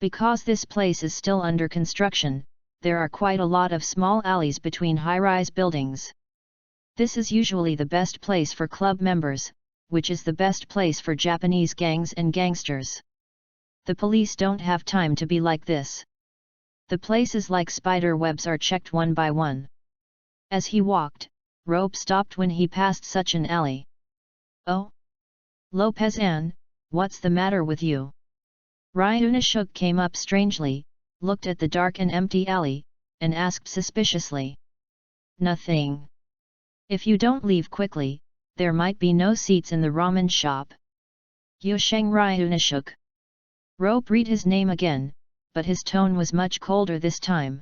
Because this place is still under construction, there are quite a lot of small alleys between high-rise buildings. This is usually the best place for club members, which is the best place for Japanese gangs and gangsters. The police don't have time to be like this. The places like spider webs are checked one by one. As he walked, Rope stopped when he passed such an alley. Oh? Lopez-an, what's the matter with you? Ryunashuk came up strangely, looked at the dark and empty alley, and asked suspiciously. Nothing. If you don't leave quickly, there might be no seats in the ramen shop. Yusheng Ryunashuk. Rope read his name again, but his tone was much colder this time.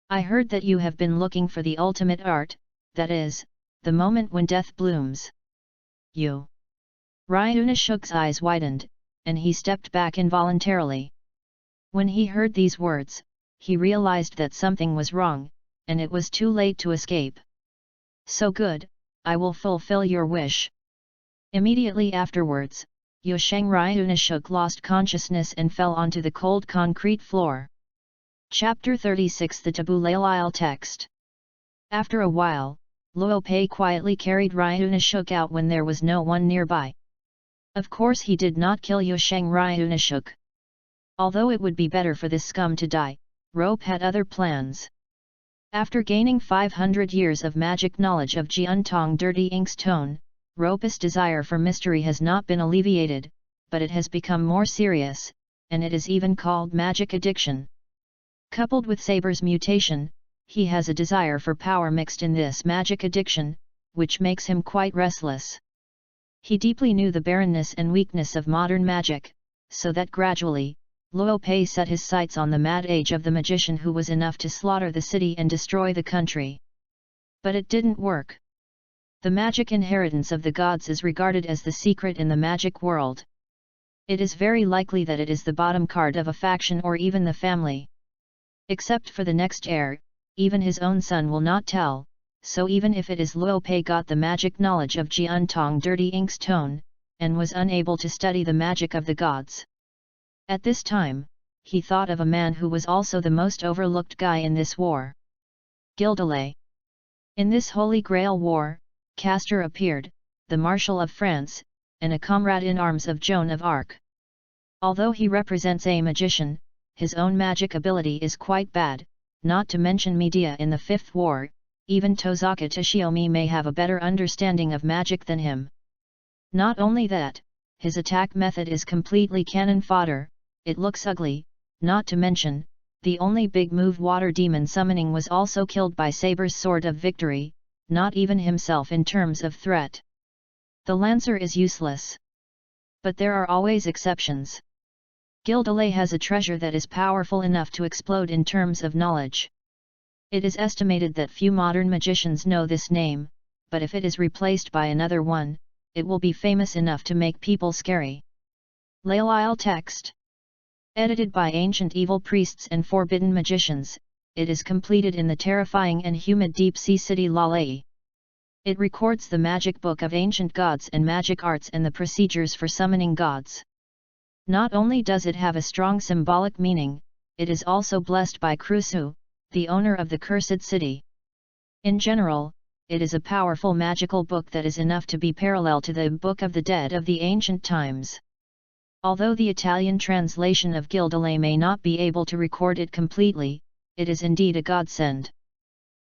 I heard that you have been looking for the ultimate art, that is, the moment when death blooms. You. Ryunashuk's eyes widened, and he stepped back involuntarily. When he heard these words, he realized that something was wrong, and it was too late to escape. So good, I will fulfill your wish. Immediately afterwards, Yosheng Ryunashuk lost consciousness and fell onto the cold concrete floor. Chapter 36 The Taboo Lailile Text. After a while, Luo Pei quietly carried Ryunashuk out when there was no one nearby. Of course he did not kill Yosheng Ryunashuk. Although it would be better for this scum to die, Rope had other plans. After gaining 500 years of magic knowledge of Jiantong Dirty Ink's tone, Rope's desire for mystery has not been alleviated, but it has become more serious, and it is even called magic addiction. Coupled with Saber's mutation, he has a desire for power mixed in this magic addiction, which makes him quite restless. He deeply knew the barrenness and weakness of modern magic, so that gradually, Luo Pei set his sights on the mad age of the magician who was enough to slaughter the city and destroy the country. But it didn't work. The magic inheritance of the gods is regarded as the secret in the magic world. It is very likely that it is the bottom card of a faction or even the family. Except for the next heir, even his own son will not tell, so even if it is Luo Pei got the magic knowledge of Jiantong Dirty Ink's tone, and was unable to study the magic of the gods. At this time, he thought of a man who was also the most overlooked guy in this war. Gildelet. In this Holy Grail war, Castor appeared, the Marshal of France, and a comrade in arms of Joan of Arc. Although he represents a magician, his own magic ability is quite bad, not to mention Medea in the Fifth War. Even Tozaka Tashiomi may have a better understanding of magic than him. Not only that, his attack method is completely cannon fodder, it looks ugly, not to mention, the only big move water demon summoning was also killed by Saber's Sword of Victory, not even himself in terms of threat. The Lancer is useless. But there are always exceptions. Gildelet has a treasure that is powerful enough to explode in terms of knowledge. It is estimated that few modern magicians know this name, but if it is replaced by another one, it will be famous enough to make people scary. Lailile Text. Edited by ancient evil priests and forbidden magicians, it is completed in the terrifying and humid deep-sea city Lalei. It records the magic book of ancient gods and magic arts and the procedures for summoning gods. Not only does it have a strong symbolic meaning, it is also blessed by Krusu, the owner of the cursed city. In general, it is a powerful magical book that is enough to be parallel to the Book of the Dead of the ancient times. Although the Italian translation of Gildelet may not be able to record it completely, it is indeed a godsend.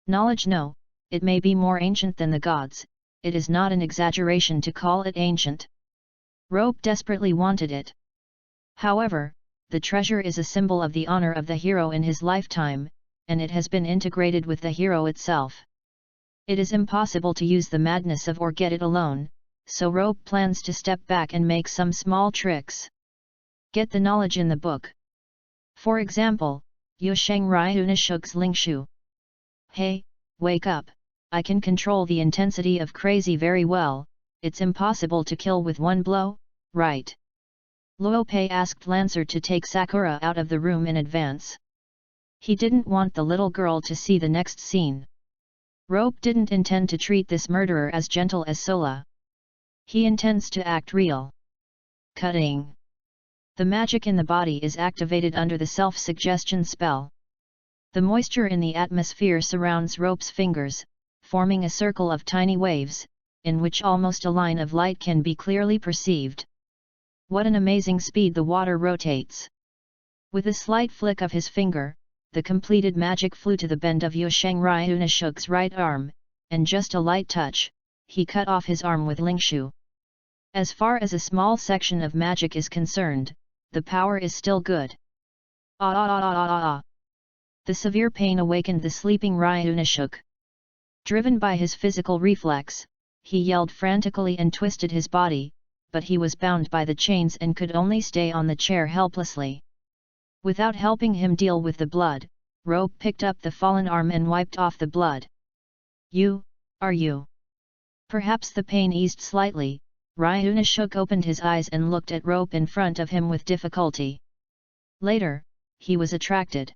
Knowledge no, it may be more ancient than the gods, it is not an exaggeration to call it ancient. Rope desperately wanted it. However, the treasure is a symbol of the honor of the hero in his lifetime, and it has been integrated with the hero itself. It is impossible to use the madness of or get it alone, so Rope plans to step back and make some small tricks. Get the knowledge in the book. For example, Yosheng Ryunashuk's Lingshu. Hey, wake up, I can control the intensity of crazy very well, it's impossible to kill with one blow, right? Luo Pei asked Lancer to take Sakura out of the room in advance. He didn't want the little girl to see the next scene. Rope didn't intend to treat this murderer as gentle as Sola. He intends to act real. Cutting. The magic in the body is activated under the self-suggestion spell. The moisture in the atmosphere surrounds Rope's fingers, forming a circle of tiny waves, in which almost a line of light can be clearly perceived. What an amazing speed the water rotates! With a slight flick of his finger, the completed magic flew to the bend of Yosheng Ryunashuk's right arm, and just a light touch, he cut off his arm with Lingshu. As far as a small section of magic is concerned, the power is still good. The severe pain awakened the sleeping Ryunashuk. Driven by his physical reflex, he yelled frantically and twisted his body, but he was bound by the chains and could only stay on the chair helplessly. Without helping him deal with the blood, Rope picked up the fallen arm and wiped off the blood. Are you? Perhaps the pain eased slightly. Ryunashuk opened his eyes and looked at Rope in front of him with difficulty. Later, he was attracted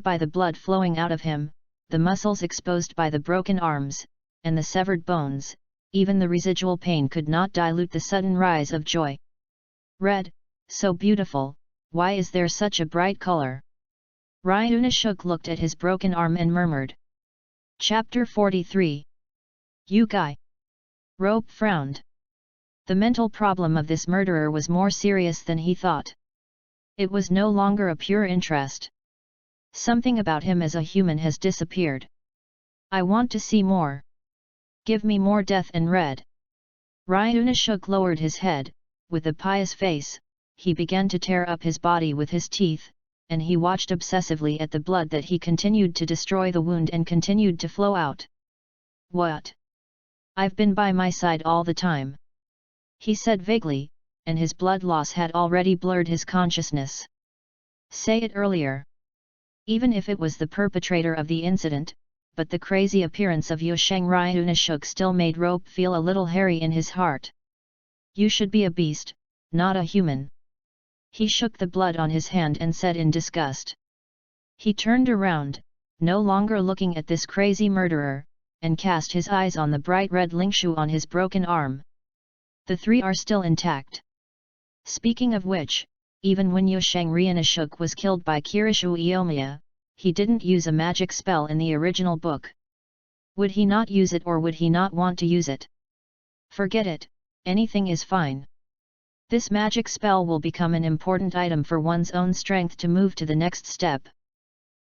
by the blood flowing out of him, the muscles exposed by the broken arms, and the severed bones. Even the residual pain could not dilute the sudden rise of joy. Red, so beautiful, why is there such a bright color? Ryunashuk looked at his broken arm and murmured. Chapter 43. You guy. Rope frowned. The mental problem of this murderer was more serious than he thought. It was no longer a pure interest. Something about him as a human has disappeared. I want to see more. Give me more death and red. Ryunashuk lowered his head. With a pious face, he began to tear up his body with his teeth, and he watched obsessively at the blood that he continued to destroy the wound and continued to flow out. What? I've been by my side all the time, he said vaguely, and his blood loss had already blurred his consciousness. Say it earlier. Even if it was the perpetrator of the incident, but the crazy appearance of Yosheng Ryunashuk still made Rope feel a little hairy in his heart. You should be a beast, not a human. He shook the blood on his hand and said in disgust. He turned around, no longer looking at this crazy murderer, and cast his eyes on the bright red lingshu on his broken arm. The three are still intact. Speaking of which, even when Yosheng Ryunashuk was killed by Kirishu Iomiya, he didn't use a magic spell in the original book. Would he not use it, or would he not want to use it? Forget it, anything is fine. This magic spell will become an important item for one's own strength to move to the next step.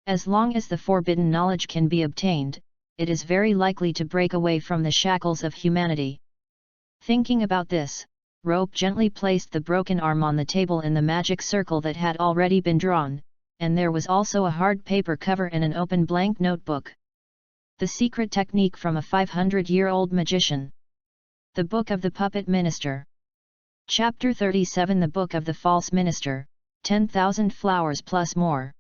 As long as the forbidden knowledge can be obtained, it is very likely to break away from the shackles of humanity. Thinking about this, Rope gently placed the broken arm on the table in the magic circle that had already been drawn, and there was also a hard paper cover and an open blank notebook. The secret technique from a 500-year-old magician. The Book of the Puppet Minister. Chapter 37. The Book of the False Minister, 10,000 flowers plus more.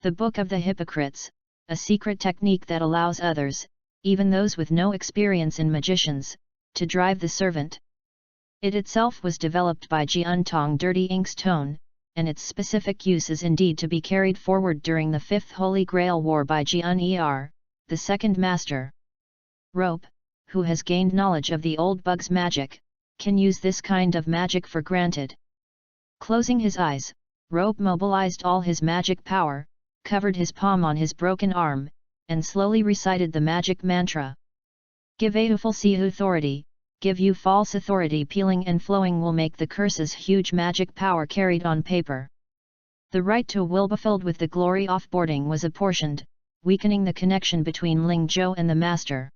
The Book of the Hypocrites, a secret technique that allows others, even those with no experience in magicians, to drive the servant. It itself was developed by Jiantong Dirty Ink's Tone, and its specific use is indeed to be carried forward during the Fifth Holy Grail War by Jian Er, the second master. Rope, who has gained knowledge of the old bug's magic, can use this kind of magic for granted. Closing his eyes, Rope mobilized all his magic power, covered his palm on his broken arm, and slowly recited the magic mantra. Give a false authority, give you false authority. Peeling and flowing will make the curse's huge magic power carried on paper. The right to will be filled with the glory offboarding was apportioned, weakening the connection between Ling Zhou and the master.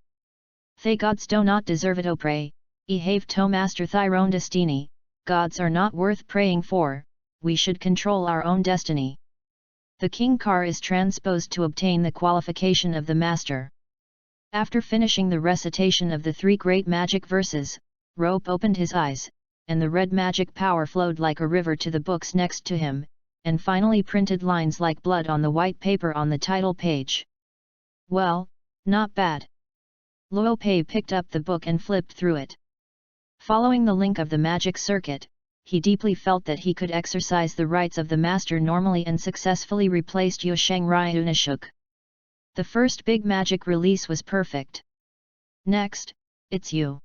They gods do not deserve it, O pray, e have to master thy own destiny. Gods are not worth praying for, we should control our own destiny. The king car is transposed to obtain the qualification of the master. After finishing the recitation of the three great magic verses, Rope opened his eyes, and the red magic power flowed like a river to the books next to him, and finally printed lines like blood on the white paper on the title page. Well, not bad. Luo Pei picked up the book and flipped through it. Following the link of the magic circuit, he deeply felt that he could exercise the rights of the master normally and successfully replaced Yosheng Ryunashuk. The first big magic release was perfect. Next, it's you.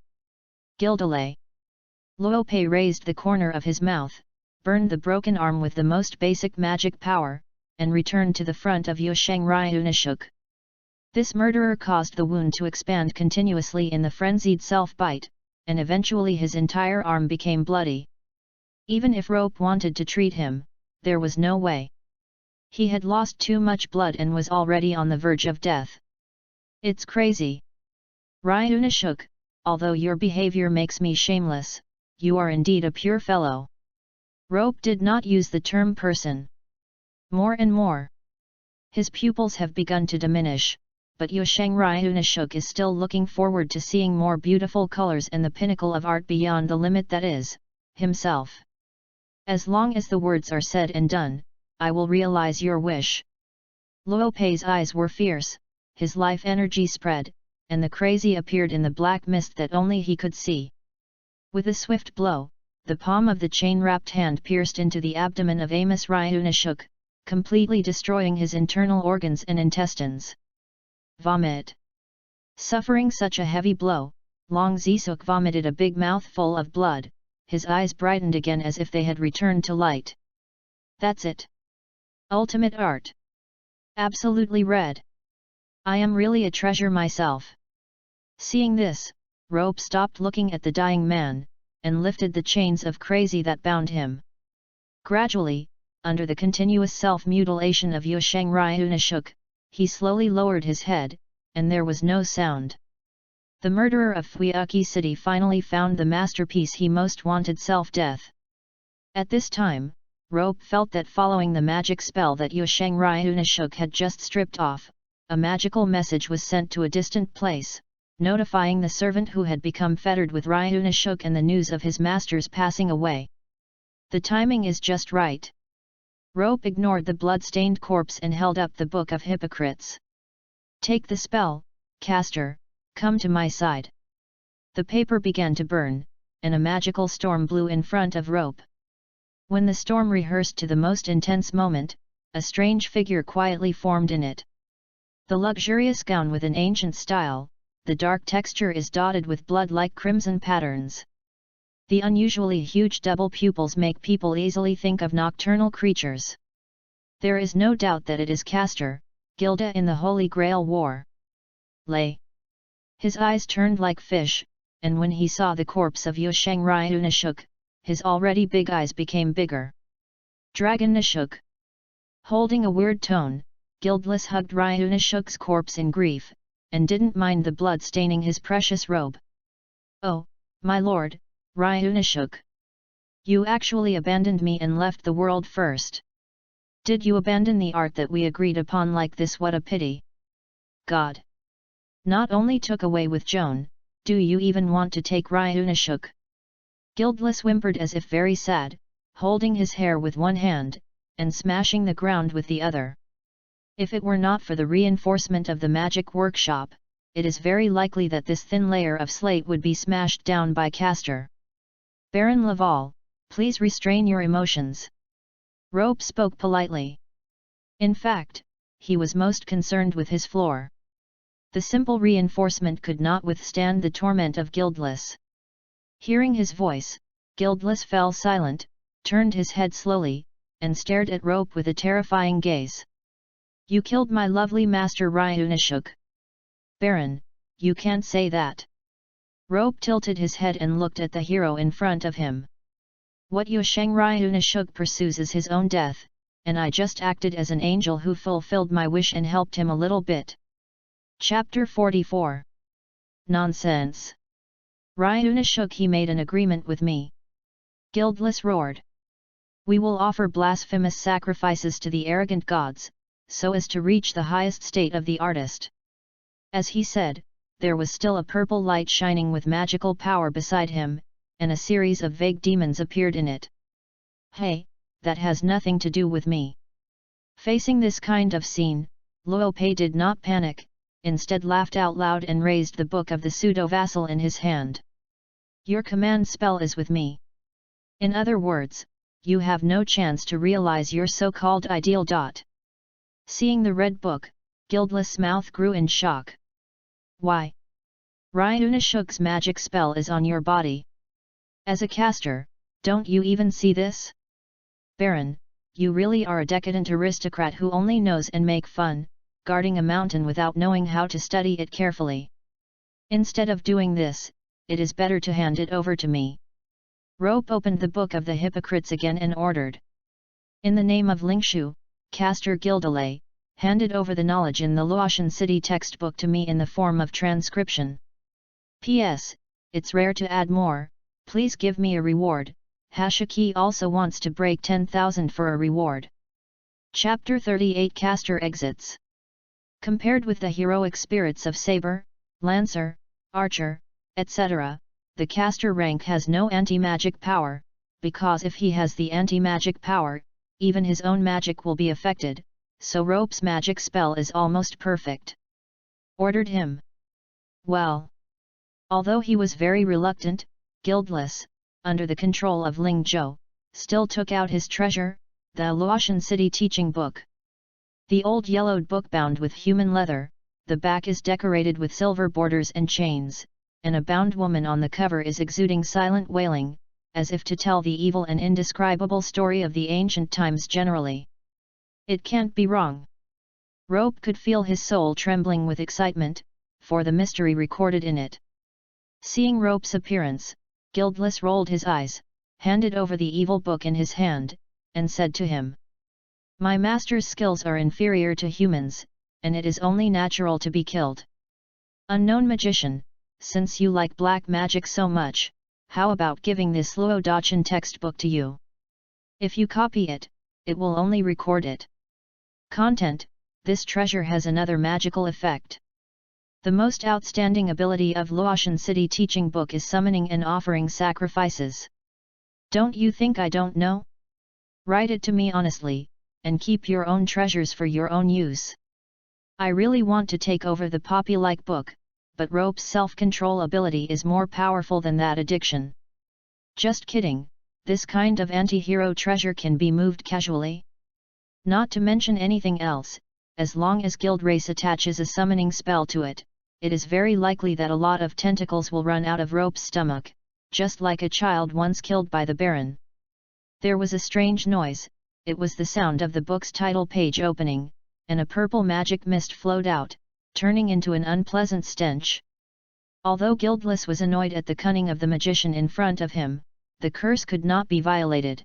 Gildelay. Luo Pei raised the corner of his mouth, burned the broken arm with the most basic magic power, and returned to the front of Yosheng Ryunashuk. This murderer caused the wound to expand continuously in the frenzied self-bite, and eventually his entire arm became bloody. Even if Rope wanted to treat him, there was no way. He had lost too much blood and was already on the verge of death. It's crazy. Ryunashuk, although your behavior makes me shameless, you are indeed a pure fellow. Rope did not use the term person. More and more. His pupils have begun to diminish, but Yusheng Ryunashuk is still looking forward to seeing more beautiful colors and the pinnacle of art beyond the limit that is, himself. As long as the words are said and done, I will realize your wish. Luo Pei's eyes were fierce, his life energy spread, and the crazy appeared in the black mist that only he could see. With a swift blow, the palm of the chain-wrapped hand pierced into the abdomen of Amos Ryunashuk, completely destroying his internal organs and intestines. Vomit. Suffering such a heavy blow, Long Zisuk vomited a big mouthful of blood, his eyes brightened again as if they had returned to light. That's it. Ultimate art. Absolutely red. I am really a treasure myself. Seeing this, Rope stopped looking at the dying man, and lifted the chains of crazy that bound him. Gradually, under the continuous self-mutilation of Yusheng Ryunashuk, he slowly lowered his head, and there was no sound. The murderer of Fuiuki City finally found the masterpiece he most wanted, self-death. At this time, Rope felt that following the magic spell that Yusheng Ryunashuk had just stripped off, a magical message was sent to a distant place, notifying the servant who had become fettered with Ryunashuk and the news of his master's passing away. The timing is just right. Rope ignored the blood-stained corpse and held up the Book of Hypocrites. Take the spell, caster, come to my side. The paper began to burn, and a magical storm blew in front of Rope. When the storm rehearsed to the most intense moment, a strange figure quietly formed in it. The luxurious gown with an ancient style, the dark texture is dotted with blood-like crimson patterns. The unusually huge double pupils make people easily think of nocturnal creatures. There is no doubt that it is Castor, Gilda in the Holy Grail War. Lay. His eyes turned like fish, and when he saw the corpse of Yusheng Ryunashuk, his already big eyes became bigger. Dragon Nashuk. Holding a weird tone, Guildless hugged Ryunashuk's corpse in grief, and didn't mind the blood staining his precious robe. Oh, my lord, Ryunashuk. You actually abandoned me and left the world first. Did you abandon the art that we agreed upon like this? What a pity. God. Not only took away with Joan, do you even want to take Ryunashuk? Guildless whimpered as if very sad, holding his hair with one hand, and smashing the ground with the other. If it were not for the reinforcement of the magic workshop, it is very likely that this thin layer of slate would be smashed down by Castor. Baron Laval, please restrain your emotions. Rope spoke politely. In fact, he was most concerned with his floor. The simple reinforcement could not withstand the torment of Guildless. Hearing his voice, Guildless fell silent, turned his head slowly, and stared at Rope with a terrifying gaze. You killed my lovely master Ryunashuk. Baron, you can't say that. Rope tilted his head and looked at the hero in front of him. What Yusheng Ryunashuk pursues is his own death, and I just acted as an angel who fulfilled my wish and helped him a little bit. Chapter 44. Nonsense. Ryunashuk, he made an agreement with me. Guildless roared. We will offer blasphemous sacrifices to the arrogant gods, so as to reach the highest state of the artist. As he said, there was still a purple light shining with magical power beside him, and a series of vague demons appeared in it. Hey, that has nothing to do with me. Facing this kind of scene, Luo Pei did not panic, instead laughed out loud and raised the book of the pseudo-vassal in his hand. Your command spell is with me. In other words, you have no chance to realize your so-called ideal. Seeing the red book, Guildless' mouth grew in shock. Why? Ryunashuk's magic spell is on your body. As a caster, don't you even see this? Baron, you really are a decadent aristocrat who only knows and make fun, guarding a mountain without knowing how to study it carefully. Instead of doing this, it is better to hand it over to me. Rope opened the Book of the Hypocrites again and ordered. In the name of Lingshu, Caster Gildelay, handed over the knowledge in the Luotian City textbook to me in the form of transcription. P.S. It's rare to add more, please give me a reward. Hashiki also wants to break 10,000 for a reward. Chapter 38. Caster exits. Compared with the heroic spirits of saber, lancer, archer, etc., the caster rank has no anti-magic power, because if he has the anti-magic power, even his own magic will be affected, so Rope's magic spell is almost perfect. Ordered him. Well. Although he was very reluctant, guildless, under the control of Ling Zhou, still took out his treasure, the Luotian City teaching book. The old yellowed book bound with human leather, the back is decorated with silver borders and chains, and a bound woman on the cover is exuding silent wailing, as if to tell the evil and indescribable story of the ancient times generally. It can't be wrong. Rope could feel his soul trembling with excitement, for the mystery recorded in it. Seeing Rope's appearance, Guildless rolled his eyes, handed over the evil book in his hand, and said to him, "My master's skills are inferior to humans, and it is only natural to be killed. Unknown magician, since you like black magic so much, how about giving this Luo Dachan textbook to you? If you copy it, it will only record it. Content: this treasure has another magical effect. The most outstanding ability of Luotian City teaching book is summoning and offering sacrifices. Don't you think I don't know? Write it to me honestly, and keep your own treasures for your own use. I really want to take over the poppy-like book, but Rope's self-control ability is more powerful than that addiction. Just kidding, this kind of anti-hero treasure can be moved casually. Not to mention anything else, as long as Guild Race attaches a summoning spell to it, it is very likely that a lot of tentacles will run out of Rope's stomach, just like a child once killed by the Baron." There was a strange noise. It was the sound of the book's title page opening, and a purple magic mist flowed out, turning into an unpleasant stench. Although Guildless was annoyed at the cunning of the magician in front of him, the curse could not be violated.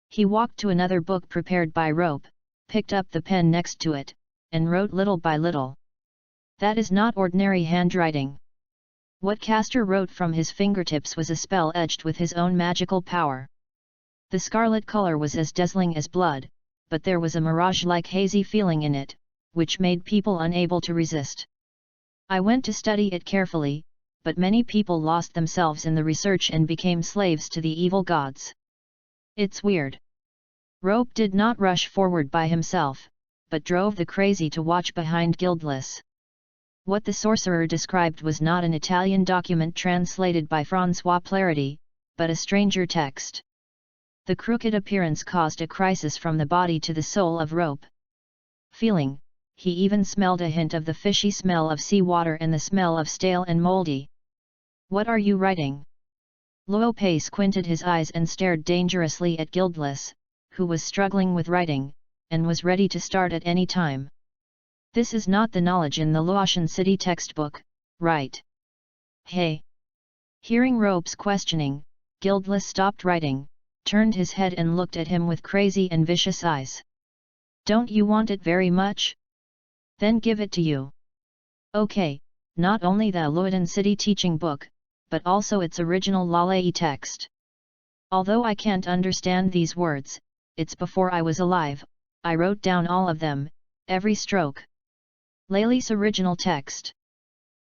He walked to another book prepared by Rope, picked up the pen next to it, and wrote little by little. That is not ordinary handwriting. What Caster wrote from his fingertips was a spell edged with his own magical power. The scarlet color was as dazzling as blood, but there was a mirage-like hazy feeling in it, which made people unable to resist. I went to study it carefully, but many people lost themselves in the research and became slaves to the evil gods. It's weird. Rope did not rush forward by himself, but drove the crazy to watch behind Guildless. What the sorcerer described was not an Italian document translated by François Plarity, but a stranger text. The crooked appearance caused a crisis from the body to the soul of Rope. Feeling, he even smelled a hint of the fishy smell of seawater and the smell of stale and moldy. "What are you writing?" Lope squinted his eyes and stared dangerously at Guildless, who was struggling with writing, and was ready to start at any time. "This is not the knowledge in the Luotian City textbook, right?" "Hey!" Hearing Rope's questioning, Guildless stopped writing, turned his head and looked at him with crazy and vicious eyes. "Don't you want it very much? Then give it to you. Okay, not only the Luotian City teaching book, but also its original Lalei text. Although I can't understand these words, it's before I was alive, I wrote down all of them, every stroke. Laley's original text."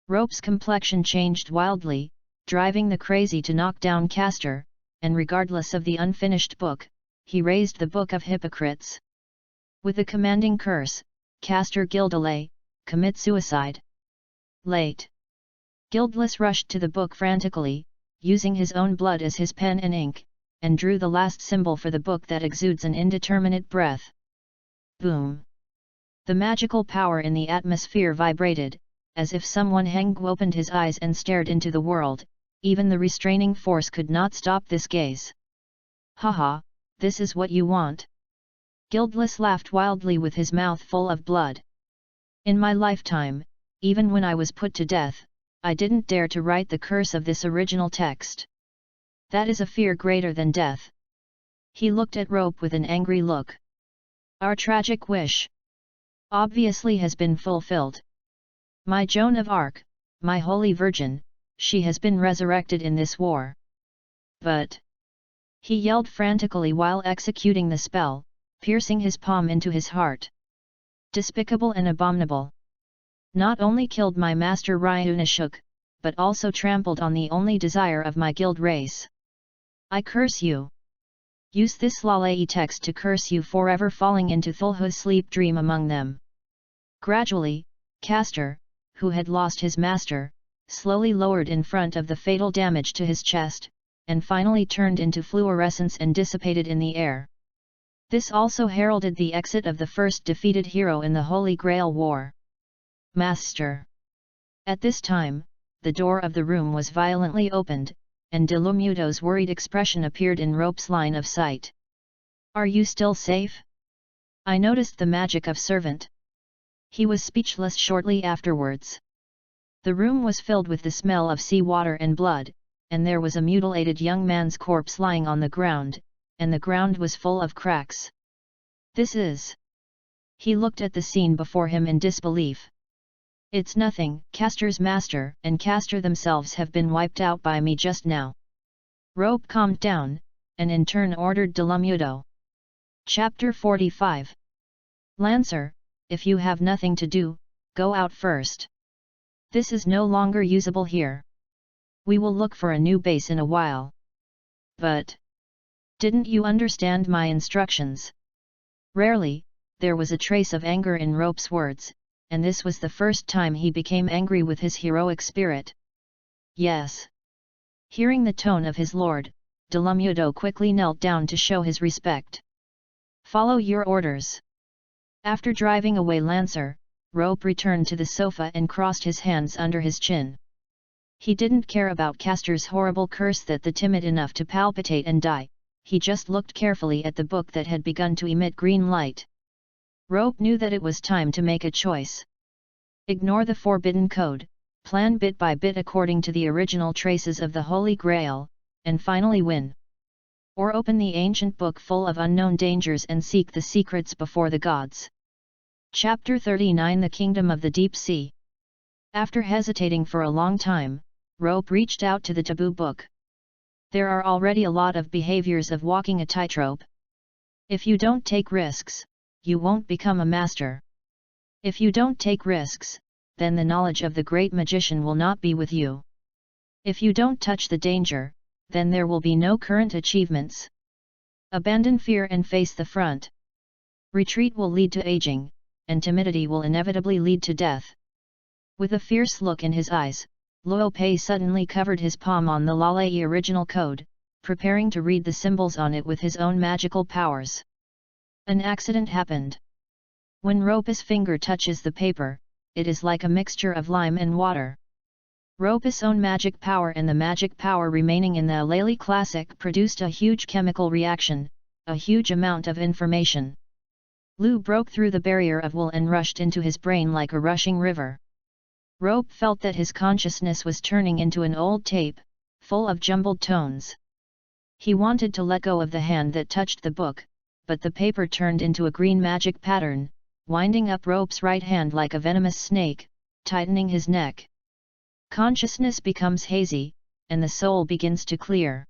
Rope's complexion changed wildly, driving the crazy to knock down Caster, and regardless of the unfinished book, he raised the Book of Hypocrites. With a commanding curse, Caster Guildalay, commit suicide. Late. Guildless rushed to the book frantically, using his own blood as his pen and ink, and drew the last symbol for the book that exudes an indeterminate breath. Boom! The magical power in the atmosphere vibrated, as if someone opened his eyes and stared into the world. Even the restraining force could not stop this gaze. "Haha, this is what you want?" Guildless laughed wildly with his mouth full of blood. "In my lifetime, even when I was put to death, I didn't dare to write the curse of this original text. That is a fear greater than death." He looked at Rope with an angry look. "Our tragic wish obviously has been fulfilled. My Joan of Arc, my Holy Virgin, she has been resurrected in this war. But," he yelled frantically while executing the spell, piercing his palm into his heart. "Despicable and abominable. Not only killed my master Ryunashuk, but also trampled on the only desire of my guild race. I curse you. Use this Lalei text to curse you forever, falling into Thulhu's sleep dream among them. Gradually, Castor, who had lost his master, slowly lowered in front of the fatal damage to his chest, and finally turned into fluorescence and dissipated in the air. This also heralded the exit of the first defeated hero in the Holy Grail War. Master. At this time, the door of the room was violently opened, and Delumuto's worried expression appeared in Rope's line of sight. Are you still safe? I noticed the magic of servant. He was speechless shortly afterwards. The room was filled with the smell of seawater and blood, and there was a mutilated young man's corpse lying on the ground, and the ground was full of cracks. This is... He looked at the scene before him in disbelief. It's nothing, Castor's master and Castor themselves have been wiped out by me just now. Rope calmed down, and in turn ordered Delumuto. Chapter 45. Lancer, if you have nothing to do, go out first. This is no longer usable here. We will look for a new base in a while. But... didn't you understand my instructions? Rarely, there was a trace of anger in Rope's words, and this was the first time he became angry with his heroic spirit. Yes. Hearing the tone of his lord, Delumuto quickly knelt down to show his respect. Follow your orders. After driving away Lancer, Rope returned to the sofa and crossed his hands under his chin. He didn't care about Castor's horrible curse that the timid enough to palpitate and die, he just looked carefully at the book that had begun to emit green light. Rope knew that it was time to make a choice. Ignore the forbidden code, plan bit by bit according to the original traces of the Holy Grail, and finally win. Or open the ancient book full of unknown dangers and seek the secrets before the gods. Chapter 39 The Kingdom of the Deep Sea. After hesitating for a long time, Rope reached out to the taboo book. There are already a lot of behaviors of walking a tightrope. If you don't take risks, you won't become a master. If you don't take risks, then the knowledge of the great magician will not be with you. If you don't touch the danger, then there will be no current achievements. Abandon fear and face the front. Retreat will lead to aging, and timidity will inevitably lead to death. With a fierce look in his eyes, Luopei suddenly covered his palm on the Lalei original code, preparing to read the symbols on it with his own magical powers. An accident happened. When Rope's finger touches the paper, it is like a mixture of lime and water. Rope's own magic power and the magic power remaining in the Aleli Classic produced a huge chemical reaction, a huge amount of information. Lu broke through the barrier of will and rushed into his brain like a rushing river. Rope felt that his consciousness was turning into an old tape, full of jumbled tones. He wanted to let go of the hand that touched the book, but the paper turned into a green magic pattern, winding up Rope's right hand like a venomous snake, tightening his neck. Consciousness becomes hazy, and the soul begins to clear.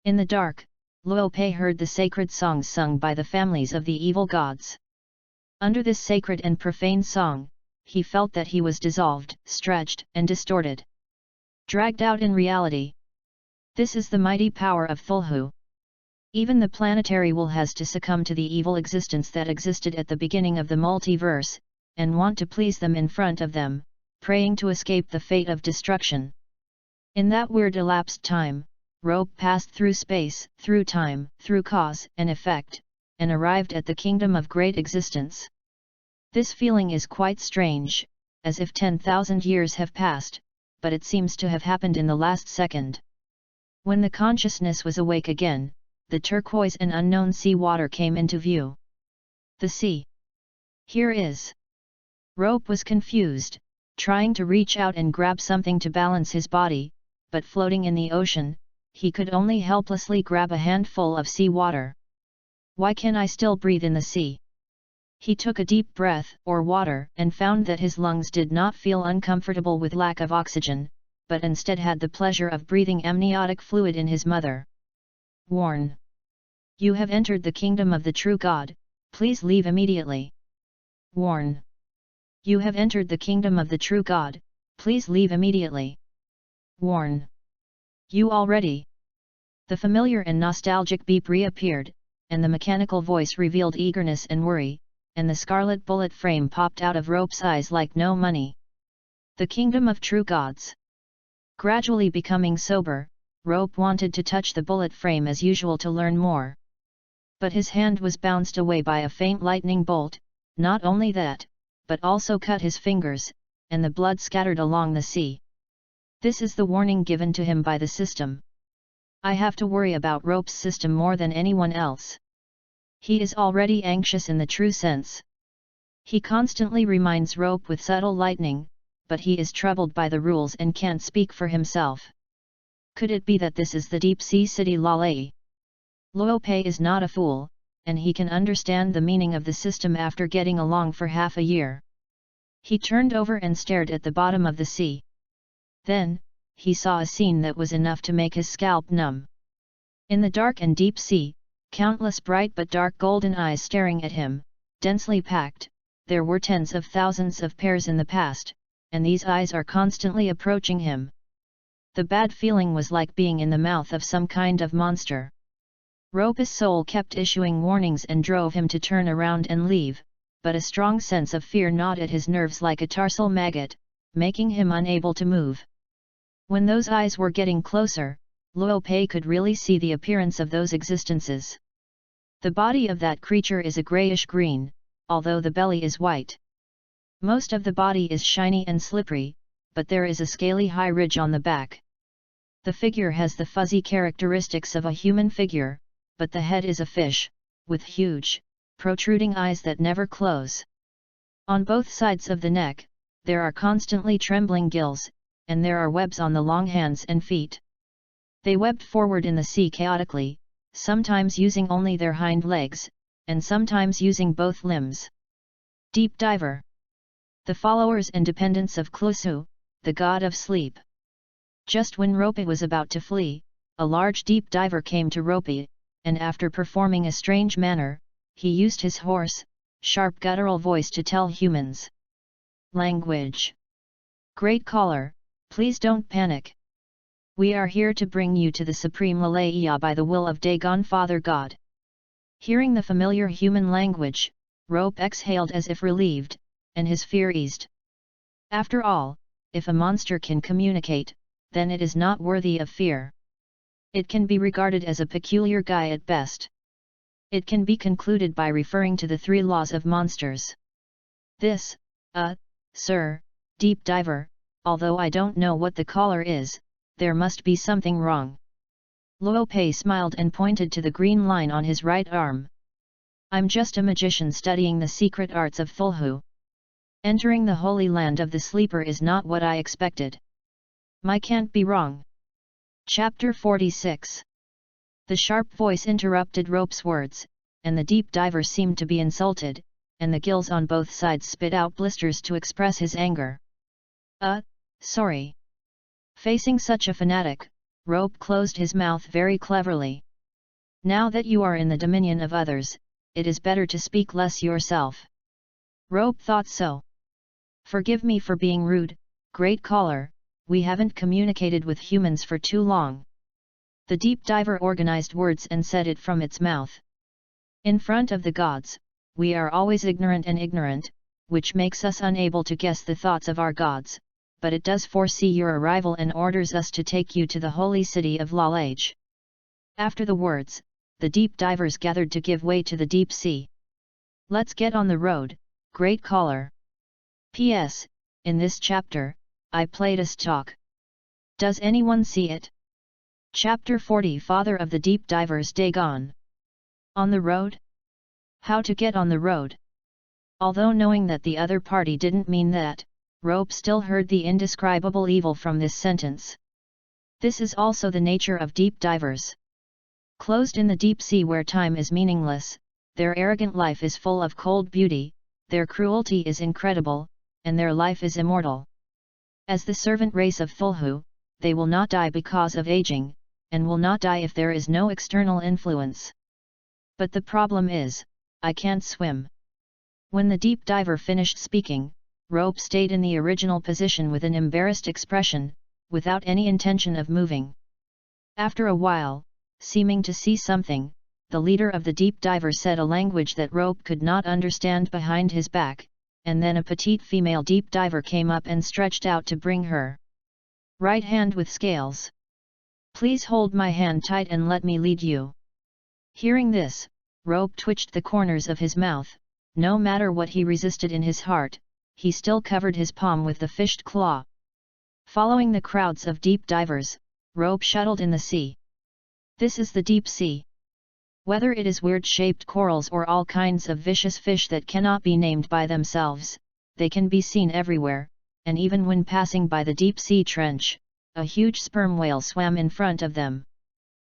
In the dark, Luopei heard the sacred songs sung by the families of the evil gods. Under this sacred and profane song, he felt that he was dissolved, stretched, and distorted. Dragged out in reality. This is the mighty power of Thulhu. Even the planetary will has to succumb to the evil existence that existed at the beginning of the multiverse, and want to please them in front of them, praying to escape the fate of destruction. In that weird elapsed time, Rope passed through space, through time, through cause and effect, and arrived at the kingdom of great existence. This feeling is quite strange, as if 10,000 years have passed, but it seems to have happened in the last second. When the consciousness was awake again, the turquoise and unknown sea water came into view. The sea. Here is. Rope was confused, trying to reach out and grab something to balance his body, but floating in the ocean, he could only helplessly grab a handful of sea water. Why can I still breathe in the sea? He took a deep breath or water and found that his lungs did not feel uncomfortable with lack of oxygen, but instead had the pleasure of breathing amniotic fluid in his mother. Warn. You have entered the kingdom of the true God, please leave immediately. Warn. You have entered the kingdom of the true God, please leave immediately. Warn. You already. The familiar and nostalgic beep reappeared, and the mechanical voice revealed eagerness and worry, and the scarlet bullet frame popped out of Rope's eyes like no money. The kingdom of true gods. Gradually becoming sober, Rope wanted to touch the bullet frame as usual to learn more. But his hand was bounced away by a faint lightning bolt. Not only that, but also cut his fingers, and the blood scattered along the sea. This is the warning given to him by the system. I have to worry about Rope's system more than anyone else. He is already anxious in the true sense. He constantly reminds Rope with subtle lightning, but he is troubled by the rules and can't speak for himself. Could it be that this is the deep sea city Lalei? Rope is not a fool, and he can understand the meaning of the system after getting along for half a year. He turned over and stared at the bottom of the sea. Then, he saw a scene that was enough to make his scalp numb. In the dark and deep sea, countless bright but dark golden eyes staring at him, densely packed. There were tens of thousands of pairs in the past, and these eyes are constantly approaching him. The bad feeling was like being in the mouth of some kind of monster. Rope's soul kept issuing warnings and drove him to turn around and leave, but a strong sense of fear gnawed at his nerves like a tarsal maggot, making him unable to move. When those eyes were getting closer, Rope could really see the appearance of those existences. The body of that creature is a grayish-green, although the belly is white. Most of the body is shiny and slippery, but there is a scaly high ridge on the back. The figure has the fuzzy characteristics of a human figure, but the head is a fish, with huge, protruding eyes that never close. On both sides of the neck, there are constantly trembling gills, and there are webs on the long hands and feet. They webbed forward in the sea chaotically, sometimes using only their hind legs, and sometimes using both limbs. Deep diver. The followers and dependents of Klusu, the god of sleep. Just when Rope was about to flee, a large deep diver came to Rope, and after performing a strange manner, he used his hoarse, sharp guttural voice to tell humans. Language. Great caller, please don't panic. We are here to bring you to the Supreme Lalea by the will of Dagon Father God. Hearing the familiar human language, Rope exhaled as if relieved, and his fear eased. After all, if a monster can communicate, then it is not worthy of fear. It can be regarded as a peculiar guy at best. It can be concluded by referring to the 3 laws of monsters. This, sir, deep diver, although I don't know what the caller is, there must be something wrong. Rope smiled and pointed to the green line on his right arm. I'm just a magician studying the secret arts of Fulhu. Entering the holy land of the sleeper is not what I expected. My can't be wrong. Chapter 46. The sharp voice interrupted Rope's words, and the deep diver seemed to be insulted, and the gills on both sides spit out blisters to express his anger. Sorry. Facing such a fanatic, Rope closed his mouth very cleverly. Now that you are in the dominion of others, it is better to speak less yourself. Rope thought so. Forgive me for being rude, great caller, we haven't communicated with humans for too long. The deep diver organized words and said it from its mouth. In front of the gods, we are always ignorant, which makes us unable to guess the thoughts of our gods, but it does foresee your arrival and orders us to take you to the holy city of Lalage. After the words, the deep divers gathered to give way to the deep sea. Let's get on the road, great caller. P.S. In this chapter, I played a talk. Does anyone see it? Chapter 40 Father of the Deep Divers Dagon. On the road? How to get on the road? Although knowing that the other party didn't mean that, Rope still heard the indescribable evil from this sentence. This is also the nature of deep divers. Closed in the deep sea where time is meaningless, their arrogant life is full of cold beauty, their cruelty is incredible, and their life is immortal. As the servant race of Fulhu, they will not die because of aging, and will not die if there is no external influence. But the problem is, I can't swim. When the deep diver finished speaking, Rope stayed in the original position with an embarrassed expression, without any intention of moving. After a while, seeming to see something, the leader of the deep diver said a language that Rope could not understand behind his back, and then a petite female deep diver came up and stretched out to bring her right hand with scales. "Please hold my hand tight and let me lead you." Hearing this, Rope twitched the corners of his mouth. No matter what he resisted in his heart, he still covered his palm with the fished claw. Following the crowds of deep divers, Rope shuttled in the sea. This is the deep sea. Whether it is weird-shaped corals or all kinds of vicious fish that cannot be named by themselves, they can be seen everywhere, and even when passing by the deep sea trench, a huge sperm whale swam in front of them.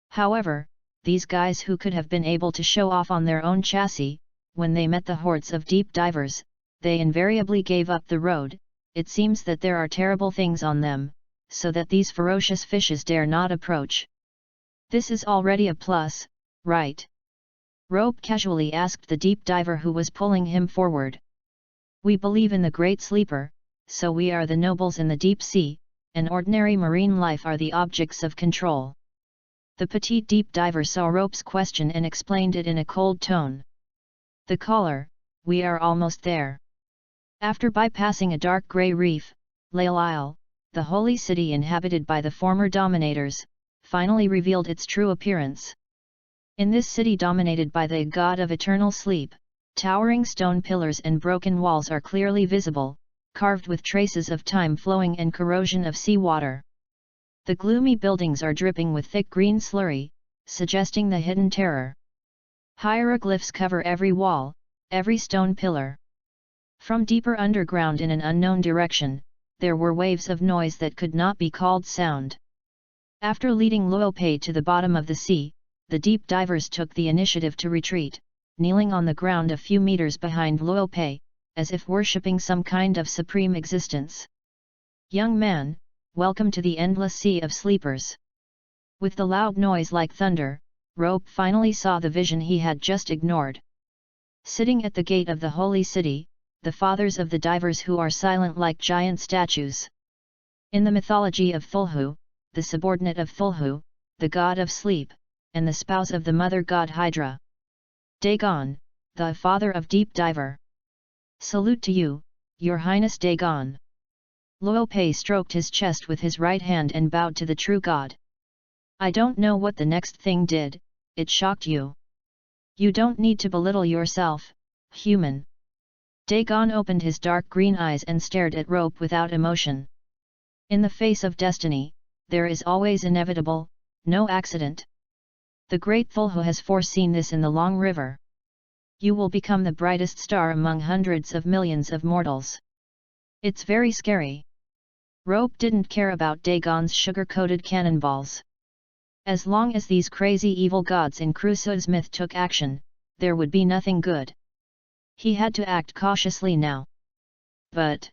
However, these guys who could have been able to show off on their own chassis, when they met the hordes of deep divers, they invariably gave up the road. It seems that there are terrible things on them, so that these ferocious fishes dare not approach. This is already a plus, right? Rope casually asked the deep diver who was pulling him forward. "We believe in the Great Sleeper, so we are the nobles in the deep sea, and ordinary marine life are the objects of control." The petite deep diver saw Rope's question and explained it in a cold tone. "The caller, we are almost there." After bypassing a dark grey reef, Isle, the holy city inhabited by the former dominators, finally revealed its true appearance. In this city dominated by the god of eternal sleep, towering stone pillars and broken walls are clearly visible, carved with traces of time flowing and corrosion of seawater. The gloomy buildings are dripping with thick green slurry, suggesting the hidden terror. Hieroglyphs cover every wall, every stone pillar. From deeper underground in an unknown direction, there were waves of noise that could not be called sound. After leading Luope to the bottom of the sea, the deep divers took the initiative to retreat, kneeling on the ground a few meters behind Luope, as if worshipping some kind of supreme existence. "Young man, welcome to the endless sea of sleepers." With the loud noise like thunder, Rope finally saw the vision he had just ignored. Sitting at the gate of the holy city, the fathers of the divers who are silent like giant statues. In the mythology of Thulhu, the subordinate of Thulhu, the god of sleep, and the spouse of the mother god Hydra. Dagon, the father of deep diver. "Salute to you, your highness Dagon." Luope stroked his chest with his right hand and bowed to the true god. "I don't know what the next thing did, it shocked you. You don't need to belittle yourself, human." Dagon opened his dark green eyes and stared at Rope without emotion. In the face of destiny, there is always inevitable, no accident. The great Thulhu has foreseen this in the long river. You will become the brightest star among hundreds of millions of mortals. It's very scary. Rope didn't care about Dagon's sugar-coated cannonballs. As long as these crazy evil gods in Crusoe's myth took action, there would be nothing good. He had to act cautiously now. But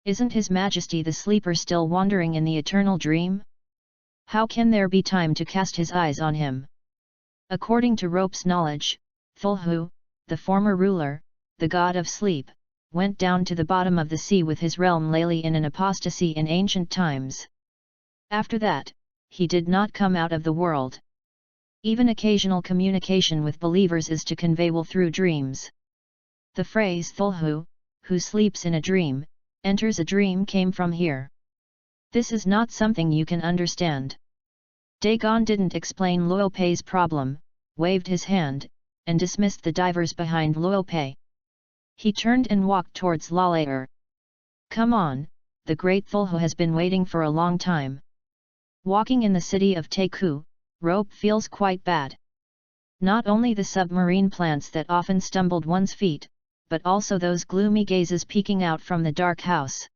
isn't His Majesty the Sleeper still wandering in the eternal dream? How can there be time to cast his eyes on him? According to Rope's knowledge, Thulhu, the former ruler, the god of sleep, went down to the bottom of the sea with his realm lay in an apostasy in ancient times. After that, he did not come out of the world. Even occasional communication with believers is to convey will through dreams. The phrase Thulhu, who sleeps in a dream, enters a dream came from here. This is not something you can understand. Dagon didn't explain Luope's problem, waved his hand, and dismissed the divers behind Luope. He turned and walked towards Lalaer. "Come on, the great Thulhu has been waiting for a long time." Walking in the city of Teku, Rope feels quite bad. Not only the submarine plants that often stumbled one's feet, but also those gloomy gazes peeking out from the dark house.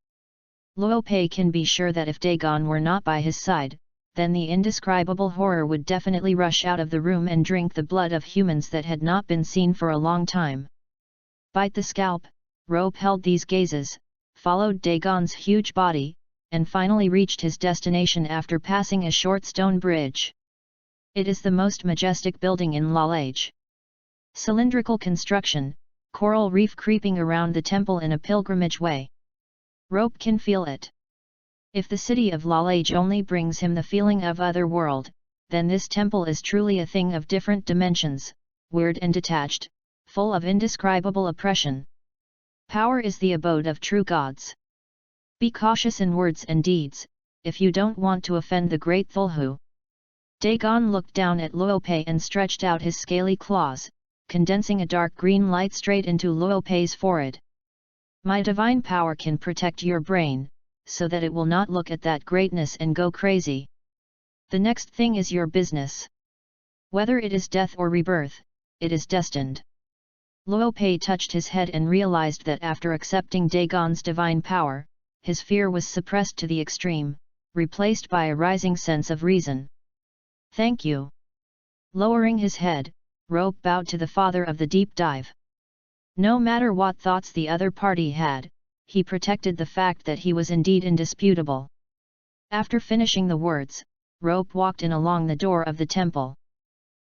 Luope can be sure that if Dagon were not by his side, then the indescribable horror would definitely rush out of the room and drink the blood of humans that had not been seen for a long time. Bite the scalp, Rope held these gazes, followed Dagon's huge body, and finally reached his destination after passing a short stone bridge. It is the most majestic building in Lalage. Cylindrical construction, coral reef creeping around the temple in a pilgrimage way. Rope can feel it. If the city of Lalage only brings him the feeling of other world, then this temple is truly a thing of different dimensions, weird and detached, full of indescribable oppression. Power is the abode of true gods. Be cautious in words and deeds, if you don't want to offend the great Thulhu. Dagon looked down at Luopei and stretched out his scaly claws, condensing a dark green light straight into Luopei's forehead. My divine power can protect your brain, so that it will not look at that greatness and go crazy. The next thing is your business. Whether it is death or rebirth, it is destined. Luopei touched his head and realized that after accepting Dagon's divine power, his fear was suppressed to the extreme, replaced by a rising sense of reason. Thank you. Lowering his head, Rope bowed to the father of the deep dive. No matter what thoughts the other party had, he protected the fact that he was indeed indisputable. After finishing the words, Rope walked in along the door of the temple.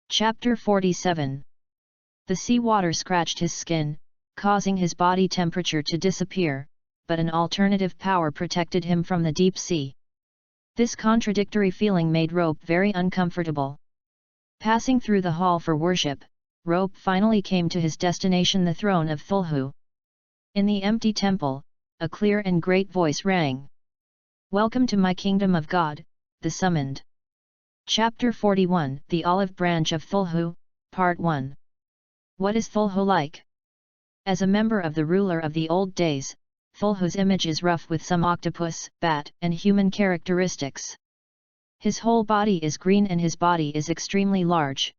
Chapter 47. The sea water scratched his skin, causing his body temperature to disappear, but an alternative power protected him from the deep sea. This contradictory feeling made Rope very uncomfortable. Passing through the hall for worship, Rope finally came to his destination, the throne of Thulhu. In the empty temple, a clear and great voice rang. Welcome to my kingdom of God, the summoned. Chapter 41, The Olive Branch of Thulhu, Part 1. What is Thulhu like? As a member of the ruler of the old days, Thulhu's image is rough with some octopus, bat, and human characteristics. His whole body is green and his body is extremely large.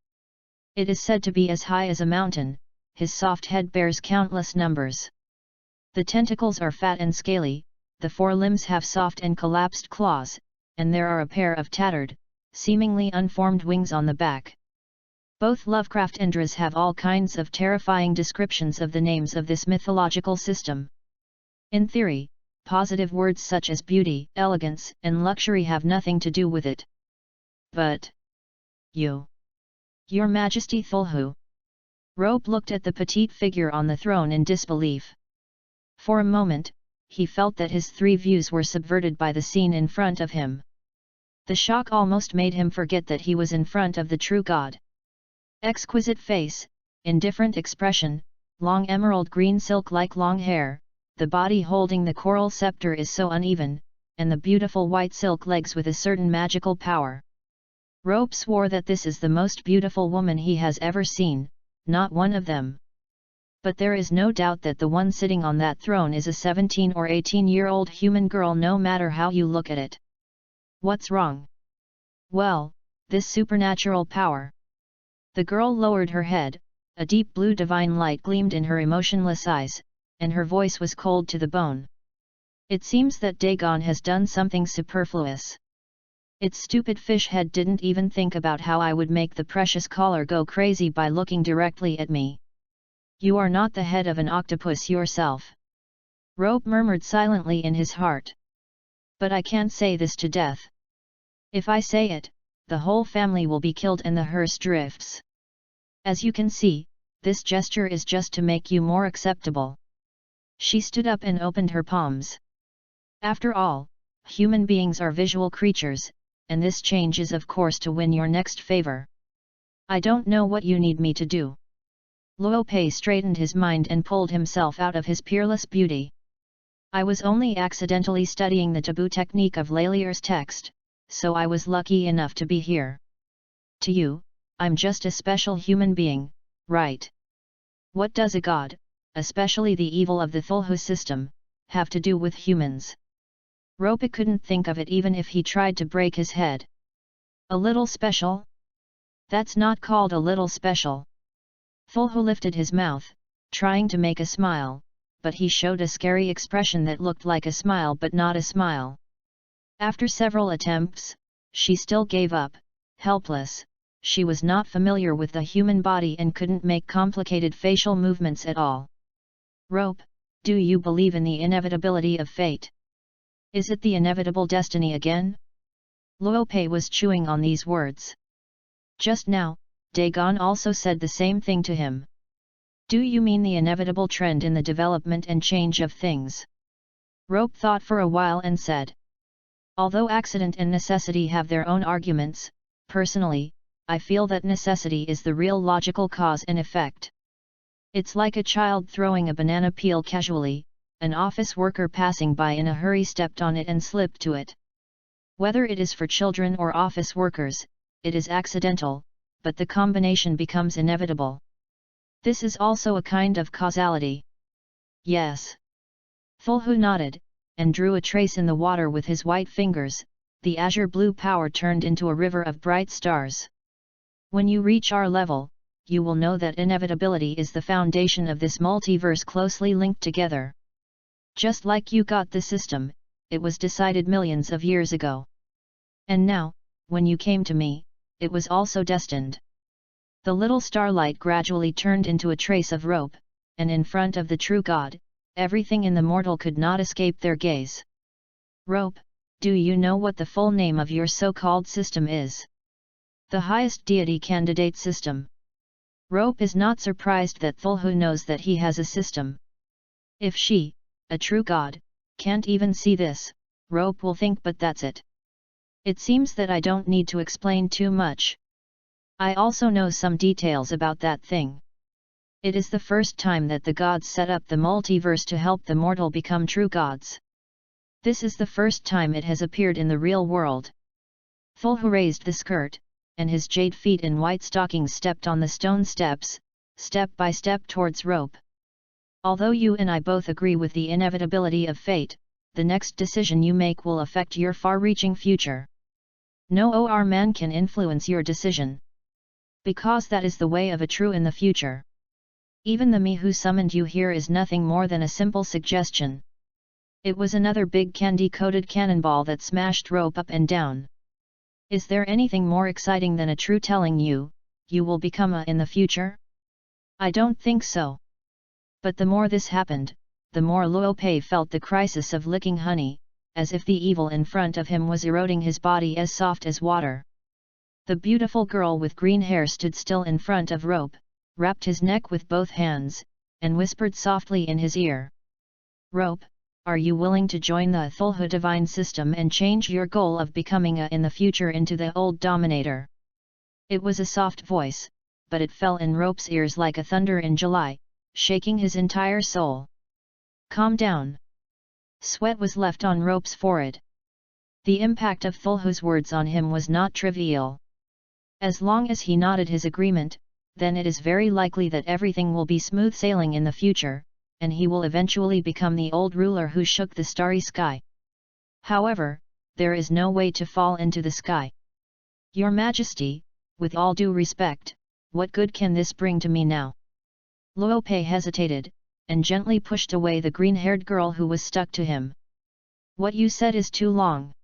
It is said to be as high as a mountain, his soft head bears countless numbers. The tentacles are fat and scaly, the forelimbs have soft and collapsed claws, and there are a pair of tattered, seemingly unformed wings on the back. Both Lovecraft and Draz have all kinds of terrifying descriptions of the names of this mythological system. In theory, positive words such as beauty, elegance, and luxury have nothing to do with it. But Your Majesty Thulhu. Rope looked at the petite figure on the throne in disbelief. For a moment, he felt that his three views were subverted by the scene in front of him. The shock almost made him forget that he was in front of the true god. Exquisite face, indifferent expression, long emerald green silk-like long hair, the body holding the coral scepter is so uneven, and the beautiful white silk legs with a certain magical power. Rope swore that this is the most beautiful woman he has ever seen, not one of them. But there is no doubt that the one sitting on that throne is a 17 or 18-year-old human girl, no matter how you look at it. What's wrong? Well, this supernatural power. The girl lowered her head, a deep blue divine light gleamed in her emotionless eyes, and her voice was cold to the bone. It seems that Dagon has done something superfluous. Its stupid fish head didn't even think about how I would make the precious caller go crazy by looking directly at me. You are not the head of an octopus yourself. Rope murmured silently in his heart. But I can't say this to death. If I say it, the whole family will be killed and the hearse drifts. As you can see, this gesture is just to make you more acceptable. She stood up and opened her palms. After all, human beings are visual creatures, and this change is of course to win your next favor. I don't know what you need me to do. Luopei straightened his mind and pulled himself out of his peerless beauty. I was only accidentally studying the taboo technique of Lalier's text, so I was lucky enough to be here. To you, I'm just a special human being, right? What does a god, especially the evil of the Thulhu system, have to do with humans? Rope couldn't think of it even if he tried to break his head. A little special? That's not called a little special. Thulhu lifted his mouth, trying to make a smile, but he showed a scary expression that looked like a smile but not a smile. After several attempts, she still gave up, helpless. She was not familiar with the human body and couldn't make complicated facial movements at all. Rope, do you believe in the inevitability of fate? Is it the inevitable destiny again? Luopei was chewing on these words. Just now, Dagon also said the same thing to him. Do you mean the inevitable trend in the development and change of things? Rope thought for a while and said, "Although accident and necessity have their own arguments, personally, I feel that necessity is the real logical cause and effect. It's like a child throwing a banana peel casually, an office worker passing by in a hurry stepped on it and slipped to it. Whether it is for children or office workers, it is accidental, but the combination becomes inevitable. This is also a kind of causality." "Yes." Thulhu nodded, and drew a trace in the water with his white fingers. The azure blue power turned into a river of bright stars. "When you reach our level, you will know that inevitability is the foundation of this multiverse closely linked together. Just like you got the system, it was decided millions of years ago. And now, when you came to me, it was also destined." The little starlight gradually turned into a trace of rope, and in front of the true God, everything in the mortal could not escape their gaze. "Rope, do you know what the full name of your so-called system is?" "The highest deity candidate system." Rope is not surprised that Thulhu knows that he has a system. If she, a true God, can't even see this, Rope will think, but that's it. "It seems that I don't need to explain too much. I also know some details about that thing. It is the first time that the gods set up the multiverse to help the mortal become true gods. This is the first time it has appeared in the real world." Thulhu raised the skirt, and his jade feet in white stockings stepped on the stone steps, step by step towards Rope. "Although you and I both agree with the inevitability of fate, the next decision you make will affect your far-reaching future. No or man can influence your decision. Because that is the way of a true in the future. Even the me who summoned you here is nothing more than a simple suggestion." It was another big candy-coated cannonball that smashed Rope up and down. "Is there anything more exciting than a true telling you, you will become a in the future? I don't think so." But the more this happened, the more Luo Pei felt the crisis of licking honey, as if the evil in front of him was eroding his body as soft as water. The beautiful girl with green hair stood still in front of Rope, wrapped his neck with both hands, and whispered softly in his ear. "Rope, are you willing to join the Thulhu divine system and change your goal of becoming a in the future into the old dominator?" It was a soft voice, but it fell in Rope's ears like a thunder in July, shaking his entire soul. "Calm down." Sweat was left on Rope's forehead. The impact of Thulhu's words on him was not trivial. As long as he nodded his agreement, then it is very likely that everything will be smooth sailing in the future, and he will eventually become the old ruler who shook the starry sky. However, there is no way to fall into the sky. "Your Majesty, with all due respect, what good can this bring to me now?" Luo Pei hesitated, and gently pushed away the green-haired girl who was stuck to him. "What you said is too long.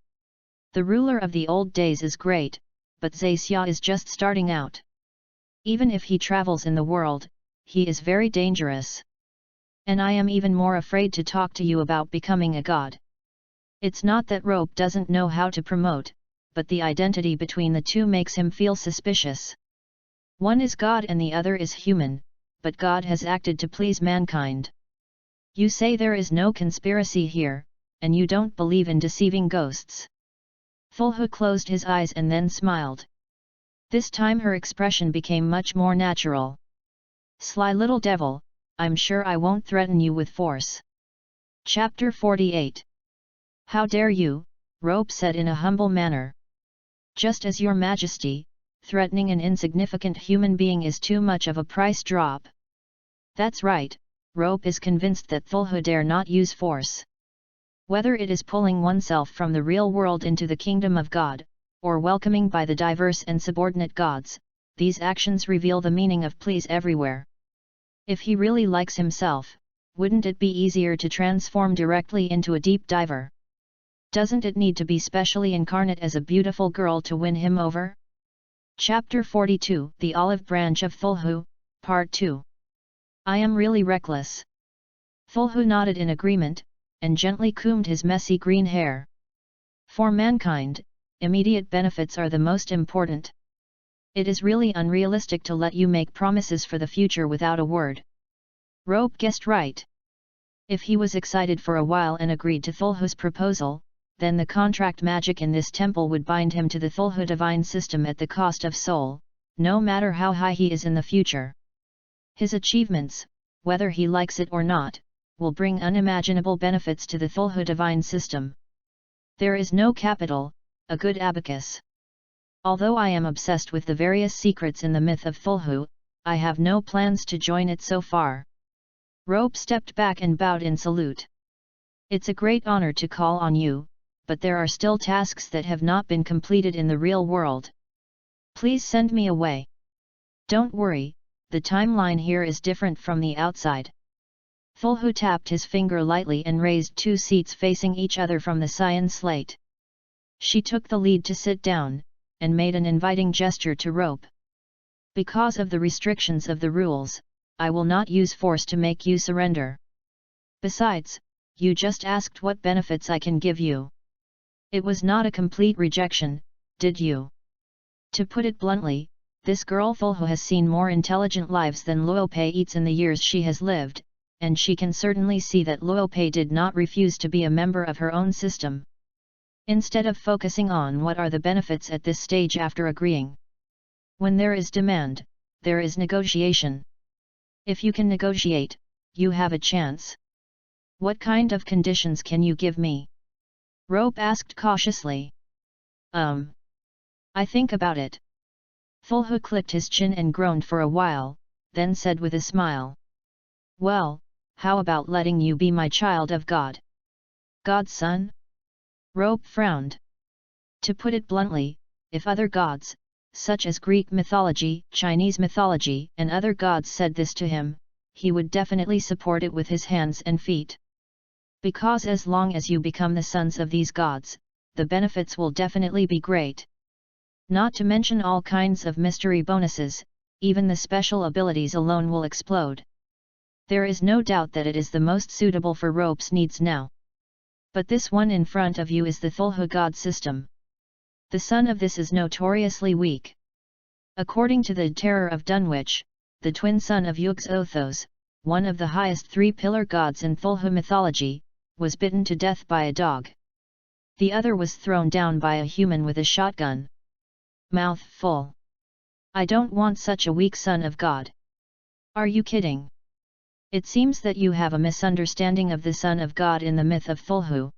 The ruler of the old days is great, but Xia is just starting out. Even if he travels in the world, he is very dangerous. And I am even more afraid to talk to you about becoming a god." It's not that Rope doesn't know how to promote, but the identity between the two makes him feel suspicious. One is God and the other is human, but God has acted to please mankind. "You say there is no conspiracy here, and you don't believe in deceiving ghosts." Thulhu closed his eyes and then smiled. This time her expression became much more natural. "Sly little devil, I'm sure I won't threaten you with force." Chapter 48. "How dare you," Rope said in a humble manner. "Just as your Majesty, threatening an insignificant human being is too much of a price drop." That's right, Rope is convinced that Thulhu dare not use force. Whether it is pulling oneself from the real world into the kingdom of God, or welcoming by the diverse and subordinate gods, these actions reveal the meaning of please everywhere. If he really likes himself, wouldn't it be easier to transform directly into a deep diver? Doesn't it need to be specially incarnate as a beautiful girl to win him over? Chapter 42, The Olive Branch of Thulhu, Part 2. "I am really reckless." Thulhu nodded in agreement, and gently combed his messy green hair. "For mankind, immediate benefits are the most important. It is really unrealistic to let you make promises for the future without a word." Rope guessed right. If he was excited for a while and agreed to Thulhu's proposal, then the contract magic in this temple would bind him to the Thulhu divine system at the cost of soul, no matter how high he is in the future. His achievements, whether he likes it or not, will bring unimaginable benefits to the Thulhu divine system. There is no capital, a good abacus. Although I am obsessed with the various secrets in the myth of Thulhu, I have no plans to join it so far. Rope stepped back and bowed in salute. It's a great honor to call on you, but there are still tasks that have not been completed in the real world. Please send me away. Don't worry, the timeline here is different from the outside. Thulhu tapped his finger lightly and raised 2 seats facing each other from the cyan slate. She took the lead to sit down, and made an inviting gesture to Rope. Because of the restrictions of the rules, I will not use force to make you surrender. Besides, you just asked what benefits I can give you. It was not a complete rejection, did you? To put it bluntly, this girl Thulhu has seen more intelligent lives than Luopei eats in the years she has lived, and she can certainly see that Luopei did not refuse to be a member of her own system. Instead of focusing on what are the benefits at this stage after agreeing. When there is demand, there is negotiation. If you can negotiate, you have a chance. What kind of conditions can you give me? Rope asked cautiously. I think about it. Thulhu clicked his chin and groaned for a while, then said with a smile. Well, how about letting you be my child of God? God's son? Rope frowned. To put it bluntly, if other gods, such as Greek mythology, Chinese mythology, and other gods said this to him, he would definitely support it with his hands and feet. Because as long as you become the sons of these gods, the benefits will definitely be great. Not to mention all kinds of mystery bonuses, even the special abilities alone will explode. There is no doubt that it is the most suitable for Rope's needs now. But this one in front of you is the Thulhu god system. The son of this is notoriously weak. According to the Terror of Dunwich, the twin son of Yog-Sothoth, one of the highest 3-pillar gods in Thulhu mythology, was bitten to death by a dog. The other was thrown down by a human with a shotgun. Mouth full. I don't want such a weak son of God. Are you kidding? It seems that you have a misunderstanding of the Son of God in the myth of Thulhu.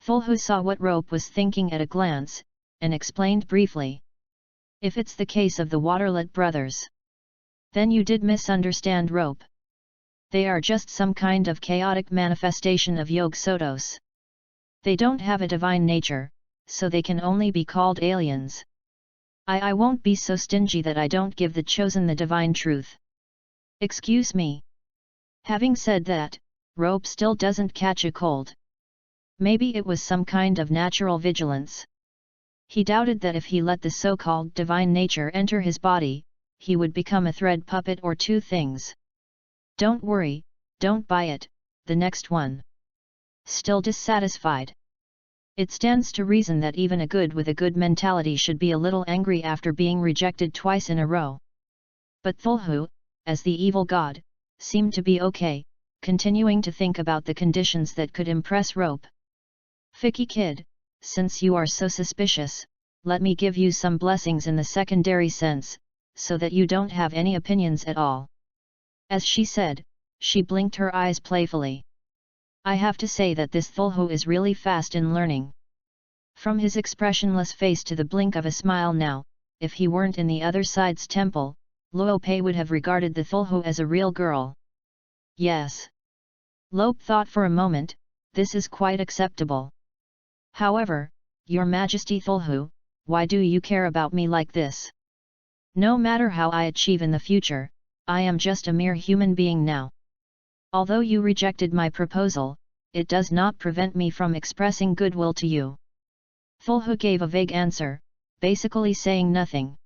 Thulhu saw what Rope was thinking at a glance, and explained briefly. If it's the case of the Waterlet brothers, then you did misunderstand Rope. They are just some kind of chaotic manifestation of Yog-Sothoth. They don't have a divine nature, so they can only be called aliens. I won't be so stingy that I don't give the chosen the divine truth. Excuse me. Having said that, Rope still doesn't catch a cold. Maybe it was some kind of natural vigilance. He doubted that if he let the so-called divine nature enter his body, he would become a thread puppet or 2 things. Don't worry, don't buy it, the next one. Still dissatisfied. It stands to reason that even a good with a good mentality should be a little angry after being rejected twice in a row. But Thulhu, as the evil god, seemed to be okay, continuing to think about the conditions that could impress Rope. Ficky kid, since you are so suspicious, let me give you some blessings in the secondary sense, so that you don't have any opinions at all. As she said, she blinked her eyes playfully. I have to say that this Thulhu is really fast in learning. From his expressionless face to the blink of a smile now, if he weren't in the other side's temple, Luopei would have regarded the Thulhu as a real girl. Yes. Lope thought for a moment, this is quite acceptable. However, Your Majesty Thulhu, why do you care about me like this? No matter how I achieve in the future, I am just a mere human being now. Although you rejected my proposal, it does not prevent me from expressing goodwill to you. Thulhu gave a vague answer, basically saying nothing.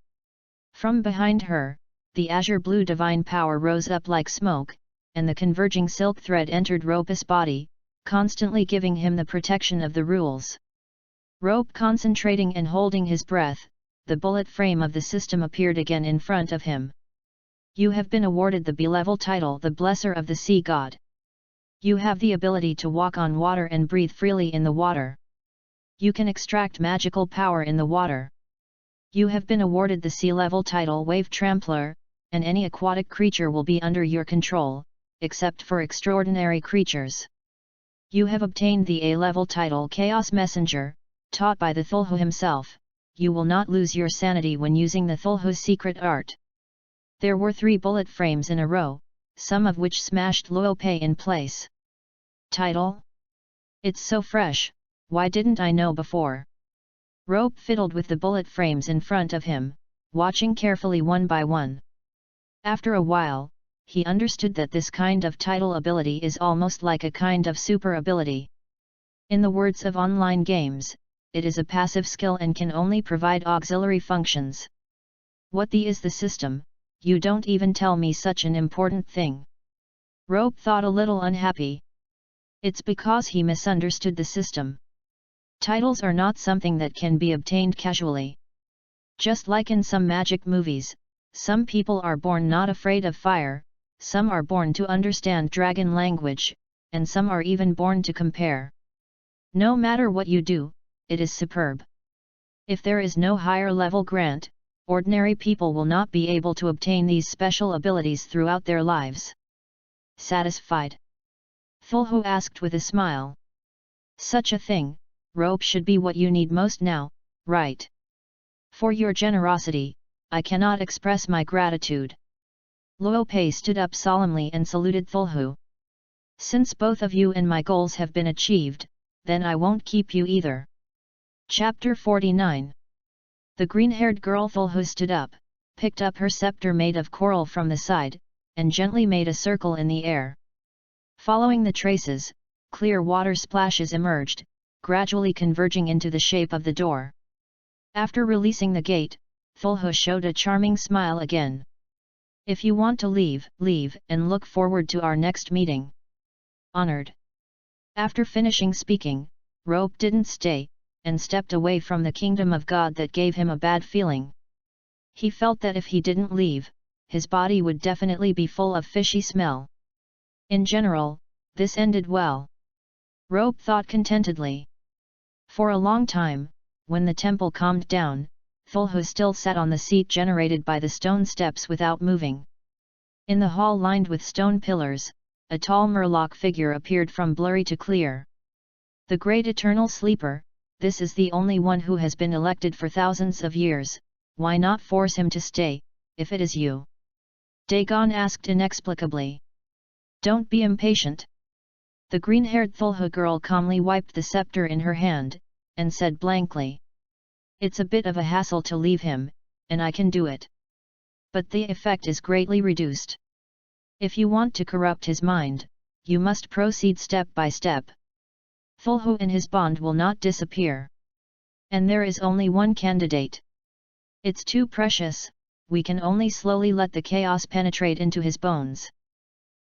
From behind her, the azure blue divine power rose up like smoke, and the converging silk thread entered Rope's body, constantly giving him the protection of the rules. Rope concentrating and holding his breath, the bullet frame of the system appeared again in front of him. You have been awarded the B-level title, the Blesser of the Sea God. You have the ability to walk on water and breathe freely in the water. You can extract magical power in the water. You have been awarded the sea-level title Wave Trampler, and any aquatic creature will be under your control, except for extraordinary creatures. You have obtained the A-level title Chaos Messenger, taught by the Thulhu himself. You will not lose your sanity when using the Thulhu's secret art. There were 3 bullet frames in a row, some of which smashed Luo Pei in place. Title? It's so fresh, why didn't I know before? Rope fiddled with the bullet frames in front of him, watching carefully one by one. After a while, he understood that this kind of title ability is almost like a kind of super ability. In the words of online games, it is a passive skill and can only provide auxiliary functions. What is the system? You don't even tell me such an important thing. Rope thought a little unhappy. It's because he misunderstood the system. Titles are not something that can be obtained casually. Just like in some magic movies, some people are born not afraid of fire, some are born to understand dragon language, and some are even born to compare. No matter what you do, it is superb. If there is no higher level grant, ordinary people will not be able to obtain these special abilities throughout their lives. Satisfied? Thulhu asked with a smile. Such a thing, Rope, should be what you need most now, right? For your generosity, I cannot express my gratitude. Luo Pei stood up solemnly and saluted Thulhu. Since both of you and my goals have been achieved, then I won't keep you either. Chapter 49. The green-haired girl Thulhu stood up, picked up her scepter made of coral from the side, and gently made a circle in the air. Following the traces, clear water splashes emerged, gradually converging into the shape of the door. After releasing the gate, Thulhu showed a charming smile again. If you want to leave, leave, and look forward to our next meeting. Honored. After finishing speaking, Rope didn't stay, and stepped away from the kingdom of God that gave him a bad feeling. He felt that if he didn't leave, his body would definitely be full of fishy smell. In general, this ended well. Rope thought contentedly. For a long time, when the temple calmed down, Thulhu still sat on the seat generated by the stone steps without moving. In the hall lined with stone pillars, a tall murloc figure appeared from blurry to clear. The great eternal sleeper, this is the only one who has been elected for thousands of years, why not force him to stay, if it is you? Dagon asked inexplicably. Don't be impatient. The green-haired Thulhu girl calmly wiped the scepter in her hand, and said blankly. It's a bit of a hassle to leave him, and I can do it. But the effect is greatly reduced. If you want to corrupt his mind, you must proceed step by step. Thulhu and his bond will not disappear. And there is only one candidate. It's too precious, we can only slowly let the chaos penetrate into his bones.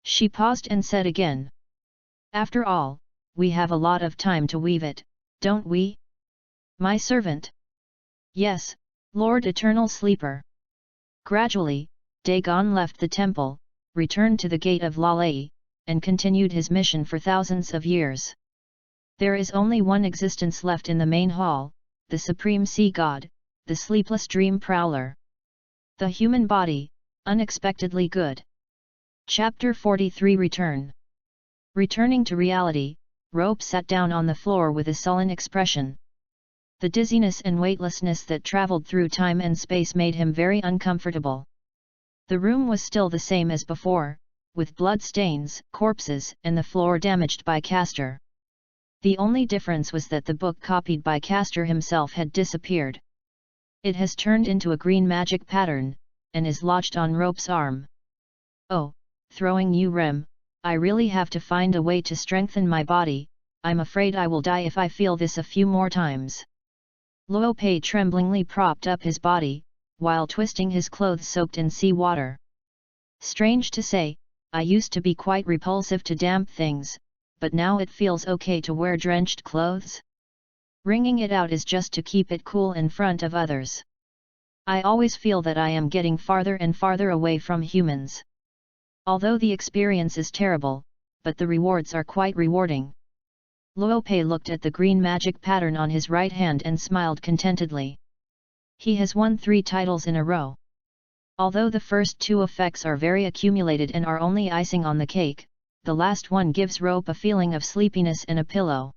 She paused and said again. After all, we have a lot of time to weave it, don't we? My servant. Yes, Lord Eternal Sleeper. Gradually, Dagon left the temple, returned to the gate of Lalei, and continued his mission for thousands of years. There is only one existence left in the main hall, the Supreme Sea God, the sleepless dream prowler. The human body, unexpectedly good. Chapter 43 Return. Returning to reality, Rope sat down on the floor with a sullen expression. The dizziness and weightlessness that traveled through time and space made him very uncomfortable. The room was still the same as before, with blood stains, corpses, and the floor damaged by Castor. The only difference was that the book copied by Castor himself had disappeared. It has turned into a green magic pattern, and is lodged on Rope's arm. Oh, throwing you Rem, I really have to find a way to strengthen my body, I'm afraid I will die if I feel this a few more times. Luo Pei tremblingly propped up his body, while twisting his clothes soaked in sea water. Strange to say, I used to be quite repulsive to damp things, but now it feels okay to wear drenched clothes. Wringing it out is just to keep it cool in front of others. I always feel that I am getting farther and farther away from humans. Although the experience is terrible, but the rewards are quite rewarding. Luopei looked at the green magic pattern on his right hand and smiled contentedly. He has won 3 titles in a row. Although the first 2 effects are very accumulated and are only icing on the cake, the last one gives Rope a feeling of sleepiness and a pillow.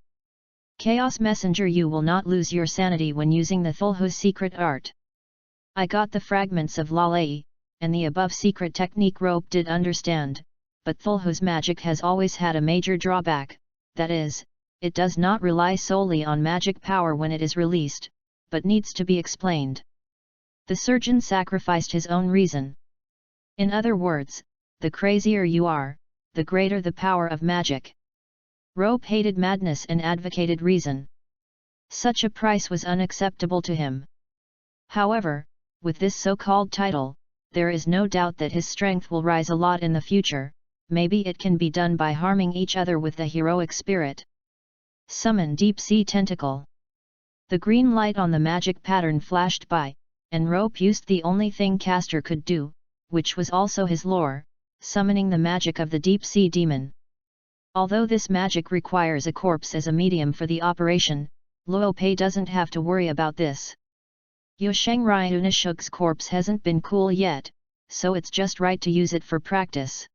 Chaos Messenger, you will not lose your sanity when using the Thulhu's secret art. I got the fragments of Lalei, and the above secret technique Rope did understand, but Thulhu's magic has always had a major drawback, that is, it does not rely solely on magic power when it is released, but needs to be explained. The surgeon sacrificed his own reason. In other words, the crazier you are, the greater the power of magic. Rope hated madness and advocated reason. Such a price was unacceptable to him. However, with this so-called title, there is no doubt that his strength will rise a lot in the future. Maybe it can be done by harming each other with the heroic spirit. Summon Deep Sea Tentacle. The green light on the magic pattern flashed by, and Rope used the only thing caster could do, which was also his lore, summoning the magic of the deep sea demon. Although this magic requires a corpse as a medium for the operation, Luopei doesn't have to worry about this. Yusheng Ryunishuk's corpse hasn't been cool yet, so it's just right to use it for practice.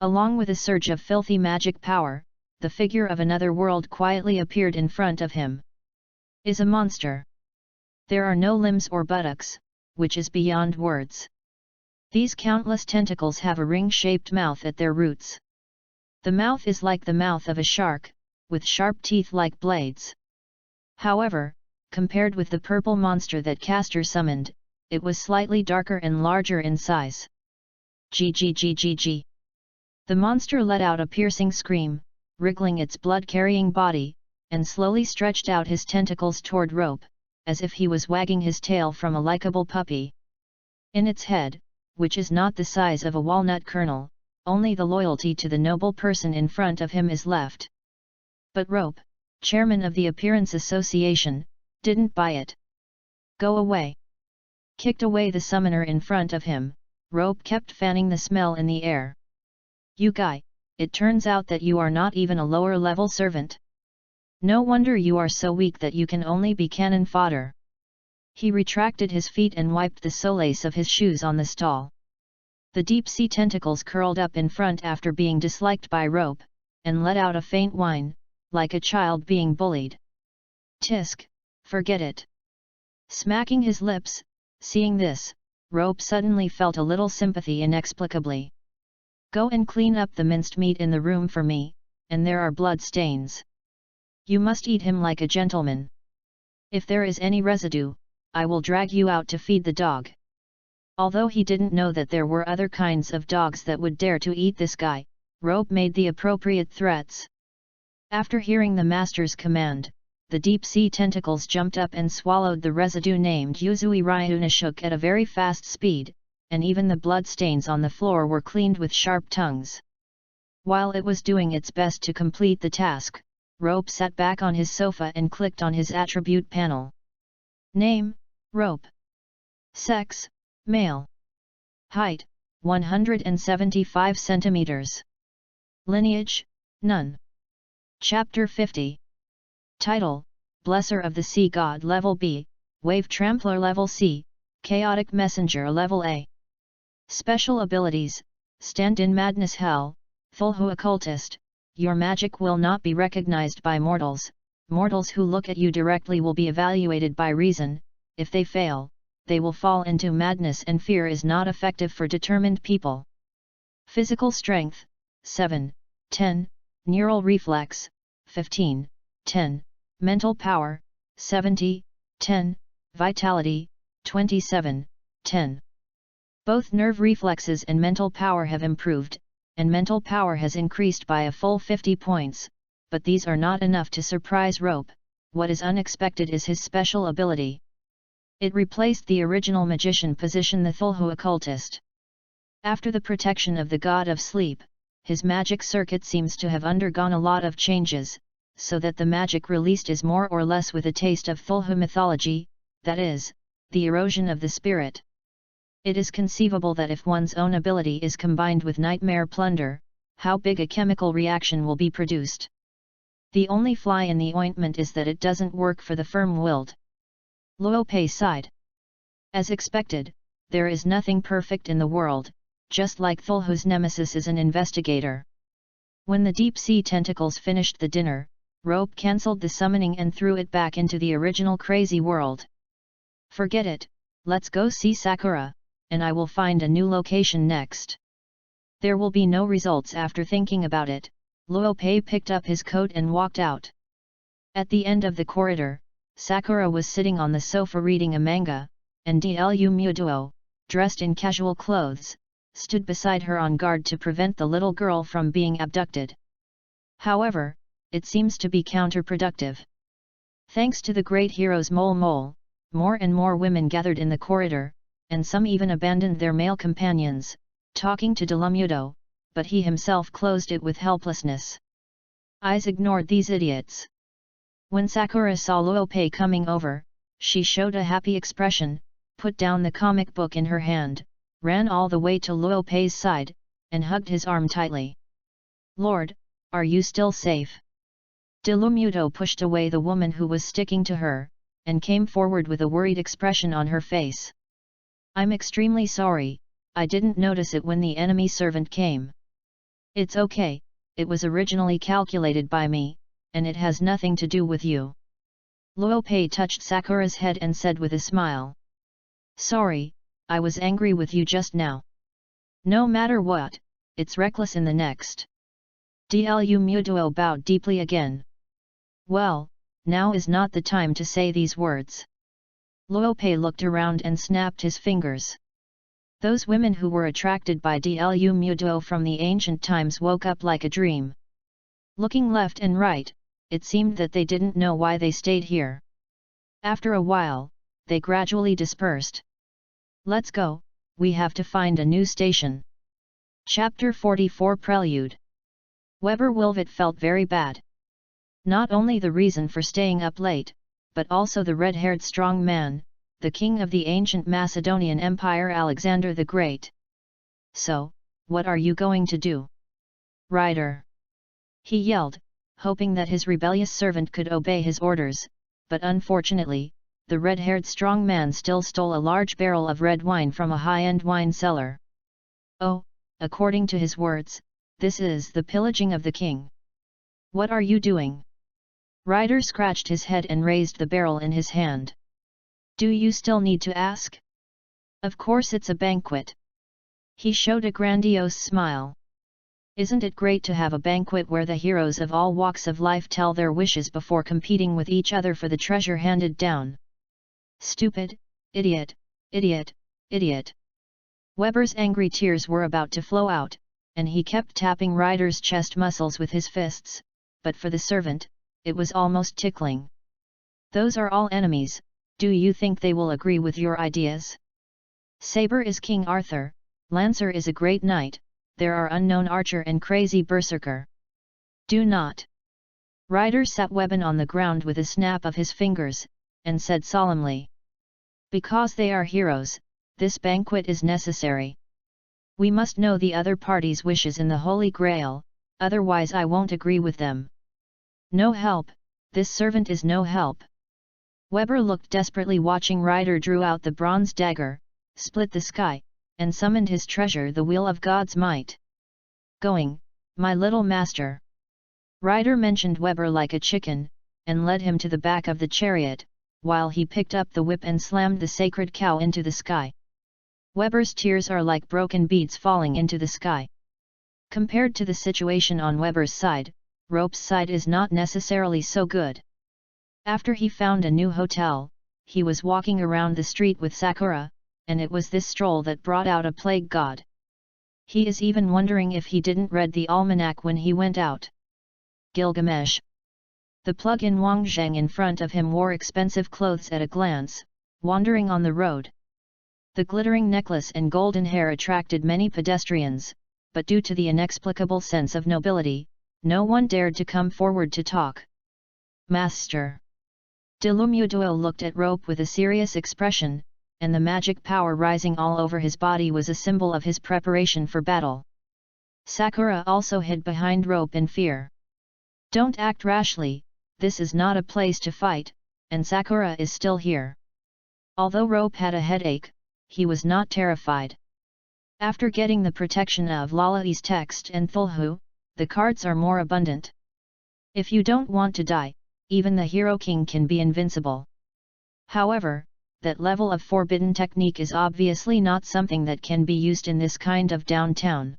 Along with a surge of filthy magic power, the figure of another world quietly appeared in front of him. Is a monster. There are no limbs or buttocks, which is beyond words. These countless tentacles have a ring-shaped mouth at their roots. The mouth is like the mouth of a shark, with sharp teeth like blades. However, compared with the purple monster that caster summoned, it was slightly darker and larger in size. Gggggg. The monster let out a piercing scream, wriggling its blood-carrying body, and slowly stretched out his tentacles toward Rope, as if he was wagging his tail from a likable puppy. In its head, which is not the size of a walnut kernel, only the loyalty to the noble person in front of him is left. But Rope, chairman of the Appearance Association, didn't buy it. Go away. Kicked away the summoner in front of him, Rope kept fanning the smell in the air. You guy, it turns out that you are not even a lower-level servant. No wonder you are so weak that you can only be cannon fodder. He retracted his feet and wiped the solace of his shoes on the stall. The deep-sea tentacles curled up in front after being disliked by Rope, and let out a faint whine, like a child being bullied. Tisk, forget it. Smacking his lips, seeing this, Rope suddenly felt a little sympathy inexplicably. Go and clean up the minced meat in the room for me, and there are blood stains. You must eat him like a gentleman. If there is any residue, I will drag you out to feed the dog. Although he didn't know that there were other kinds of dogs that would dare to eat this guy, Rope made the appropriate threats. After hearing the master's command, the deep-sea tentacles jumped up and swallowed the residue named Yuzui Ryunishuk at a very fast speed, and even the bloodstains on the floor were cleaned with sharp tongues. While it was doing its best to complete the task, Rope sat back on his sofa and clicked on his attribute panel. Name, Rope. Sex, male. Height, 175 centimeters. Lineage, none. Chapter 50. Title, Blesser of the Sea God Level B, Wave Trampler Level C, Chaotic Messenger Level A. Special abilities, Stand-in Madness Hell, Thulhu Occultist. Your magic will not be recognized by mortals. Mortals who look at you directly will be evaluated by reason. If they fail, they will fall into madness, and fear is not effective for determined people. Physical strength, 7, 10, neural reflex, 15, 10, mental power, 70, 10, vitality, 27, 10. Both nerve reflexes and mental power have improved, and mental power has increased by a full 50 points, but these are not enough to surprise Rope. What is unexpected is his special ability. It replaced the original magician position, the Thulhu Occultist. After the protection of the god of sleep, his magic circuit seems to have undergone a lot of changes, so that the magic released is more or less with a taste of Thulhu mythology, that is, the erosion of the spirit. It is conceivable that if one's own ability is combined with nightmare plunder, how big a chemical reaction will be produced. The only fly in the ointment is that it doesn't work for the firm-willed. Luo Pei sighed. As expected, there is nothing perfect in the world, just like Thulhu's nemesis is an investigator. When the deep-sea tentacles finished the dinner, Rope cancelled the summoning and threw it back into the original crazy world. Forget it, let's go see Sakura, and I will find a new location next. There will be no results after thinking about it. Luo Pei picked up his coat and walked out. At the end of the corridor, Sakura was sitting on the sofa reading a manga, and Dlu Muduo, dressed in casual clothes, stood beside her on guard to prevent the little girl from being abducted. However, it seems to be counterproductive. Thanks to the great hero's Mole, more and more women gathered in the corridor, and some even abandoned their male companions, talking to Delumudo, but he himself closed it with helplessness. Eyes ignored these idiots. When Sakura saw Luo Pei coming over, she showed a happy expression, put down the comic book in her hand, ran all the way to Luo Pei's side, and hugged his arm tightly. "Lord, are you still safe?" Delumudo pushed away the woman who was sticking to her, and came forward with a worried expression on her face. "I'm extremely sorry, I didn't notice it when the enemy servant came." "It's okay, it was originally calculated by me, and it has nothing to do with you." Luo Pei touched Sakura's head and said with a smile. "Sorry, I was angry with you just now. No matter what, it's reckless in the next." Dlu Muduo bowed deeply again. "Well, now is not the time to say these words." Luo Pei looked around and snapped his fingers. Those women who were attracted by Dlu Muduo from the ancient times woke up like a dream. Looking left and right, it seemed that they didn't know why they stayed here. After a while, they gradually dispersed. "Let's go, we have to find a new station." Chapter 44 Prelude. Weber Wilvet felt very bad. Not only the reason for staying up late, but also the red-haired strong man, the king of the ancient Macedonian Empire Alexander the Great. "So, what are you going to do, Rider?" he yelled, hoping that his rebellious servant could obey his orders, but unfortunately, the red-haired strong man still stole a large barrel of red wine from a high-end wine cellar. "Oh, according to his words, this is the pillaging of the king. What are you doing?" Ryder scratched his head and raised the barrel in his hand. "Do you still need to ask? Of course it's a banquet." He showed a grandiose smile. "Isn't it great to have a banquet where the heroes of all walks of life tell their wishes before competing with each other for the treasure handed down?" "Stupid, idiot, idiot, idiot." Weber's angry tears were about to flow out, and he kept tapping Ryder's chest muscles with his fists, but for the servant, it was almost tickling. "Those are all enemies, do you think they will agree with your ideas? Saber is King Arthur, Lancer is a great knight, there are unknown archer and crazy berserker. Do not." Ryder sat Webben on the ground with a snap of his fingers, and said solemnly. "Because they are heroes, this banquet is necessary. We must know the other party's wishes in the Holy Grail, otherwise I won't agree with them. No help, this servant is no help." Weber looked desperately, watching Ryder drew out the bronze dagger, split the sky, and summoned his treasure, the Wheel of God's Might. "Going, my little master." Ryder mentioned Weber like a chicken, and led him to the back of the chariot, while he picked up the whip and slammed the sacred cow into the sky. Weber's tears are like broken beads falling into the sky. Compared to the situation on Weber's side, Rope's side is not necessarily so good. After he found a new hotel, he was walking around the street with Sakura, and it was this stroll that brought out a plague god. He is even wondering if he didn't read the almanac when he went out. Gilgamesh. The plug-in Wangzhang in front of him wore expensive clothes at a glance, wandering on the road. The glittering necklace and golden hair attracted many pedestrians, but due to the inexplicable sense of nobility, no one dared to come forward to talk. "Master." Delumudo looked at Rope with a serious expression, and the magic power rising all over his body was a symbol of his preparation for battle. Sakura also hid behind Rope in fear. Don't act rashly, this is not a place to fight, and Sakura is still here. Although Rope had a headache, he was not terrified. After getting the protection of Lalai's text and Thulhu, the cards are more abundant. If you don't want to die, even the Hero King can be invincible. However, that level of forbidden technique is obviously not something that can be used in this kind of downtown.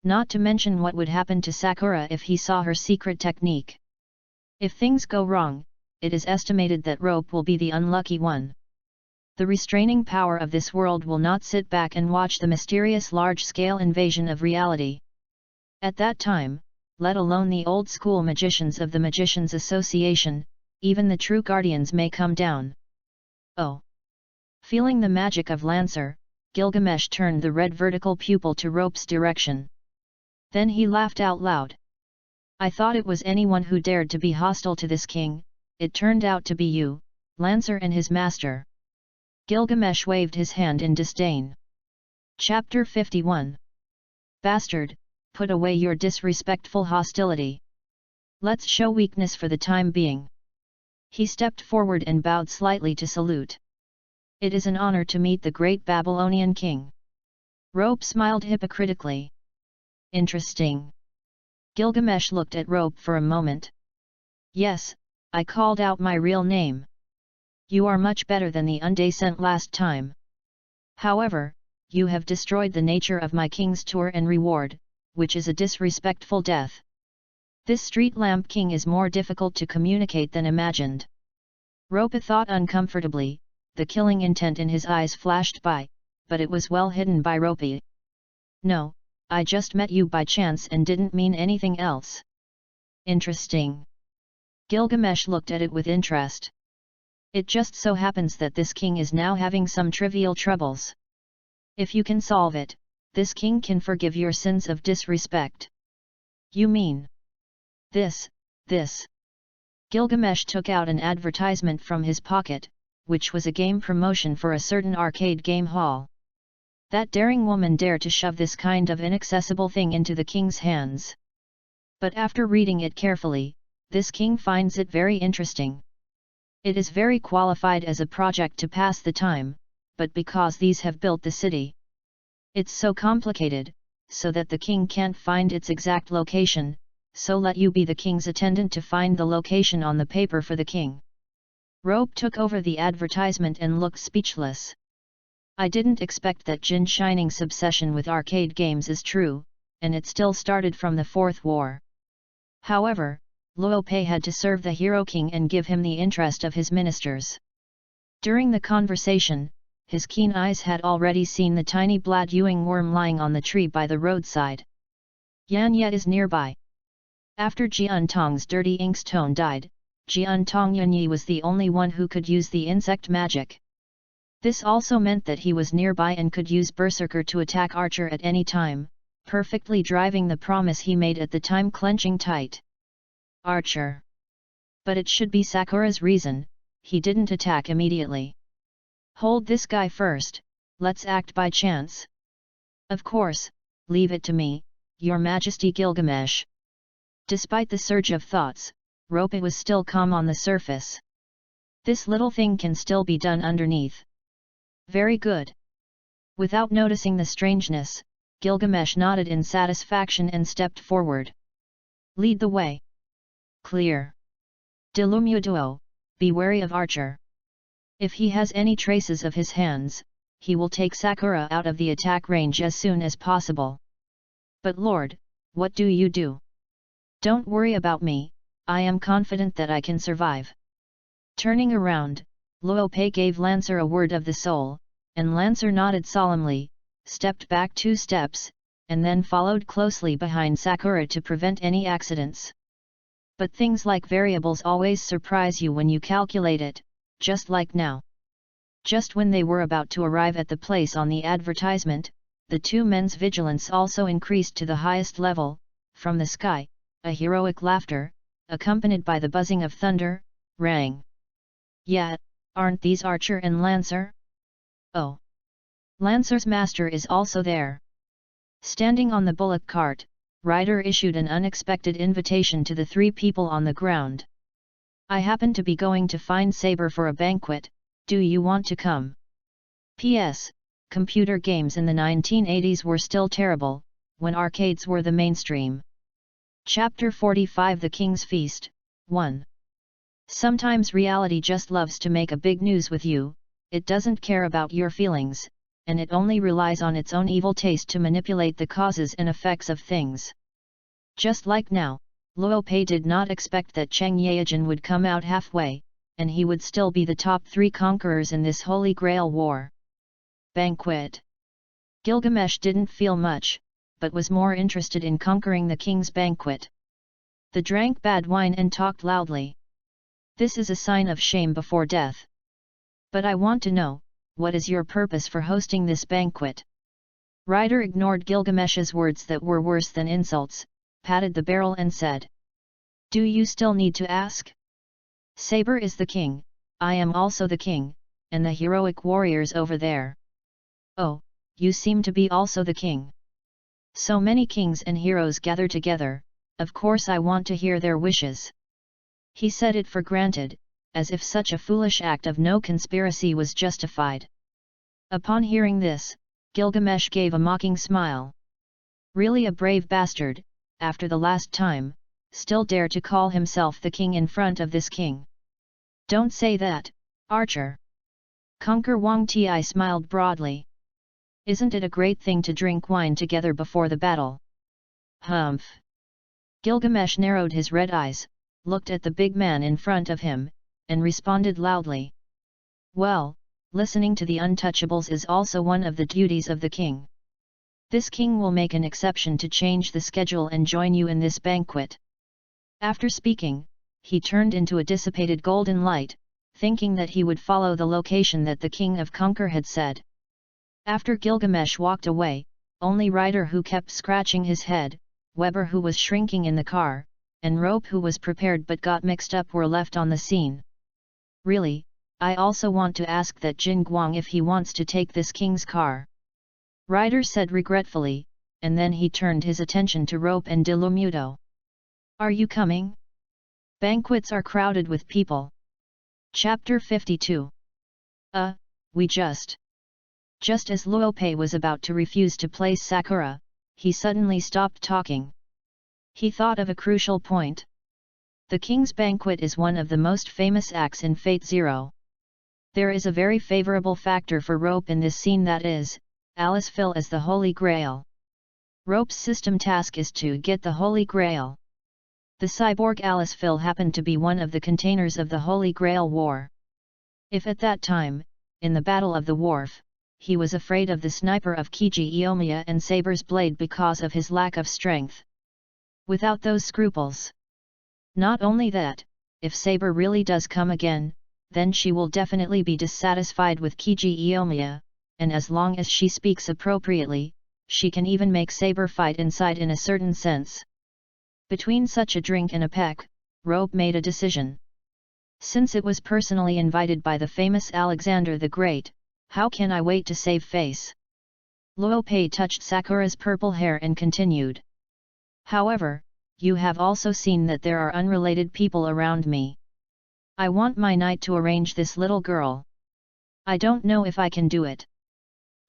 Not to mention what would happen to Sakura if he saw her secret technique. If things go wrong, it is estimated that Rope will be the unlucky one. The restraining power of this world will not sit back and watch the mysterious large-scale invasion of reality. At that time, let alone the old-school magicians of the Magicians Association, even the true guardians may come down. Oh! Feeling the magic of Lancer, Gilgamesh turned the red vertical pupil to Rope's direction. Then he laughed out loud. I thought it was anyone who dared to be hostile to this king, it turned out to be you, Lancer and his master. Gilgamesh waved his hand in disdain. Chapter 51. Bastard, put away your disrespectful hostility. Let's show weakness for the time being. He stepped forward and bowed slightly to salute. It is an honor to meet the great Babylonian king. Rope smiled hypocritically. Interesting. Gilgamesh looked at Rope for a moment. Yes, I called out my real name. You are much better than the Unday sent last time. However, you have destroyed the nature of my king's tour and reward, which is a disrespectful death. This street lamp king is more difficult to communicate than imagined. Rope thought uncomfortably, the killing intent in his eyes flashed by, but it was well hidden by Rope. No, I just met you by chance and didn't mean anything else. Interesting. Gilgamesh looked at it with interest. It just so happens that this king is now having some trivial troubles. If you can solve it, this king can forgive your sins of disrespect. You mean? This. Gilgamesh took out an advertisement from his pocket, which was a game promotion for a certain arcade game hall. That daring woman dared to shove this kind of inaccessible thing into the king's hands. But after reading it carefully, this king finds it very interesting. It is very qualified as a project to pass the time, but because these have built the city, it's so complicated, so that the king can't find its exact location, so let you be the king's attendant to find the location on the paper for the king. Rope took over the advertisement and looked speechless. I didn't expect that Jin Shining's obsession with arcade games is true, and it still started from the Fourth War. However, Luopei had to serve the Hero King and give him the interest of his ministers. During the conversation, his keen eyes had already seen the tiny black ewing worm lying on the tree by the roadside. Yan Ye is nearby. After Jian Tong's dirty ink's tone died, Jian Tong Yan Yi was the only one who could use the insect magic. This also meant that he was nearby and could use Berserker to attack Archer at any time, perfectly driving the promise he made at the time clenching tight. Archer. But it should be Sakura's reason, he didn't attack immediately. Hold this guy first, let's act by chance. Of course, leave it to me, Your Majesty Gilgamesh. Despite the surge of thoughts, Rope was still calm on the surface. This little thing can still be done underneath. Very good. Without noticing the strangeness, Gilgamesh nodded in satisfaction and stepped forward. Lead the way. Clear. Dilumuduo, be wary of Archer. If he has any traces of his hands, he will take Sakura out of the attack range as soon as possible. But Lord, what do you do? Don't worry about me, I am confident that I can survive. Turning around, Luopei gave Lancer a word of the soul, and Lancer nodded solemnly, stepped back 2 steps, and then followed closely behind Sakura to prevent any accidents. But things like variables always surprise you when you calculate it, just like now. Just when they were about to arrive at the place on the advertisement, the 2 men's vigilance also increased to the highest level. From the sky, a heroic laughter, accompanied by the buzzing of thunder, rang. Yeah, aren't these Archer and Lancer? Oh! Lancer's master is also there. Standing on the bullock cart, Ryder issued an unexpected invitation to the 3 people on the ground. "I happen to be going to find Saber for a banquet, do you want to come?" P.S. Computer games in the 1980s were still terrible, when arcades were the mainstream. Chapter 45 The King's Feast, 1. Sometimes reality just loves to make a big news with you, it doesn't care about your feelings, and it only relies on its own evil taste to manipulate the causes and effects of things. Just like now, Luo Pei did not expect that Cheng Yaojin would come out halfway, and he would still be the top 3 conquerors in this Holy Grail war. Banquet. Gilgamesh didn't feel much, but was more interested in conquering the king's banquet. They drank bad wine and talked loudly. "This is a sign of shame before death. But I want to know, what is your purpose for hosting this banquet?" Ryder ignored Gilgamesh's words that were worse than insults, patted the barrel and said, "Do you still need to ask? Saber is the king, I am also the king, and the heroic warriors over there." "Oh, you seem to be also the king. So many kings and heroes gather together, of course I want to hear their wishes." He said it for granted, as if such a foolish act of no conspiracy was justified. Upon hearing this, Gilgamesh gave a mocking smile. Really a brave bastard, after the last time, still dare to call himself the king in front of this king. "Don't say that, archer." Conquer Wang Ti smiled broadly. "Isn't it a great thing to drink wine together before the battle?" "Humph." Gilgamesh narrowed his red eyes, looked at the big man in front of him, and responded loudly. "Well, listening to the untouchables is also one of the duties of the king. This king will make an exception to change the schedule and join you in this banquet." After speaking, he turned into a dissipated golden light, thinking that he would follow the location that the king of Conquer had said. After Gilgamesh walked away, only Ryder, who kept scratching his head, Weber, who was shrinking in the car, and Rope, who was prepared but got mixed up, were left on the scene. "Really, I also want to ask that Jin Guang if he wants to take this king's car," Ryder said regretfully, and then he turned his attention to Rope and Dilumudo. "Are you coming? Banquets are crowded with people." Chapter 52. We just. Just as Luo Pei was about to refuse to place Sakura, he suddenly stopped talking. He thought of a crucial point. The king's banquet is one of the most famous acts in Fate Zero. There is a very favorable factor for Rope in this scene, that is, Alice Phil as the Holy Grail. Rope's system task is to get the Holy Grail. The cyborg Alice Phil happened to be one of the containers of the Holy Grail War. If at that time, in the Battle of the Wharf, he was afraid of the sniper of Kiji Iomiya and Saber's blade because of his lack of strength. Without those scruples. Not only that, if Saber really does come again, then she will definitely be dissatisfied with Kiji Iomiya, and as long as she speaks appropriately, she can even make Saber fight inside in a certain sense. Between such a drink and a peck, Rope made a decision. Since it was personally invited by the famous Alexander the Great, how can I wait to save face? Luo Pei touched Sakura's purple hair and continued. However, you have also seen that there are unrelated people around me. I want my knight to arrange this little girl. I don't know if I can do it.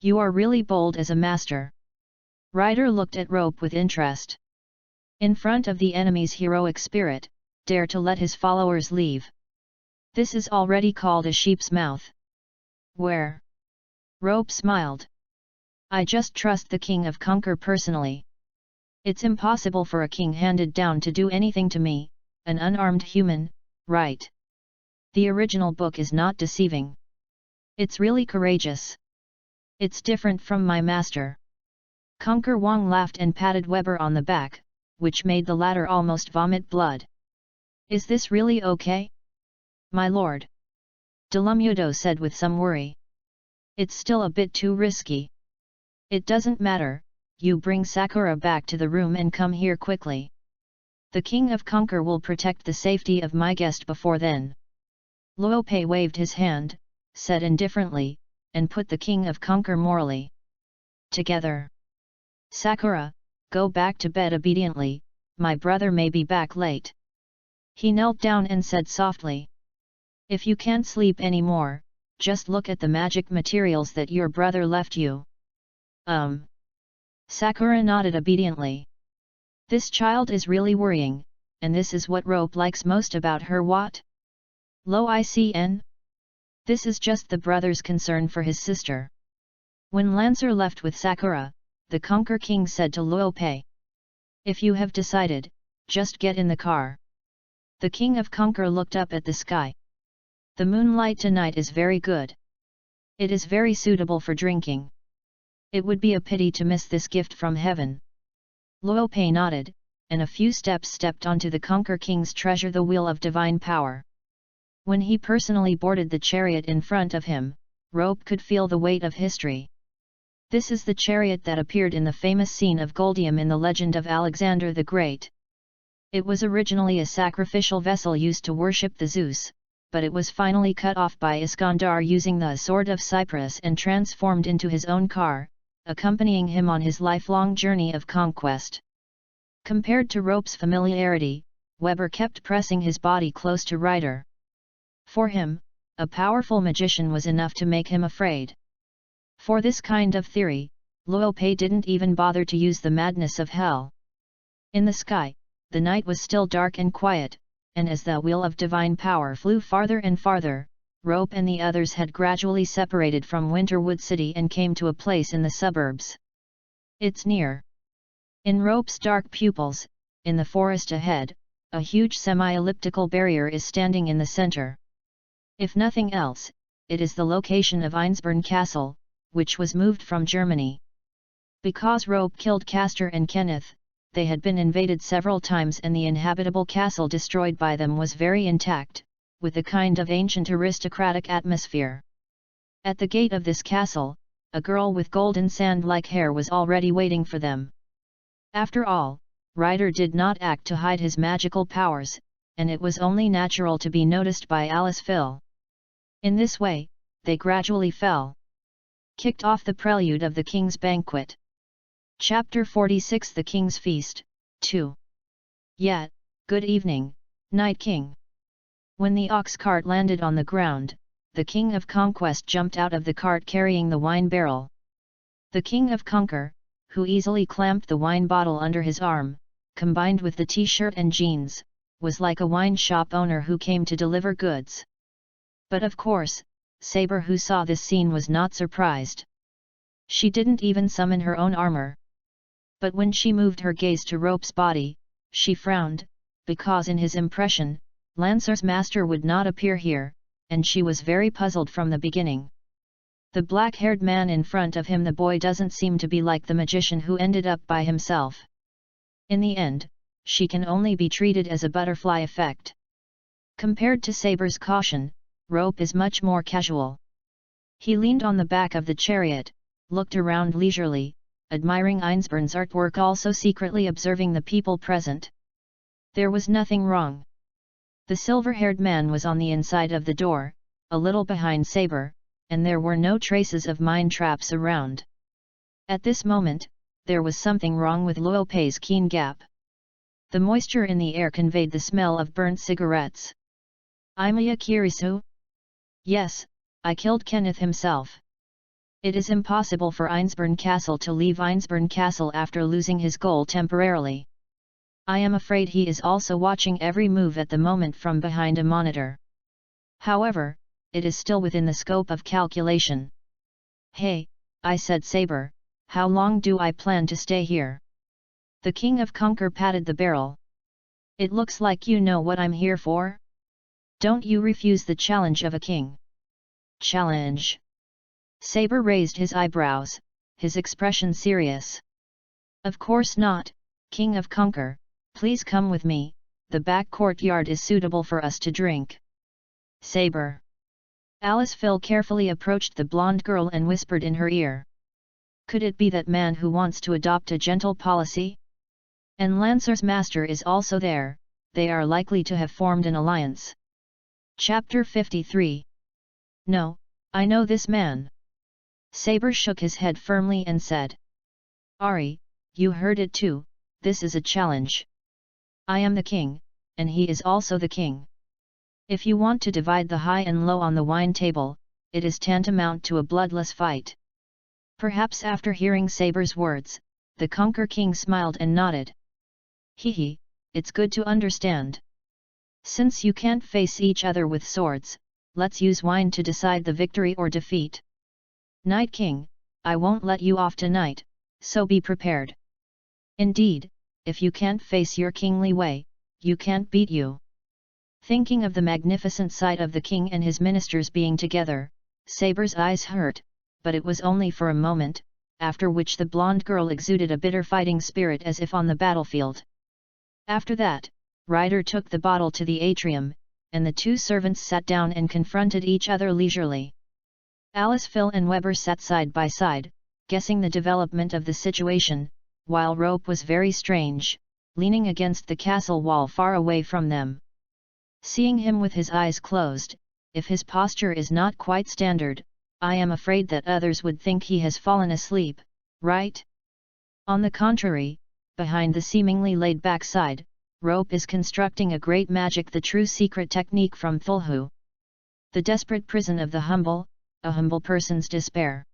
You are really bold as a master. Ryder looked at Rope with interest. In front of the enemy's heroic spirit, dare to let his followers leave. This is already called a sheep's mouth. Where? Rope smiled. I just trust the king of Conquer personally. It's impossible for a king handed down to do anything to me, an unarmed human, right? The original book is not deceiving. It's really courageous. It's different from my master. Conquer Wang laughed and patted Weber on the back, which made the latter almost vomit blood. Is this really okay? My lord. Dilumudo said with some worry. It's still a bit too risky. It doesn't matter, you bring Sakura back to the room and come here quickly. The king of Conquer will protect the safety of my guest before then. Luo Pei waved his hand, said indifferently, and put the king of Conquer morally together. Sakura, go back to bed obediently, my brother may be back late. He knelt down and said softly. If you can't sleep anymore, just look at the magic materials that your brother left you. Sakura nodded obediently. This child is really worrying, and this is what Rope likes most about her. What? ICN? This is just the brother's concern for his sister. When Lancer left with Sakura, the Conquer King said to Luopei. If you have decided, just get in the car. The King of Conquer looked up at the sky. The moonlight tonight is very good. It is very suitable for drinking. It would be a pity to miss this gift from heaven. Luopei nodded, and a few steps stepped onto the Conquer King's treasure, the Wheel of Divine Power. When he personally boarded the chariot in front of him, Rope could feel the weight of history. This is the chariot that appeared in the famous scene of Goldium in the legend of Alexander the Great. It was originally a sacrificial vessel used to worship the Zeus, but it was finally cut off by Iskandar using the sword of Cyprus and transformed into his own car, accompanying him on his lifelong journey of conquest. Compared to Rope's familiarity, Weber kept pressing his body close to Ryder. For him, a powerful magician was enough to make him afraid. For this kind of theory, Luopei didn't even bother to use the madness of hell. In the sky, the night was still dark and quiet, and as the Wheel of Divine Power flew farther and farther, Rope and the others had gradually separated from Winterwood City and came to a place in the suburbs. It's near. In Rope's dark pupils, in the forest ahead, a huge semi-elliptical barrier is standing in the center. If nothing else, it is the location of Einsborn Castle, which was moved from Germany. Because Rope killed Castor and Kenneth, they had been invaded several times and the inhabitable castle destroyed by them was very intact, with a kind of ancient aristocratic atmosphere. At the gate of this castle, a girl with golden sand-like hair was already waiting for them. After all, Ryder did not act to hide his magical powers, and it was only natural to be noticed by Alice Phil. In this way, they gradually kicked off the prelude of the King's Banquet. Chapter 46 The King's Feast, 2. Yet, good evening, Night King. When the ox cart landed on the ground, the King of Conquest jumped out of the cart carrying the wine barrel. The King of Conquer, who easily clamped the wine bottle under his arm, combined with the t-shirt and jeans, was like a wine shop owner who came to deliver goods. But of course, Saber, who saw this scene, was not surprised. She didn't even summon her own armor. But when she moved her gaze to Rope's body, she frowned, because in his impression, Lancer's master would not appear here, and she was very puzzled from the beginning. The black-haired man in front of him, the boy, doesn't seem to be like the magician who ended up by himself. In the end, she can only be treated as a butterfly effect. Compared to Saber's caution, Rope is much more casual. He leaned on the back of the chariot, looked around leisurely, admiring Einsborn's artwork, also secretly observing the people present. There was nothing wrong. The silver-haired man was on the inside of the door, a little behind Saber, and there were no traces of mine traps around. At this moment, there was something wrong with Luopei's keen gap. The moisture in the air conveyed the smell of burnt cigarettes. Imiya Kirisu? Yes, I killed Kenneth himself. It is impossible for Einsborn Castle to leave Einsborn Castle after losing his goal temporarily. I am afraid he is also watching every move at the moment from behind a monitor. However, it is still within the scope of calculation. Hey, I said Saber, how long do I plan to stay here? The King of Conquer patted the barrel. It looks like you know what I'm here for. Don't you refuse the challenge of a king. Challenge? Saber raised his eyebrows, his expression serious. Of course not, King of Conquer, please come with me, the back courtyard is suitable for us to drink. Saber. Alice Phil carefully approached the blonde girl and whispered in her ear. Could it be that man who wants to adopt a gentle policy? And Lancer's master is also there, they are likely to have formed an alliance. Chapter 53. No, I know this man. Saber shook his head firmly and said. Ari, You heard it too, this is a challenge. I am the king, and he is also the king. If you want to divide the high and low on the wine table, it is tantamount to a bloodless fight. Perhaps after hearing Saber's words, the Conquer King smiled and nodded. Hee, it's good to understand. Since you can't face each other with swords, let's use wine to decide the victory or defeat. Night King, I won't let you off tonight, so be prepared. Indeed, if you can't face your kingly way, you can't beat you. Thinking of the magnificent sight of the king and his ministers being together, Saber's eyes hurt, but it was only for a moment, after which the blonde girl exuded a bitter fighting spirit as if on the battlefield. After that, Ryder took the bottle to the atrium, and the two servants sat down and confronted each other leisurely. Alice, Phil and Weber sat side by side, guessing the development of the situation, while Rope was very strange, leaning against the castle wall far away from them. Seeing him with his eyes closed, if his posture is not quite standard, I am afraid that others would think he has fallen asleep, right? On the contrary, behind the seemingly laid-back side, Rope is constructing a great magic, the true secret technique from Thulhu. The desperate prison of the humble, a humble person's despair.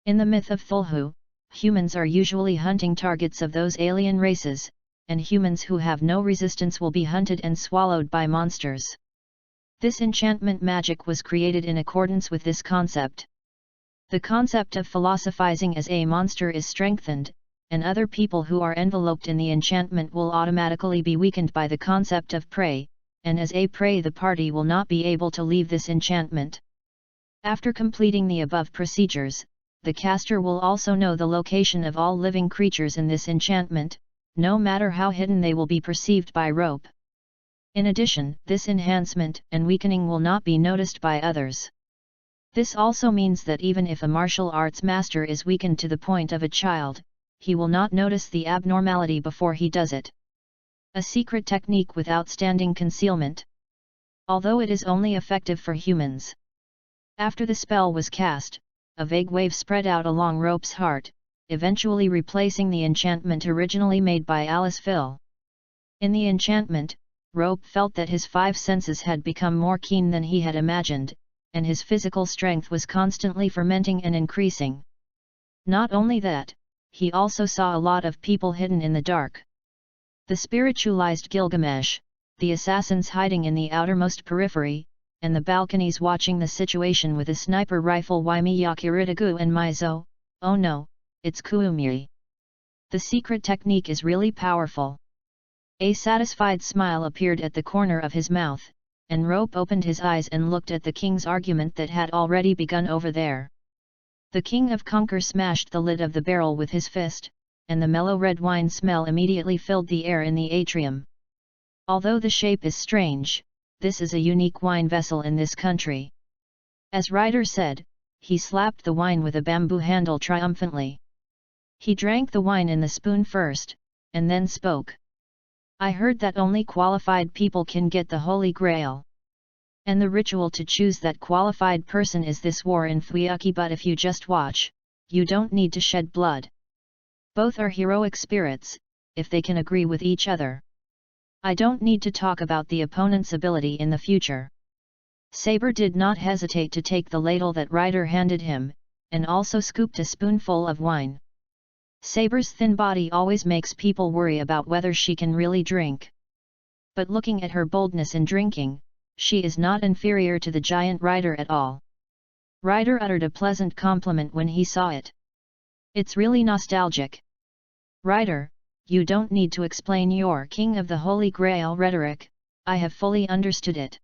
In the myth of Thulhu, humans are usually hunting targets of those alien races, and humans who have no resistance will be hunted and swallowed by monsters. This enchantment magic was created in accordance with this concept. The concept of philosophizing as a monster is strengthened, and other people who are enveloped in the enchantment will automatically be weakened by the concept of prey, and as a prey the party will not be able to leave this enchantment. After completing the above procedures, the caster will also know the location of all living creatures in this enchantment, no matter how hidden they will be perceived by Rope. In addition, this enhancement and weakening will not be noticed by others. This also means that even if a martial arts master is weakened to the point of a child, he will not notice the abnormality before he does it. A secret technique with outstanding concealment. Although it is only effective for humans. After the spell was cast, a vague wave spread out along Rope's heart, eventually replacing the enchantment originally made by Alice Phil. In the enchantment, Rope felt that his five senses had become more keen than he had imagined, and his physical strength was constantly fermenting and increasing. Not only that, he also saw a lot of people hidden in the dark. The spiritualized Gilgamesh, the assassins hiding in the outermost periphery, and the balconies watching the situation with a sniper rifle. Waimiyakiritagu and Mizo, oh no, it's Kuumiri. The secret technique is really powerful. A satisfied smile appeared at the corner of his mouth, and Rope opened his eyes and looked at the king's argument that had already begun over there. The king of Conquer smashed the lid of the barrel with his fist, and the mellow red wine smell immediately filled the air in the atrium. Although the shape is strange, this is a unique wine vessel in this country. As Ryder said, he slapped the wine with a bamboo handle triumphantly. He drank the wine in the spoon first, and then spoke. I heard that only qualified people can get the Holy Grail. And the ritual to choose that qualified person is this war in Fuyuki, but if you just watch, you don't need to shed blood. Both are heroic spirits, if they can agree with each other. I don't need to talk about the opponent's ability in the future. Saber did not hesitate to take the ladle that Ryder handed him, and also scooped a spoonful of wine. Saber's thin body always makes people worry about whether she can really drink. But looking at her boldness in drinking, she is not inferior to the giant Ryder at all. Ryder uttered a pleasant compliment when he saw it. It's really nostalgic. Ryder, you don't need to explain your King of the Holy Grail rhetoric, I have fully understood it.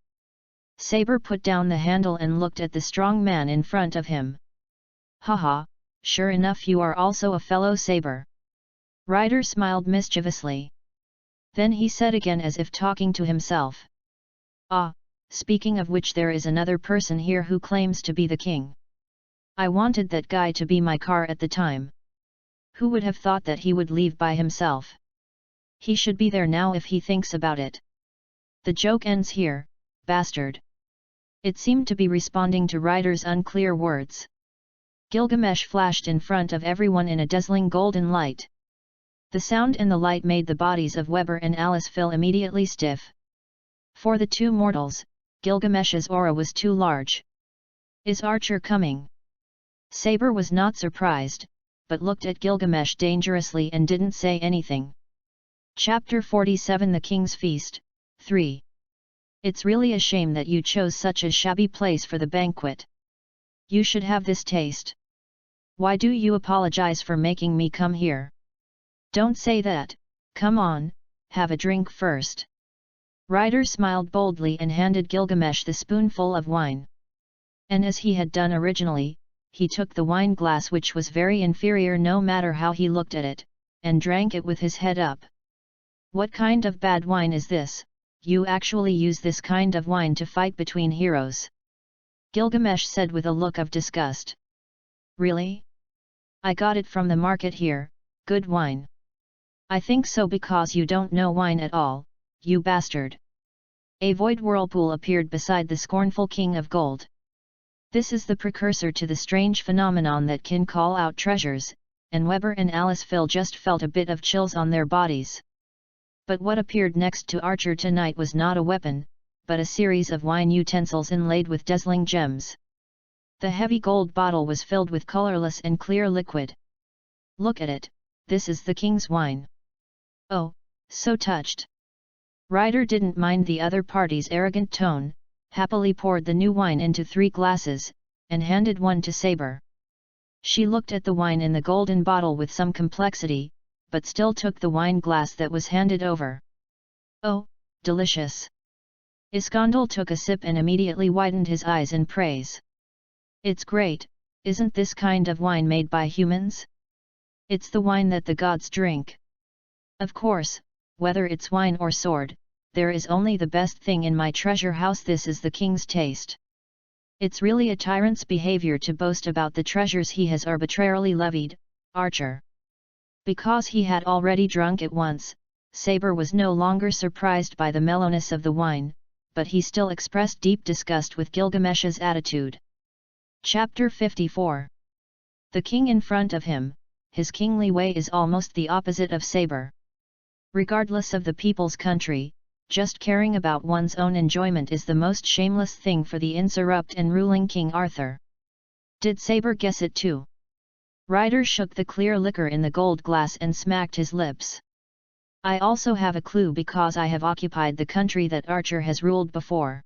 Saber put down the handle and looked at the strong man in front of him. Haha, sure enough you are also a fellow Saber. Ryder smiled mischievously. Then he said again as if talking to himself. Ah, speaking of which, there is another person here who claims to be the king. I wanted that guy to be my car at the time. Who would have thought that he would leave by himself? He should be there now if he thinks about it. The joke ends here, bastard. It seemed to be responding to Ryder's unclear words. Gilgamesh flashed in front of everyone in a dazzling golden light. The sound and the light made the bodies of Weber and Alice feel immediately stiff. For the two mortals, Gilgamesh's aura was too large. Is Archer coming? Saber was not surprised, but looked at Gilgamesh dangerously and didn't say anything. Chapter 47 The King's Feast, 3. It's really a shame that you chose such a shabby place for the banquet. You should have this taste. Why do you apologize for making me come here? Don't say that, come on, have a drink first. Ryder smiled boldly and handed Gilgamesh the spoonful of wine. And as he had done originally, he took the wine glass, which was very inferior no matter how he looked at it, and drank it with his head up. What kind of bad wine is this? You actually use this kind of wine to fight between heroes? Gilgamesh said with a look of disgust. Really? I got it from the market here, good wine. I think so because you don't know wine at all, you bastard. A void whirlpool appeared beside the scornful king of gold. This is the precursor to the strange phenomenon that can call out treasures, and Weber and Alice just felt a bit of chills on their bodies. But what appeared next to Archer tonight was not a weapon, but a series of wine utensils inlaid with dazzling gems. The heavy gold bottle was filled with colorless and clear liquid. Look at it, this is the king's wine. Oh, so touched. Ryder didn't mind the other party's arrogant tone, happily poured the new wine into 3 glasses, and handed one to Saber. She looked at the wine in the golden bottle with some complexity, but still took the wine glass that was handed over. Oh, delicious. Iskandar took a sip and immediately widened his eyes in praise. It's great, isn't this kind of wine made by humans? It's the wine that the gods drink. Of course, whether it's wine or sword, there is only the best thing in my treasure house. This is the king's taste. It's really a tyrant's behavior to boast about the treasures he has arbitrarily levied, Archer. Because he had already drunk it once, Saber was no longer surprised by the mellowness of the wine, but he still expressed deep disgust with Gilgamesh's attitude. Chapter 54. The king in front of him, his kingly way is almost the opposite of Saber. Regardless of the people's country, just caring about one's own enjoyment is the most shameless thing for the insurrupt and ruling King Arthur. Did Saber guess it too? Ryder shook the clear liquor in the gold glass and smacked his lips. I also have a clue because I have occupied the country that Archer has ruled before.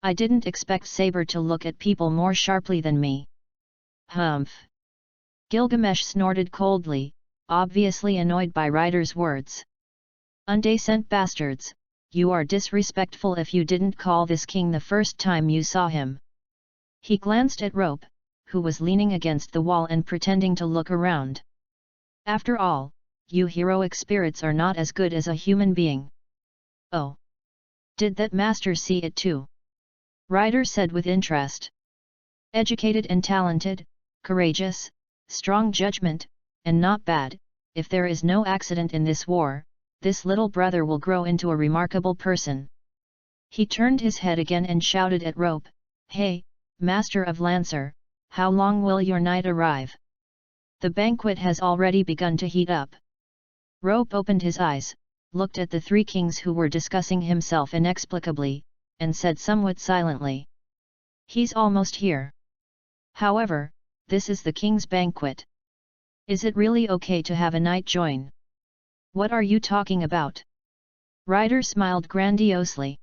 I didn't expect Saber to look at people more sharply than me. Humph. Gilgamesh snorted coldly, obviously annoyed by Ryder's words. Undecent bastards, you are disrespectful if you didn't call this king the first time you saw him. He glanced at Rope, who was leaning against the wall and pretending to look around. After all, you heroic spirits are not as good as a human being. Oh. Did that master see it too? Ryder said with interest. Educated and talented, courageous, strong judgment, and not bad. If there is no accident in this war, this little brother will grow into a remarkable person. He turned his head again and shouted at Rope, Hey, Master of Lancer, how long will your knight arrive? The banquet has already begun to heat up. Rope opened his eyes, looked at the 3 kings who were discussing himself inexplicably, and said somewhat silently. He's almost here. However, this is the king's banquet. Is it really okay to have a knight join? What are you talking about? Ryder smiled grandiosely.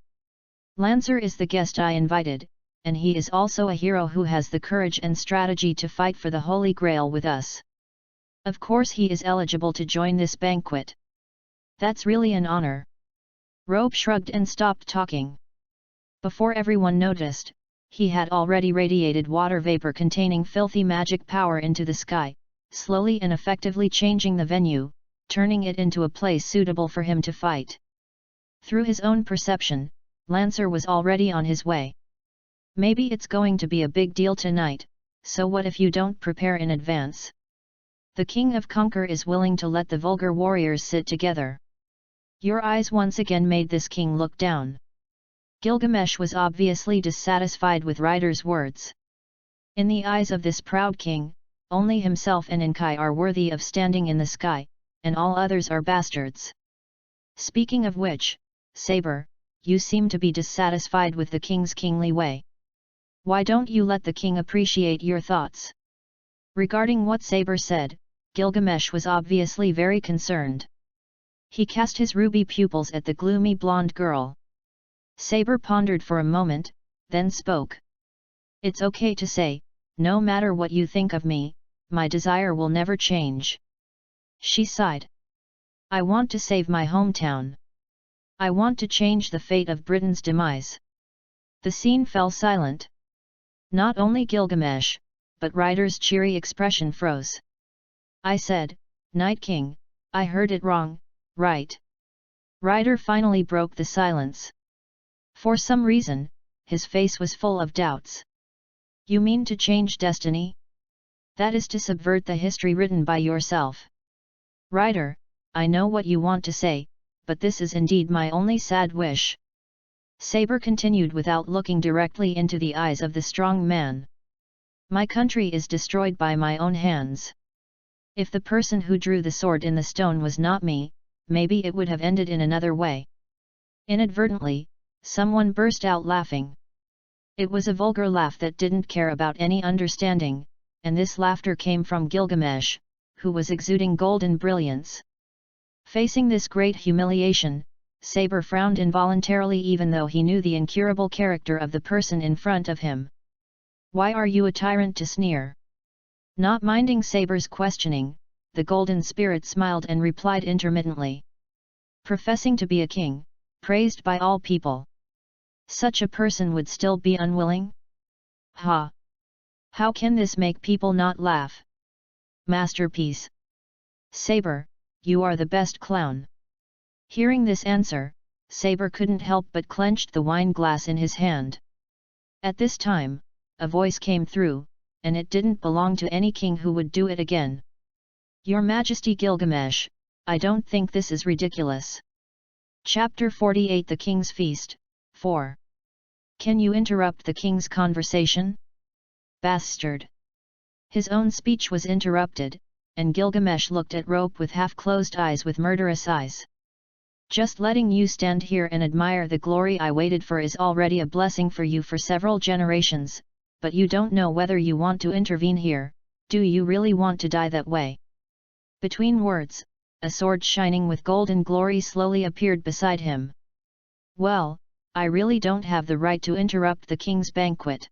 Lancer is the guest I invited, and he is also a hero who has the courage and strategy to fight for the Holy Grail with us. Of course he is eligible to join this banquet. That's really an honor. Rope shrugged and stopped talking. Before everyone noticed, he had already radiated water vapor containing filthy magic power into the sky, slowly and effectively changing the venue, turning it into a place suitable for him to fight. Through his own perception, Lancer was already on his way. Maybe it's going to be a big deal tonight, so what if you don't prepare in advance? The King of Conquer is willing to let the vulgar warriors sit together. Your eyes once again made this king look down. Gilgamesh was obviously dissatisfied with Ryder's words. In the eyes of this proud king, only himself and Enkai are worthy of standing in the sky, and all others are bastards. Speaking of which, Saber, you seem to be dissatisfied with the king's kingly way. Why don't you let the king appreciate your thoughts? Regarding what Saber said, Gilgamesh was obviously very concerned. He cast his ruby pupils at the gloomy blonde girl. Saber pondered for a moment, then spoke. It's okay to say, no matter what you think of me, my desire will never change. She sighed. I want to save my hometown. I want to change the fate of Britain's demise. The scene fell silent. Not only Gilgamesh, but Ryder's cheery expression froze. I said, Night King, I heard it wrong, right? Ryder finally broke the silence. For some reason, his face was full of doubts. You mean to change destiny? That is to subvert the history written by yourself. Ryder, I know what you want to say, but this is indeed my only sad wish. Saber continued without looking directly into the eyes of the strong man. My country is destroyed by my own hands. If the person who drew the sword in the stone was not me, maybe it would have ended in another way. Inadvertently, someone burst out laughing. It was a vulgar laugh that didn't care about any understanding, and this laughter came from Gilgamesh, who was exuding golden brilliance. Facing this great humiliation, Saber frowned involuntarily even though he knew the incurable character of the person in front of him. Why are you a tyrant to sneer? Not minding Saber's questioning, the golden spirit smiled and replied intermittently. Professing to be a king, praised by all people. Such a person would still be unwilling? Ha! How can this make people not laugh? Masterpiece! Saber, you are the best clown. Hearing this answer, Saber couldn't help but clenched the wine glass in his hand. At this time, a voice came through, and it didn't belong to any king who would do it again. Your Majesty Gilgamesh, I don't think this is ridiculous. Chapter 48 The King's Feast, 4. Can you interrupt the king's conversation? Bastard! His own speech was interrupted, and Gilgamesh looked at Rope with half-closed eyes with murderous eyes. Just letting you stand here and admire the glory I waited for is already a blessing for you for several generations, but you don't know whether you want to intervene here, do you really want to die that way? Between words, a sword shining with golden glory slowly appeared beside him. Well, I really don't have the right to interrupt the king's banquet.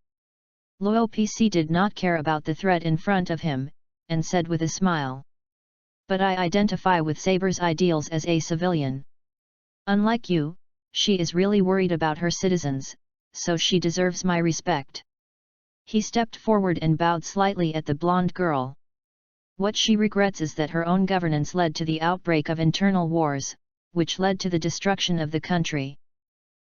Luo PC did not care about the threat in front of him, and said with a smile. But I identify with Saber's ideals as a civilian. Unlike you, she is really worried about her citizens, so she deserves my respect. He stepped forward and bowed slightly at the blonde girl. What she regrets is that her own governance led to the outbreak of internal wars, which led to the destruction of the country.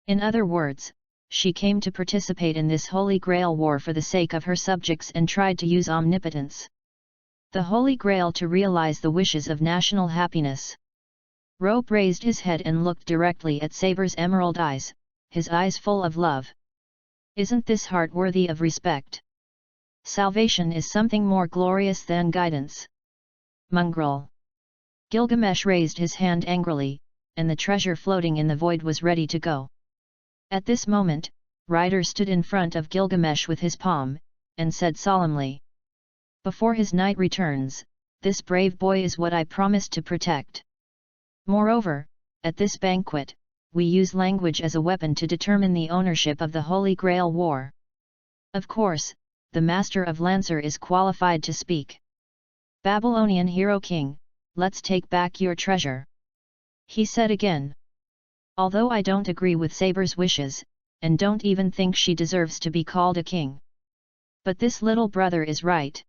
In other words, she came to participate in this Holy Grail war for the sake of her subjects and tried to use omnipotence. The Holy Grail to realize the wishes of national happiness. Rope raised his head and looked directly at Saber's emerald eyes, his eyes full of love. Isn't this heart worthy of respect? Salvation is something more glorious than guidance. Mongrel! Gilgamesh raised his hand angrily, and the treasure floating in the void was ready to go. At this moment, Ryder stood in front of Gilgamesh with his palm, and said solemnly. Before his knight returns, this brave boy is what I promised to protect. Moreover, at this banquet, we use language as a weapon to determine the ownership of the Holy Grail war. Of course, the Master of Lancer is qualified to speak. Babylonian hero king, let's take back your treasure. He said again. Although I don't agree with Saber's wishes, and don't even think she deserves to be called a king. But this little brother is right.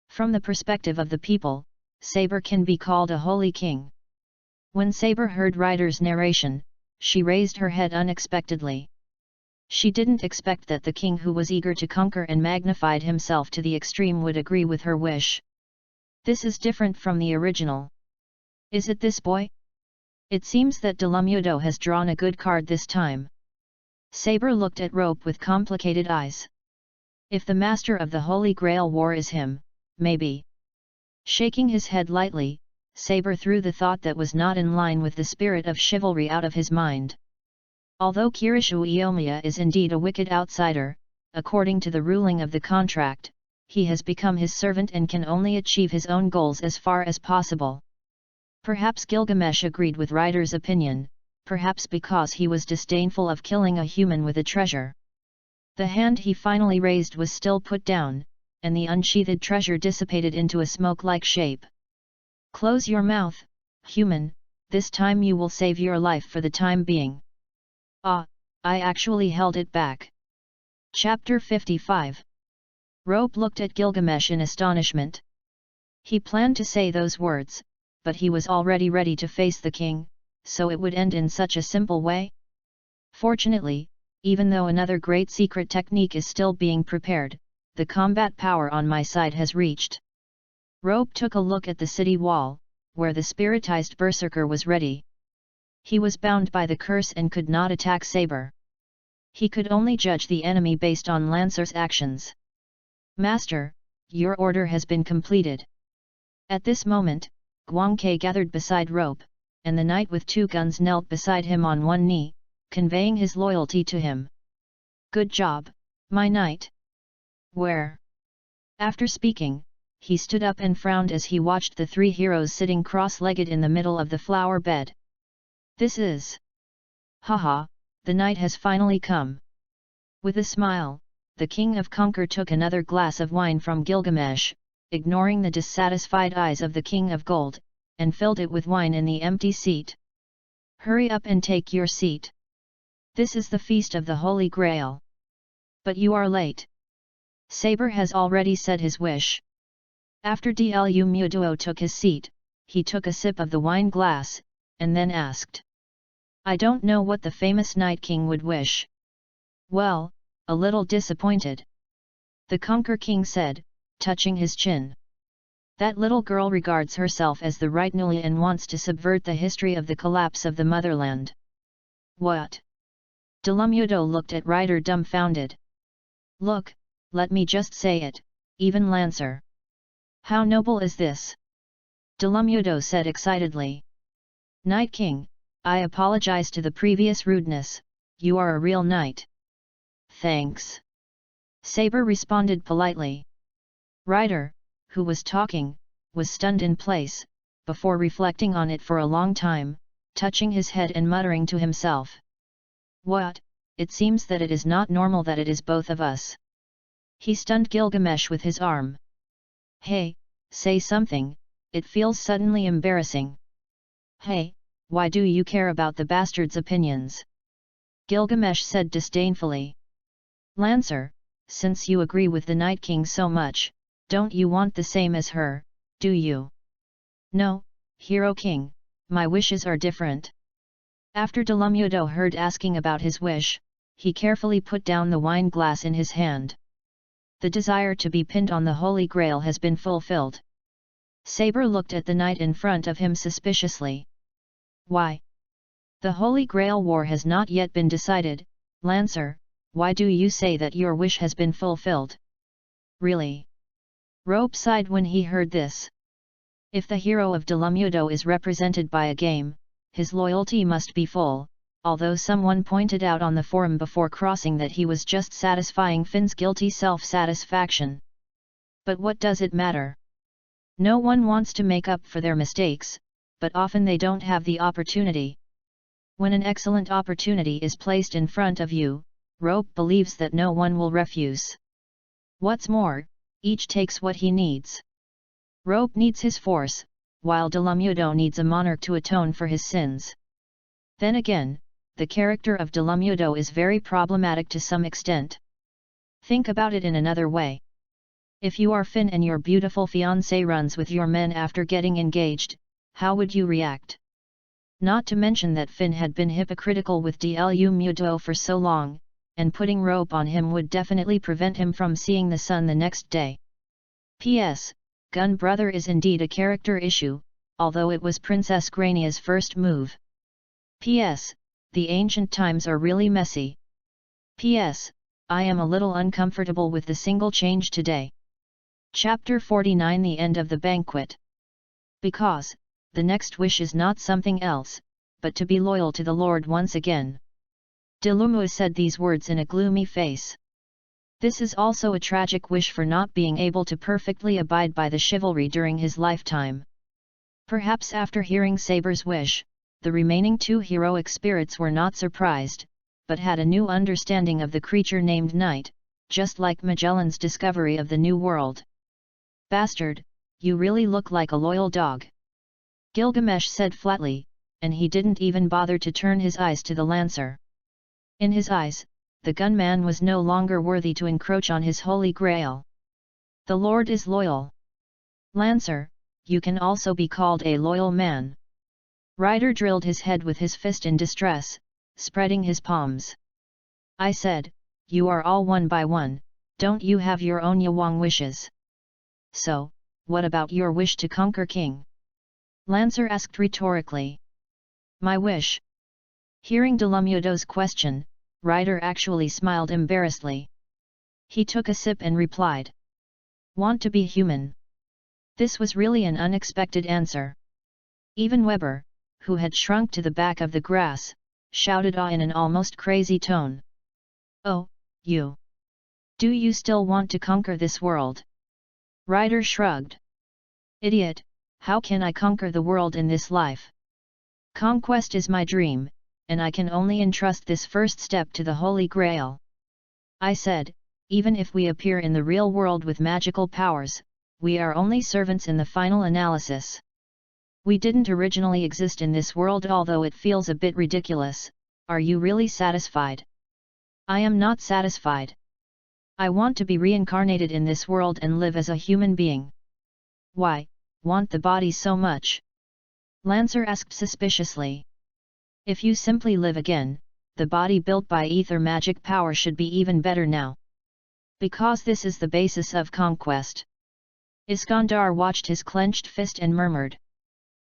From the perspective of the people, Saber can be called a holy king. When Saber heard Ryder's narration, she raised her head unexpectedly. She didn't expect that the king who was eager to conquer and magnified himself to the extreme would agree with her wish. This is different from the original. Is it this boy? It seems that Delumudo has drawn a good card this time. Saber looked at Rope with complicated eyes. If the master of the Holy Grail war is him, maybe. Shaking his head lightly, Saber threw the thought that was not in line with the spirit of chivalry out of his mind. Although Kirishu Iyomiya is indeed a wicked outsider, according to the ruling of the contract, he has become his servant and can only achieve his own goals as far as possible. Perhaps Gilgamesh agreed with Ryder's opinion, perhaps because he was disdainful of killing a human with a treasure. The hand he finally raised was still put down, and the unsheathed treasure dissipated into a smoke-like shape. Close your mouth, human, this time you will save your life for the time being. Ah, I actually held it back. Chapter 55. Rope looked at Gilgamesh in astonishment. He planned to say those words, but he was already ready to face the king, so it would end in such a simple way? Fortunately, even though another great secret technique is still being prepared, the combat power on my side has reached. Rope took a look at the city wall, where the spiritized berserker was ready. He was bound by the curse and could not attack Saber. He could only judge the enemy based on Lancer's actions. Master, your order has been completed. At this moment, Guangke gathered beside Rope, and the knight with 2 guns knelt beside him on one knee, conveying his loyalty to him. Good job, my knight. Where? After speaking, he stood up and frowned as he watched the 3 heroes sitting cross-legged in the middle of the flower bed. This is... Haha, the night has finally come. With a smile, the king of Conquer took another glass of wine from Gilgamesh, ignoring the dissatisfied eyes of the king of Gold, and filled it with wine in the empty seat. Hurry up and take your seat. This is the feast of the Holy Grail. But you are late. Saber has already said his wish. After Dlu Muduo took his seat, he took a sip of the wine glass, and then asked. I don't know what the famous Night King would wish. Well, a little disappointed. The Conquer King said, touching his chin. That little girl regards herself as the right Nulia and wants to subvert the history of the collapse of the motherland. What? Delumudo looked at Ryder dumbfounded. Look, let me just say it, even Lancer. How noble is this? Delumudo said excitedly. Night King, I apologize to the previous rudeness, you are a real knight. Thanks. Saber responded politely. Ryder, who was talking, was stunned in place, before reflecting on it for a long time, touching his head and muttering to himself. What, it seems that it is not normal that it is both of us. He stunned Gilgamesh with his arm. Hey, say something, it feels suddenly embarrassing. Hey, why do you care about the bastard's opinions? Gilgamesh said disdainfully. Lancer, since you agree with the Night King so much, don't you want the same as her, do you? No, Hero King, my wishes are different. After Delumudo heard asking about his wish, he carefully put down the wine glass in his hand. The desire to be pinned on the Holy Grail has been fulfilled. Saber looked at the knight in front of him suspiciously. Why? The Holy Grail war has not yet been decided, Lancer, why do you say that your wish has been fulfilled? Really? Rope sighed when he heard this. If the hero of Delumudo is represented by a game, his loyalty must be full, although someone pointed out on the forum before crossing that he was just satisfying Finn's guilty self-satisfaction. But what does it matter? No one wants to make up for their mistakes, but often they don't have the opportunity. When an excellent opportunity is placed in front of you, Rope believes that no one will refuse. What's more, each takes what he needs. Rope needs his force, while Delumudo needs a monarch to atone for his sins. Then again, the character of Delumudo is very problematic to some extent. Think about it in another way. If you are Finn and your beautiful fiancé runs with your men after getting engaged, how would you react? Not to mention that Finn had been hypocritical with Dlu Mudo for so long, and putting Rope on him would definitely prevent him from seeing the sun the next day. P.S. Gun Brother is indeed a character issue, although it was Princess Grania's first move. P.S. The ancient times are really messy. P.S. I am a little uncomfortable with the single change today. Chapter 49 The End of the Banquet. Because, the next wish is not something else, but to be loyal to the Lord once again. Delumua said these words in a gloomy face. This is also a tragic wish for not being able to perfectly abide by the chivalry during his lifetime. Perhaps after hearing Saber's wish, the remaining two heroic spirits were not surprised, but had a new understanding of the creature named Knight, just like Magellan's discovery of the New World. "Bastard, you really look like a loyal dog," Gilgamesh said flatly, and he didn't even bother to turn his eyes to the Lancer. In his eyes, the gunman was no longer worthy to encroach on his holy grail. The Lord is loyal. Lancer, you can also be called a loyal man. Ryder drilled his head with his fist in distress, spreading his palms. "I said, you are all one by one, don't you have your own Yawang wishes? So, what about your wish to conquer King?" Lancer asked rhetorically. "My wish?" Hearing Delumudo's question, Ryder actually smiled embarrassedly. He took a sip and replied, "Want to be human." This was really an unexpected answer. Even Weber, who had shrunk to the back of the grass, shouted "ah" in an almost crazy tone. "Oh, you! Do you still want to conquer this world?" Ryder shrugged. "Idiot, how can I conquer the world in this life? Conquest is my dream, and I can only entrust this first step to the Holy Grail. I said, even if we appear in the real world with magical powers, we are only servants in the final analysis. We didn't originally exist in this world, although it feels a bit ridiculous. Are you really satisfied?" "I am not satisfied. I want to be reincarnated in this world and live as a human being." "Why, want the body so much?" Lancer asked suspiciously. "If you simply live again, the body built by ether magic power should be even better now. Because this is the basis of conquest." Iskandar watched his clenched fist and murmured,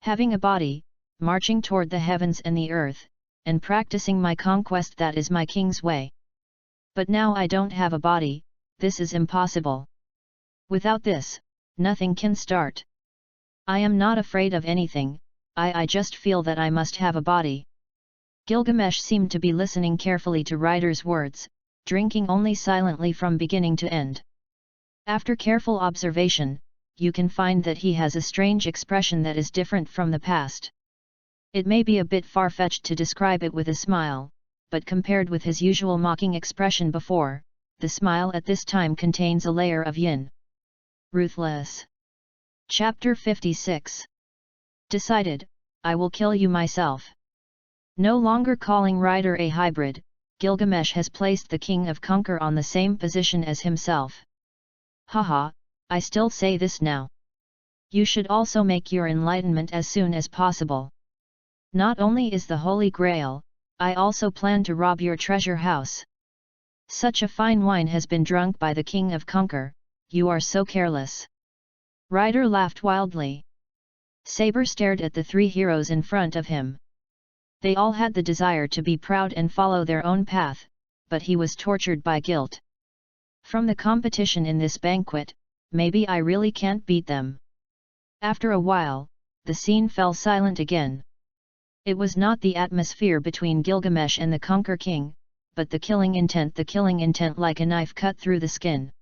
"Having a body, marching toward the heavens and the earth, and practicing my conquest, that is my king's way. But now I don't have a body, this is impossible. Without this, nothing can start. I am not afraid of anything, I just feel that I must have a body." Gilgamesh seemed to be listening carefully to Ryder's words, drinking only silently from beginning to end. After careful observation, you can find that he has a strange expression that is different from the past. It may be a bit far-fetched to describe it with a smile, but compared with his usual mocking expression before, the smile at this time contains a layer of yin. Ruthless. Chapter 56. Decided, I will kill you myself. No longer calling Ryder a hybrid, Gilgamesh has placed the king of Conquer on the same position as himself. Haha, I still say this now. You should also make your enlightenment as soon as possible. Not only is the Holy Grail, I also plan to rob your treasure house. Such a fine wine has been drunk by the king of Conquer, you are so careless. Ryder laughed wildly. Saber stared at the three heroes in front of him. They all had the desire to be proud and follow their own path, but he was tortured by guilt. From the competition in this banquet, maybe I really can't beat them. After a while, the scene fell silent again. It was not the atmosphere between Gilgamesh and the Conquer King, but the killing intent like a knife cut through the skin.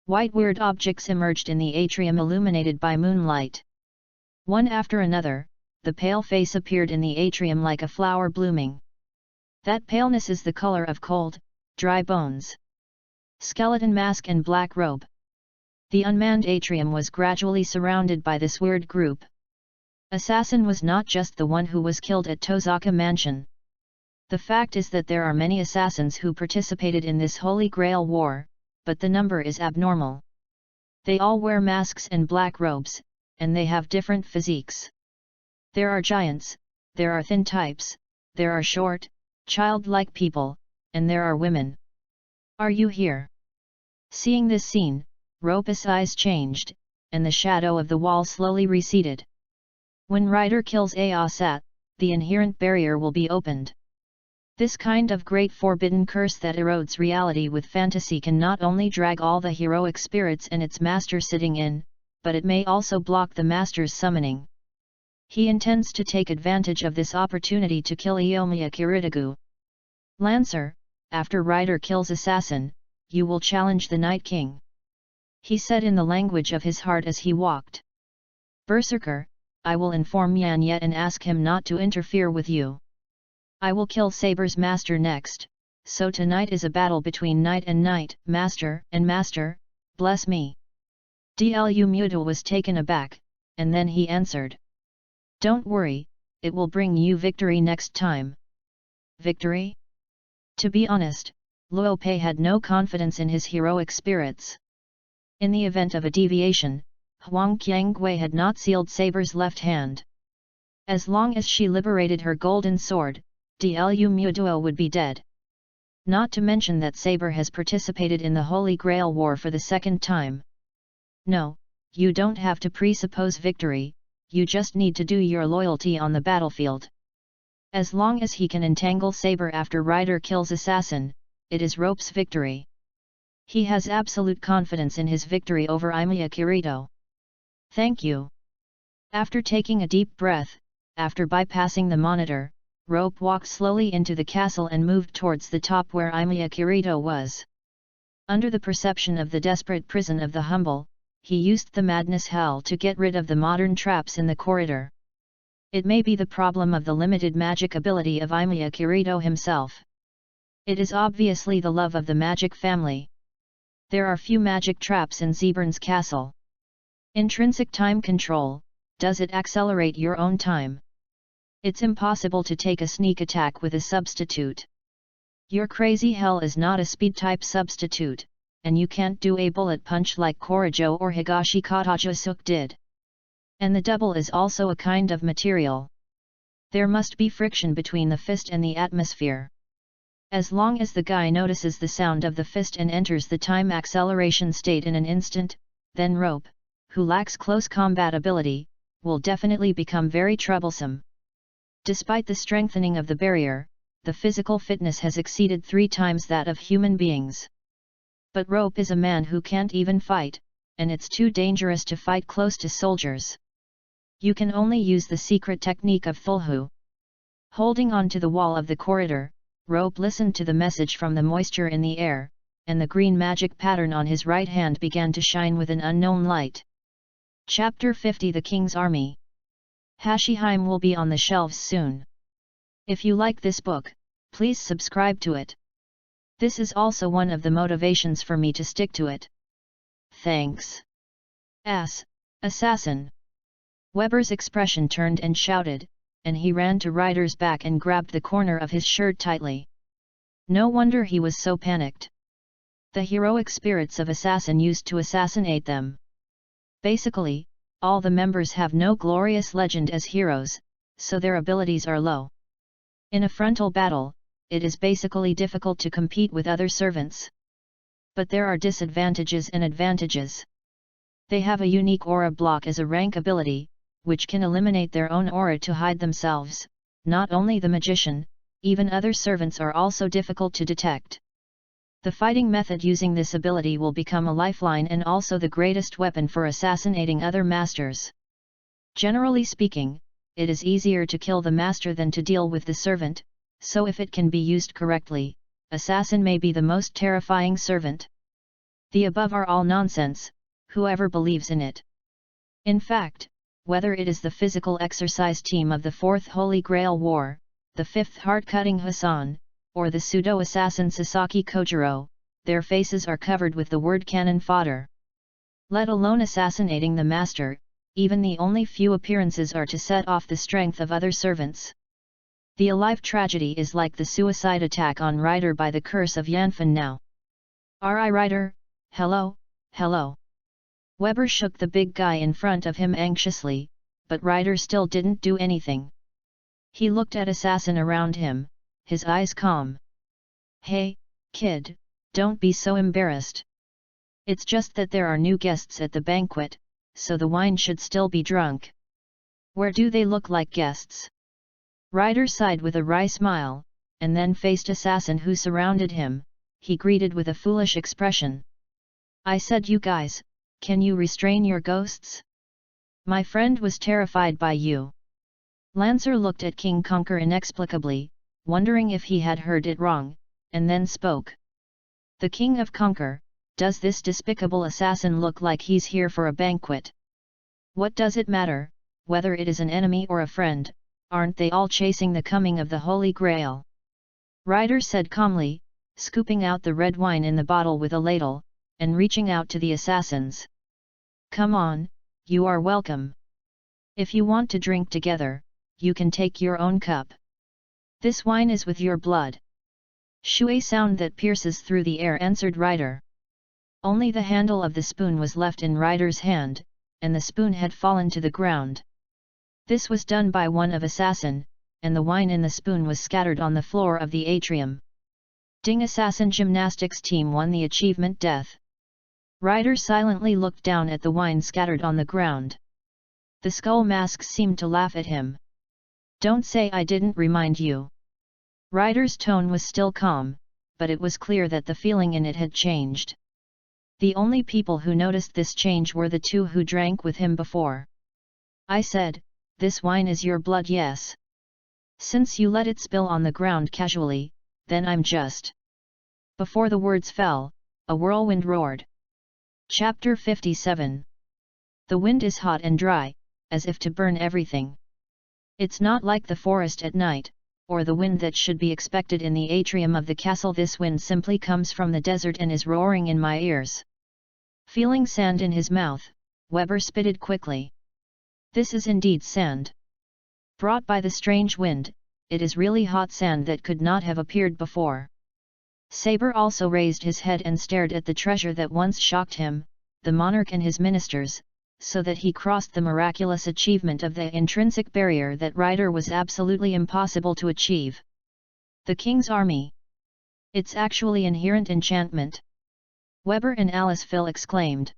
White weird objects emerged in the atrium illuminated by moonlight. One after another, the pale face appeared in the atrium like a flower blooming. That paleness is the color of cold, dry bones. Skeleton mask and black robe. The unmanned atrium was gradually surrounded by this weird group. Assassin was not just the one who was killed at Tozaka Mansion. The fact is that there are many assassins who participated in this Holy Grail war, but the number is abnormal. They all wear masks and black robes, and they have different physiques. There are giants, there are thin types, there are short, childlike people, and there are women. Are you here? Seeing this scene, Ropus' eyes changed, and the shadow of the wall slowly receded. When Ryder kills Aosat, the inherent barrier will be opened. This kind of great forbidden curse that erodes reality with fantasy can not only drag all the heroic spirits and its master sitting in, but it may also block the master's summoning. He intends to take advantage of this opportunity to kill Iyomiya Kiritagu. Lancer, after Rider kills assassin, you will challenge the Night King. He said in the language of his heart as he walked. Berserker, I will inform Yan Yet and ask him not to interfere with you. I will kill Saber's master next, so tonight is a battle between knight and knight, master and master, bless me. Dlu Muto was taken aback, and then he answered. Don't worry, it will bring you victory next time. Victory? To be honest, Luo Pei had no confidence in his heroic spirits. In the event of a deviation, Huang Qiangui had not sealed Saber's left hand. As long as she liberated her golden sword, Dlu Mutuo would be dead. Not to mention that Saber has participated in the Holy Grail War for the second time. No, you don't have to presuppose victory, you just need to do your loyalty on the battlefield. As long as he can entangle Saber after Rider kills assassin, it is Rope's victory. He has absolute confidence in his victory over Imiya Kirito. Thank you. After taking a deep breath, after bypassing the monitor, Rope walked slowly into the castle and moved towards the top where Imiya Kirito was. Under the perception of the desperate prison of the humble, he used the madness hell to get rid of the modern traps in the corridor. It may be the problem of the limited magic ability of Imiya Kirito himself. It is obviously the love of the magic family. There are few magic traps in Zeburn's castle. Intrinsic time control, does it accelerate your own time? It's impossible to take a sneak attack with a substitute. Your crazy hell is not a speed-type substitute, and you can't do a bullet punch like Korijo or Higashi Katajusuk did. And the double is also a kind of material. There must be friction between the fist and the atmosphere. As long as the guy notices the sound of the fist and enters the time acceleration state in an instant, then Rope, who lacks close combat ability, will definitely become very troublesome. Despite the strengthening of the barrier, the physical fitness has exceeded 3 times that of human beings. But Rope is a man who can't even fight, and it's too dangerous to fight close to soldiers. You can only use the secret technique of Thulhu. Holding on to the wall of the corridor, Rope listened to the message from the moisture in the air, and the green magic pattern on his right hand began to shine with an unknown light. Chapter 50 The King's Army. Hashiheim will be on the shelves soon. If you like this book, please subscribe to it. This is also one of the motivations for me to stick to it. Thanks. Assassin. Weber's expression turned and shouted, and he ran to Ryder's back and grabbed the corner of his shirt tightly. No wonder he was so panicked. The heroic spirits of assassin used to assassinate them. Basically, all the members have no glorious legend as heroes, so their abilities are low. In a frontal battle, it is basically difficult to compete with other servants. But there are disadvantages and advantages. They have a unique aura block as a rank ability, which can eliminate their own aura to hide themselves. Not only the magician, even other servants are also difficult to detect. The fighting method using this ability will become a lifeline and also the greatest weapon for assassinating other masters. Generally speaking, it is easier to kill the master than to deal with the servant, so if it can be used correctly, assassin may be the most terrifying servant. The above are all nonsense, whoever believes in it. In fact, whether it is the physical exercise team of the 4th Holy Grail War, the 5th Heart-Cutting Hassan, or the pseudo-assassin Sasaki Kojiro, their faces are covered with the word cannon fodder. Let alone assassinating the master, even the only few appearances are to set off the strength of other servants. The Alive tragedy is like the suicide attack on Ryder by the curse of Yanfen now. R.I. Ryder, hello, hello. Weber shook the big guy in front of him anxiously, but Ryder still didn't do anything. He looked at assassin around him, his eyes calm. Hey, kid, don't be so embarrassed. It's just that there are new guests at the banquet, so the wine should still be drunk. Where do they look like guests? Ryder sighed with a wry smile, and then faced assassin who surrounded him. He greeted with a foolish expression. I said, you guys, can you restrain your ghosts? My friend was terrified by you. Lancer looked at King Conquer inexplicably, wondering if he had heard it wrong, and then spoke. The King of Conquer, does this despicable assassin look like he's here for a banquet? What does it matter, whether it is an enemy or a friend, aren't they all chasing the coming of the Holy Grail? Ryder said calmly, scooping out the red wine in the bottle with a ladle, and reaching out to the assassins. Come on, you are welcome. If you want to drink together, you can take your own cup. This wine is with your blood. Shoo, a sound that pierces through the air, answered Ryder. Only the handle of the spoon was left in Ryder's hand, and the spoon had fallen to the ground. This was done by one of assassin, and the wine in the spoon was scattered on the floor of the atrium. Ding! Assassin gymnastics team won the achievement death. Ryder silently looked down at the wine scattered on the ground. The skull masks seemed to laugh at him. Don't say I didn't remind you. Ryder's tone was still calm, but it was clear that the feeling in it had changed. The only people who noticed this change were the two who drank with him before. I said, this wine is your blood, yes. Since you let it spill on the ground casually, then I'm just. Before the words fell, a whirlwind roared. Chapter 57. The wind is hot and dry, as if to burn everything. It's not like the forest at night, or the wind that should be expected in the atrium of the castle. This wind simply comes from the desert and is roaring in my ears. Feeling sand in his mouth, Weber spitted quickly. This is indeed sand. Brought by the strange wind, it is really hot sand that could not have appeared before. Saber also raised his head and stared at the treasure that once shocked him, the monarch and his ministers, so that he crossed the miraculous achievement of the intrinsic barrier that Ryder was absolutely impossible to achieve. The king's army. It's actually inherent enchantment. Weber and Alice Phil exclaimed.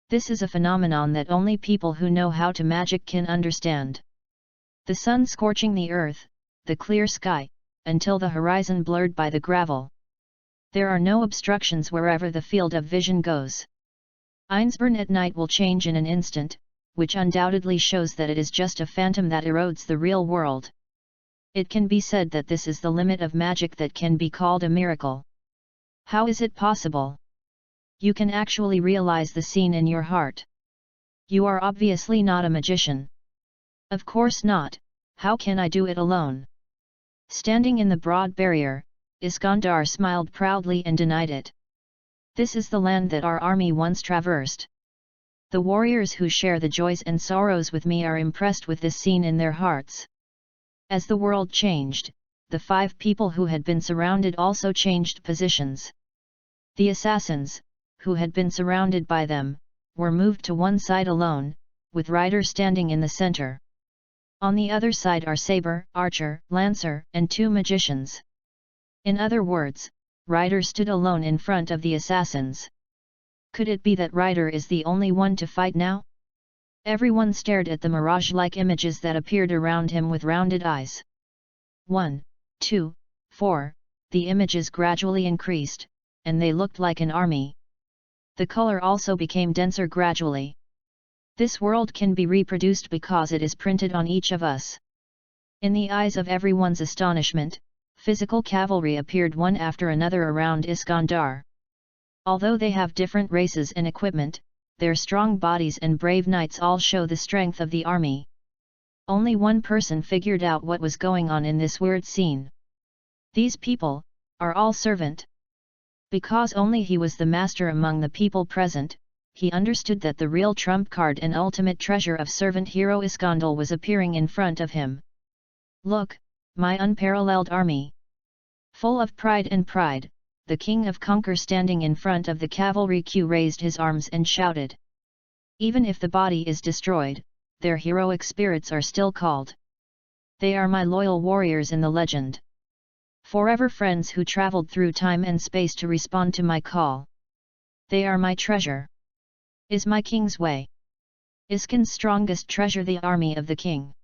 This is a phenomenon that only people who know how to magic can understand. The sun scorching the earth, the clear sky, until the horizon blurred by the gravel. There are no obstructions wherever the field of vision goes. Einsborn at night will change in an instant, which undoubtedly shows that it is just a phantom that erodes the real world. It can be said that this is the limit of magic that can be called a miracle. How is it possible? You can actually realize the scene in your heart. You are obviously not a magician. Of course not, how can I do it alone? Standing in the broad barrier, Iskandar smiled proudly and denied it. This is the land that our army once traversed. The warriors who share the joys and sorrows with me are impressed with this scene in their hearts. As the world changed, the 5 people who had been surrounded also changed positions. The assassins, who had been surrounded by them, were moved to one side alone, with Ryder standing in the center. On the other side are Saber, Archer, Lancer, and 2 magicians. In other words, Ryder stood alone in front of the assassins. Could it be that Ryder is the only one to fight now? Everyone stared at the mirage-like images that appeared around him with rounded eyes. 1, 2, 4, the images gradually increased, and they looked like an army. The color also became denser gradually. This world can be reproduced because it is printed on each of us. In the eyes of everyone's astonishment, physical cavalry appeared one after another around Iskandar. Although they have different races and equipment, their strong bodies and brave knights all show the strength of the army. Only one person figured out what was going on in this weird scene. These people are all servant. Because only he was the master among the people present, he understood that the real trump card and ultimate treasure of servant hero Iskandar was appearing in front of him. Look, my unparalleled army! Full of pride, the King of Conquer standing in front of the cavalry queue raised his arms and shouted. Even if the body is destroyed, their heroic spirits are still called. They are my loyal warriors in the legend. Forever friends who traveled through time and space to respond to my call. They are my treasure. Is my king's way. Iskan's strongest treasure, the army of the king.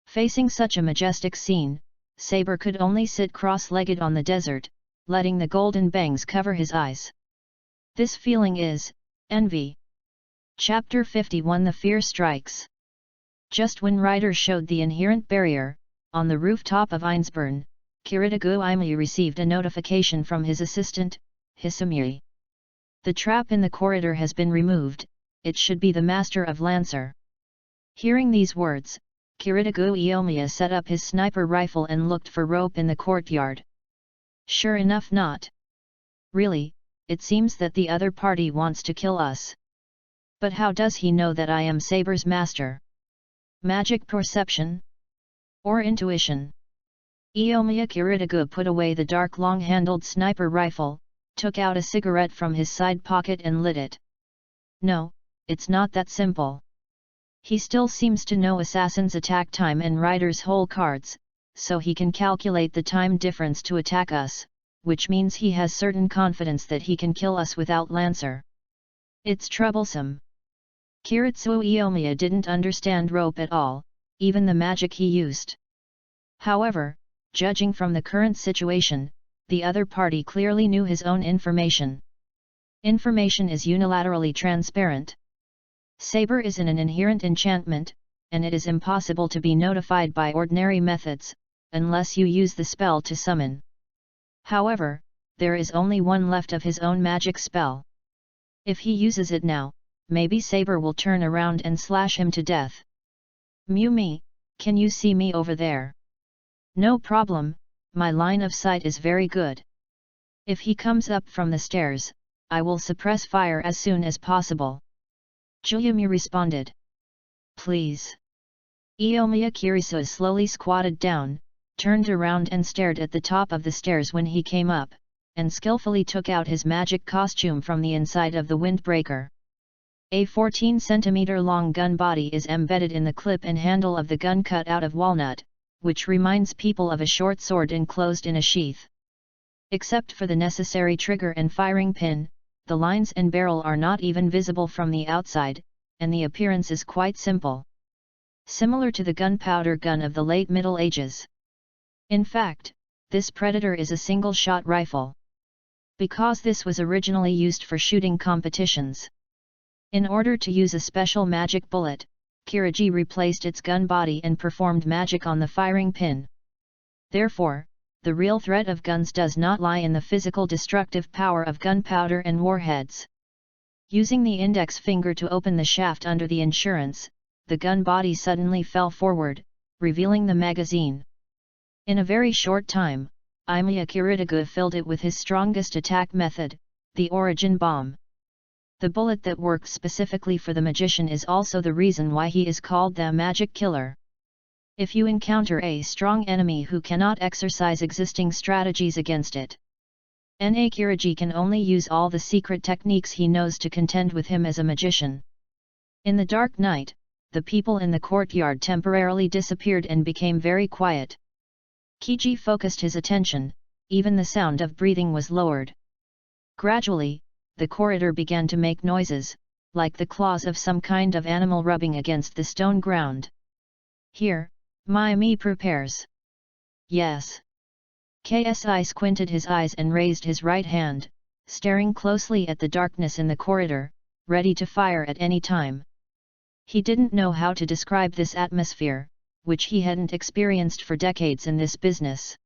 Facing such a majestic scene, Saber could only sit cross-legged on the desert, letting the golden bangs cover his eyes. This feeling is envy. Chapter 51. The Fear Strikes. Just when Ryder showed the inherent barrier, on the rooftop of Einsburn, Kiritagu Imei received a notification from his assistant, Hisumiri. The trap in the corridor has been removed, it should be the master of Lancer. Hearing these words, Kiritagu Iomiya set up his sniper rifle and looked for rope in the courtyard. Sure enough not. Really, it seems that the other party wants to kill us. But how does he know that I am Saber's master? Magic perception? Or intuition? Iomiya Kiritagu put away the dark long-handled sniper rifle, took out a cigarette from his side pocket and lit it. No, it's not that simple. He still seems to know Assassin's attack time and Ryder's hole cards, so he can calculate the time difference to attack us, which means he has certain confidence that he can kill us without Lancer. It's troublesome. Kiritsuo Iomiya didn't understand rope at all, even the magic he used. However, judging from the current situation, the other party clearly knew his own information. Information is unilaterally transparent. Saber is an inherent enchantment, and it is impossible to be notified by ordinary methods, unless you use the spell to summon. However, there is only one left of his own magic spell. If he uses it now, maybe Saber will turn around and slash him to death. Mumi, can you see me over there? No problem, my line of sight is very good. If he comes up from the stairs, I will suppress fire as soon as possible. Juyumi responded. Please. Iomiya Kirisuo slowly squatted down, turned around and stared at the top of the stairs when he came up, and skillfully took out his magic costume from the inside of the windbreaker. A 14 cm long gun body is embedded in the clip and handle of the gun cut out of walnut, which reminds people of a short sword enclosed in a sheath. Except for the necessary trigger and firing pin, the lines and barrel are not even visible from the outside, and the appearance is quite simple. Similar to the gunpowder gun of the late Middle Ages. In fact, this Predator is a single-shot rifle. Because this was originally used for shooting competitions. In order to use a special magic bullet, Kirigi replaced its gun body and performed magic on the firing pin. Therefore, the real threat of guns does not lie in the physical destructive power of gunpowder and warheads. Using the index finger to open the shaft under the insurance, the gun body suddenly fell forward, revealing the magazine. In a very short time, Iomiya Kiritagu filled it with his strongest attack method, the origin bomb. The bullet that works specifically for the magician is also the reason why he is called the magic killer. If you encounter a strong enemy who cannot exercise existing strategies against it, Na Kirigi can only use all the secret techniques he knows to contend with him as a magician. In the dark night, the people in the courtyard temporarily disappeared and became very quiet. Kiji focused his attention, even the sound of breathing was lowered. Gradually, the corridor began to make noises, like the claws of some kind of animal rubbing against the stone ground. Here, Miami prepares. Yes. KSI squinted his eyes and raised his right hand, staring closely at the darkness in the corridor, ready to fire at any time. He didn't know how to describe this atmosphere, which he hadn't experienced for decades in this business.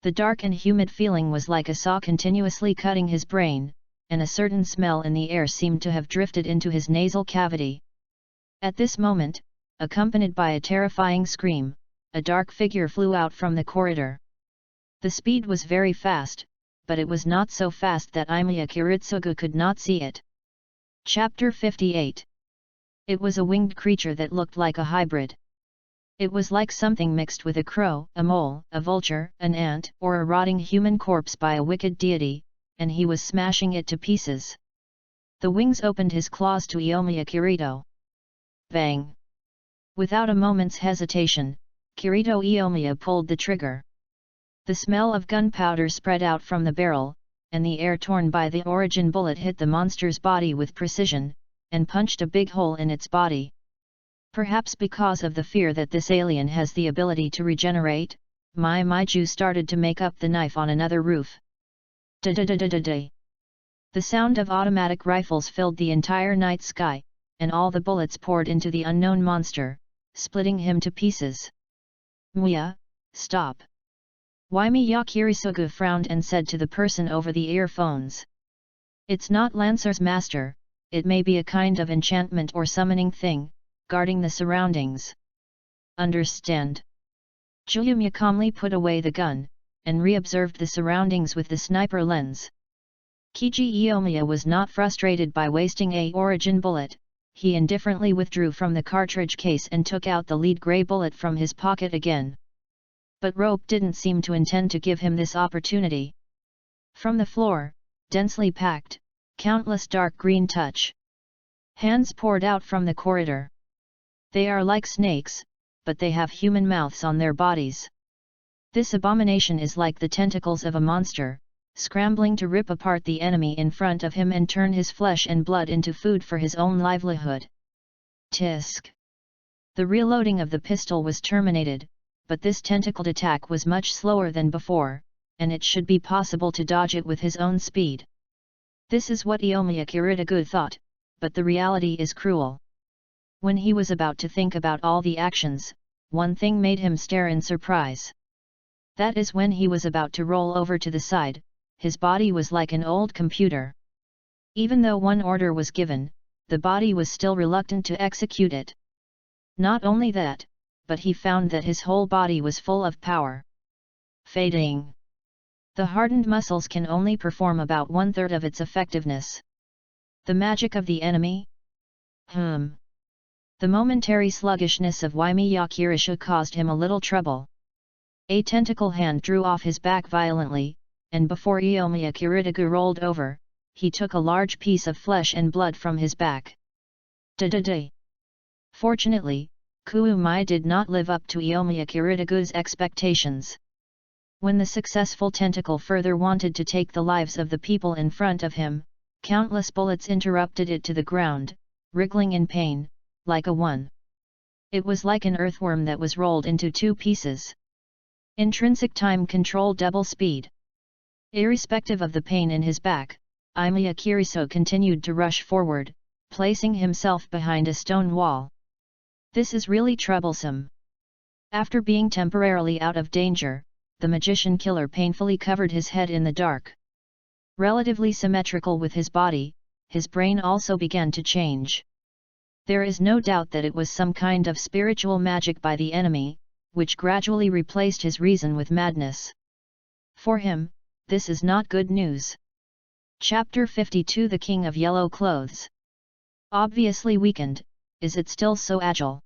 The dark and humid feeling was like a saw continuously cutting his brain, and a certain smell in the air seemed to have drifted into his nasal cavity. At this moment, accompanied by a terrifying scream, a dark figure flew out from the corridor. The speed was very fast, but it was not so fast that Iomiya Kiritsugu could not see it. Chapter 58. It was a winged creature that looked like a hybrid. It was like something mixed with a crow, a mole, a vulture, an ant, or a rotting human corpse by a wicked deity, and he was smashing it to pieces. The wings opened his claws to Iomiya Kirito. Bang! Without a moment's hesitation, Kirito Iomiya pulled the trigger. The smell of gunpowder spread out from the barrel, and the air torn by the origin bullet hit the monster's body with precision, and punched a big hole in its body. Perhaps because of the fear that this alien has the ability to regenerate, Maiju started to make up the knife on another roof. Da-da-da-da-da-da. The sound of automatic rifles filled the entire night sky, and all the bullets poured into the unknown monster, splitting him to pieces. "Muya, stop." Waimiya Kirisugu frowned and said to the person over the earphones. "It's not Lancer's master, it may be a kind of enchantment or summoning thing, guarding the surroundings. Understand?" Juyumya calmly put away the gun, and re-observed the surroundings with the sniper lens. Kiji Iomiya was not frustrated by wasting a origin bullet, he indifferently withdrew from the cartridge case and took out the lead grey bullet from his pocket again. But Rope didn't seem to intend to give him this opportunity. From the floor, densely packed, countless dark green touch hands poured out from the corridor. They are like snakes, but they have human mouths on their bodies. This abomination is like the tentacles of a monster, scrambling to rip apart the enemy in front of him and turn his flesh and blood into food for his own livelihood. Tisk! The reloading of the pistol was terminated, but this tentacled attack was much slower than before, and it should be possible to dodge it with his own speed. This is what Iomiya Kirisugu thought, but the reality is cruel. When he was about to think about all the actions, one thing made him stare in surprise. That is when he was about to roll over to the side, his body was like an old computer. Even though one order was given, the body was still reluctant to execute it. Not only that, but he found that his whole body was full of power. Fading. The hardened muscles can only perform about 1/3 of its effectiveness. The magic of the enemy? The momentary sluggishness of Waimiya Kirisugu caused him a little trouble. A tentacle hand drew off his back violently, and before Iomiya Kirisugu rolled over, he took a large piece of flesh and blood from his back. Fortunately, Kuumai did not live up to Iomiya Kirisugu's expectations. When the successful tentacle further wanted to take the lives of the people in front of him, countless bullets interrupted it to the ground, wriggling in pain, like a one. It was like an earthworm that was rolled into 2 pieces. Intrinsic time control double speed. Irrespective of the pain in his back, Iomiya Kirisugu continued to rush forward, placing himself behind a stone wall. This is really troublesome. After being temporarily out of danger, the magician killer painfully covered his head in the dark. Relatively symmetrical with his body, his brain also began to change. There is no doubt that it was some kind of spiritual magic by the enemy, which gradually replaced his reason with madness. For him, this is not good news. Chapter 52 The King of Yellow Clothes. Obviously weakened, is it still so agile?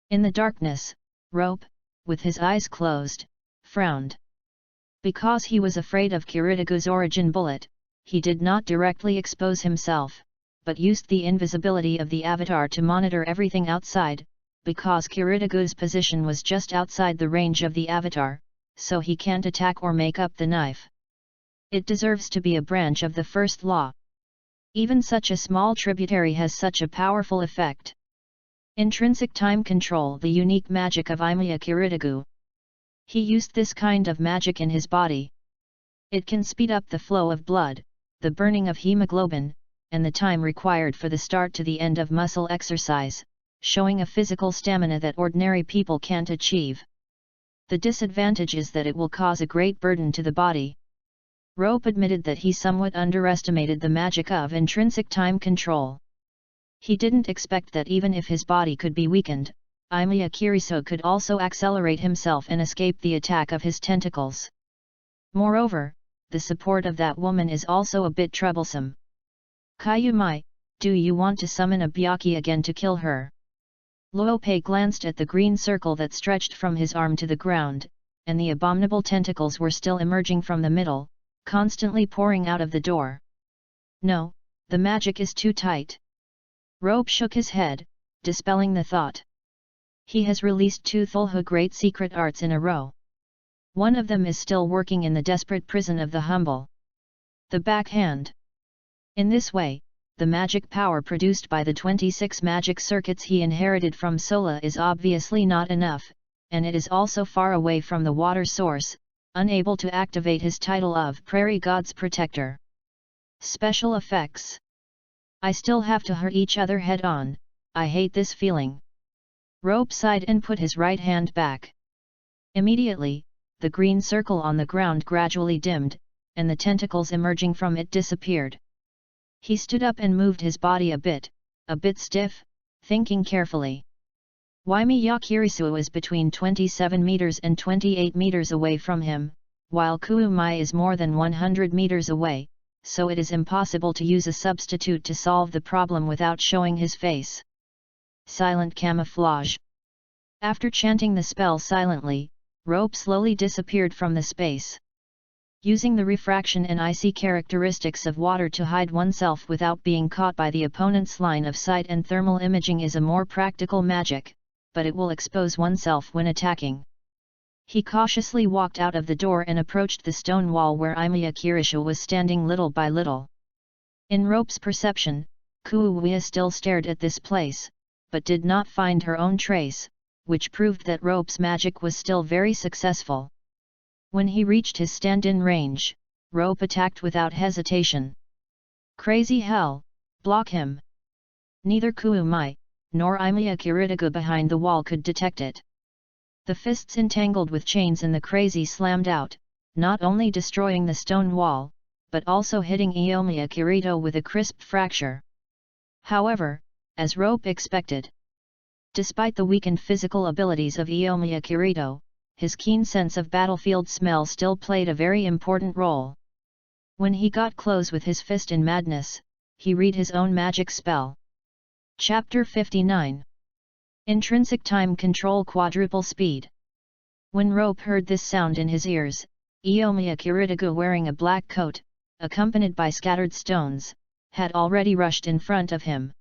In the darkness, Rope, with his eyes closed, frowned. Because he was afraid of Kirisugu's origin bullet, he did not directly expose himself, but used the invisibility of the avatar to monitor everything outside, because Kirisugu's position was just outside the range of the avatar, so he can't attack or make up the knife. It deserves to be a branch of the first law. Even such a small tributary has such a powerful effect. Intrinsic time control, the unique magic of Iomiya Kirisugu. He used this kind of magic in his body. It can speed up the flow of blood, the burning of hemoglobin, and the time required for the start to the end of muscle exercise, showing a physical stamina that ordinary people can't achieve. The disadvantage is that it will cause a great burden to the body. Rope admitted that he somewhat underestimated the magic of intrinsic time control. He didn't expect that even if his body could be weakened, Iomiya Kirisugu could also accelerate himself and escape the attack of his tentacles. Moreover, the support of that woman is also a bit troublesome. Kyumai, do you want to summon a Byaki again to kill her? Luopei glanced at the green circle that stretched from his arm to the ground, and the abominable tentacles were still emerging from the middle, constantly pouring out of the door. No, the magic is too tight. Rope shook his head, dispelling the thought. He has released 2 Thulhu great secret arts in a row. One of them is still working in the desperate prison of the humble. The backhand. In this way, the magic power produced by the 26 magic circuits he inherited from Sola is obviously not enough, and it is also far away from the water source, unable to activate his title of Prairie God's Protector. Special effects. I still have to hurt each other head on, I hate this feeling. Rope sighed and put his right hand back. Immediately, the green circle on the ground gradually dimmed, and the tentacles emerging from it disappeared. He stood up and moved his body a bit stiff, thinking carefully. Waimiya Kirisu is between 27 meters and 28 meters away from him, while Kuumai is more than 100 meters away, so it is impossible to use a substitute to solve the problem without showing his face. Silent camouflage. After chanting the spell silently, Rope slowly disappeared from the space. Using the refraction and icy characteristics of water to hide oneself without being caught by the opponent's line of sight and thermal imaging is a more practical magic, but it will expose oneself when attacking. He cautiously walked out of the door and approached the stone wall where Imiya Kirisha was standing little by little. In Rope's perception, Kuuya still stared at this place, but did not find her own trace, which proved that Rope's magic was still very successful. When he reached his stand-in range, Rope attacked without hesitation. Crazy hell, block him! Neither Kuumai, nor Imiya Kiritagu behind the wall could detect it. The fists entangled with chains and the crazy slammed out, not only destroying the stone wall, but also hitting Iomiya Kirito with a crisp fracture. However, as Rope expected, despite the weakened physical abilities of Iomiya Kirito, his keen sense of battlefield smell still played a very important role. When he got close with his fist in madness, he read his own magic spell. Chapter 59. Intrinsic Time Control Quadruple Speed. When Rope heard this sound in his ears, Iomiya Kiritagu, wearing a black coat, accompanied by scattered stones, had already rushed in front of him.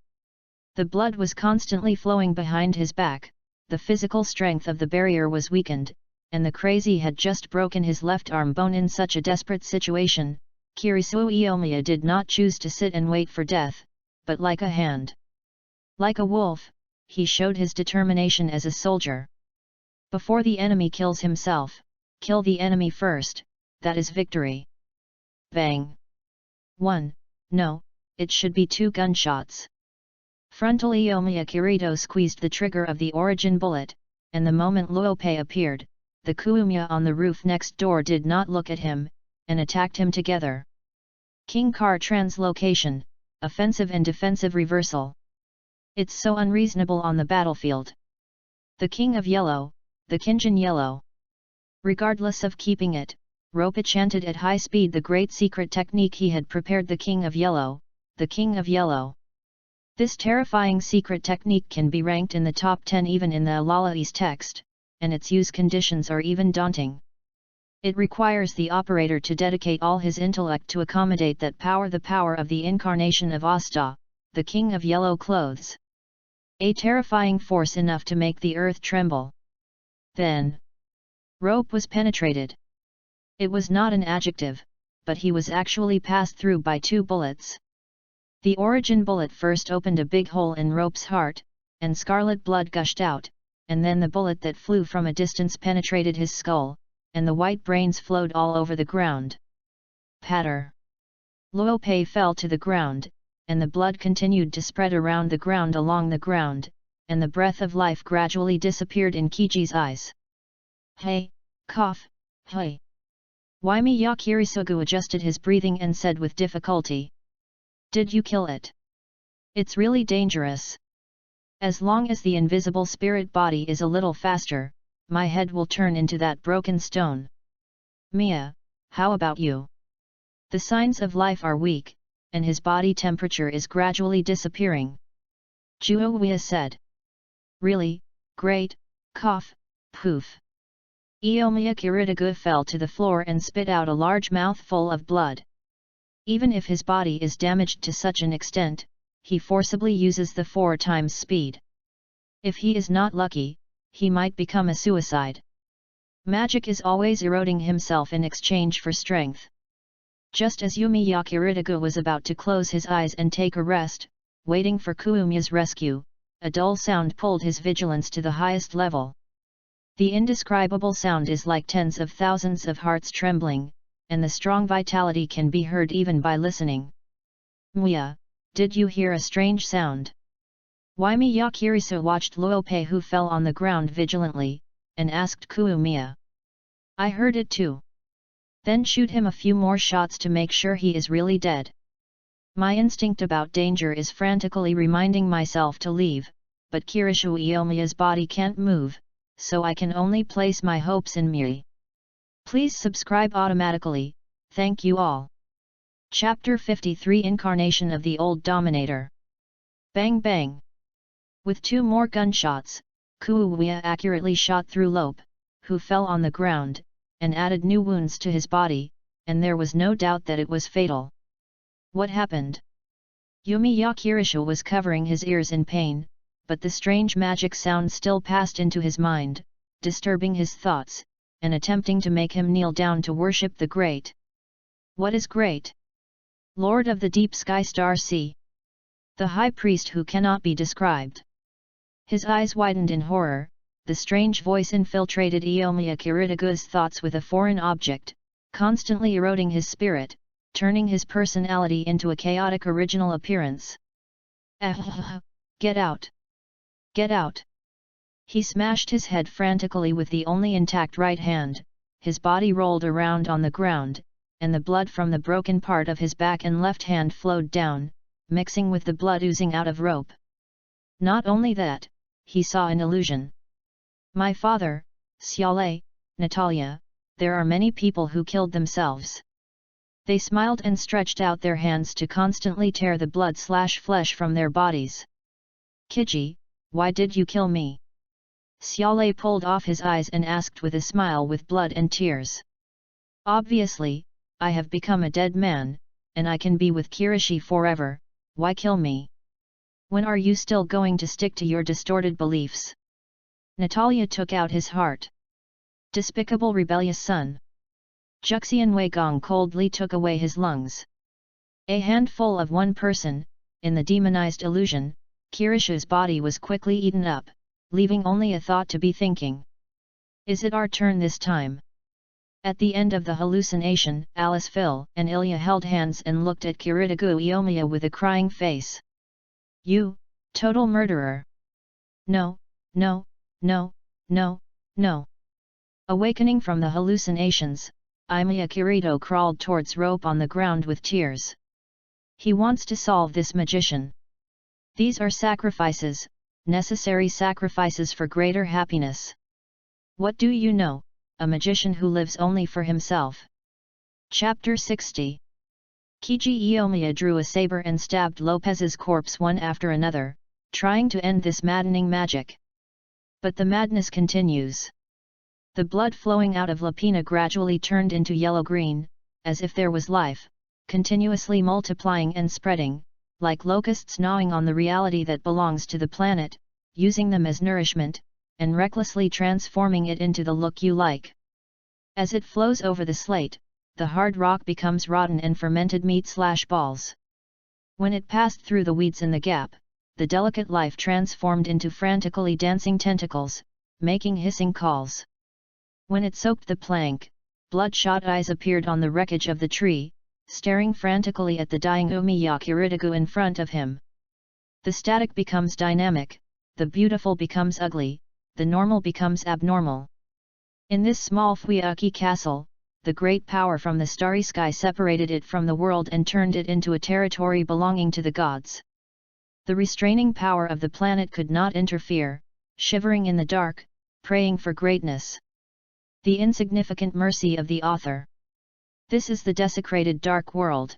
The blood was constantly flowing behind his back, the physical strength of the barrier was weakened, and the crazy had just broken his left arm bone. In such a desperate situation, Kirisu Iomiya did not choose to sit and wait for death, but like a wolf, he showed his determination as a soldier. Before the enemy kills himself, kill the enemy first, that is victory. Bang! 1, no, it should be 2 gunshots. Frontal Iomiya Kirito squeezed the trigger of the origin bullet, and the moment Luope appeared, the Kuumya on the roof next door did not look at him, and attacked him together. King Car Translocation, Offensive and Defensive Reversal. It's so unreasonable on the battlefield. The King of Yellow, the Kinjin Yellow. Regardless of keeping it, Rope chanted at high speed the great secret technique he had prepared. The King of Yellow, the King of Yellow. This terrifying secret technique can be ranked in the top 10 even in the Alalai's text, and its use conditions are even daunting. It requires the operator to dedicate all his intellect to accommodate that power, the power of the incarnation of Asta, the King of Yellow Clothes. A terrifying force enough to make the earth tremble. Then, Rope was penetrated. It was not an adjective, but he was actually passed through by 2 bullets. The origin bullet first opened a big hole in Rope's heart, and scarlet blood gushed out, and then the bullet that flew from a distance penetrated his skull, and the white brains flowed all over the ground. Patter! Luope fell to the ground, and the blood continued to spread around the ground along the ground, and the breath of life gradually disappeared in Kiji's eyes. Hey, cough, hey! Waimiya Kirisugu adjusted his breathing and said with difficulty. Did you kill it? It's really dangerous. As long as the invisible spirit body is a little faster, my head will turn into that broken stone. Mia, how about you? The signs of life are weak, and his body temperature is gradually disappearing. Juoya said. Really, great, cough, poof. Iomiya Kiritagu fell to the floor and spit out a large mouthful of blood. Even if his body is damaged to such an extent, he forcibly uses the 4 times speed. If he is not lucky, he might become a suicide. Magic is always eroding himself in exchange for strength. Just as Yumiya Kiritagu was about to close his eyes and take a rest, waiting for Kuumya's rescue, a dull sound pulled his vigilance to the highest level. The indescribable sound is like tens of thousands of hearts trembling, and the strong vitality can be heard even by listening. Muya, did you hear a strange sound? Waimiya Kirisu watched Luope, who fell on the ground vigilantly, and asked Kuumiya. I heard it too. Then shoot him a few more shots to make sure he is really dead. My instinct about danger is frantically reminding myself to leave, but Kirishu Iomiya's body can't move, so I can only place my hopes in Miri. Please subscribe automatically, thank you all. Chapter 53 Incarnation of the Old Dominator. Bang bang. With 2 more gunshots, Kuumiya accurately shot through Lope, who fell on the ground, and added new wounds to his body, and there was no doubt that it was fatal. What happened? Yumiya Kirishu was covering his ears in pain, but the strange magic sound still passed into his mind, disturbing his thoughts, and attempting to make him kneel down to worship the Great. What is Great? Lord of the Deep Sky Star Sea. The High Priest who cannot be described. His eyes widened in horror, the strange voice infiltrated Iomiya Kiritagu's thoughts with a foreign object, constantly eroding his spirit, turning his personality into a chaotic original appearance. Get out! Get out! He smashed his head frantically with the only intact right hand, his body rolled around on the ground, and the blood from the broken part of his back and left hand flowed down, mixing with the blood oozing out of Rope. Not only that, he saw an illusion. My father, Xiaolei, Natalia, there are many people who killed themselves. They smiled and stretched out their hands to constantly tear the blood/flesh from their bodies. Kiji, why did you kill me? Xiaolei pulled off his eyes and asked with a smile with blood and tears. Obviously, I have become a dead man, and I can be with Kirishi forever, why kill me? When are you still going to stick to your distorted beliefs? Natalia took out his heart. Despicable rebellious son. Juxian Weigong coldly took away his lungs. A handful of one person, in the demonized illusion, Kirishu's body was quickly eaten up, leaving only a thought to be thinking. Is it our turn this time? At the end of the hallucination, Alice, Phil, and Ilya held hands and looked at Kiritagu Iomiya with a crying face. You, total murderer! No, no, no, no, no! Awakening from the hallucinations, Iomiya Kirito crawled towards Rope on the ground with tears. He wants to solve this magician. These are sacrifices, necessary sacrifices for greater happiness. What do you know, a magician who lives only for himself? Chapter 60. Kiji Iomiya drew a saber and stabbed Lopez's corpse one after another, trying to end this maddening magic. But the madness continues. The blood flowing out of Lapina gradually turned into yellow-green, as if there was life, continuously multiplying and spreading, like locusts gnawing on the reality that belongs to the planet, using them as nourishment, and recklessly transforming it into the look you like. As it flows over the slate, the hard rock becomes rotten and fermented meat/balls. When it passed through the weeds in the gap, the delicate life transformed into frantically dancing tentacles, making hissing calls. When it soaked the plank, bloodshot eyes appeared on the wreckage of the tree, staring frantically at the dying Umiya Kiritagu in front of him. The static becomes dynamic, the beautiful becomes ugly, the normal becomes abnormal. In this small Fuiaki castle, the great power from the starry sky separated it from the world and turned it into a territory belonging to the gods. The restraining power of the planet could not interfere, shivering in the dark, praying for greatness. The insignificant mercy of the author. This is the desecrated dark world.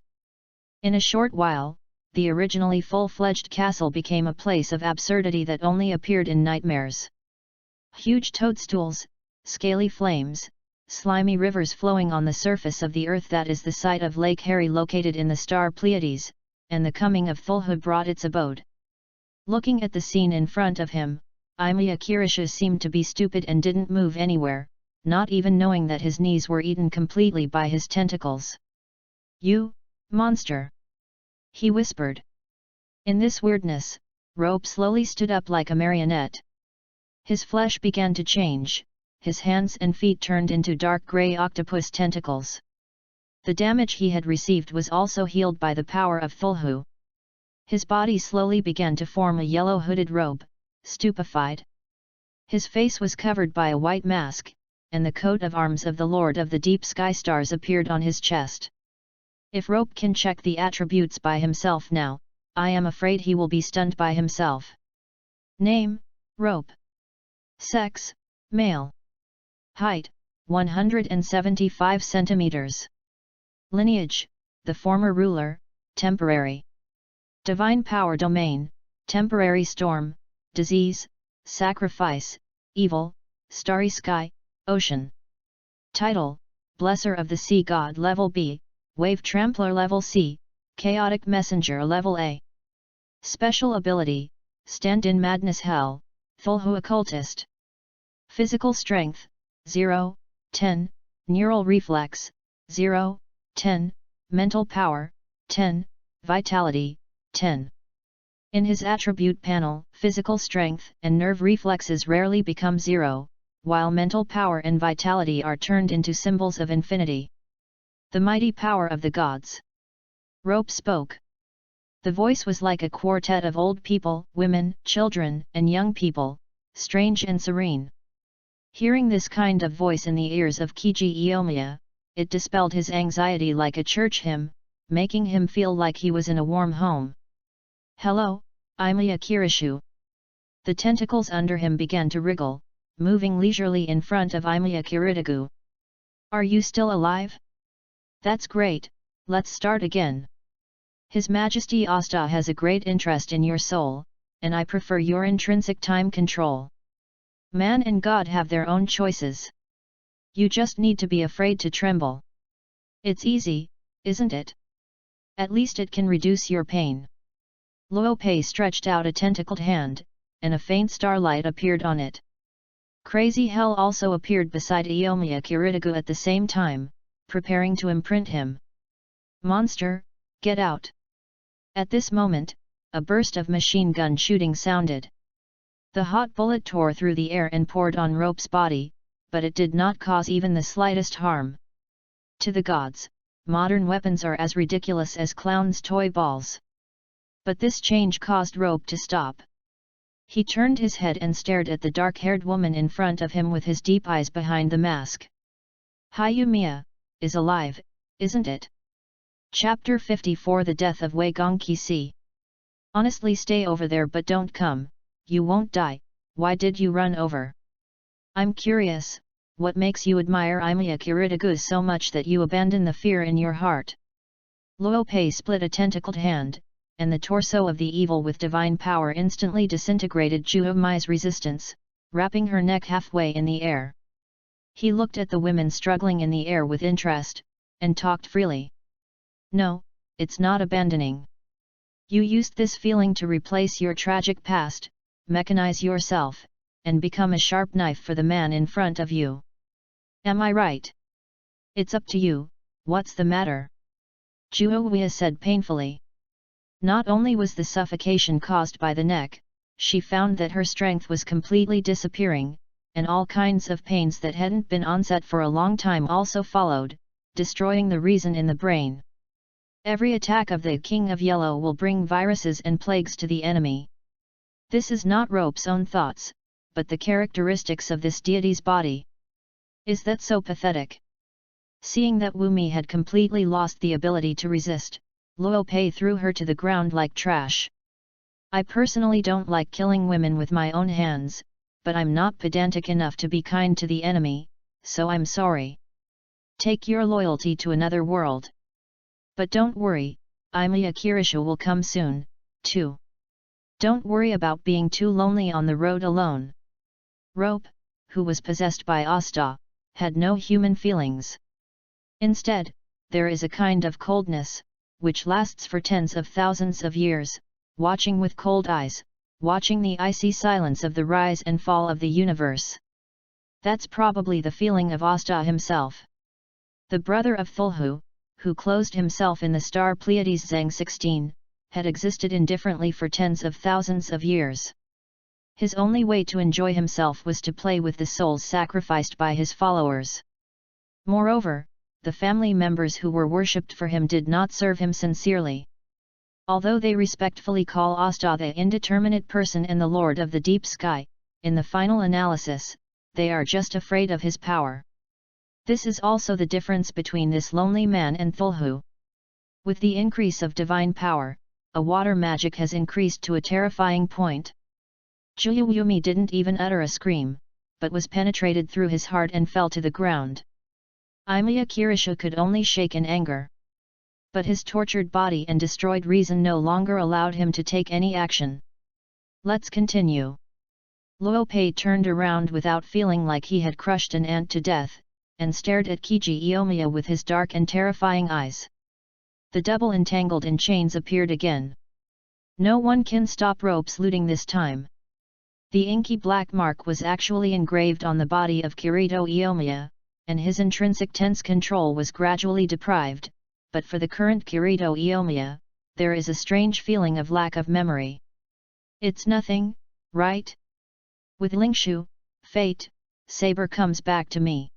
In a short while, the originally full-fledged castle became a place of absurdity that only appeared in nightmares. Huge toadstools, scaly flames, slimy rivers flowing on the surface of the earth that is the site of Lake Harry located in the star Pleiades, and the coming of Thulhu brought its abode. Looking at the scene in front of him, Iomiya Kirishu seemed to be stupid and didn't move anywhere, not even knowing that his knees were eaten completely by his tentacles. You, monster! He whispered. In this weirdness, Rope slowly stood up like a marionette. His flesh began to change, his hands and feet turned into dark grey octopus tentacles. The damage he had received was also healed by the power of Thulhu. His body slowly began to form a yellow hooded robe, stupefied. His face was covered by a white mask, and the coat of arms of the Lord of the Deep Sky Stars appeared on his chest. If Rope can check the attributes by himself now, I am afraid he will be stunned by himself. Name, Rope. Sex, male. Height, 175 centimeters. Lineage, the former ruler, temporary. Divine power domain, temporary storm, disease, sacrifice, evil, starry sky, ocean. Title, Blesser of the Sea God Level B, Wave Trampler Level C, Chaotic Messenger Level A. Special ability, Stand in Madness Hell, Thulhu Occultist. Physical strength, 0, 10, Neural reflex, 0, 10, Mental power, 10, Vitality, 10. In his attribute panel, physical strength and nerve reflexes rarely become 0, while mental power and vitality are turned into symbols of infinity. The mighty power of the gods. Rope spoke. The voice was like a quartet of old people, women, children, and young people, strange and serene. Hearing this kind of voice in the ears of Kiji Iyomiya, it dispelled his anxiety like a church hymn, making him feel like he was in a warm home. Hello, Imiya Kirishu. The tentacles under him began to wriggle, moving leisurely in front of Imiya Kiritagu. Are you still alive? That's great, let's start again. His Majesty Asta has a great interest in your soul, and I prefer your intrinsic time control. Man and God have their own choices. You just need to be afraid to tremble. It's easy, isn't it? At least it can reduce your pain. Luopei stretched out a tentacled hand, and a faint starlight appeared on it. Crazy Hell also appeared beside Iyomiya Kiritagu at the same time, preparing to imprint him. Monster, get out! At this moment, a burst of machine gun shooting sounded. The hot bullet tore through the air and poured on Rope's body, but it did not cause even the slightest harm. To the gods, modern weapons are as ridiculous as clowns' toy balls. But this change caused Rope to stop. He turned his head and stared at the dark-haired woman in front of him with his deep eyes behind the mask. Hayumiya, is alive, isn't it? Chapter 54 The Death of Wei Gongqi. Honestly, stay over there but don't come, you won't die. Why did you run over? I'm curious, what makes you admire Imiya Kiritagu so much that you abandon the fear in your heart? Luopei split a tentacled hand, and the torso of the evil with divine power instantly disintegrated Juomai's resistance, wrapping her neck halfway in the air. He looked at the women struggling in the air with interest, and talked freely. No, it's not abandoning. You used this feeling to replace your tragic past, mechanize yourself, and become a sharp knife for the man in front of you. Am I right? It's up to you, what's the matter? Juowiya said painfully. Not only was the suffocation caused by the neck, she found that her strength was completely disappearing, and all kinds of pains that hadn't been onset for a long time also followed, destroying the reason in the brain. Every attack of the King of Yellow will bring viruses and plagues to the enemy. This is not Rope's own thoughts, but the characteristics of this deity's body. Is that so pathetic? Seeing that Wumi had completely lost the ability to resist, Luopei threw her to the ground like trash. I personally don't like killing women with my own hands, but I'm not pedantic enough to be kind to the enemy, so I'm sorry. Take your loyalty to another world. But don't worry, Imiya Kirishu will come soon, too. Don't worry about being too lonely on the road alone. Rope, who was possessed by Asta, had no human feelings. Instead, there is a kind of coldness, which lasts for tens of thousands of years, watching with cold eyes, watching the icy silence of the rise and fall of the universe. That's probably the feeling of Asta himself. The brother of Thulhu, who closed himself in the star Pleiades Zhang 16, had existed indifferently for tens of thousands of years. His only way to enjoy himself was to play with the souls sacrificed by his followers. Moreover, the family members who were worshipped for him did not serve him sincerely. Although they respectfully call Asta the indeterminate person and the Lord of the Deep Sky, in the final analysis, they are just afraid of his power. This is also the difference between this lonely man and Thulhu. With the increase of divine power, a water magic has increased to a terrifying point. Chuyuyumi didn't even utter a scream, but was penetrated through his heart and fell to the ground. Imiya Kirisha could only shake in anger. But his tortured body and destroyed reason no longer allowed him to take any action. Let's continue. Luo Pei turned around without feeling like he had crushed an ant to death, and stared at Kiji Iomiya with his dark and terrifying eyes. The double entangled in chains appeared again. No one can stop ropes looting this time. The inky black mark was actually engraved on the body of Kirito Iomiya, and his intrinsic tense control was gradually deprived, but for the current Kirito Iomiya, there is a strange feeling of lack of memory. It's nothing, right? With Lingshu, fate, Saber comes back to me.